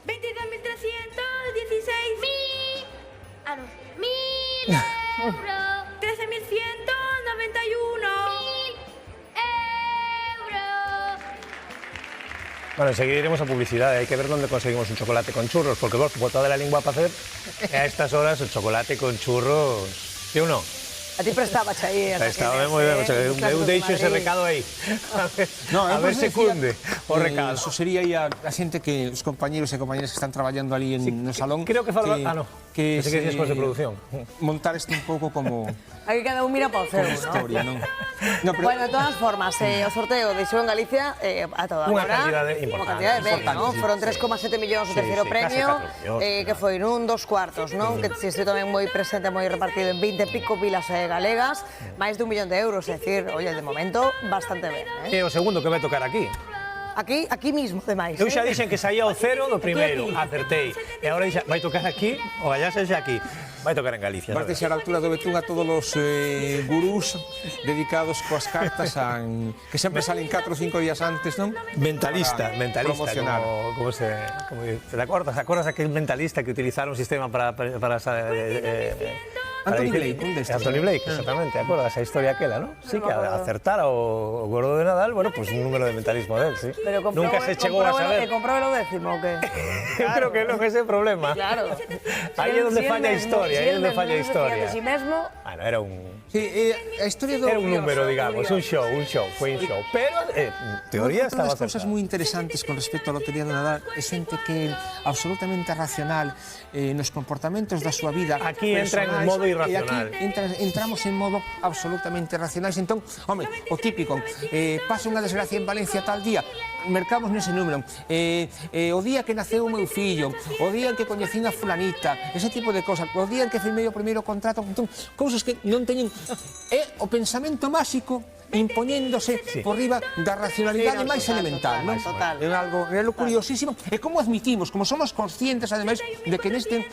22.316. 13.191. Bueno, enseguida iremos a publicidade. Hai que ver onde conseguimos un chocolate con churros, porque vos, botada de la lingua para hacer, e a estas horas el chocolate con churros, ¿sí o no? A ti prestaba aí. Estaba moi ben, eu deixo ese recado aí. A ver se cunde o recado. Eso sería aí a xente que os compañeros e compañeras que están traballando ali no salón. Creo que fala... Ah, no. Que se quedes de producción. Montar isto un pouco como... Aquí cada un mira para o seu, historia, non? Bueno, de todas formas, o sorteo deixou en Galicia a toda unha hora. cantidade importante. Unha cantidade ben, non? Foron 3,7 millóns o terceiro premio, que foi nun 2 cuartos, non? Que se estou tamén moi presente, moi repartido en 20 e pico vilas galegas, máis de 1 millón de euros, é dicir, oye, de momento, bastante ben. E o segundo que vai tocar aquí. Aquí mismo, demais. Eu xa dixen que saía o cero do primeiro, acertei. E agora vai tocar aquí, o allá xa aquí. Vai tocar en Galicia. Vas deixar a altura do betún a todos os gurús dedicados coas cartas que sempre salen 4 ou 5 días antes, non? Mentalista, promocionar. Como te acordas aquel mentalista que utilizaron un sistema para Anthony Blake, Anthony Blake, exactamente, acordas a historia aquela, ¿no? Sí, que acertara o gordo de Nadal, bueno, pues un número de mentalismo de él, sí. Nunca se chegou a saber. ¿Compró el décimo o qué? Eu creo que non é ese problema. Claro. Aí é onde falla a historia, aí é onde falla a historia. Si mesmo... Bueno, era un... Sí, a historia do... Era un número, digamos, un show, foi un show. Pero, en teoría, estaba acertado. Unha das cousas moi interesantes con respecto á lotería do Nadal é xente que é absolutamente racional nos comportamentos da súa vida. Aquí entra en modo irracional. E aquí entramos en modo absolutamente racionais. Entón, home, o típico, pasa unha desgracia en Valencia tal día, mercamos nese número. O día que naceu o meu fillo, o día en que coñecín a fulanita, ese tipo de cosas, o día en que firmei o primeiro contrato, entón, cousas que non teñen... É o pensamento máxico impoñéndose por riba da racionalidade máis elemental, non? É algo curiosísimo. E como admitimos, como somos conscientes, ademais, de que neste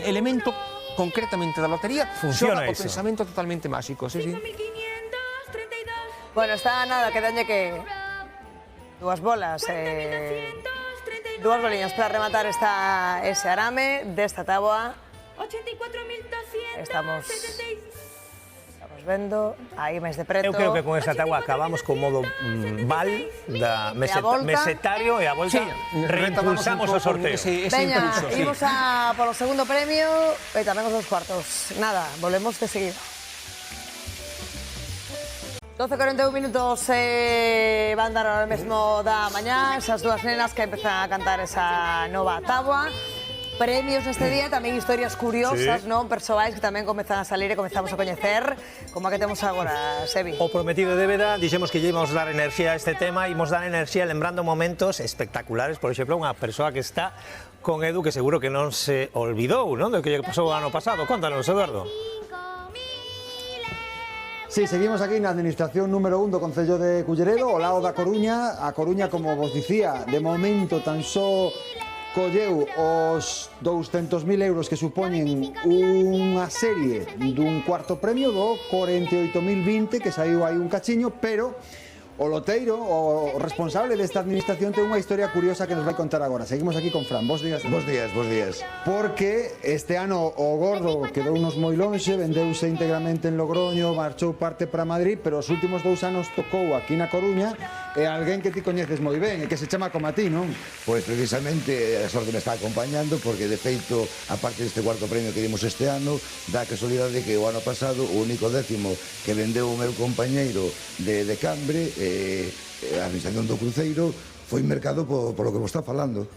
elemento concretamente da lotería funciona o pensamento totalmente máxico, sí. Bueno, está nada, quedanlle que dúas bolas, dúas boliñas para rematar ese arame desta táboa. Estamos vendo, aí máis de preto. Eu creo que con esta táboa acabamos co modo val da mesetario e a volta reimpulsamos o sorteo. Veña, imos polo segundo premio e tamén os 2 cuartos. Nada, volvemos de seguida. 12:41 minutos van dar ahora mesmo da mañá, esas dúas nenas que empezan a cantar esa nova táboa. Premios neste día, tamén historias curiosas, non? Persoais que tamén comezan a salir e comezamos a coñecer, como a que temos agora, Sebi. O prometido débeda, dixemos que lle íbamos dar enerxía a este tema, íbamos dar enerxía lembrando momentos espectaculares, por exemplo, unha persoa que está con Edu que seguro que non se olvidou, non? Do que lle pasou o ano pasado. Contanos, Eduardo. Sí, seguimos aquí na administración número 1 do Concello de Culleredo, ao lado da Coruña. A Coruña, como vos dicía, de momento tan só colleu os 200.000 euros que supoñen unha serie dun cuarto premio do 48.020 que saiu aí un cachiño, pero o loteiro, o responsable desta administración, ten unha historia curiosa que nos vai contar agora. Seguimos aquí con Fran. Bos días. Bos días, bos días. Porque este ano o gordo quedounos moi lonxe, vendeuse íntegramente en Logroño, marchou parte para Madrid, pero os últimos 2 anos tocou aquí na Coruña e alguén que ti coñeces moi ben e que se chama como a ti, non? Pois precisamente a sorte me está acompañando porque de feito, aparte deste cuarto premio que dimos este ano, dá casualidade que o ano pasado o único décimo que vendeu o meu compañeiro de Cambre, a administración do Cruceiro, foi mercado por lo que vos está falando.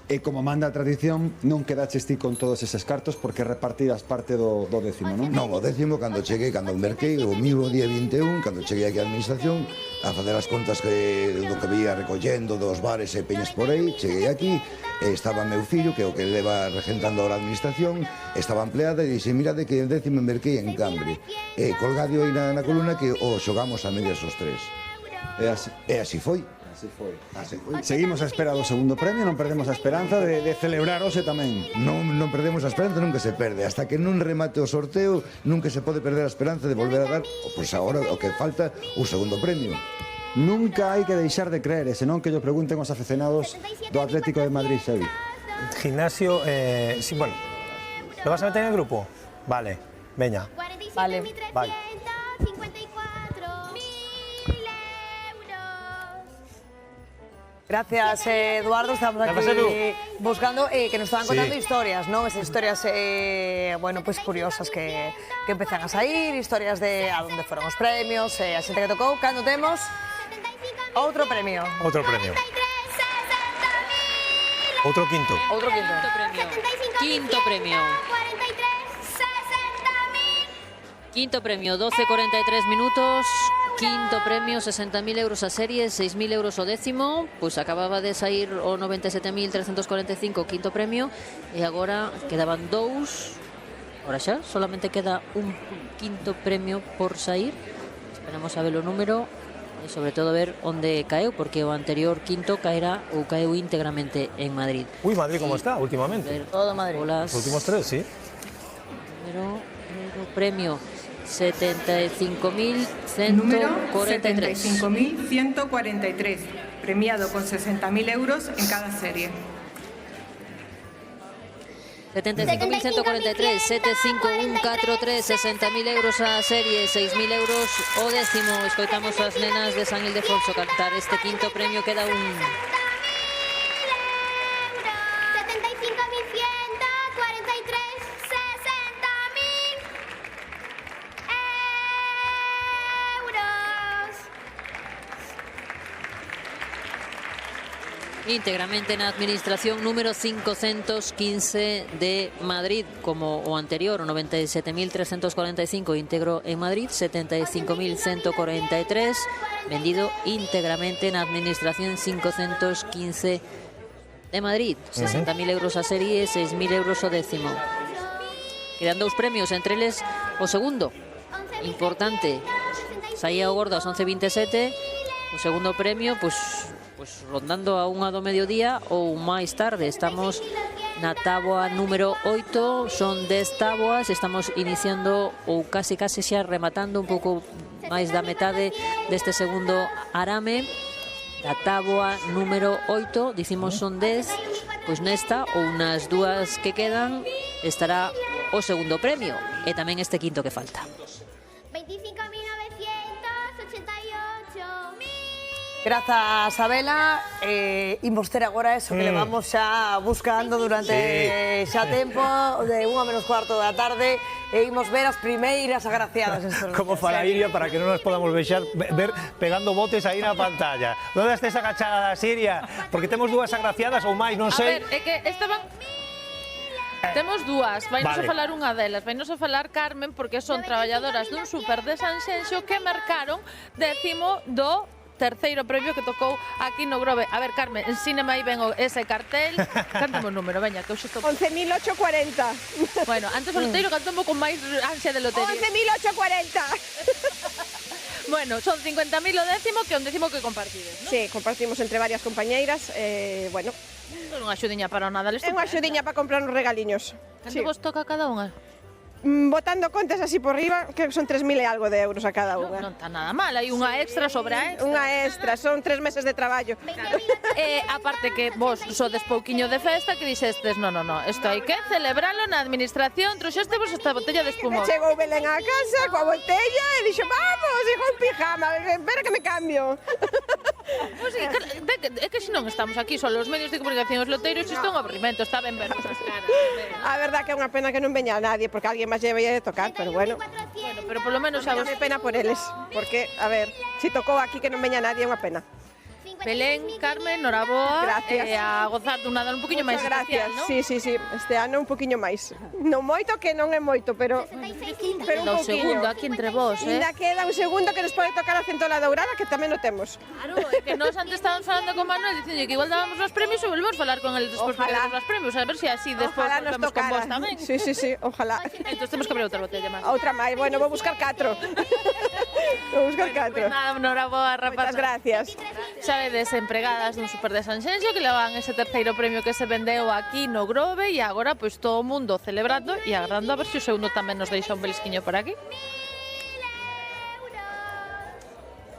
E como manda a tradición, non quedaches ti con todos eses cartos porque repartidas parte do décimo, non? Non, o décimo cando cheguei, cando merquei, o mismo día 21, cando cheguei aquí á administración, a facer as contas do que veía recollendo dos bares e peñas por aí, cheguei aquí, estaba meu fillo, que é o que leva regentando ahora a administración, estaba empleada e dixe, mirade que o décimo merquei en Cambre. Colgadio aí na columna que o xogamos a medias os tres. E así foi. Seguimos a espera do segundo premio, non perdemos a esperanza de celebrar hoxe tamén. Non perdemos a esperanza, nunca se perde. Hasta que non remate o sorteo, nunca se pode perder a esperanza de volver a dar, pois agora o que falta, o segundo premio. Nunca hai que deixar de creer, e senón que yo pregunten os aficionados do Atlético de Madrid, Xavi. Gimnasio, sí, bueno, ¿lo vas a meter en el grupo? Vale, veña. Vale. Gracias, Eduardo. Estamos aquí buscando que nos estaban contando historias, ¿no? Esas historias, bueno, pues curiosas que empezan a salir, historias de a dónde fueron os premios, a xente que tocou. Cando temos outro premio. Outro premio. Outro quinto. Outro quinto. Quinto premio. Quinto premio, 12,43 minutos. Quinto premio, 60.000 euros a serie, 6.000 euros o décimo. Pois acababa de sair o 97.345 quinto premio e agora quedaban dous. Ahora xa, solamente queda un quinto premio por sair. Esperamos a ver o número e sobre todo ver onde caeu, porque o anterior quinto caerá ou caeu íntegramente en Madrid. Uy, Madrid como está últimamente. Todo Madrid. Los últimos tres, sí. Número premio 75.143. Número 75.143, premiado con 60.000 euros en cada serie. 75.143, 75143, 60.000 euros a serie, 6.000 euros o décimo. Escoitamos as nenas de San Ildefonso cantar este quinto premio, queda un... 75.143.60.000 euros. Íntegramente na administración número 515 de Madrid, como o anterior, o 97.345 íntegro en Madrid, 75.143 vendido íntegramente na administración 515 de Madrid, 60.000 euros a serie, 6.000 euros o décimo. Quedan dous premios, entre eles o segundo, importante, saía o gordo ás 11:27, o segundo premio, pues rondando a 1 do mediodía ou máis tarde. Estamos na táboa número 8, son 10 táboas, estamos iniciando ou casi xa rematando un pouco máis da metade deste segundo arame. Da táboa número 8, dicimos son 10, pois nesta ou nas dúas que quedan estará o segundo premio e tamén este quinto que falta. 25.988.000. Grazas, Abela. Imos ter agora eso que levamos xa buscando durante xa tempo, de 1:15 da tarde, e imos ver as primeiras agraciadas. Como fala Iria, para que non nos podamos ver pegando botes aí na pantalla. Onde estes agachada, Iria? Porque temos dúas agraciadas ou máis, non sei. A ver, é que estaban... Temos dúas, vainos a Vale. falar unha delas, vainos a falar Carmen, porque son traballadoras dun súper de Sanxenxo que marcaron décimo do terceiro premio que tocou aquí no Grove. A ver, Carmen, ensíname aí ben ese cartel. Cántame o número, veña, que hoxe estou... 11.840. Bueno, antes o loteiro cantamos con máis ansia de lotería. 11.840. Bueno, son 50.000 o décimo, que é un décimo que compartides, non? Sí, compartimos entre varias compañeiras, bueno. É unha axudiña para o Nadal. É unha axudiña para comprar uns regaliños. Canto vos toca cada unha? Botando contas así por riba, que son 3.000 e algo de euros a cada unha. Non está nada mal, hai unha extra sobre a extra. Unha extra, son 3 meses de traballo. Aparte que vos sodes pouquiño de festa, que dixestes, no, isto hai que celebralo na administración, trouxestevos esta botella de espumón. Chegou Belén á casa coa botella e dixo, vamos, hijo en pijama, espera que me cambio. Pois sí, é que se non estamos aquí só os medios de comunicación, os loteiros, isto é un aburrimento, está ben ver as caras. A verdad que é unha pena que non veña nadie, porque alguén máis lle veía de tocar, pero bueno. Bueno, pero polo menos xa vos... Dame pena por eles, porque, a ver, si tocou aquí que non veña nadie é unha pena. Belén, Carmen, noraboa, Gracias. a gozar dun Nadal un poquinho máis especial, non? Sí, este ano un poquinho máis. Non moito, que non é moito, pero un Do poquinho. segundo aquí entre vos, Ainda queda un segundo que nos pode tocar a centola dourada, que tamén o temos. Claro, é que nós antes estábamos falando con Manuel dicindo que igual dábamos os premios e volvemos a falar con el despois porque damos os premios, a ver se así despois Ojalá nos volvemos con vos tocara. tamén. Sí, ojalá. Entón temos que abrir outra botella máis. Outra máis, bueno, vou buscar 4. Vou buscar 4. Pues nada, noraboa, rapaz. Moitas gracias. Sabedes, empregadas dun súper de Sanxenxo que levan ese terceiro premio que se vendeu aquí no Grove e agora pois todo o mundo celebrando e agardando a ver se o segundo tamén nos deixa un belisquiño por aquí.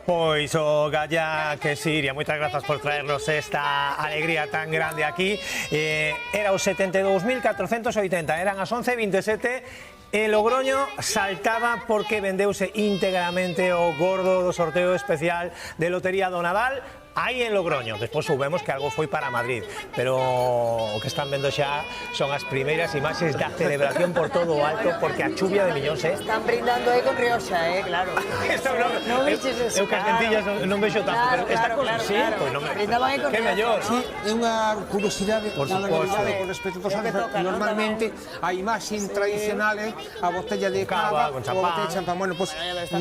Pois o Galla que Siria, moitas grazas por traernos esta alegría tan grande aquí. Era os 72.480, eran as 11:27. E Logroño saltaba porque vendeuse íntegramente o gordo do sorteo especial de Lotería do Nadal. aí en Logroño. Despois soubemos que algo foi para Madrid, pero o que están vendo xa son as primeiras imaxes da celebración por todo o alto, porque a chuvia de millóns, Están brindando aí con Rioxa, claro. Non vixes eso. Eu cas lentillas non vexo tanto, pero esta cosa sí, pois non me... Brindaban aí con Que mellor. Sí, é unha curiosidade, Por unha suposto. novidade con respecto aos anos. Normalmente a imaxe tradicional é a botella de cava, con ou a botella de champán. Bueno, pois además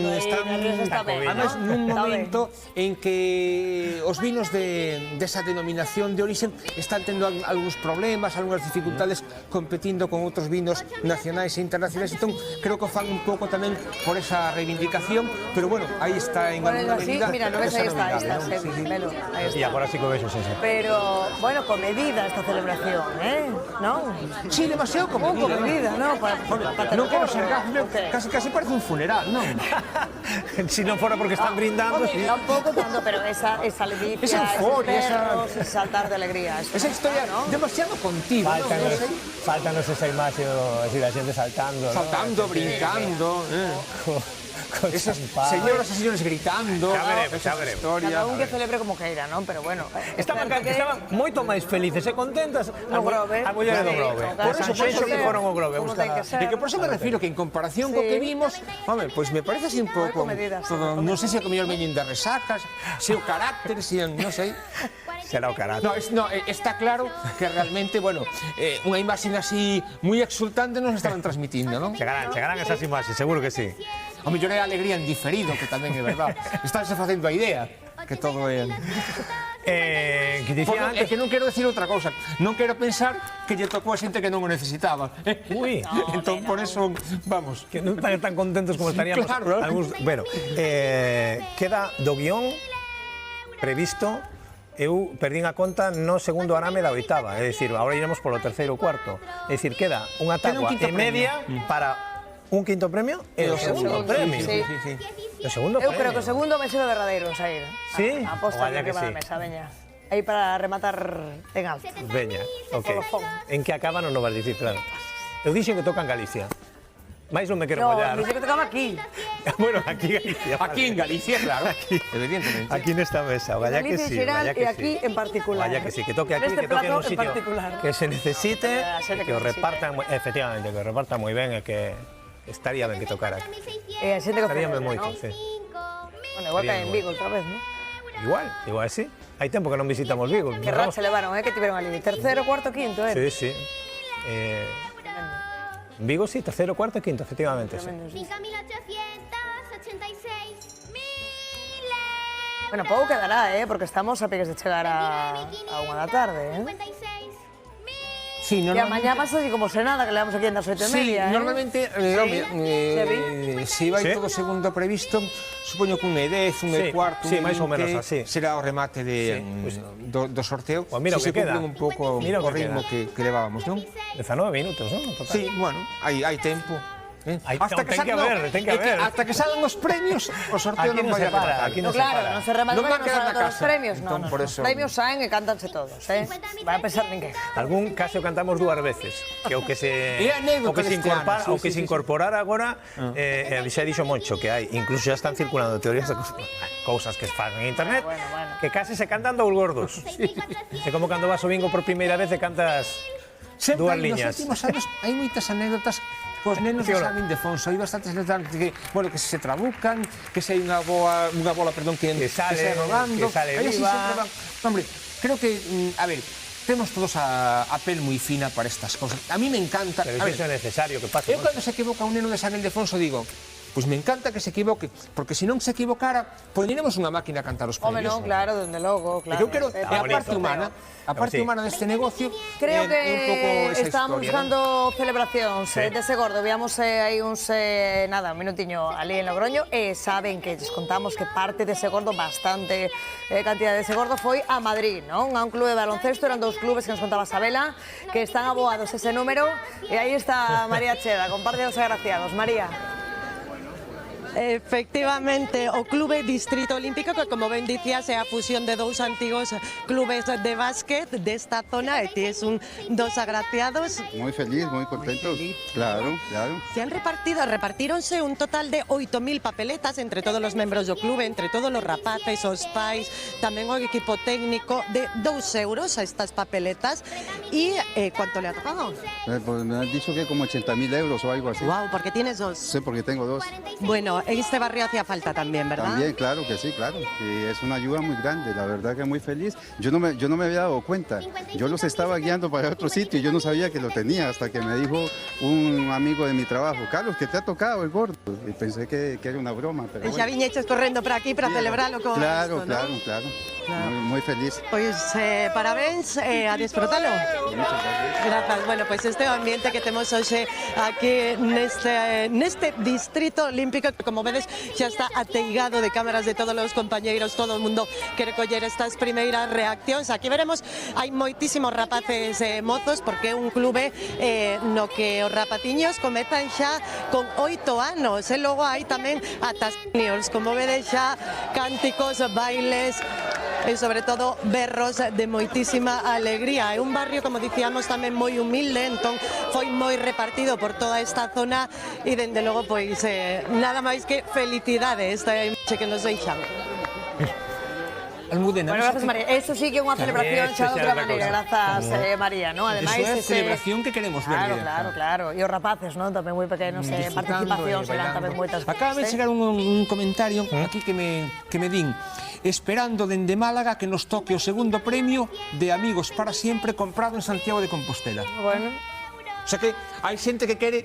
nun momento en que os vinos desa denominación de origen están tendo algúns problemas, algunhas dificultades competindo con outros vinos nacionais e internacionais, entón creo que o fan un pouco tamén por esa reivindicación, pero bueno, aí está en alguna medida. Mira, non ves, aí está, Melo, aí está. E agora sí que o vexo, sí. Pero, bueno, con medida esta celebración, ¿no? Sí, demasiado con medida. Con medida, ¿no? Non quero ser casi parece un funeral, non? Si non fora porque están brindando... Tampouco tanto, pero esa ledicia, esa euforia, ese saltar de alegría. Esa historia demasiado contiva, Faltanos esa imaxe, da xente saltando, saltando, brincando, esas señoras e señores gritando. Xa veremos. Cada un que celebre como queira, non? Pero bueno. Estaban moito máis felices e contentas no Grove. A mulleres do Grove. Por eso que foron ao Grove. E que por eso me refiro que en comparación co que vimos, home, pois me parece así un pouco... Non sei se o mellor veñen de resacas, se o carácter, se non sei. Será o carácter. No, está claro que realmente, bueno, unha imaxe así moi exultante nos estaban transmitindo, non? Chegarán esas imaxes, seguro que sí. O mellor é a alegría en diferido, que tamén é verdad. Estánse facendo a idea que todo é... Que dicía antes... É que non quero decir outra cousa. Non quero pensar que lle tocou a xente que non o necesitaba. Ui. Entón, por eso, vamos. Que non están tan contentos como estaríamos. Claro. Bueno, queda do guión previsto. Eu perdín a conta no segundo arame da oitava, é dicir, agora iremos polo terceiro ou cuarto. É dicir, queda unha tagua e media para un quinto premio e o segundo premio. Sí. O segundo premio. Eu creo que o segundo vai ser o derradeiro en saír. Sí? Aposta que va da mesa, veña. Aí para rematar en alto. Veña, ok. En que acaba non vas dicir, claro. Eu dixen que toca en Galicia. Mais non me quero mollar. No, dixen que tocaba aquí. Bueno, aquí Galicia. Aquí en Galicia, claro. Evidentemente. Aquí nesta mesa, vaya que sí. E aquí en particular. Vaya que sí, que toque aquí, que toque en un sitio que se necesite, que o repartan, efectivamente, que o repartan moi ben e que estaría ben que tocara aquí. E a xente que estaría ben moito, sí. Bueno, igual que en Vigo outra vez, ¿no? Igual sí. Hai tempo que non visitamos Vigo. Que racha levaron, que tiveron ali. Tercero, cuarto, quinto, Sí. Vigo sí, tercero, cuarto e quinto, efectivamente. 5.886. Bueno, pouco quedará, porque estamos a piques de chegar a 1 da tarde, Sí, e a mañá pasa así como se nada, que levamos aquí en das 8:30. Sí, normalmente, se vai todo segundo previsto, supoño que un E10, un E4, un E20, será o remate do sorteo. Mira o que queda. Se cumplen un pouco o ritmo que levábamos, non? 19 minutos, non? Sí, bueno, hai tempo. Hasta que haber. Hasta que salgan os premios, o sorteo non vai a rematar. Claro, non se remata, non quedan na todos os casa. premios, non. Os premios saen e cántanse todos, vai a pensar ninguén. Algún caso cantamos 2 veces, que o que se incorporar agora, xa dixo Moncho que hai, incluso xa están circulando teorías de cousas que se fan en internet, que case se cantan 2 gordos. É como cando vas o bingo por primeira vez e cantas 2 liñas. Nos últimos anos hai moitas anécdotas cos nenos de San Ildefonso, hai bastantes anécdotas que se trabucan, que se hai unha bola que sale rodando, que sale viva. Hombre, creo que, a ver, temos todos a pel moi fina para estas cosas. A mí me encanta... Pero iso é necesario que pase. Eu cando se equivoca un neno de San Ildefonso digo, pois me encanta que se equivoque, porque se non se equivocara, poñeremos unha máquina a cantar os premios. Home, non, claro, dende logo, claro. Eu quero a parte humana deste negocio. Creo que estábamos buscando celebracións de Segordo. Víamos aí un minutiño ali en Logroño e saben que lles contamos que parte de Segordo, bastante cantidad de Segordo, foi a Madrid, non? A un clube de baloncesto, eran 2 clubes que nos contaba Sabela, que están aboados ese número, e aí está María Cheda, con parte dos agraciados. María. Efectivamente, o Clube Distrito Olímpico, que como ben dicías é a fusión de dous antigos clubes de básquet desta zona e ti es un dos agraciados. Muy feliz, muy contento. Claro, claro. Se han repartíronse un total de 8.000 papeletas entre todos os membros do clube, entre todos os rapaces, os pais, tamén o equipo técnico, de 2 euros a estas papeletas. E ¿cuánto le ha tocado? Pues me han dicho que como 80.000 euros o algo así. Wow, porque tienes dos. Sí, porque tengo dos. Bueno, en este barrio hacía falta también, ¿verdad? También, claro que sí, claro. Y es una ayuda muy grande, la verdad que muy feliz. Yo no me había dado cuenta. Yo los estaba guiando para otro sitio y yo no sabía que lo tenía hasta que me dijo un amigo de mi trabajo, Carlos, que te ha tocado el gordo. Y pensé que era una broma, pero bueno. Ya viñeches correndo para aquí para celebrarlo con claro, esto, ¿no? Claro. Muy feliz. Pues parabéns, a disfrutalo. Muchas gracias. Grazas. Bueno, pues este ambiente que temos hoxe aquí neste distrito olímpico, que como vedes xa está ateigado de cámaras de todos os compañeiros, todo o mundo quere coller estas primeiras reaccións. Aquí veremos, hai moitísimos rapaces e mozos, porque é un clube no que os rapaciños comezan xa con 8 anos, e logo hai tamén ata seniors, como vedes xa cánticos, bailes, e sobre todo berros de moitísima alegría. É un barrio, como dicíamos, tamén moi humilde, entón foi moi repartido por toda esta zona e dende logo pois nada máis que felicidade esta imaxe que nos deixan. Almudena. Bueno, gracias, María. Eso sí que é unha celebración xa de outra maneira, grazas, María, ¿no? Ademais, eso é a celebración que queremos ver. Claro. E os rapaces, ¿no? Tamén moi pequenos, participacións serán tamén moitas. Acaba de chegar un comentario aquí que me din. Esperando dende Málaga que nos toque o segundo premio de Amigos para Siempre comprado en Santiago de Compostela. Bueno. O sea que hai xente que quere,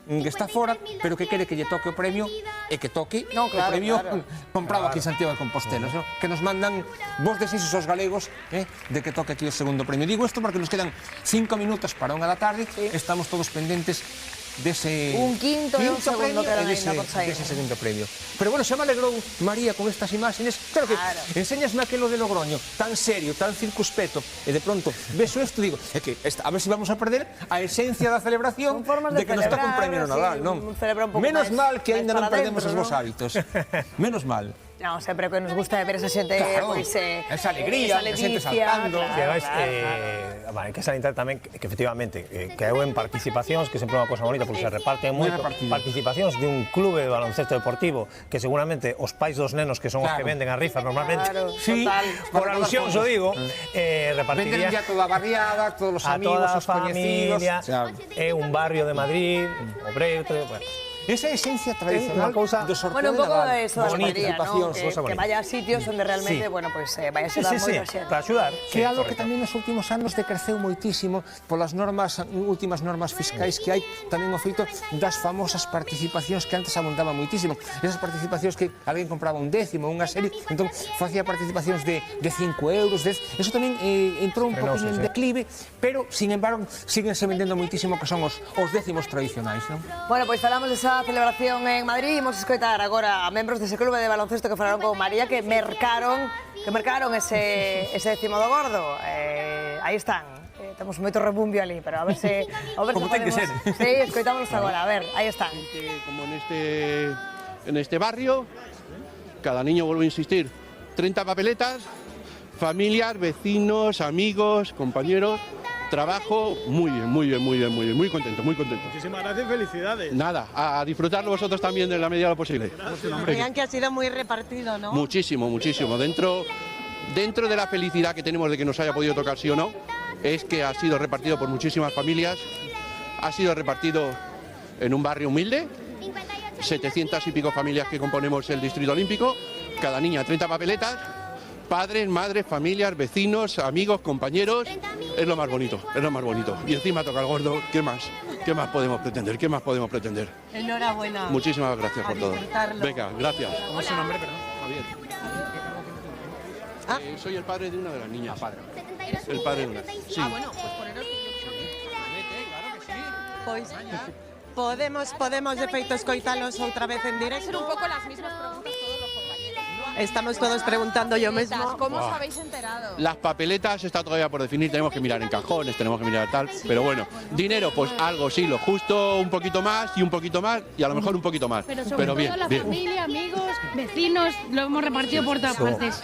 que está fora, pero que quere que lle toque o premio e que toque o premio comprado aquí en Santiago de Compostela. Que nos mandan vos desexos aos galegos de que toque aquí o segundo premio. Digo isto porque nos quedan 5 minutos para 1 da tarde, estamos todos pendentes dese un quinto e un segundo dese segundo premio. Pero bueno, xa me alegrou María con estas imágenes. Claro que enséñasme aquilo de Logroño tan serio, tan circunspeto, e de pronto beso isto, digo, é que a ver se vamos a perder a esencia da celebración de que nos toca un premio no Nadal, non? Menos mal que ainda non perdemos os vos hábitos. Menos mal. No, sempre que nos gusta ver esa xente, pois esa alegría, esa xente saltando. Hai que salientar tamén que efectivamente que eu en participacións, que sempre é unha cosa bonita, porque se reparten moito participacións de un clube de baloncesto deportivo, que seguramente os pais dos nenos que son os que venden as rifas normalmente, por alusión xo digo, repartiría venden ya toda a barriada, todos os amigos, os coñecidos. É un barrio de Madrid, obreiro, bueno. Esa esencia tradicional do sorteo de Nadal. Bueno, un pouco eso da alegría, ¿no? Que vaya a sitios onde realmente, bueno, pues vaya a axudar moito a xente. Para axudar. Que é algo que tamén nos últimos anos decreceu moitísimo polas últimas normas fiscais que hai, tamén o feito das famosas participacións que antes abondaban moitísimo. Esas participacións que alguén compraba un décimo, unha serie, entón facía participacións de 5 euros, eso tamén entrou un pouco en declive, pero, sin embargo, síguense vendendo moitísimo que son os décimos tradicionais, non? Bueno, pois falamos desa celebración en Madrid. Imos escoitar agora a membros dese clube de baloncesto que falaron con María, que mercaron ese décimo do gordo. Aí están. Temos moito rebumbio ali, pero a ver se como ten que ser. Sí, escoitámonos agora. A ver, aí están. Como en este barrio, cada niño, vuelvo a insistir, 30 papeletas, familias, vecinos, amigos, compañeros. Trabajo muy bien, muy contento, muy contento. Muchísimas gracias y felicidades. Nada, a disfrutarlo vosotros también de la medida de lo posible. Vean que ha sido muy repartido, ¿no? Muchísimo. Dentro de la felicidad que tenemos de que nos haya podido tocar sí o no, es que ha sido repartido por muchísimas familias, ha sido repartido en un barrio humilde, 700 y pico familias que componemos el Distrito Olímpico, cada niña 30 papeletas, padres, madres, familias, vecinos, amigos, compañeros, es lo más bonito. Y encima toca el gordo, ¿qué más podemos pretender? Enhorabuena. Muchísimas gracias por todo. Venga, gracias. ¿Cómo es su nombre, perdón? Javier. Soy el padre de una de las niñas. El padre de una. Sí. Bueno, pues poneros Podemos de feito escoitalos outra vez en directo. Ser un pouco las mismas preguntas todos los compañeros. Estamos todos preguntando yo mismo. ¿Cómo os habéis enterado? Las papeletas está todavía por definir, tenemos que mirar en cajones, tenemos que mirar tal, pero bueno, dinero, pues algo sí, lo justo, un poquito más y a lo mejor un poquito más. Pero sobre todo bien, la bien. familia, amigos, vecinos, lo hemos repartido por todas partes.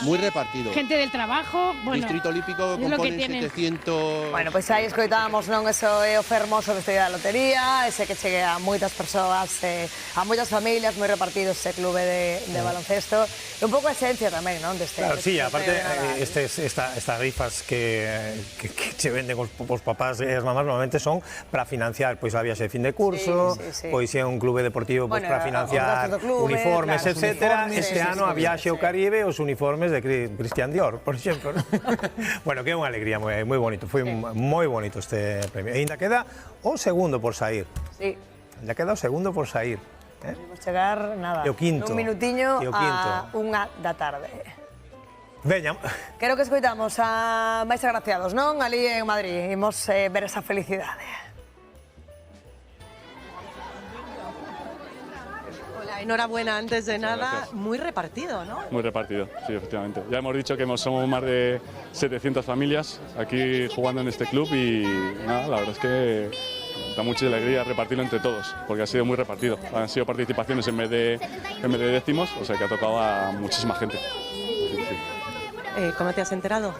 Muy repartido. Gente del trabajo, bueno. Distrito Olímpico es lo que componen tienen. 700... Bueno, pois aí escoitábamos, non, eso é o fermoso deste día da lotería, ese que chegue a moitas persoas, a moitas familias, moi repartidos ese clube de baloncesto, e un pouco a esencia tamén, non, deste. Claro, sí, aparte estas rifas que se venden os papás e as mamás normalmente son para financiar pois a viaxe de fin de curso, pois é un clube deportivo pois para financiar uniformes, etcétera. Este ano a viaxe ao Caribe, os uniformes de Christian Dior, por exemplo. Bueno, que é unha alegría moi bonito, foi moi bonito este premio. E ainda queda o segundo por sair. Sí. Ainda queda o segundo por sair. Vamos chegar, nada, un minutiño a 1 da tarde. Veña. Quero que escoitamos a máis agraciados, non? Ali en Madrid, imos ver esa felicidade. Enhorabuena, antes de nada, muy repartido, ¿no? Muy repartido, sí, efectivamente. Ya hemos dicho que somos más de 700 familias aquí jugando en este club y nada, la verdad es que da mucha alegría repartirlo entre todos, porque ha sido muy repartido. Han sido participaciones en vez de décimos, o sea que ha tocado a muchísima gente. ¿Cómo te has enterado?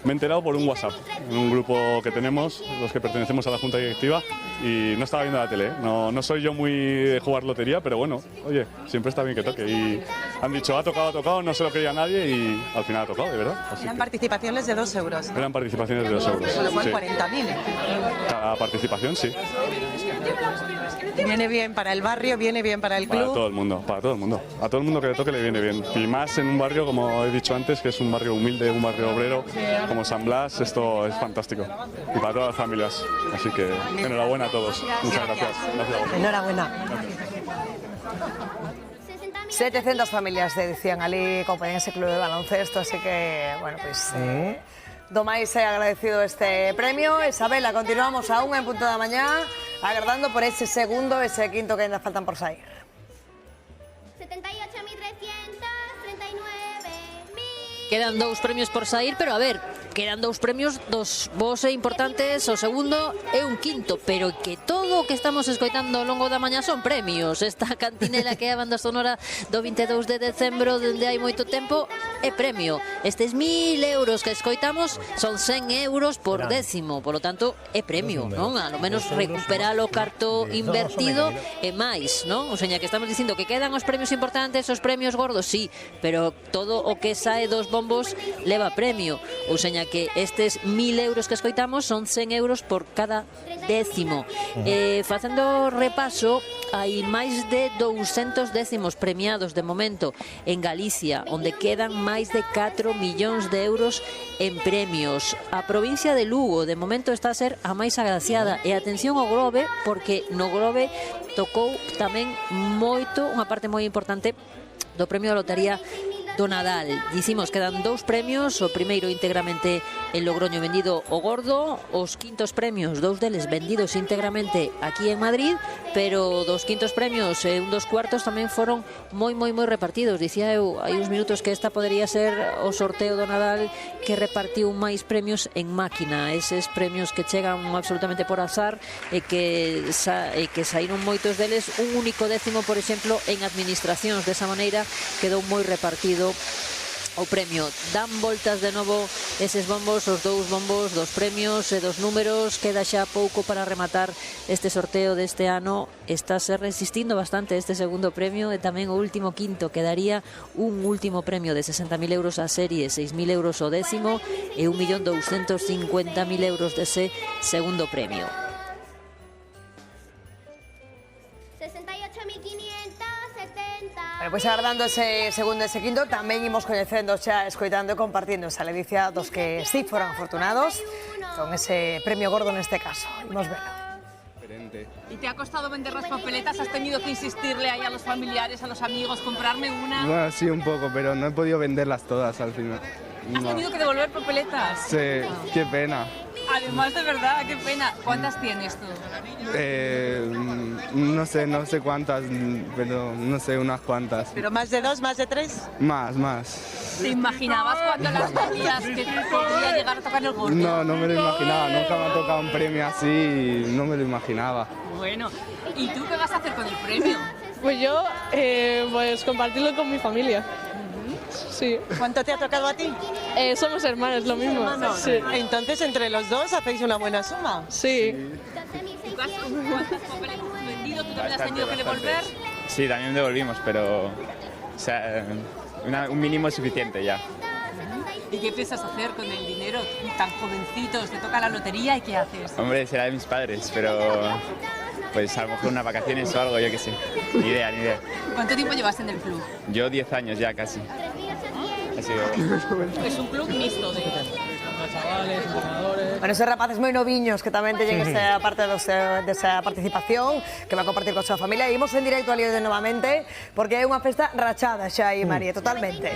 Me he enterado por un WhatsApp, en un grupo que tenemos, los que pertenecemos a la Junta Directiva, y no estaba viendo la tele. No soy yo muy de jugar lotería, pero bueno, oye, siempre está bien que toque. Y han dicho, ha tocado, no se lo creía nadie y al final ha tocado, de verdad. Así Eran participaciones de 2 euros. ¿no? Eran participaciones de 2 euros. Con lo cual Sí. 40.000. Cada participación, sí. Viene bien para el barrio, viene bien para el club. Para todo el mundo, para todo el mundo. A todo el mundo que le toque le viene bien. Y más en un barrio, como he dicho antes, que es un barrio humilde, un barrio obrero, como San Blas, esto es fantástico. Y para todas las familias. Así que enhorabuena a todos. Muchas gracias. Gracias a vosotros. Enhorabuena. 700 familias decían ali compoñen ese club de baloncesto, así que, bueno, pois do máis agradecido este premio. Isabela, continuamos a 1 en punto da mañá, agardando por ese segundo e ese quinto que ainda faltan por sair. 78.339.000. Quedan 2 premios por sair, pero a ver, quedan 2 premios, 2 bos e importantes, o segundo e un quinto, pero que todo o que estamos escoitando ao longo da mañá son premios. Esta cantinela que é a banda sonora do 22 de decembro, dende hai moito tempo, é premio. Estes 1.000 euros que escoitamos son 100 euros por décimo, polo tanto, é premio, non? A lo menos recuperar o carto invertido e máis, non? O seña que estamos dicindo que quedan os premios importantes, os premios gordos, sí, pero todo o que sae dos bombos leva premio. O seña que estes 1.000 euros que escoitamos son 100 euros por cada décimo. Facendo repaso, hai máis de 200 décimos premiados de momento en Galicia, onde quedan máis de 4 millóns de euros en premios. A provincia de Lugo de momento está a ser a máis agraciada, e atención ao Grove, porque no Grove tocou tamén moito, unha parte moi importante do premio da lotería do Nadal. Dicimos que dan 2 premios, o primeiro íntegramente en Logroño vendido o gordo, os quintos premios, 2 deles vendidos íntegramente aquí en Madrid, pero dos quintos premios e un dos cuartos tamén foron moi repartidos. Dicía eu hai uns minutos que esta podería ser o sorteo do Nadal que repartiu máis premios en máquina, eses premios que chegan absolutamente por azar e que saíron moitos deles, un único décimo, por exemplo, en administracións. Desa maneira quedou moi repartido o premio. Dan voltas de novo eses bombos, os 2 bombos dos premios e dos números. Queda xa pouco para rematar este sorteo deste ano. Está se resistindo bastante este segundo premio e tamén o último quinto. Quedaría un último premio de 60.000 euros a serie, 6.000 euros o décimo e 1.250.000 euros dese segundo premio. 68.570. Pois agardando ese segundo e ese quinto, tamén imos coñecendo xa, escoitando e compartindo esa ledicia dos que sí foron afortunados con ese premio gordo neste caso. Imos velo. diferente. ¿Y te ha costado vender las papeletas? ¿Has tenido que insistirle ahí a los familiares, a los amigos, comprarme una? Bueno, sí, un poco, pero no he podido venderlas todas al final. ¿Has tenido que devolver papeletas? Sí, qué pena. Además, de verdad, qué pena. ¿Cuántas tienes tú? No sé cuántas, pero no sé, unas cuantas. ¿Pero más de 2, más de 3? Más. ¿Te imaginabas cuando las tenías que podría llegar a tocar el gordo? No me lo imaginaba, nunca me ha tocado un premio así y no me lo imaginaba. Bueno, ¿y tú qué vas a hacer con el premio? Pues yo, pues compartirlo con mi familia. Sí. ¿Cuánto te ha tocado a ti? Somos hermanos, lo mismo. ¿Hermanos? Sí. Entonces, entre los dos hacéis una buena suma. Sí. ¿Cuántas papeletas has vendido? ¿Tú también has tenido que devolver? Sí, también devolvimos, pero un mínimo es suficiente ya. ¿Y qué piensas hacer con el dinero? Tan jovencitos, te toca la lotería y ¿qué haces? Hombre, será de mis padres, pero pues a lo mejor unas vacaciones o algo, yo qué sé. Ni idea. ¿Cuánto tiempo llevas en el club? Yo 10 años ya casi. Es un club mixto de chavales, entrenadores. Bueno, esos rapaces moi noviños que tamén teñen esa parte desa participación que va a compartir con a súa familia. E imos en directo a Líder novamente porque é unha festa rachada xa aí, María, totalmente.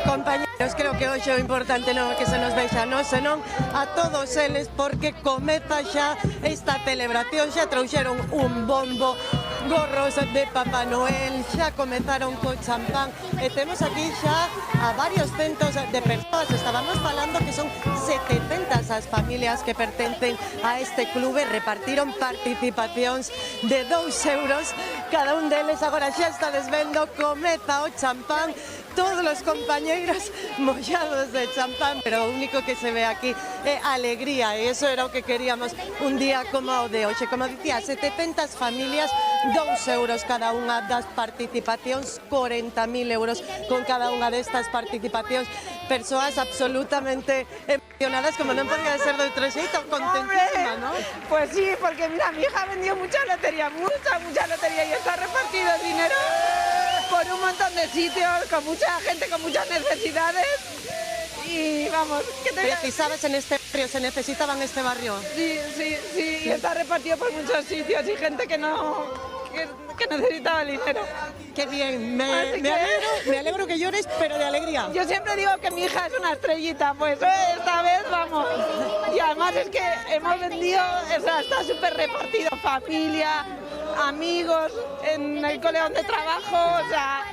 Compañeros, creo que hoxe o importante non é que se nos vexa a nós, senón a todos eles, porque comeza xa esta celebración, xa trouxeron un bombo, gorros de Papá Noel, xa comezaron co champán e temos aquí xa a varios centos de persoas. Estábamos falando que son 700 as familias que pertencen a este clube, repartiron participacións de 2 euros cada un deles. Agora xa está desvendo, comeza o champán, todos os compañeiros mollados de champán, pero o único que se ve aquí é alegría, e iso era o que queríamos un día como o de hoxe. Como dicía, 700 familias, 2 euros cada unha das participacións, 40.000 euros con cada unha destas participacións. Persoas absolutamente emocionadas, como non podía ser de outro xeito, contentísima, ¿no? Pues sí, porque mira, mi hija ha vendido mucha lotería y está repartido el dinero por un montón de sitios, con mucha gente con muchas necesidades y vamos, ¿qué te ¿Precisabas en este barrio? ¿Se necesitaba en este barrio? Sí, y está repartido por muchos sitios y gente que necesitaba el dinero. Qué bien, me alegro que llores, pero de alegría. Yo siempre digo que mi hija es una estrellita, pues esta vez vamos. Y además es que hemos vendido, o sea, está súper repartido, familia, amigos, en el cole donde trabajo, o sea,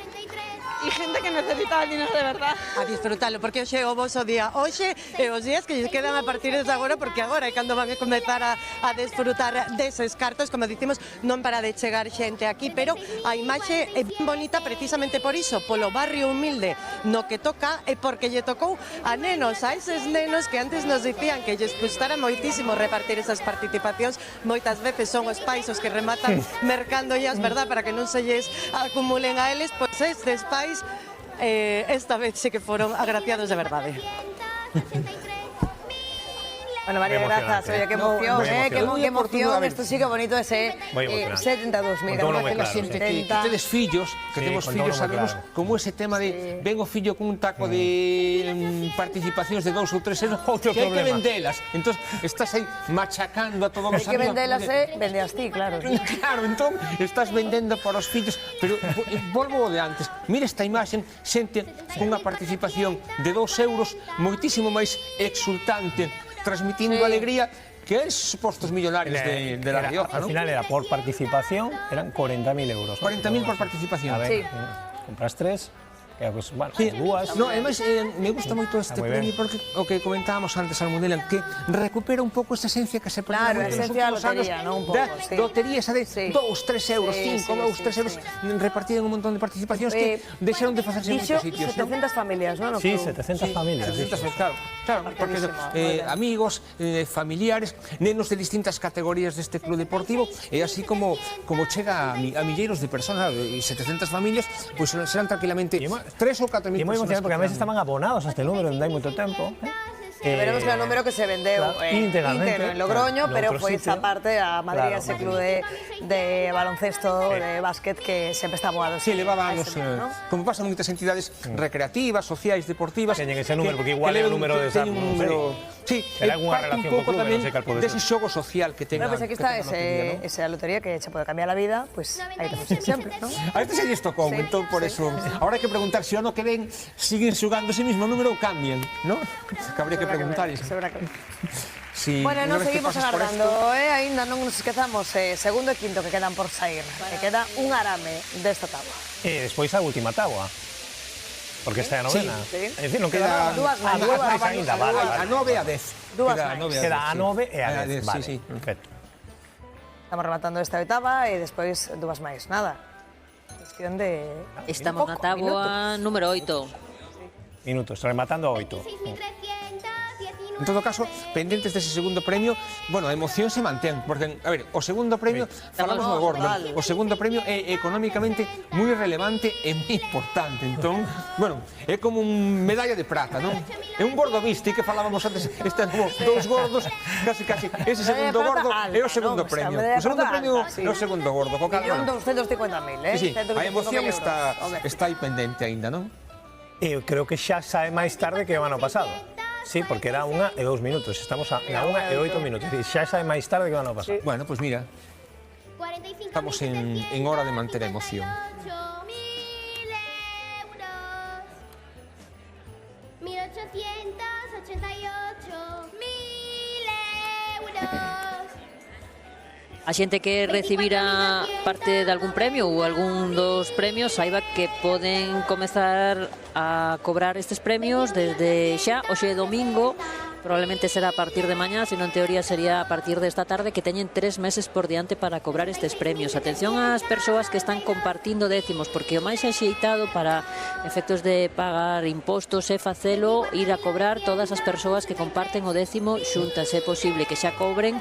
y gente que necesita el dinero de verdad. A disfrutarlo, porque hoxe é o voso día. Hoxe é os días que lles quedan a partir de agora, porque agora é cando van a comezar a desfrutar deses cartos. Como dicimos, non para de chegar xente aquí, pero a imaxe é ben bonita precisamente por iso, polo barrio humilde no que toca, e porque lle tocou a nenos, a eses nenos que antes nos dicían que lles gustara moitísimo repartir esas participacións. Moitas veces son os pais os que rematan mercándolas, verdad, para que non se lles acumulen a eles, pois estes pais esta vez sí que foron agraciados de verdade. Bueno, María, grazas. Oye, qué emoción, qué emoción. Esto sí que bonito ese 72.000. Que tedes fillos, que temos fillos, sabemos como ese tema de ven o fillo con un taco de participacións de 2 ou 3 euros, que hai que vendelas. Entón, estás aí machacando a todos os amigos. Hai que vendelas, vendeas ti, claro. Claro, entón, estás vendendo para os fillos, pero volvo de antes. Mira esta imaxe, xente cunha participación de 2 euros, moitísimo máis exultante, transmitiendo alegría que es supostos millonarios de La Rioja, ¿no? Al final era por participación, eran 40.000 euros. 40.000 por participación. A ver, compras 3, pues, bueno, dúas. No, además, me gusta moito este premio porque o que comentábamos antes, Almudena, que recupera un pouco esa esencia que se perdeu. Claro, a esencia da lotería, non? Un pouco, sí. Lotería esa de 2, 3 euros, 5, 2, 3 euros, repartida en un montón de participacións que deixaron de facerse en moitos sitios. 700 familias, non? Sí, 700 familias. 700, claro, porque amigos, familiares, nenos de distintas categorías deste club deportivo, e así como chega a milleiros de personas, 700 familias, pois serán tranquilamente 3 ou 4 mil personas. E moi emocionante porque a veces estaban abonados a este número dende hai moito tempo. Veremos que é o número que se vendeu íntegro en Logroño, pero foi esa parte a Madrid, ese club de baloncesto, de básquet que sempre está aboado. Sí, levaba anos, como pasa en moitas entidades recreativas, sociais, deportivas. Teñen ese número, porque igual é o número de Sí, Será algunha parte un relación co pouco clube, tamén non sei cal pode dese ser. xogo social que tenga. Bueno, pues aquí está esa lotería que se puede cambiar la vida, pues ahí tenemos el ejemplo, ¿no? A este se lles tocou, Sí, entón por sí. eso. Ahora hai que preguntar se o ano que ven siguen xugando ese mismo número ou cambian, ¿no? Que habría que preguntar iso. Sí, Bueno, unha nos vez que seguimos pasas por agardando, esto- aínda non nos esquezamos, segundo e quinto que quedan por sair, que queda un arame desta táboa. E despois a última táboa. Porque esta é a novena. Sí. É dicir, non queda Dúas máis, dúas dúas máis máis, aínda, vale, A vale. 9 a 10. Dúas Queda máis. a 9 a 10. Queda a 9 e a 10, sí, vale. sí. Perfecto. Estamos rematando esta oitava e despois dúas máis, nada. Cuestión de... Estamos na táboa número 8. Minutos, rematando a 8. En todo caso, pendentes dese segundo premio, bueno, a emoción se mantén, porque, a ver, o segundo premio, falamos do gordo, o segundo premio é económicamente moi relevante e moi importante, entón, bueno, é como un medalla de prata, non? É un gordo viste que falábamos antes, este como dous gordos, casi, ese segundo gordo é o segundo premio. O segundo premio é o segundo gordo, co cal, bueno. 1.250.000, Sí, a 125.000 emoción euros. está aí pendente aínda, non? Eu creo que xa sae máis tarde que o ano pasado. Sí, porque era 1 e 2 minutos. Estamos a 1 e 8 minutos. E xa sae máis tarde que o ano pasado. Bueno, pues mira, estamos en hora de manter a emoción. 1.888.000 euros. A xente que recibira parte de algún premio ou algún dos premios saiba que poden comezar a cobrar estes premios desde xa, hoxe é domingo, probablemente será a partir de mañá, sino en teoría sería a partir desta tarde, que teñen 3 meses por diante para cobrar estes premios. Atención ás persoas que están compartindo décimos, porque o máis axeitado para efectos de pagar impostos é facelo ir a cobrar todas as persoas que comparten o décimo xuntas. É posible que xa cobren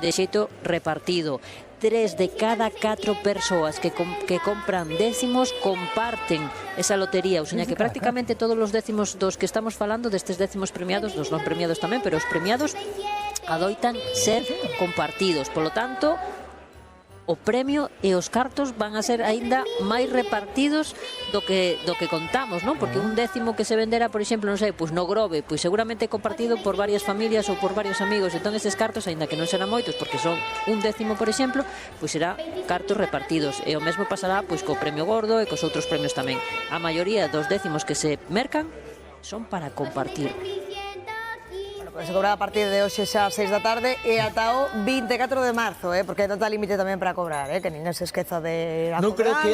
de xeito repartido. 3 de cada 4 persoas que compran décimos comparten esa lotería, ou seña que prácticamente todos os décimos dos que estamos falando, destes décimos premiados, dos non premiados tamén, pero os premiados adoitan ser compartidos. Polo tanto, o premio e os cartos van a ser aínda máis repartidos do que contamos, non? Porque un décimo que se vendera, por exemplo, non sei, pois no Grove, pois seguramente compartido por varias familias ou por varios amigos. Entón estes cartos, aínda que non serán moitos, porque son un décimo, por exemplo, pois será cartos repartidos. E o mesmo pasará pois co premio gordo e cos outros premios tamén. A maioría dos décimos que se mercan son para compartir. Pues se cobra a partir de hoxe xa ás 6 da tarde e ata o 24 de marzo, porque non está límite tamén para cobrar, que ninguén se esqueza de Non creo que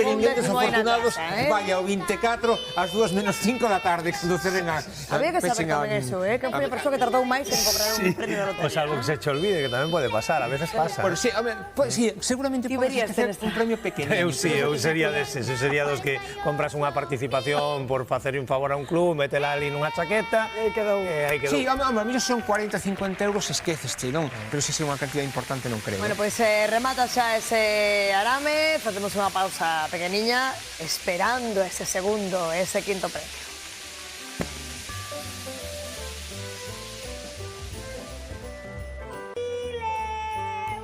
ninguén dos afortunados casa, vaya o 24 ás 2 menos 5 da tarde cando cerren a Había que saber tamén eso, que foi a persoa que tardou máis en cobrar un premio de lotería. O salvo que se che olvide, que tamén pode pasar, a veces pasa. Pero sí, a ver, pues, sí, seguramente podes esquecer un premio pequeno. Eu sería deses, eu sería dos que compras unha participación por facer un favor a un club, metela ali nunha chaqueta e aí quedou. Sí, a mí son 40-50 euros, esqueceste, non? Pero se é unha cantidad importante non creo. Bueno, pois remata xa ese arame, facemos unha pausa pequeniña, esperando ese segundo, ese quinto premio.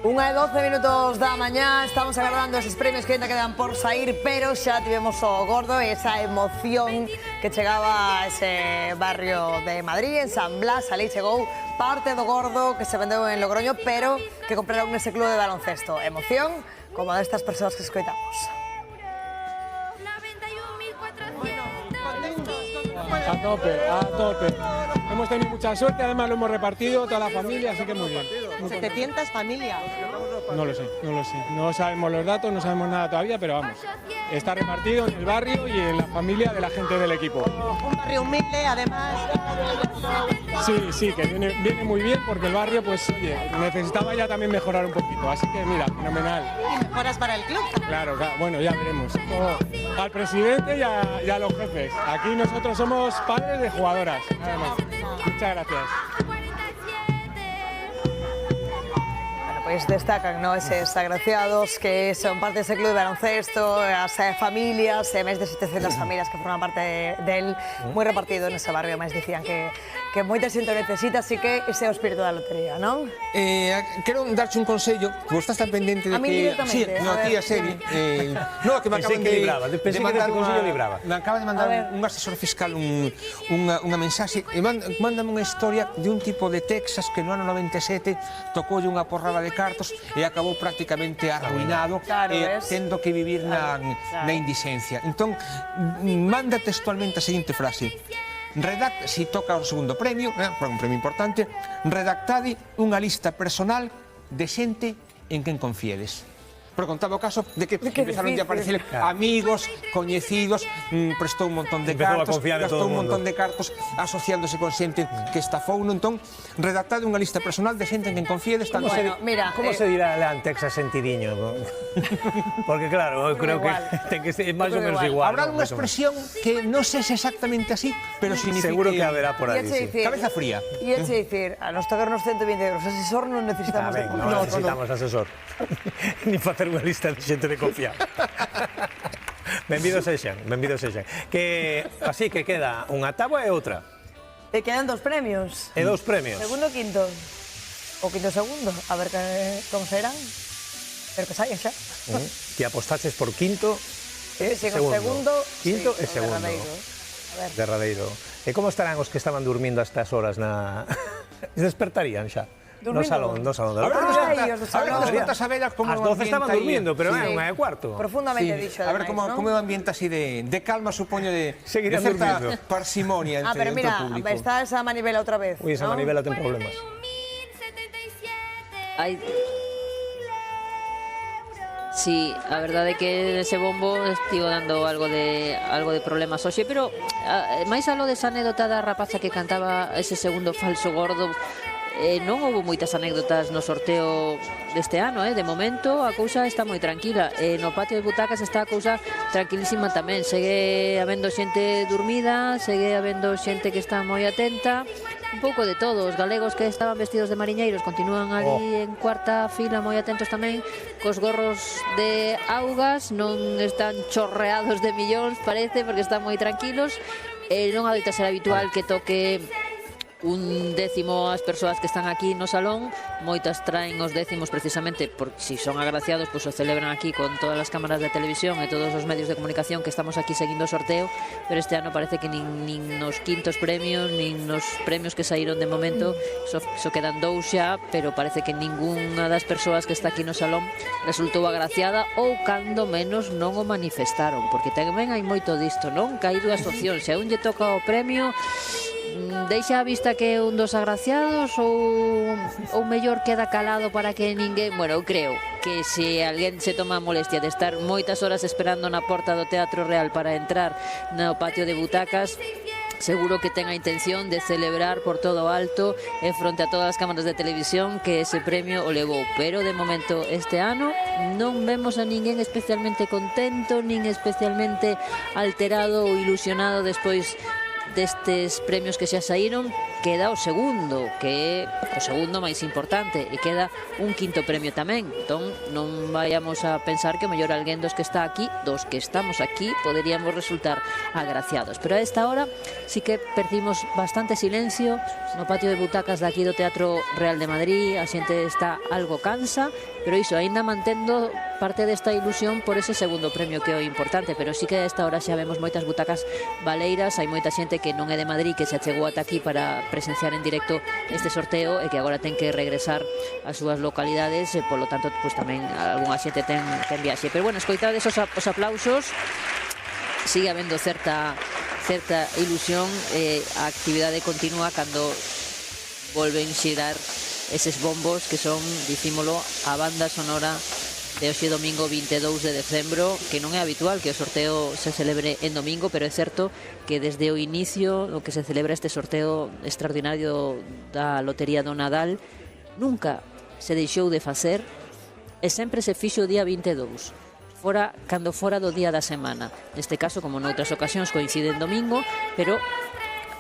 1:12 da mañá, estamos agardando esos premios que ainda quedan por sair, pero xa tivemos o gordo e esa emoción que chegaba a ese barrio de Madrid, en San Blas. Ali chegou parte do gordo que se vendeu en Logroño, pero que compraron nese club de baloncesto. Emoción como a destas persoas que escoitamos. A tope. Hemos tenido mucha suerte, además lo hemos repartido toda la familia, así que muy bien. 700 familias. No lo sé. No sabemos los datos, no sabemos nada todavía, pero vamos. Está repartido en el barrio y en la familia de la gente del equipo. Un barrio humilde, además. Sí, que viene muy bien porque el barrio, pues, oye, necesitaba ya también mejorar un poquito. Así que mira, fenomenal. Y mejoras para el club. Claro, bueno, ya veremos. Al presidente y a los jefes. Aquí nosotros somos padres de jugadoras, nada más. Muchas gracias. pois destacan, no, eses agraciados que son parte dese club de baloncesto, as familias, máis de 700 familias que forman parte del, moi repartido nese barrio, máis dicían que moita xente o necesita, así que ese é o espírito da lotería, non? Quero darche un consello, que vos estás tan pendente de A mí directamente, Sí, no, a ti a serie. No, que me acaban Pensei que este consello libraba. Me acaba de mandar un asesor fiscal unha mensaxe e mándame unha historia de un tipo de Texas que no ano 97 tocoulle unha porrada de cartos e acabou prácticamente arruinado, tendo que vivir na indixencia. Entón, manda textualmente a seguinte frase: si toca o segundo premio, un premio importante, redactade unha lista personal de xente en quen confiedes. Pero contaba o caso de que empezaron a aparecer amigos, coñecidos, prestou un montón de cartos, gastou un montón de cartos asociándose con xente que estafou, entón, redactade unha lista personal de xente en quen confiedes. Como se dirá en Texas sentidiño? Porque claro, eu creo que ten que ser máis ou menos igual. Habrá unha expresión que non sei exactamente así, pero significa... Seguro que haberá por aí, cabeza fría. E é dicir, a nos tocarnos 120 euros asesor non necesitamos... Non necesitamos asesor. Ni facer unha lista de xente de confiar. Benvidos sexan. Que así que queda unha táboa e outra. E quedan dos premios. E dos premios. Segundo, quinto. O quinto segundo. A ver como serán. Pero que saia xa. Que apostaches por quinto e segundo. Quinto e segundo. Derradeiro. E como estarán os que estaban dormindo a estas horas na... Despertarían xa. No salón da lotería. As 12 estaban durmiendo, pero é unha e cuarto. Profundamente dixo. A ver como é o ambiente así de calma, supoño, de certa parsimonia entre o público. Pero mira, está esa manivela outra vez. Ui, esa manivela ten problemas. Sí, a verdade é que ese bombo estivo dando algo de problemas hoxe, pero máis algo desa anécdota da rapaza que cantaba ese segundo falso gordo. Non houve moitas anécdotas no sorteo deste ano, de momento a cousa está moi tranquila. No patio de butacas está a cousa tranquilísima tamén, segue habendo xente dormida, segue habendo xente que está moi atenta, un pouco de todo. Os galegos que estaban vestidos de mariñeiros continúan ali en cuarta fila moi atentos tamén, cos gorros de augas, non están chorreados de millóns, parece, porque están moi tranquilos. Non adoita ser habitual que toque un décimo as persoas que están aquí no salón. Moitas traen os décimos precisamente porque si son agraciados, pois o celebran aquí con todas as cámaras de televisión e todos os medios de comunicación que estamos aquí seguindo o sorteo, pero este ano parece que nin nos quintos premios nin nos premios que saíron de momento, só quedan dous xa, pero parece que ningunha das persoas que está aquí no salón resultou agraciada, ou cando menos non o manifestaron, porque tamén hai moito disto, non? Que hai dúas opcións, se a un lle toca o premio, deixa a vista que é un dos agraciados ou mellor queda calado para que ninguén... Bueno, eu creo que se alguén se toma a molestia de estar moitas horas esperando na porta do Teatro Real para entrar no patio de butacas, seguro que ten a intención de celebrar por todo o alto e fronte a todas as cámaras de televisión que ese premio o levou. Pero de momento este ano non vemos a ninguén especialmente contento, nin especialmente alterado ou ilusionado despois destes premios que xa saíron. Queda o segundo, que é o segundo máis importante, e queda un quinto premio tamén. Entón non vayamos a pensar que o mellor alguén dos que está aquí, dos que estamos aquí, poderíamos resultar agraciados. Pero a esta hora sí que percibimos bastante silencio no patio de butacas de aquí do Teatro Real de Madrid. A xente está algo cansa, pero iso, aínda mantendo parte desta ilusión por ese segundo premio que é o importante. Pero sí que a esta hora xa vemos moitas butacas baleiras, hai moita xente que non é de Madrid, que se achegou ata aquí para presenciar en directo este sorteo e que agora ten que regresar ás súas localidades e polo tanto pues, tamén algunha xente ten viaxe. Pero bueno, escoitades os aplausos, sigue habendo certa ilusión, a actividade continúa cando volven xirar eses bombos que son, dicímolo, a banda sonora de hoxe domingo 22 de decembro, que non é habitual que o sorteo se celebre en domingo, pero é certo que desde o inicio o que se celebra este sorteo extraordinario da Lotería do Nadal nunca se deixou de facer e sempre se fixo o día 22, cando fora do día da semana. Neste caso, como noutras ocasións, coincide en domingo, pero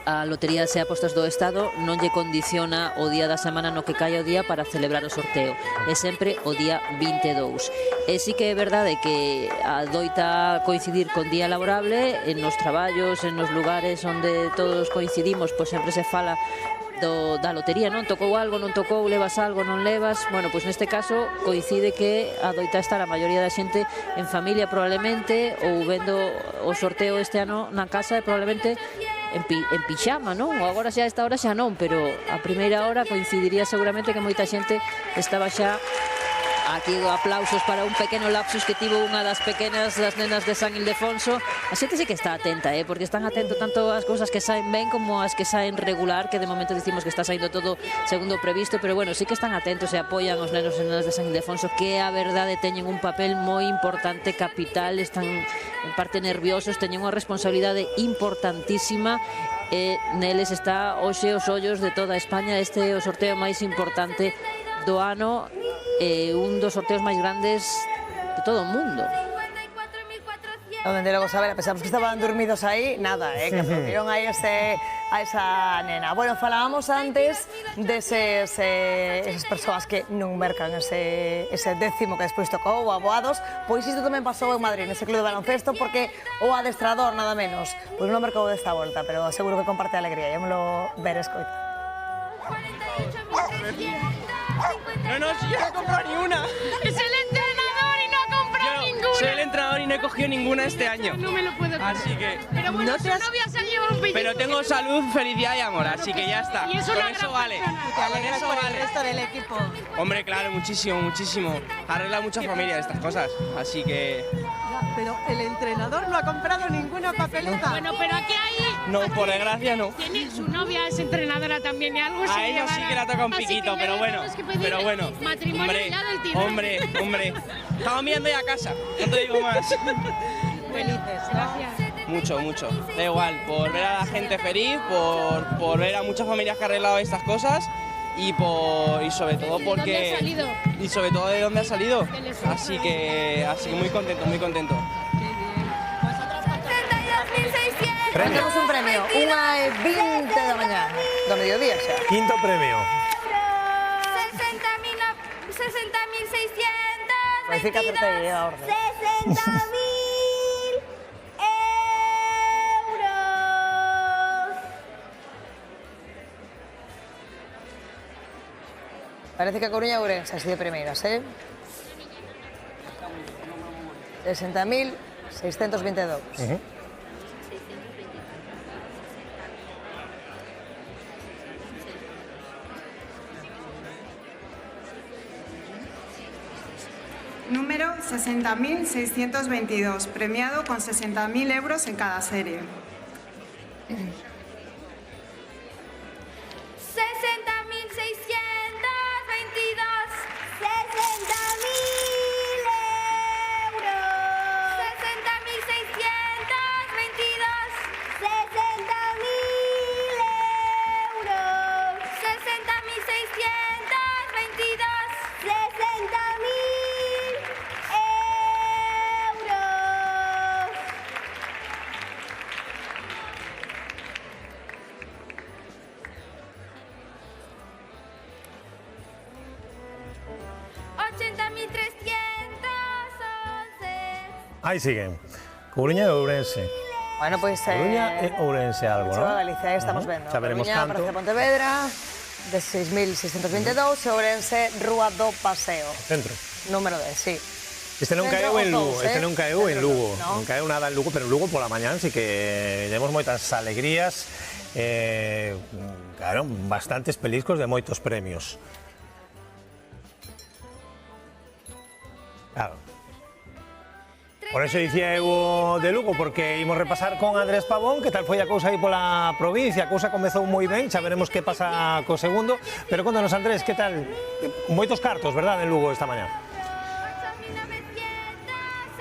a Lotería de Apostas do Estado non lle condiciona o día da semana no que cae o día para celebrar o sorteo. É sempre o día 22. E sí que é verdade que adoita coincidir con día laborable, en nos traballos, en nos lugares onde todos coincidimos, pois sempre se fala da lotería, non? Tocou algo, non tocou, levas algo, non levas. Bueno, pois neste caso coincide que adoita estar a maioría da xente en familia probablemente ou vendo o sorteo este ano na casa e probablemente en pixama, non? Ou agora xa a esta hora xa non, pero a primeira hora coincidiría seguramente que moita xente estaba xa. Aquí aplausos para un pequeno lapsus que tivo unha das pequenas das nenas de San Ildefonso. A xente sí que está atenta, porque están atentos tanto ás cousas que saen ben como as que saen regular, que de momento dicimos que está saindo todo segundo previsto, pero bueno, sí que están atentos e apoian os nenos e nenas de San Ildefonso, que a verdade teñen un papel moi importante, capital, están en parte nerviosos, teñen unha responsabilidade importantísima e neles está hoxe os ollos de toda España. Este é o sorteo máis importante do ano, un dos sorteos máis grandes de todo o mundo. Donde logo saber, pensamos que estaban dormidos aí, nada, que perdieron aí a esa nena. Bueno, falábamos antes esas persoas que non mercan ese décimo que despois tocou, o Aboados, pois isto tamén pasou en Madrid, nese club de baloncesto, porque o adestrador, nada menos, pois non mercou desta volta, pero seguro que comparte a alegría, íamolo ver escoita. No, si yo no he comprado ni una. Es el entrenador y no ha comprado ninguna. Soy el entrenador y no he cogido ninguna este año. No me lo puedo creer. Así que... Pero bueno, no su novia se ha llevado un billete. Pero tengo salud, felicidad y amor, así que ya está. Y es Con una eso gran vale. persona. Con eso Por el vale. resto del equipo. Hombre, claro, muchísimo, muchísimo. Arregla mucha familia estas cosas, así que... Pero el entrenador no ha comprado ninguna papeleta. Bueno, pero aquí hay... No, por desgracia no. Tiene su novia, es entrenadora también y algo se A ella sí que le ha tocado un Así piquito, que pero le bueno. tenemos que pedir Pero bueno. matrimonio Hombre, al lado del tirón. hombre. Estamos mirando ya a casa, no te digo más. Felices, gracias. Mucho. Da igual, por ver a la gente feliz, por ver a muchas familias que han arreglado estas cosas y sobre todo porque... ¿De dónde ha salido? Y sobre todo de dónde ha salido. Del esfuerzo. Así que muy contento, muy contento. Tenemos un premio, 1:20 da mañá, do mediodía xa. Quinto premio. 60.600. Vai decir que acertei a orden. 60.000 euros. Parece que a Coruña e Ourense así de primeiras, 60.622. Número 60.622, premiado con 60.000 euros en cada serie. 60.311. Ahí siguen. Coruña e Ourense. Bueno, pois... Coruña e Ourense algo, Chegou ¿no? a Galicia, aí estamos vendo. Xa veremos Coruña, canto. Praza de Pontevedra, de 6.622, e Ourense, Rúa do Paseo. Centro. Número 10, sí. Este non caeu en Lugo, este non caeu en Lugo. No. Non caeu nada en Lugo, pero en Lugo pola mañán sí que temos moitas alegrías, claro, bastantes peliscos de moitos premios. Claro. Por eso dicía eu de Lugo, porque imos repasar con Andrés Pavón que tal foi a cousa aí pola provincia. A cousa comezou moi ben, xa veremos que pasa co segundo. Pero contanos, Andrés, que tal? Moitos cartos, verdad, en Lugo esta mañá?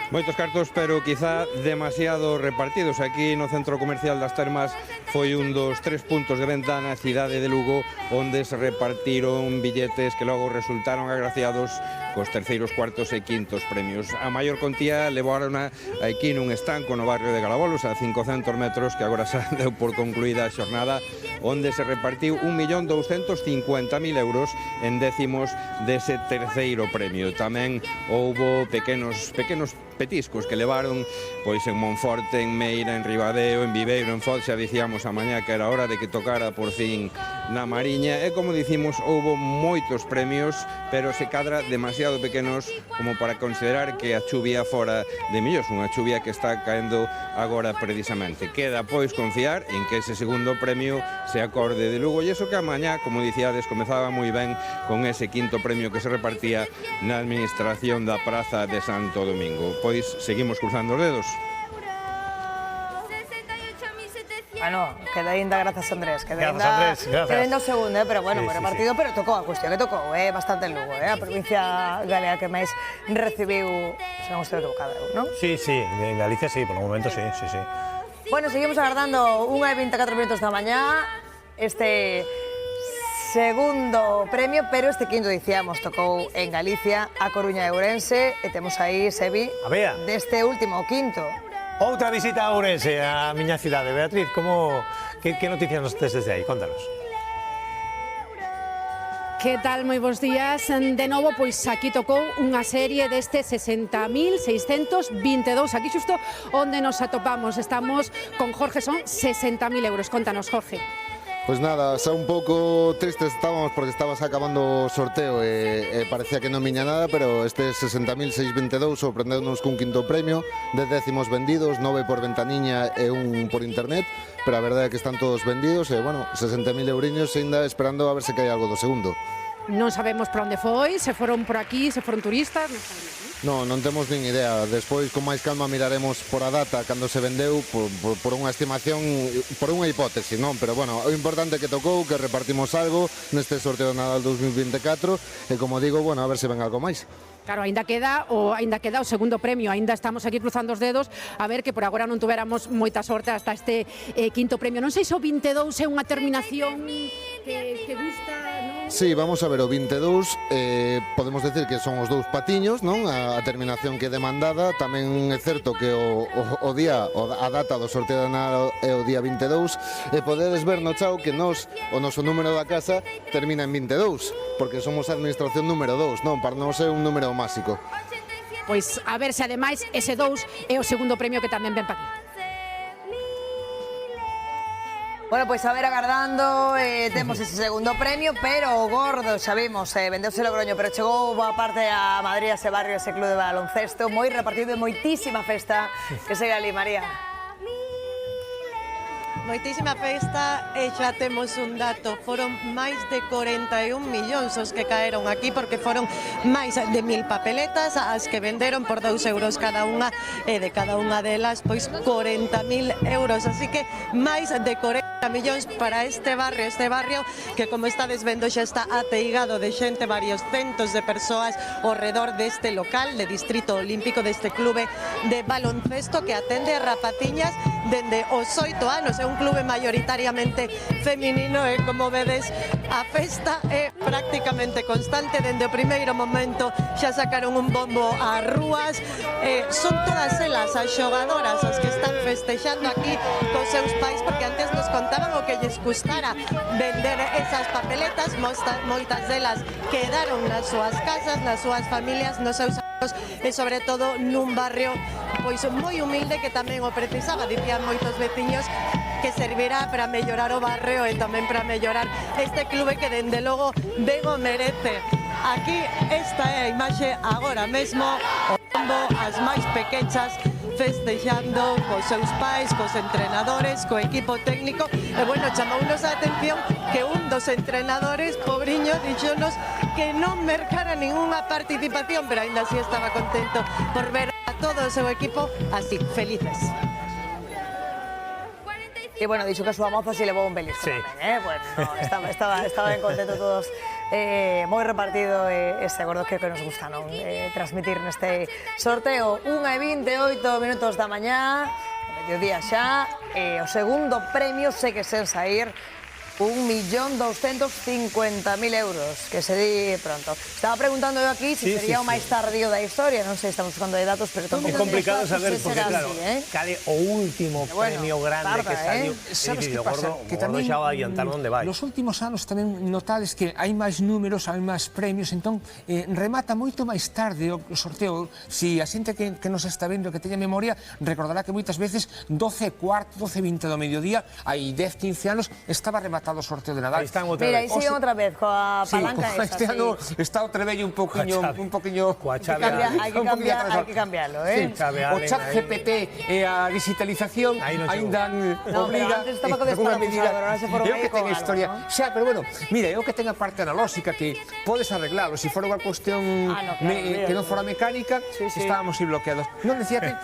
Moitos cartos, pero quizá demasiado repartidos. Aquí no Centro Comercial das Termas foi un dos 3 puntos de venta na cidade de Lugo onde se repartiron billetes que logo resultaron agraciados cos terceiros, cuartos e quintos premios. A maior contía levaron aquí nun estanco no barrio de Galabolos a 500 metros que agora xa deu por concluída a xornada onde se repartiu 1.250.000 euros en décimos dese terceiro premio. Tamén houbo pequenos petiscos que levaron pois en Monforte, en Meira, en Ribadeo, en Viveiro, en Foz, xa dicíamos a mañá que era hora de que tocara por fin na Mariña e como dicimos houbo moitos premios pero se cadra demasiado pequenos como para considerar que a chuvia fora de millóns, unha chuvia que está caendo agora precisamente. Queda pois confiar en que ese segundo premio se acorde de Lugo e iso que a mañá, como dicíades, comezaba moi ben con ese quinto premio que se repartía na administración da Praza de Santo Domingo. Pois seguimos cruzando os dedos. Bueno, queda ainda, grazas Andrés, queda ainda o segundo, pero bueno, sí, repartido, pero tocou a cuestión que tocou, bastante en Lugo, a provincia galega que máis recibiu, se non estou equivocada, non? Sí, en Galicia sí, por o momento sí. Bueno, seguimos agardando 1:24 da mañá, este segundo premio, pero este quinto, dicíamos, tocou en Galicia, a Coruña e Ourense, e temos aí, Sebi, deste último, quinto. Outra visita a Ourense, a miña cidade. Beatriz, que noticias nos tes desde aí? Contanos. Que tal? Moi bons días. De novo, pois aquí tocou unha serie deste 60.622. Aquí xusto onde nos atopamos. Estamos con Jorge, son 60.000 euros. Contanos, Jorge. Pois nada, xa un pouco tristes estábamos porque estabas acabando o sorteo e parecía que non viña nada, pero este 60.622 sorprendeunos cun quinto premio, 10 décimos vendidos, 9 por ventaniña e 1 por internet, pero a verdade é que están todos vendidos e, bueno, 60.000 euriños ainda esperando a ver se cae algo do segundo. Non sabemos para onde foi, se foron por aquí, se foron turistas, non sabemos. Non temos nin idea. Despois, con máis calma, miraremos por a data cando se vendeu, por unha estimación, por unha hipótese, non? Pero, bueno, o importante é que tocou, que repartimos algo neste sorteo de Nadal 2024 e, como digo, bueno, a ver se ven algo máis. Claro, aínda queda o segundo premio, aínda estamos aquí cruzando os dedos a ver que por agora non tuveramos moita sorte hasta este quinto premio. Non sei se o 22 é unha terminación que gusta, non? Sí, vamos a ver, o 22 podemos decir que son os dous patiños, non? A terminación que é demandada. Tamén é certo que o día, a data do sorteo de Nadal é o día 22 e podedes ver no chao que o noso número da casa termina en 22 porque somos a administración número 2, non? Para nós é un número máxico. Pois a ver se ademais ese 2 é o segundo premio que tamén ven para aquí. Bueno, pois a ver, agardando, temos ese segundo premio, pero o gordo, xa vimos, vendeuse Logroño, pero chegou boa parte a Madrid, a ese barrio, ese club de baloncesto, moi repartido e moitísima festa que segue ali, María. Moitísima festa e xa temos un dato, foron máis de 41 millóns os que caeron aquí porque foron máis de 1000 papeletas as que venderon por 2 euros cada unha e de cada unha delas pois 40.000 euros, así que máis de 40 millóns para este barrio que como estades vendo xa está ateigado de xente, varios centos de persoas ao redor deste local de Distrito Olímpico, deste clube de baloncesto que atende a rapaciñas dende os 8 anos, é un clube maioritariamente feminino e como vedes a festa é prácticamente constante dende o primeiro momento, xa sacaron un bombo ás rúas, son todas elas as xogadoras as que están festexando aquí cos seus pais porque antes nos contaban o que lles custara vender esas papeletas, moitas delas quedaron nas súas casas, nas súas familias, nos seus amigos e sobre todo nun barrio pois moi humilde que tamén o precisaba, dicían moitos veciños que servirá para mellorar o barrio e tamén para mellorar este clube que dende logo ben o merece. Aquí esta é a imaxe agora mesmo, o bombo, as máis pequechas festexando cos seus pais, cos entrenadores, co equipo técnico e bueno, chamounos a atención que un dos entrenadores, pobriño, dixonos que non mercara ninguna participación, pero aínda así estaba contento por ver a todo o seu equipo así, felices. E, bueno, dixo que a súa moza si levou un belisco tamén, Bueno, estaba ben contento todos. Moi repartido ese gordo que nos gusta, non? Transmitir neste sorteo. 1:28 minutos da mañá. mediodía xa, e o segundo premio segue sen sair, 1.250.000 euros, que se di pronto. Estaba preguntando yo aquí si sería o máis tardío da historia, non sei, estamos buscando de datos, pero É complicado saber, porque claro, cale o último premio grande que saliu. Sabes que pasa? Que tamén xa vai adiantar onde vai. Nos últimos anos tamén notades que hai máis números, hai máis premios, entón remata moito máis tarde o sorteo. Si a xente que nos está vendo, que teña memoria, recordará que moitas veces 12:15, 12:20 do mediodía, hai 10, 15 anos, estaba rematado o sorteo de Nadal. Mira, aí siguen outra vez, coa palanca esa. Este ano está o trebello un poquinho... Hai que cambiarlo, eh? O chat GPT e a digitalización ainda obliga... Antes estaba co desparafusado, ahora se foron aí con historia. Xa, pero bueno, mira, eu que tenho a parte analóxica que podes arreglalo, se fora unha cuestión que non fora mecánica, estábamos aí bloqueados. Non, decíate,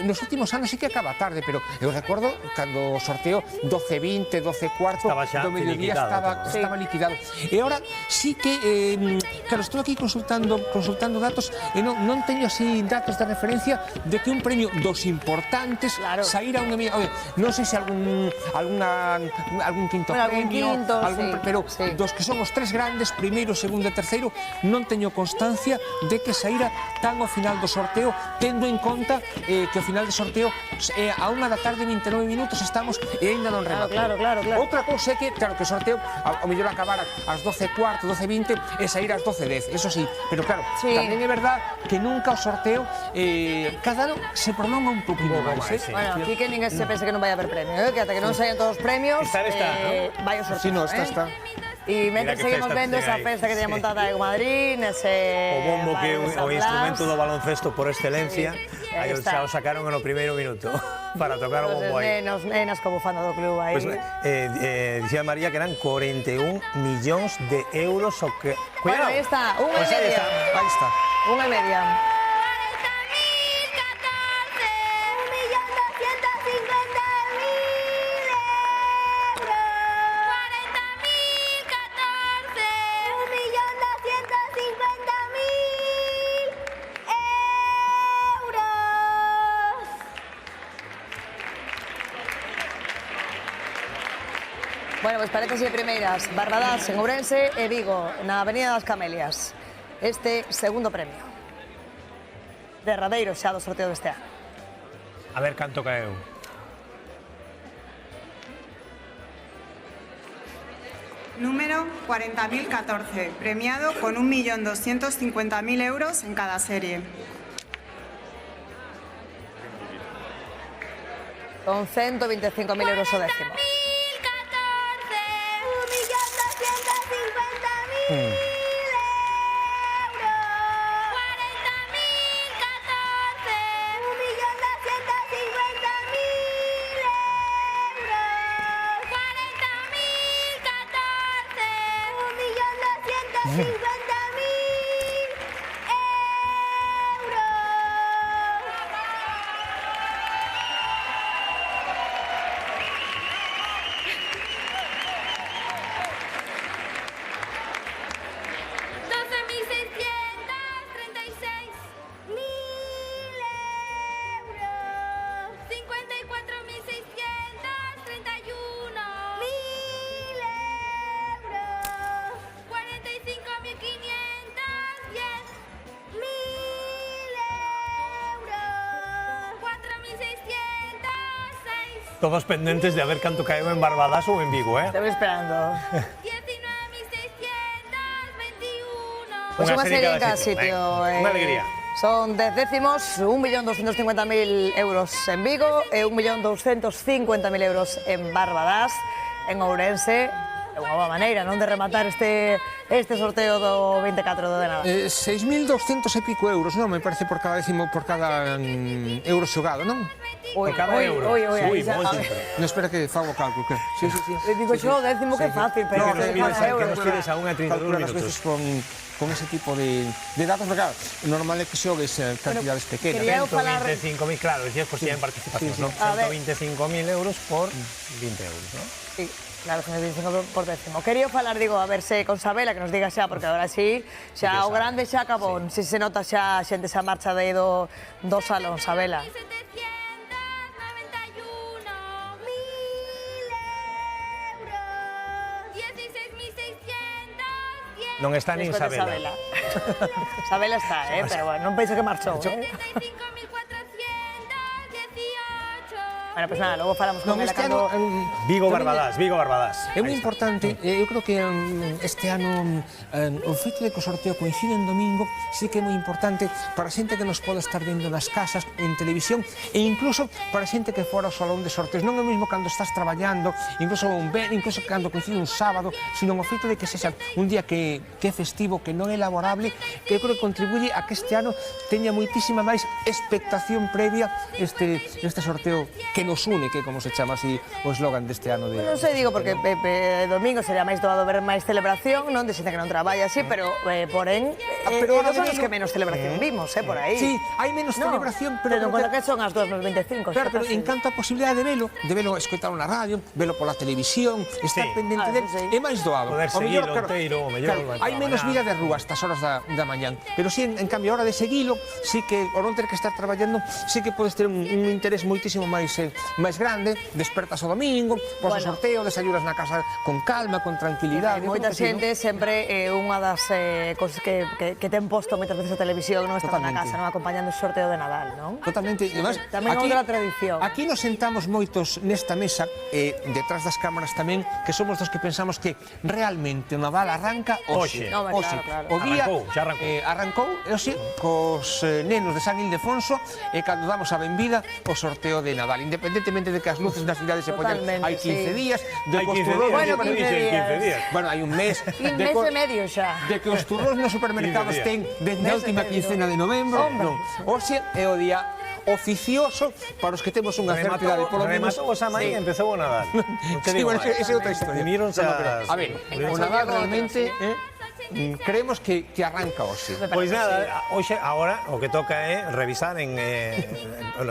nos últimos anos sí que acaba tarde, pero eu recordo cando o sorteo 12:20, 12:15, do mediodía estaba liquidado. E ahora sí que, claro, estou aquí consultando datos e non teño así datos de referencia de que un premio dos importantes saíra un... Non sei se algún quinto premio, pero dos que son os tres grandes, primeiro, segundo e terceiro, non teño constancia de que saíra tan ao final do sorteo, tendo en conta que ao final do sorteo a 1:29 estamos e ainda non rematou. Claro. Outra cousa é que, claro, que o sorteo ao mellor acabara ás 12:15, 12:20 e sair ás 12:10, eso sí, pero claro, tamén é verdad que nunca o sorteo cada ano se prolonga un poquinho máis. Bueno, aquí que ninguén se pense que non vai haber premio, que ata que non saian todos os premios, vai o sorteo. Si, non, está. E mentre seguimos vendo esa festa que teña montada en Madrid, nese... O bombo que o instrumento do baloncesto por excelencia, aí xa o sacaron no primeiro minuto para tocar o bombo aí. Nenas como bufanda do club aí. Dicía María que eran 41 millóns de euros o que... Bueno, aí está, unha e media. Aí está. Unha e media. Bueno, pois parece así de primeiras. Barbadás en Ourense e Vigo, na Avenida das Camelias. Este segundo premio. Derradeiro xa do sorteo deste ano. A ver canto caeu. Número 40.014, premiado con 1.250.000 euros en cada serie. Con 125.000 euros o décimo. Todos pendentes de a ver canto caeu en Barbadás ou en Vigo, eh? Estou esperando. Pois unha serie en cada sitio. Unha alegría. Son 10 décimos, 1.250.000 euros en Vigo e 1.250.000 euros en Barbadás, en Ourense. É unha boa maneira, non, de rematar este sorteo do 24 de Nadal. 6.200 e pico euros, non? Me parece por cada décimo, por cada euro xogado, non? Por cada euro. Non, espera que fago o cálculo. Sí. Digo xo, décimo que fácil, pero que nos pides a 1:32 minutos. Con ese tipo de datos, porque claro, normal é que xogues cantidades pequenas. 125.000, claro, decías por si hai participación, non? 125.000 euros por 20 euros, non? Sí. Claro, 125 por décimo. Quería falar, digo, a ver se con Sabela, que nos diga xa, porque agora sí, xa o grande xa acabou. Si se nota xa a xente xa marcha de do salón, Sabela. Non está nin Despois de Isabela. Isabela está, pero bueno, non penso que marchou, Bueno, pues nada, logo falamos con ela cando... Vigo Barbadas. É moi importante, eu creo que este ano o feito de que o sorteo coincide en domingo sí que é moi importante para a xente que nos pode estar vendo nas casas, en televisión e incluso para a xente que fora ao salón de sorteos. Non é o mesmo cando estás traballando, incluso cando coincide un sábado, sino o feito de que sexa un día que é festivo, que non é laborable, que eu creo que contribuye a que este ano teña moitísima máis expectación previa este sorteo que nos une, que como se chama así o eslogan deste ano de... Non sei, digo, porque domingo sería máis doado ver máis celebración, non de xente que non traballa así, pero porén, dos anos que menos celebración vimos, por aí. Sí, hai menos celebración, pero... Pero con que son as 2:25. Claro, pero en canto a posibilidade de velo escoitalo na radio, velo pola televisión, estar pendente del, é máis doado. Poder seguilo inteiro, o mellor... Hai menos vida de rúa estas horas da mañán, pero sí, en cambio, a hora de seguilo, sí que, ao non ter que estar traballando, sí que podes ter un interés moitísimo máis grande, despertas o domingo, pos o sorteo, desayunas na casa con calma, con tranquilidade. Moita xente sempre unha das cosas que ten posto moitas veces a televisión, non estar na casa, non acompañando o sorteo de Nadal, non? Totalmente. Tamén outra tradición. Aquí nos sentamos moitos nesta mesa, detrás das cámaras tamén, que somos dos que pensamos que realmente o Nadal arranca hoxe. O día arrancou hoxe cos nenos de San Ildefonso e cando damos a benvida o sorteo de Nadal, independentemente de que as luces na cidade se poñan hai 15 días, de que os turróns... Bueno, 15 días. Bueno, hai un mes... Un mes e medio xa. De que os turróns nos supermercados ten desde a última quincena de novembro. Hoxe é o día oficioso para os que temos unha certa idade. Rematou o Samai e empezou o Nadal. Sí, bueno, esa é outra historia. A ver, o Nadal realmente... creemos que arranca hoxe. Pois nada, hoxe, agora, o que toca é revisar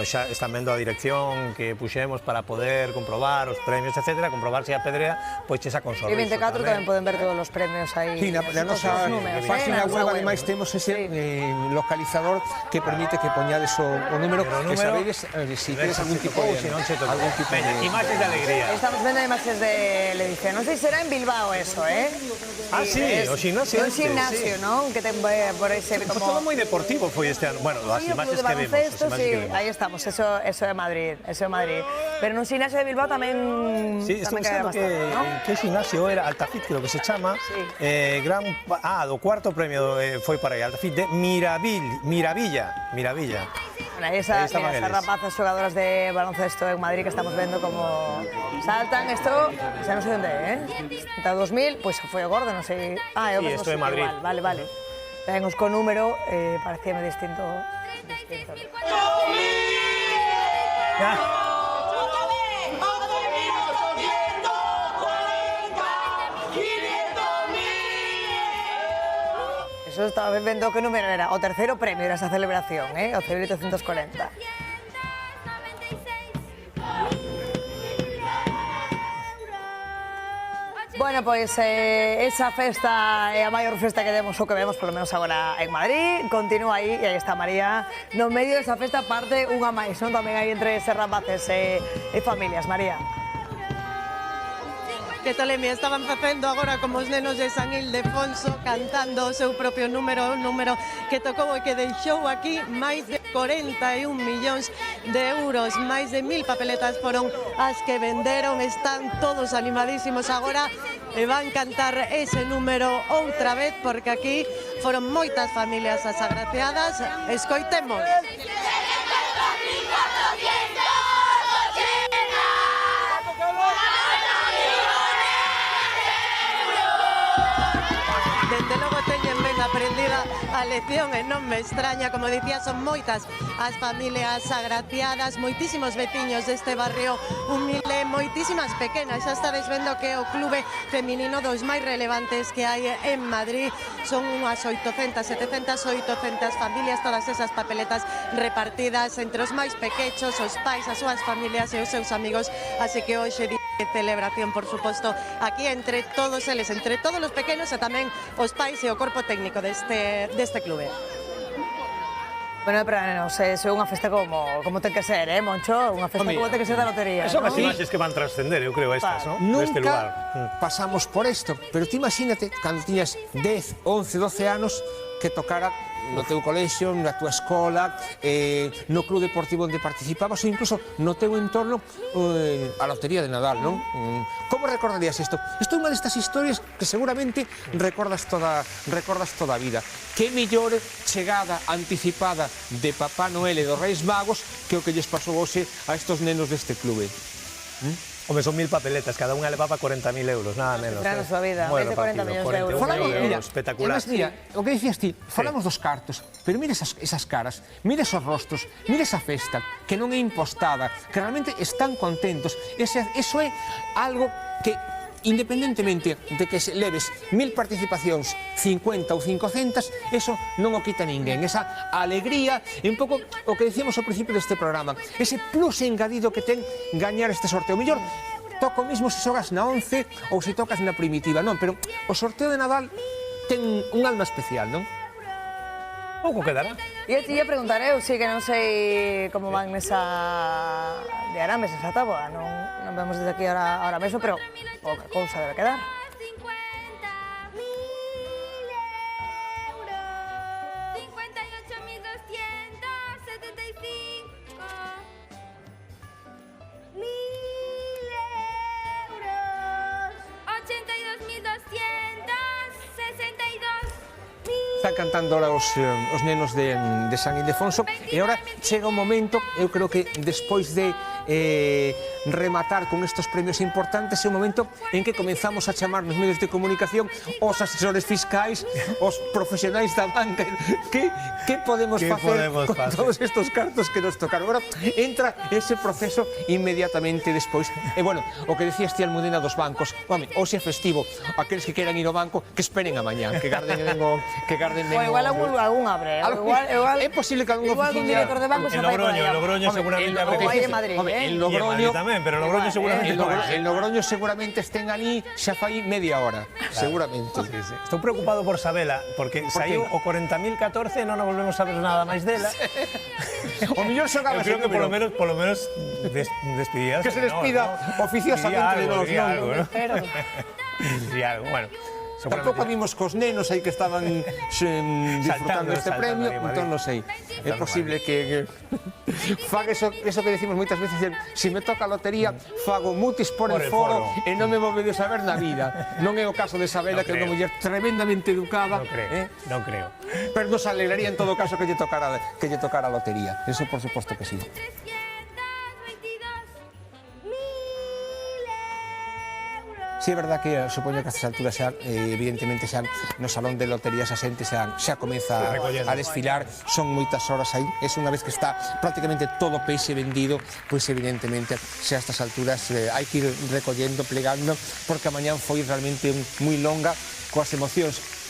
xa están vendo a dirección que puxemos para poder comprobar os premios, etcétera, comprobar se a Pedrea pois esa con sorriso. E 24 tamén poden ver todos os premios aí. Sí, na nosa página web, ademais, temos ese localizador que permite que poñades o número, que sabedes se tedes algún tipo de... Imaxes de alegría. Estamos vendo imaxes de edición. Non sei se será en Bilbao eso, Ah, sí, o gimnasio. Un gimnasio, non? Que ten por aí se ve como... Todo moi deportivo foi este ano. Bueno, as imaxes que vemos. Aí estamos, eso é Madrid, Pero nun gimnasio de Bilbao tamén... Sí, estou pensando que gimnasio era Altafit, creo que se chama. Do cuarto premio foi para aí, Altafit de Miravilla. Bueno, aí esas rapazas xogadoras de baloncesto en Madrid que estamos vendo como saltan. Isto, xa non sei onde é, Está 2000, pois foi o gordo, non sei... é o mesmo sitio, Madrid. Vale. Vemos co número, parecíame distinto. Eso estaba vendo que número era. O terceiro premio era esa celebración, o 1840. Bueno, pois esa festa é a maior festa que temos ou que vemos, polo menos agora en Madrid. Continúa aí, e aí está María. No medio desa festa parte unha máis, non? Tamén hai entre eses rapaces e familias, María. Que tal, me estaban facendo agora como os nenos de San Ildefonso, cantando o seu propio número, un número que tocou e que deixou aquí máis de 41 millóns de euros, máis de 1000 papeletas foron as que venderon, están todos animadísimos agora e van cantar ese número outra vez, porque aquí foron moitas familias as agraciadas. Escoitemos. Desde logo teñen ben aprendida a lección e non me extraña, como dicía, son moitas as familias agraciadas, moitísimos veciños deste barrio humilde, moitísimas pequenas, xa estades vendo que o clube feminino dos máis relevantes que hai en Madrid, son unhas 800, 700, 800 familias, todas esas papeletas repartidas entre os máis pequechos, os pais, as súas familias e os seus amigos, así que hoxe celebración, por suposto, aquí entre todos eles, entre todos os pequenos e tamén os pais e o corpo técnico deste clube. Bueno, pero non sei, é unha festa como ten que ser, Moncho? Unha festa como ten que ser da lotería, Son ¿no? as imaxes que van trascender, eu creo, estas, ¿no? Deste lugar. Nunca pasamos por esto, pero ti imagínate, cando tiñas 10, 11, 12 anos, que tocara no teu colexio, na tua escola, no club deportivo onde participabas ou incluso no teu entorno a lotería de Nadal, non? Como recordarías isto? Isto é unha destas historias que seguramente recordas toda a vida. Que mellor chegada anticipada de Papá Noel e dos Reis Magos que o que lles pasou hoxe a estos nenos deste clube. Home, son 1000 papeletas, cada unha levaba 40.000 euros, nada menos. Será na súa vida, 40 millóns de euros. Espectacular. Mira, o que dicías ti, falamos dos cartos, pero mira esas caras, mira esos rostros, mira esa festa, que non é impostada, que realmente están contentos. Eso é algo que, independentemente de que leves 1000 participacións, 50 ou 500, eso non o quita ninguén. Esa alegría, un pouco o que decíamos ao principio deste programa, ese plus engadido que ten gañar este sorteo. Mellor toca o mismo se xogas na 11 ou se tocas na primitiva, non, pero o sorteo de Nadal ten un alma especial, non? Pouco quedará. Ia preguntar eu, sí que non sei como van nesa de Arames, esa táboa, non vemos desde aquí ahora mesmo, pero pouca cousa debe quedar. Están cantando ahora os nenos de San Ildefonso e ahora chega un momento, eu creo que despois de rematar con estos premios importantes é un momento en que comenzamos a chamar nos medios de comunicación os asesores fiscais, os profesionais da banca. Que podemos facer con todos estos cartos que nos tocaron? Agora entra ese proceso inmediatamente despois. E bueno, o que decías ti, Almudena, dos bancos, home, hoxe é festivo, aqueles que queran ir ao banco que esperen a mañá, que garden O igual algún abre, igual é posible que algún oficina... director de banco se vai por allá. En Logroño seguramente ou aí en Madrid, en Logroño tamén, pero Logroño seguramente en Logroño seguramente estén ali xa fai media hora, seguramente. Estou preocupado por Sabela, porque saiu o 40.014 e non volvemos a ver nada máis dela. O mellor xogaba ese número. Eu creo que polo menos despedidas. Que se despida oficiosamente de nós, non? Diría algo, bueno. Tampouco vimos cos nenos aí que estaban disfrutando este premio, entón non sei. É posible que faga eso que decimos moitas veces, se me toca a lotería, fago mutis por el foro e non me volvedes a ver na vida. Non é o caso de Sabela, que é unha muller tremendamente educada. Non creo. Pero nos alegraría en todo caso que lle tocara a lotería. Eso por suposto que sí. Si é verdad que supoño que a estas alturas xa, evidentemente xa no salón de loterías a xente xa comeza a desfilar, son moitas horas aí, é unha vez que está prácticamente todo o peixe vendido, pois evidentemente xa a estas alturas hai que ir recollendo, plegando, porque a mañán foi realmente moi longa coas emocións.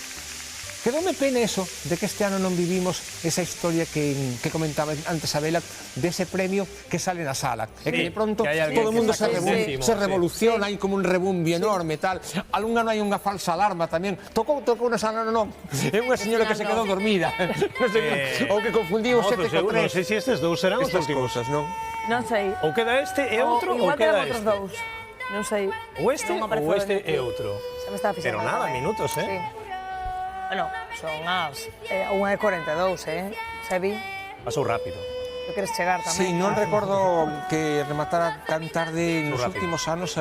Quedoume pena eso, de que este ano non vivimos esa historia que comentaba antes Abela, dese premio que sale na sala. E que de pronto todo o mundo se revoluciona, hai como un rebumbio enorme, tal. Algún ano hai unha falsa alarma tamén. Tocou unha sala, non. É unha señora que se quedou dormida. Ou que confundiu o 7 con 3. Non sei se estes dous serán os últimos. Non sei. Ou queda este e outro, ou queda este. Non sei. Ou este e outro. Pero nada, minutos, Bueno, son as 1:42, Sebi. Pasou rápido. Tu queres chegar tamén? Sí, non recordo que rematara tan tarde nos últimos anos.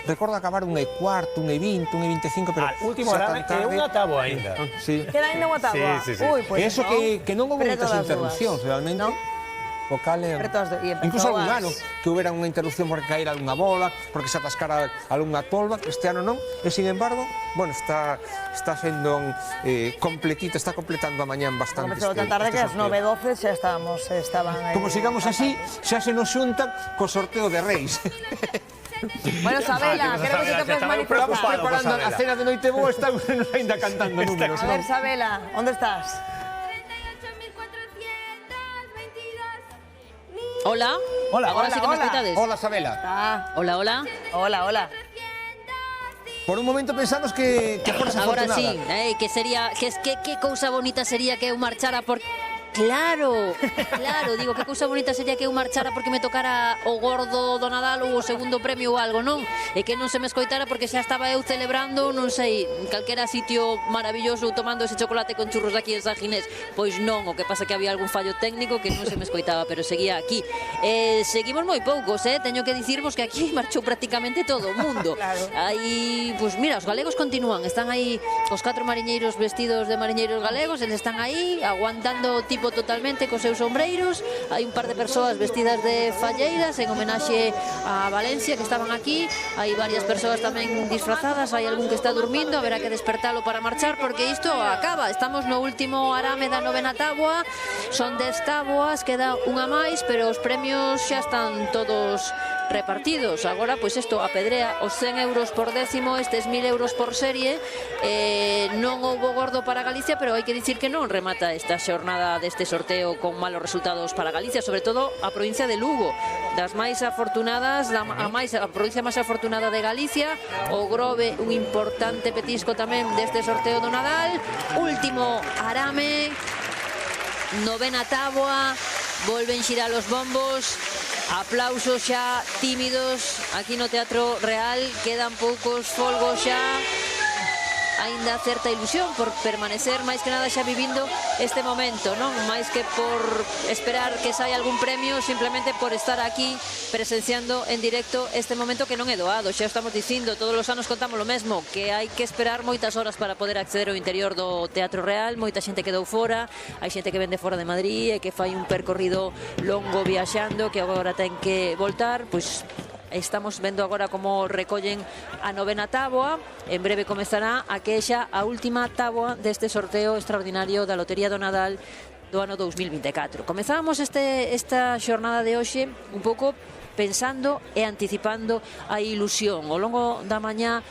Recordo acabar 1:15, 1:20, 1:25, pero... último hora é unha táboa ainda. Queda ainda unha táboa? Sí. Eso que non houve moitas interrupcións, realmente. Incluso algún ano que houbera unha interrupción porque caíra algunha bola, porque se atascara algunha tolva, este ano non, e sin embargo, bueno, está sendo completito, está completando a mañán bastante. Comezou tan tarde que as 9:12 xa estaban... Como sigamos así, xa se nos xuntan co sorteo de Reis. Bueno, Sabela, creo que se te podes manifestar. Estamos preparando a cena de noite boa, estamos ainda cantando números. A ver, Sabela, onde estás? Hola. Agora sí que me escoitades. Hola, Sabela. Hola. Hola. Por un momento pensamos que foras afortunada. Agora sí, que sería que cousa bonita sería que eu marchara por Claro, digo, que cousa bonita sería que eu marchara porque me tocara o gordo do Nadal ou o segundo premio ou algo, non? E que non se me escoitara porque xa estaba eu celebrando, non sei, calquera sitio maravilloso tomando ese chocolate con churros daqui en San Ginés. Pois non, o que pasa que había algún fallo técnico que non se me escoitaba, pero seguía aquí. Seguimos moi poucos, teño que dicirvos que aquí marchou prácticamente todo o mundo. Aí, pois mira, os galegos continúan, están aí os 4 mariñeiros vestidos de mariñeiros galegos, eles están aí aguantando o tipo totalmente cos seus sombreiros. Hai un par de persoas vestidas de falleiras en homenaxe a Valencia que estaban aquí. Hai varias persoas tamén disfrazadas, hai algún que está dormindo, haberá que despertalo para marchar porque isto acaba. Estamos no último arame da 9ª táboa, son 10 táboas, queda unha máis, pero os premios xa están todos repartidos. Agora, pois isto apedrea os 100 euros por décimo, estes 1000 euros por serie. Non houbo gordo para Galicia, pero hai que dicir que non remata esta xornada deste sorteo con malos resultados para Galicia, sobre todo a provincia de Lugo, das máis afortunadas, a provincia máis afortunada de Galicia. O Grove, un importante petisco tamén deste sorteo do Nadal. Último arame, 9ª táboa, volven xirar os bombos. Aplausos xa tímidos aquí no Teatro Real, quedan poucos folgos xa. Aínda certa ilusión por permanecer máis que nada xa vivindo este momento, non? Máis que por esperar que saia algún premio, simplemente por estar aquí presenciando en directo este momento que non é doado. Xa estamos dicindo, todos os anos contamos lo mesmo, que hai que esperar moitas horas para poder acceder ao interior do Teatro Real. Moita xente quedou fora, hai xente que vende fora de Madrid e que fai un percorrido longo viaxando, que agora ten que voltar. Pois estamos vendo agora como recollen a 9ª táboa. En breve comezará a que xa a última táboa deste sorteo extraordinario da Lotería do Nadal do ano 2024. Comezábamos esta xornada de hoxe un pouco pensando e anticipando a ilusión. Ao longo da mañá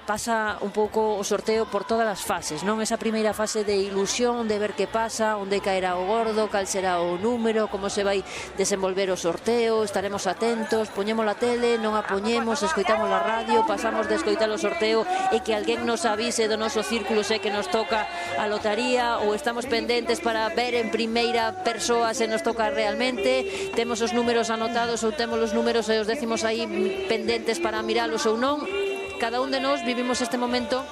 pasa un pouco o sorteo por todas as fases, non? Esa primeira fase de ilusión, de ver que pasa, onde caerá o gordo, cal será o número, como se vai desenvolver o sorteo, estaremos atentos, poñemos a tele, non a poñemos, escoitamos a radio, pasamos de escoitar o sorteo e que alguén nos avise do noso círculo se que nos toca a lotaría, ou estamos pendentes para ver en primeira persoa se nos toca realmente, temos os números anotados ou temos os números e os décimos aí pendentes para miralos ou non. Cada un de nós vivimos este momento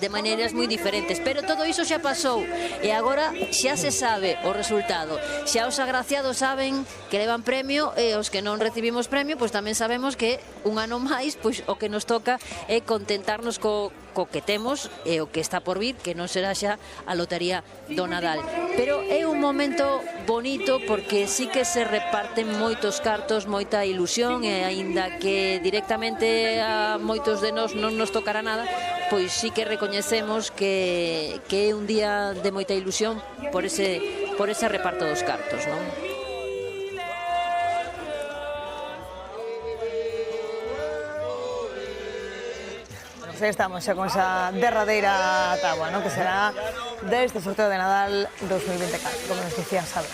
de maneiras moi diferentes, pero todo iso xa pasou e agora xa se sabe o resultado. Xa os agraciados saben que levan premio e os que non recibimos premio, pois tamén sabemos que un ano máis, pois o que nos toca é contentarnos co que temos e o que está por vir, que non será xa a Lotería do Nadal. Pero é un momento bonito porque sí que se reparten moitos cartos, moita ilusión, e aínda que directamente a moitos de nós non nos tocará nada, pois sí que recoñecemos que é un día de moita ilusión por ese reparto dos cartos, non? Estamos xa con esa derradeira táboa, non? Que será deste sorteo de Nadal 2024, como nos dicía Sabel.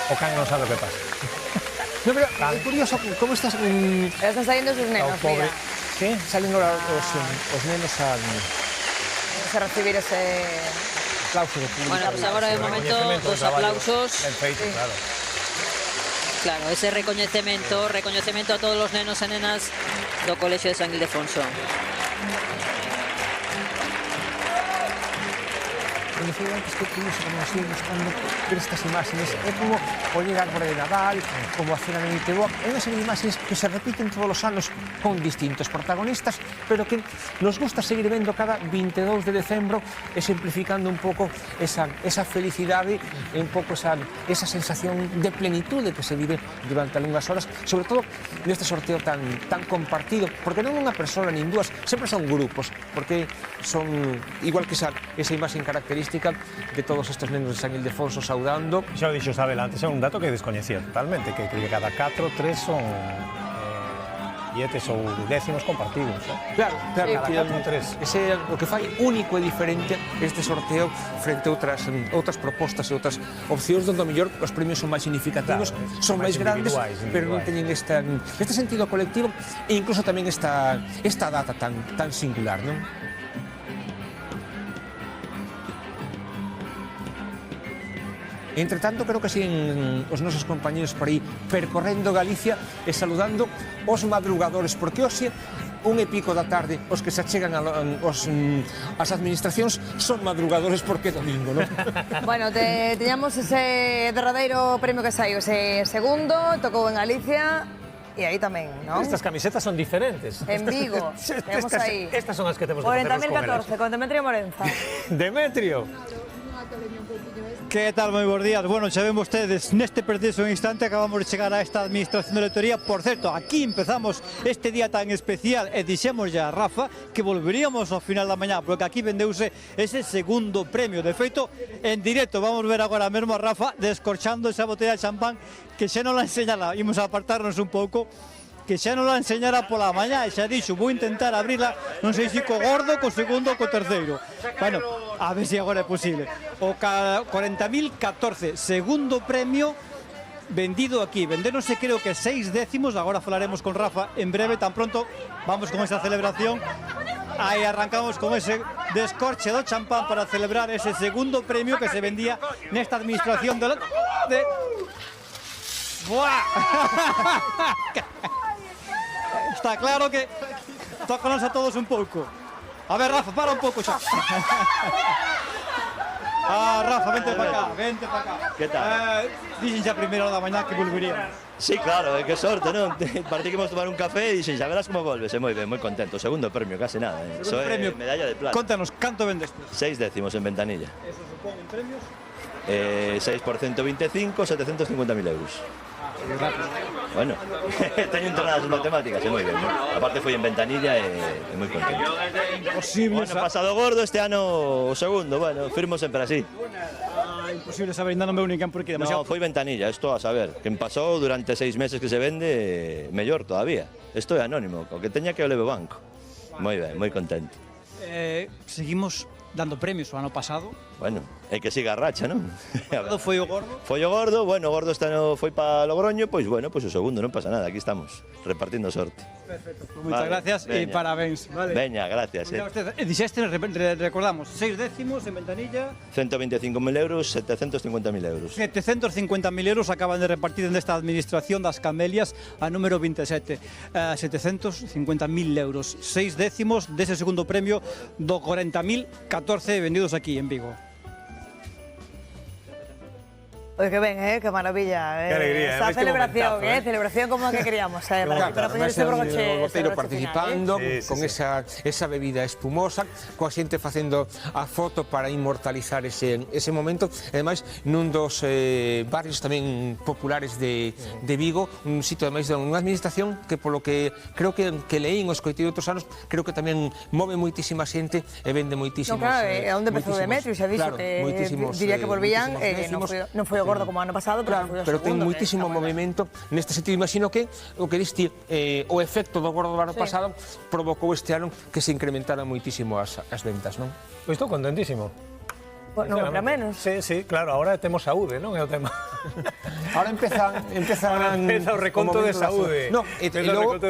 O can non sabe o que pasa. No, pero é curioso, como estás... Están saindo sus nenos, mira. Sí, salen ahora os nenos a recibir ese aplauso do público. Bueno, pues agora é o momento dos aplausos. Claro. Claro, ese recoñecemento a todos os nenos e nenas do Colexio de San Ildefonso. Me decía antes que curioso como nos siguen gustando ver estas imágenes. É como o árbore de Nadal, como a cena de Niteboa. É unha serie de imágenes que se repiten todos os anos con distintos protagonistas, pero que nos gusta seguir vendo cada 22 de decembro, exemplificando un pouco esa felicidade e un pouco esa sensación de plenitude que se vive durante longas horas, sobre todo neste sorteo tan compartido, porque non unha persona nin dúas, sempre son grupos, porque son igual que esa imagen característica de todos estos nenos de San Ildefonso saudando. Xa o dixo Sabel antes, é un dato que descoñecía totalmente, que cada 4, 3 son billetes ou décimos compartidos. Claro, claro. Cada 4 3. Ese é o que fai único e diferente este sorteo frente a outras propostas e outras opcións onde, ao mellor, os premios son máis significativos, son máis grandes, pero non teñen este sentido colectivo e incluso tamén esta data tan singular, non? Entre tanto, creo que siguen os nosos compañeros por aí percorrendo Galicia e saludando os madrugadores, porque hoxe, 1:00 da tarde, os que se achegan ás administracións son madrugadores porque é domingo, non? Bueno, teñamos ese derradeiro premio que saiu, ese segundo, tocou en Galicia. E aí tamén, non? Estas camisetas son diferentes. En Vigo, temos aí. Estas son as que temos que facernos con elas. 40.014, con Demetrio Morenza. Demetrio. Que tal, moi bons días. Bueno, xa ven vostedes, neste preciso instante acabamos de chegar a esta administración de lotería. Por certo, aquí empezamos este día tan especial e dixemos ya a Rafa que volveríamos ao final da mañá, porque aquí vendeuse ese segundo premio. De feito, en directo vamos ver agora mesmo a Rafa descorchando esa botella de champán que xa non la enseñala. Imos a apartarnos un pouco, que xa non la enseñara pola mañá e xa dixo, vou intentar abrirla, non sei se co gordo, co segundo ou co terceiro. Bueno, a ver se agora é posible. O 40.014, segundo premio vendido aquí. Vendéronse creo que 6 décimos, agora falaremos con Rafa en breve, tan pronto vamos con esa celebración. Aí arrancamos con ese descorche do champán para celebrar ese segundo premio que se vendía nesta administración de... ¡Buah! Está claro que tócanos a todos un pouco. A ver, Rafa, para un pouco xa. Rafa, vente para acá, vente para acá. Que tal? Dixen xa a primeira hora da mañá que volveríamos. Sí, claro, que sorte, non? Partí que íbamos tomar un café e dixen, xa verás como volves. Moi ben, moi contento. Segundo premio, casi nada. Segundo premio. Medalla de plata. Contanos, canto vendeste? 6 décimos en ventanilla. Eso supón en premios? 6 por 125, 750.000 euros. Bueno, teño entrenadas as matemáticas, moi ben. Aparte foi en ventanilla e moi contento. Imposible. Bueno, pasado gordo, este ano o segundo, bueno, firmo sempre así. Imposible saber, ainda non veo nin por aquí demasiado. No, foi ventanilla, isto a saber. Quen pasou durante 6 meses que se vende, mellor todavía. Isto é anónimo, o que teña que o leve o banco. Moi ben, moi contento. Seguimos dando premios o ano pasado. Bueno, é que siga a racha, non? Foi o gordo? Foi o gordo, bueno, o gordo este ano foi para Logroño, pois bueno, pois o segundo, non pasa nada, aquí estamos, repartindo sorte. Perfecto, moitas gracias e parabéns. Veña, gracias. Dixeste, recordamos, 6 décimos en ventanilla. 125.000 euros, 750.000 euros. 750.000 euros acaban de repartir nesta administración das Camelias a número 27. 750.000 euros, 6 décimos dese segundo premio do 40.014 vendidos aquí en Vigo. Oye, que ven, qué maravilla. Qué alegría, esa celebración, celebración como la que queríamos. Para poner este broche. O boteiro participando, con esa bebida espumosa, coa xente facendo a foto para inmortalizar ese momento. Ademais, nun dos barrios tamén populares de Vigo, un sitio ademais de unha administración que polo que creo que leín os coitei outros anos, creo que tamén move moitísima xente e vende moitísimos. No, claro, é onde empezou Demetrio, xa dixo que diría que volvían, non foi gordo como ano pasado, pero ten moitísimo movimento neste sentido. Imagino que o que diste o efecto do gordo do ano pasado provocou este ano que se incrementaran moitísimo as ventas, non? Pois estou contentísimo. Non compra menos. Sí, claro, agora temos saúde, non é o tema. Ahora empeza o reconto de saúde. No, e logo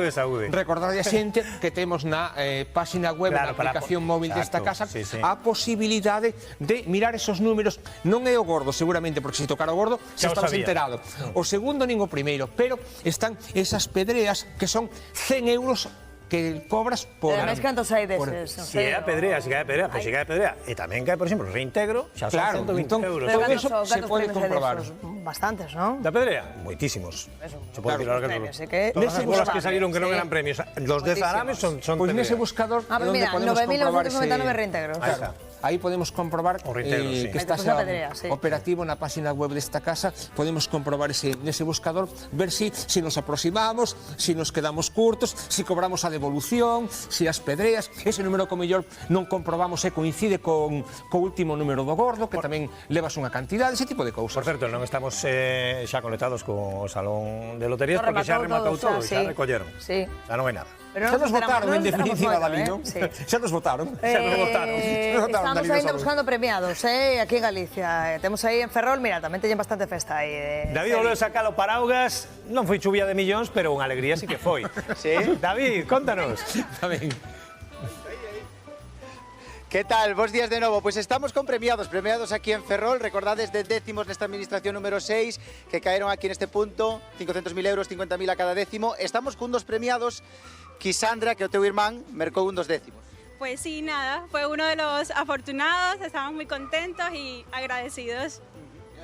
recordar a xente que temos na página web, na aplicación móvil desta casa, a posibilidade de mirar esos números. Non é o gordo, seguramente, porque se tocar o gordo xa estabas enterado. O segundo nin o primeiro, pero están esas pedreas que son 100 euros que cobras por... Además, cantos hai deses? Si é a pedrea, pois si cae a pedrea. E tamén cae, por exemplo, o reintegro, xa son 120 euros. Todo eso se pode comprobar. Bastantes, non? Da pedrea? Moitísimos. Se pode decir ahora que todas as bolas que salieron que non eran premios, los de Zarames son pedrea. Pois nese buscador onde podemos comprobar ese... Pois 9.999 reintegros. Aí podemos comprobar sí. que está Despois da Pedrea, sí. operativo na página web desta casa. Podemos comprobar nese buscador, ver si nos aproximamos, si nos quedamos curtos, si cobramos a devolución, si as pedreas. Ese número que mellor non comprobamos e coincide co último número do gordo, que tamén levas unha cantidade, ese tipo de cousas. Por certo, non estamos xa conectados co Salón de Loterías Lo porque xa rematou rematou todo, todo, xa sí. recolleron. Sí. Xa non hai nada. Pero Xa nos votaron, en enteramos definitiva, moito, Dalí, non? Sí. Xa nos votaron. Estamos ainda buscando premiados, aquí en Galicia. Temos aí en Ferrol, mira, tamén teñen bastante festa aí. David volveu sacar o paraugas, non foi chuvia de millóns, pero unha alegría sí que foi. Sí? David, contanos. Tamén. ¿Qué tal? Bos días de novo. Pois estamos con premiados aquí en Ferrol. Recordades de décimos nesta administración número 6 que caeron aquí neste punto, 500.000 euros, 50.000 a cada décimo. Estamos cun dos premiados, Quisandra, que o teu irmán mercou un dos décimos. Pues sí, nada, fue uno de los afortunados, estamos muy contentos y agradecidos.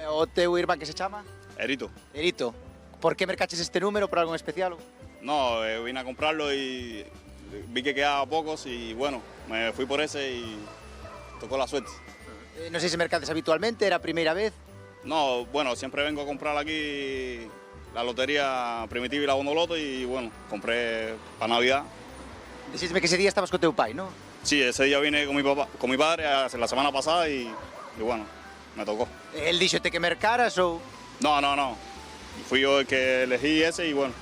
O teu irmán que se chama? Erito. Erito. Por que mercaches este número? Por algo en especial? No, vine a comprarlo y vi que quedaba pocos y bueno, me fui por ese y tocó la suerte. No sé si mercates habitualmente, ¿era primera vez? No, bueno, siempre vengo a comprar aquí la lotería primitiva y la Bondoloto y bueno, compré para Navidad. Decísme que ese día estabas con teu pai, ¿no? Sí, ese día vine con mi padre la semana pasada y bueno, me tocó. ¿Él díxote que mercaras o...? No. Fui yo el que elegí ese y bueno.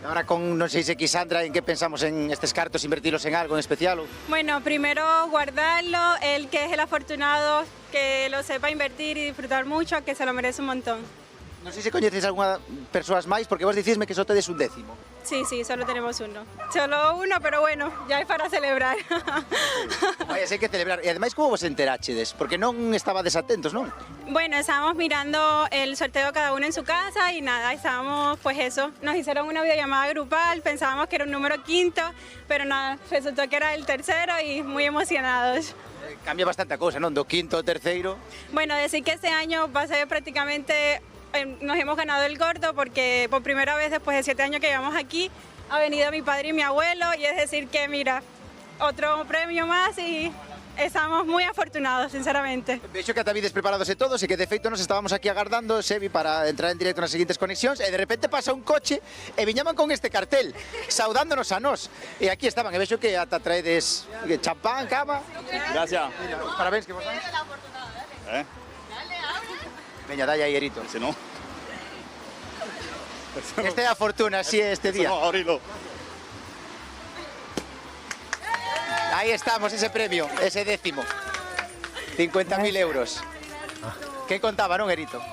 Ahora con, non sei se Quisandra, ¿en qué pensamos en estes cartos, invertirlos en algo en especial? Bueno, primero guardarlo, el que es el afortunado, que lo sepa invertir y disfrutar mucho, que se lo merece un montón. Non sei se coñeces algunha persoas máis, porque vos dicisme que só tedes un décimo. Sí, solo tenemos uno. Solo uno, pero bueno, ya es para celebrar. Vaya, sei que celebrar. E ademais, como vos enteráchedes? Porque non estabades atentos, non? Bueno, estábamos mirando el sorteo cada uno en su casa y nada, estábamos, pues eso, nos hicieron una videollamada grupal, pensábamos que era un número quinto, pero nada, resultó que era el tercero y muy emocionados. Cambia bastante a cousa, non? Do quinto ao terceiro. Bueno, decir que este año va a ser prácticamente, nos hemos ganado el gordo porque por primera vez después de 7 años que llevamos aquí, ha venido mi padre y mi abuelo y es decir que mira, otro premio más y estamos muy afortunados, sinceramente. Vexo que atabides preparados e todos e que de feito nos estábamos aquí agardando, Sebi, para entrar en directo nas seguintes conexións e de repente pasa un coche e viñaban con este cartel, saudándonos a nós. E aquí estaban, e vexo que ata traedes champán, cama. Gracias. Parabéns que vos dan. Veña, dai aí, Erito. Si no. Este é a fortuna, así é este día. No, abrilo. Ahí estamos, ese premio, ese décimo. 50.000 euros. ¿Qué contaba, non, Erito?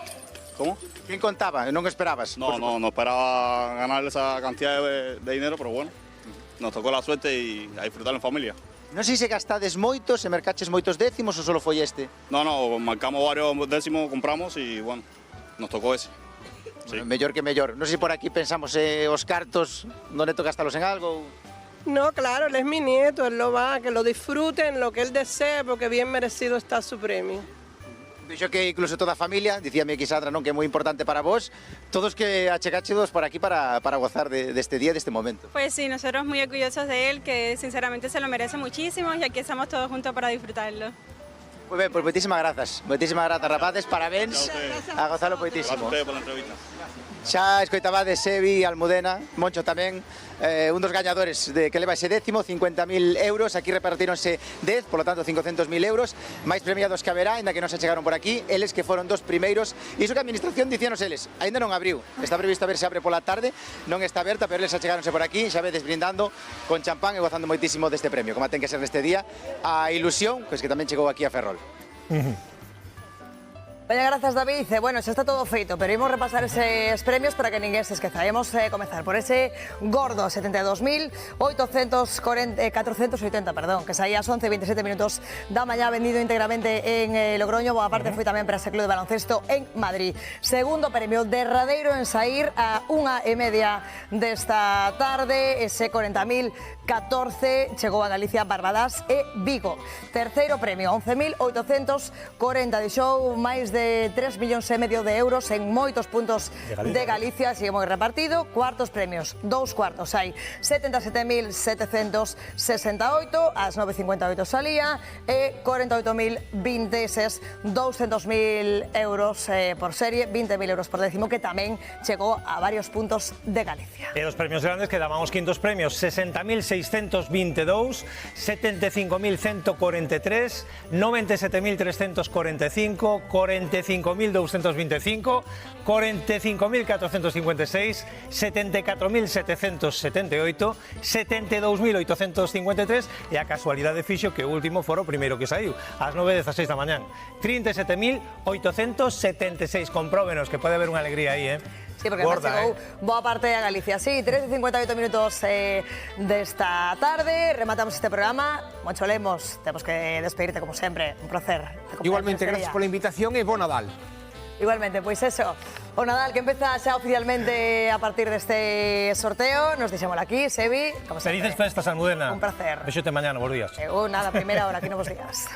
¿Cómo? ¿Quién contaba? ¿Non esperabas? No esperaba ganar esa cantidad de dinero, pero bueno, nos tocó la suerte y a disfrutarlo en familia. Non sei se gastades moitos, se mercaches moitos décimos ou solo foi este? No, marcamos varios décimos, compramos y bueno, nos tocó ese. Sí. Bueno, mellor que mellor. Non sei se por aquí pensamos os cartos, non neto gastalos en algo. No, claro, él es mi nieto, él lo va, que lo disfruten, lo que él desee, porque bien merecido está su premio. Vexo que incluso toda a familia, dicíame Quisandra, non, que é moi importante para vos, todos que achegachedos por aquí para gozar deste día, deste momento. Pues sí, nosotros muy orgullosos de él, que sinceramente se lo merece muchísimo y aquí estamos todos juntos para disfrutarlo. Moi ben, pois moitísimas grazas, rapaces, parabéns, a gozalo moitísimo. Gracias a ustedes por la entrevista. Xa escoitabades Sebi, Almudena, Moncho tamén, un dos gañadores que leva ese décimo, 50.000 euros, aquí repartíronse 10, por lo tanto 500.000 euros, máis premiados que haberá, ainda que non se chegaron por aquí, eles que foron dos primeiros, e iso que a administración dicíanos eles, ainda non abriu, está previsto a ver se abre pola tarde, non está aberta, pero eles achegáronse por aquí, xa vedes brindando con champán e gozando moitísimo deste premio, como ten que ser neste día, a ilusión, pois que tamén chegou aquí a Ferrol. Veña, grazas, David. Bueno, xa está todo feito, pero imos repasar eses premios para que ninguén se esqueza. Imos comezar por ese gordo 72.480, que saía ás 11:27 minutos da mañá, vendido íntegramente en Logroño. Boa parte foi tamén para ese club de baloncesto en Madrid. Segundo premio, derradeiro en sair a 1:30 desta tarde, ese 40.000 14 chegou a Galicia, Barbadas e Vigo. Terceiro premio, 11.840, deixou máis de 3,5 millóns de euros en moitos puntos de Galicia, sigue moi repartido. Cuartos premios, 2 cuartos, hai 77.768, ás 9.58 salía, e 48.026, 200.000 euros por serie, 20.000 euros por décimo, que tamén chegou a varios puntos de Galicia. E os premios grandes que daban os quintos premios, 60.622, 75.143, 97.345, 45.225, 45.456, 74.778, 72.853 e a casualidade fixo que o último fora o primeiro que saiu, ás 9:16 da mañán. 37.876, compróbenos que pode haber unha alegría aí, Sí, porque chegou boa parte a Galicia. Sí, 13:58 minutos desta tarde. Rematamos este programa. Moncho Lemos, temos que despedirte como sempre. Un placer. Igualmente, gracias pola invitación e bo Nadal. Igualmente, pois eso. O Nadal que empeza xa oficialmente a partir deste sorteo. Nos deixamos aquí, Sebi. Felices festas, Almudena. Un placer. Vexote mañana, bons días. Nada, primera hora, aquí novos días.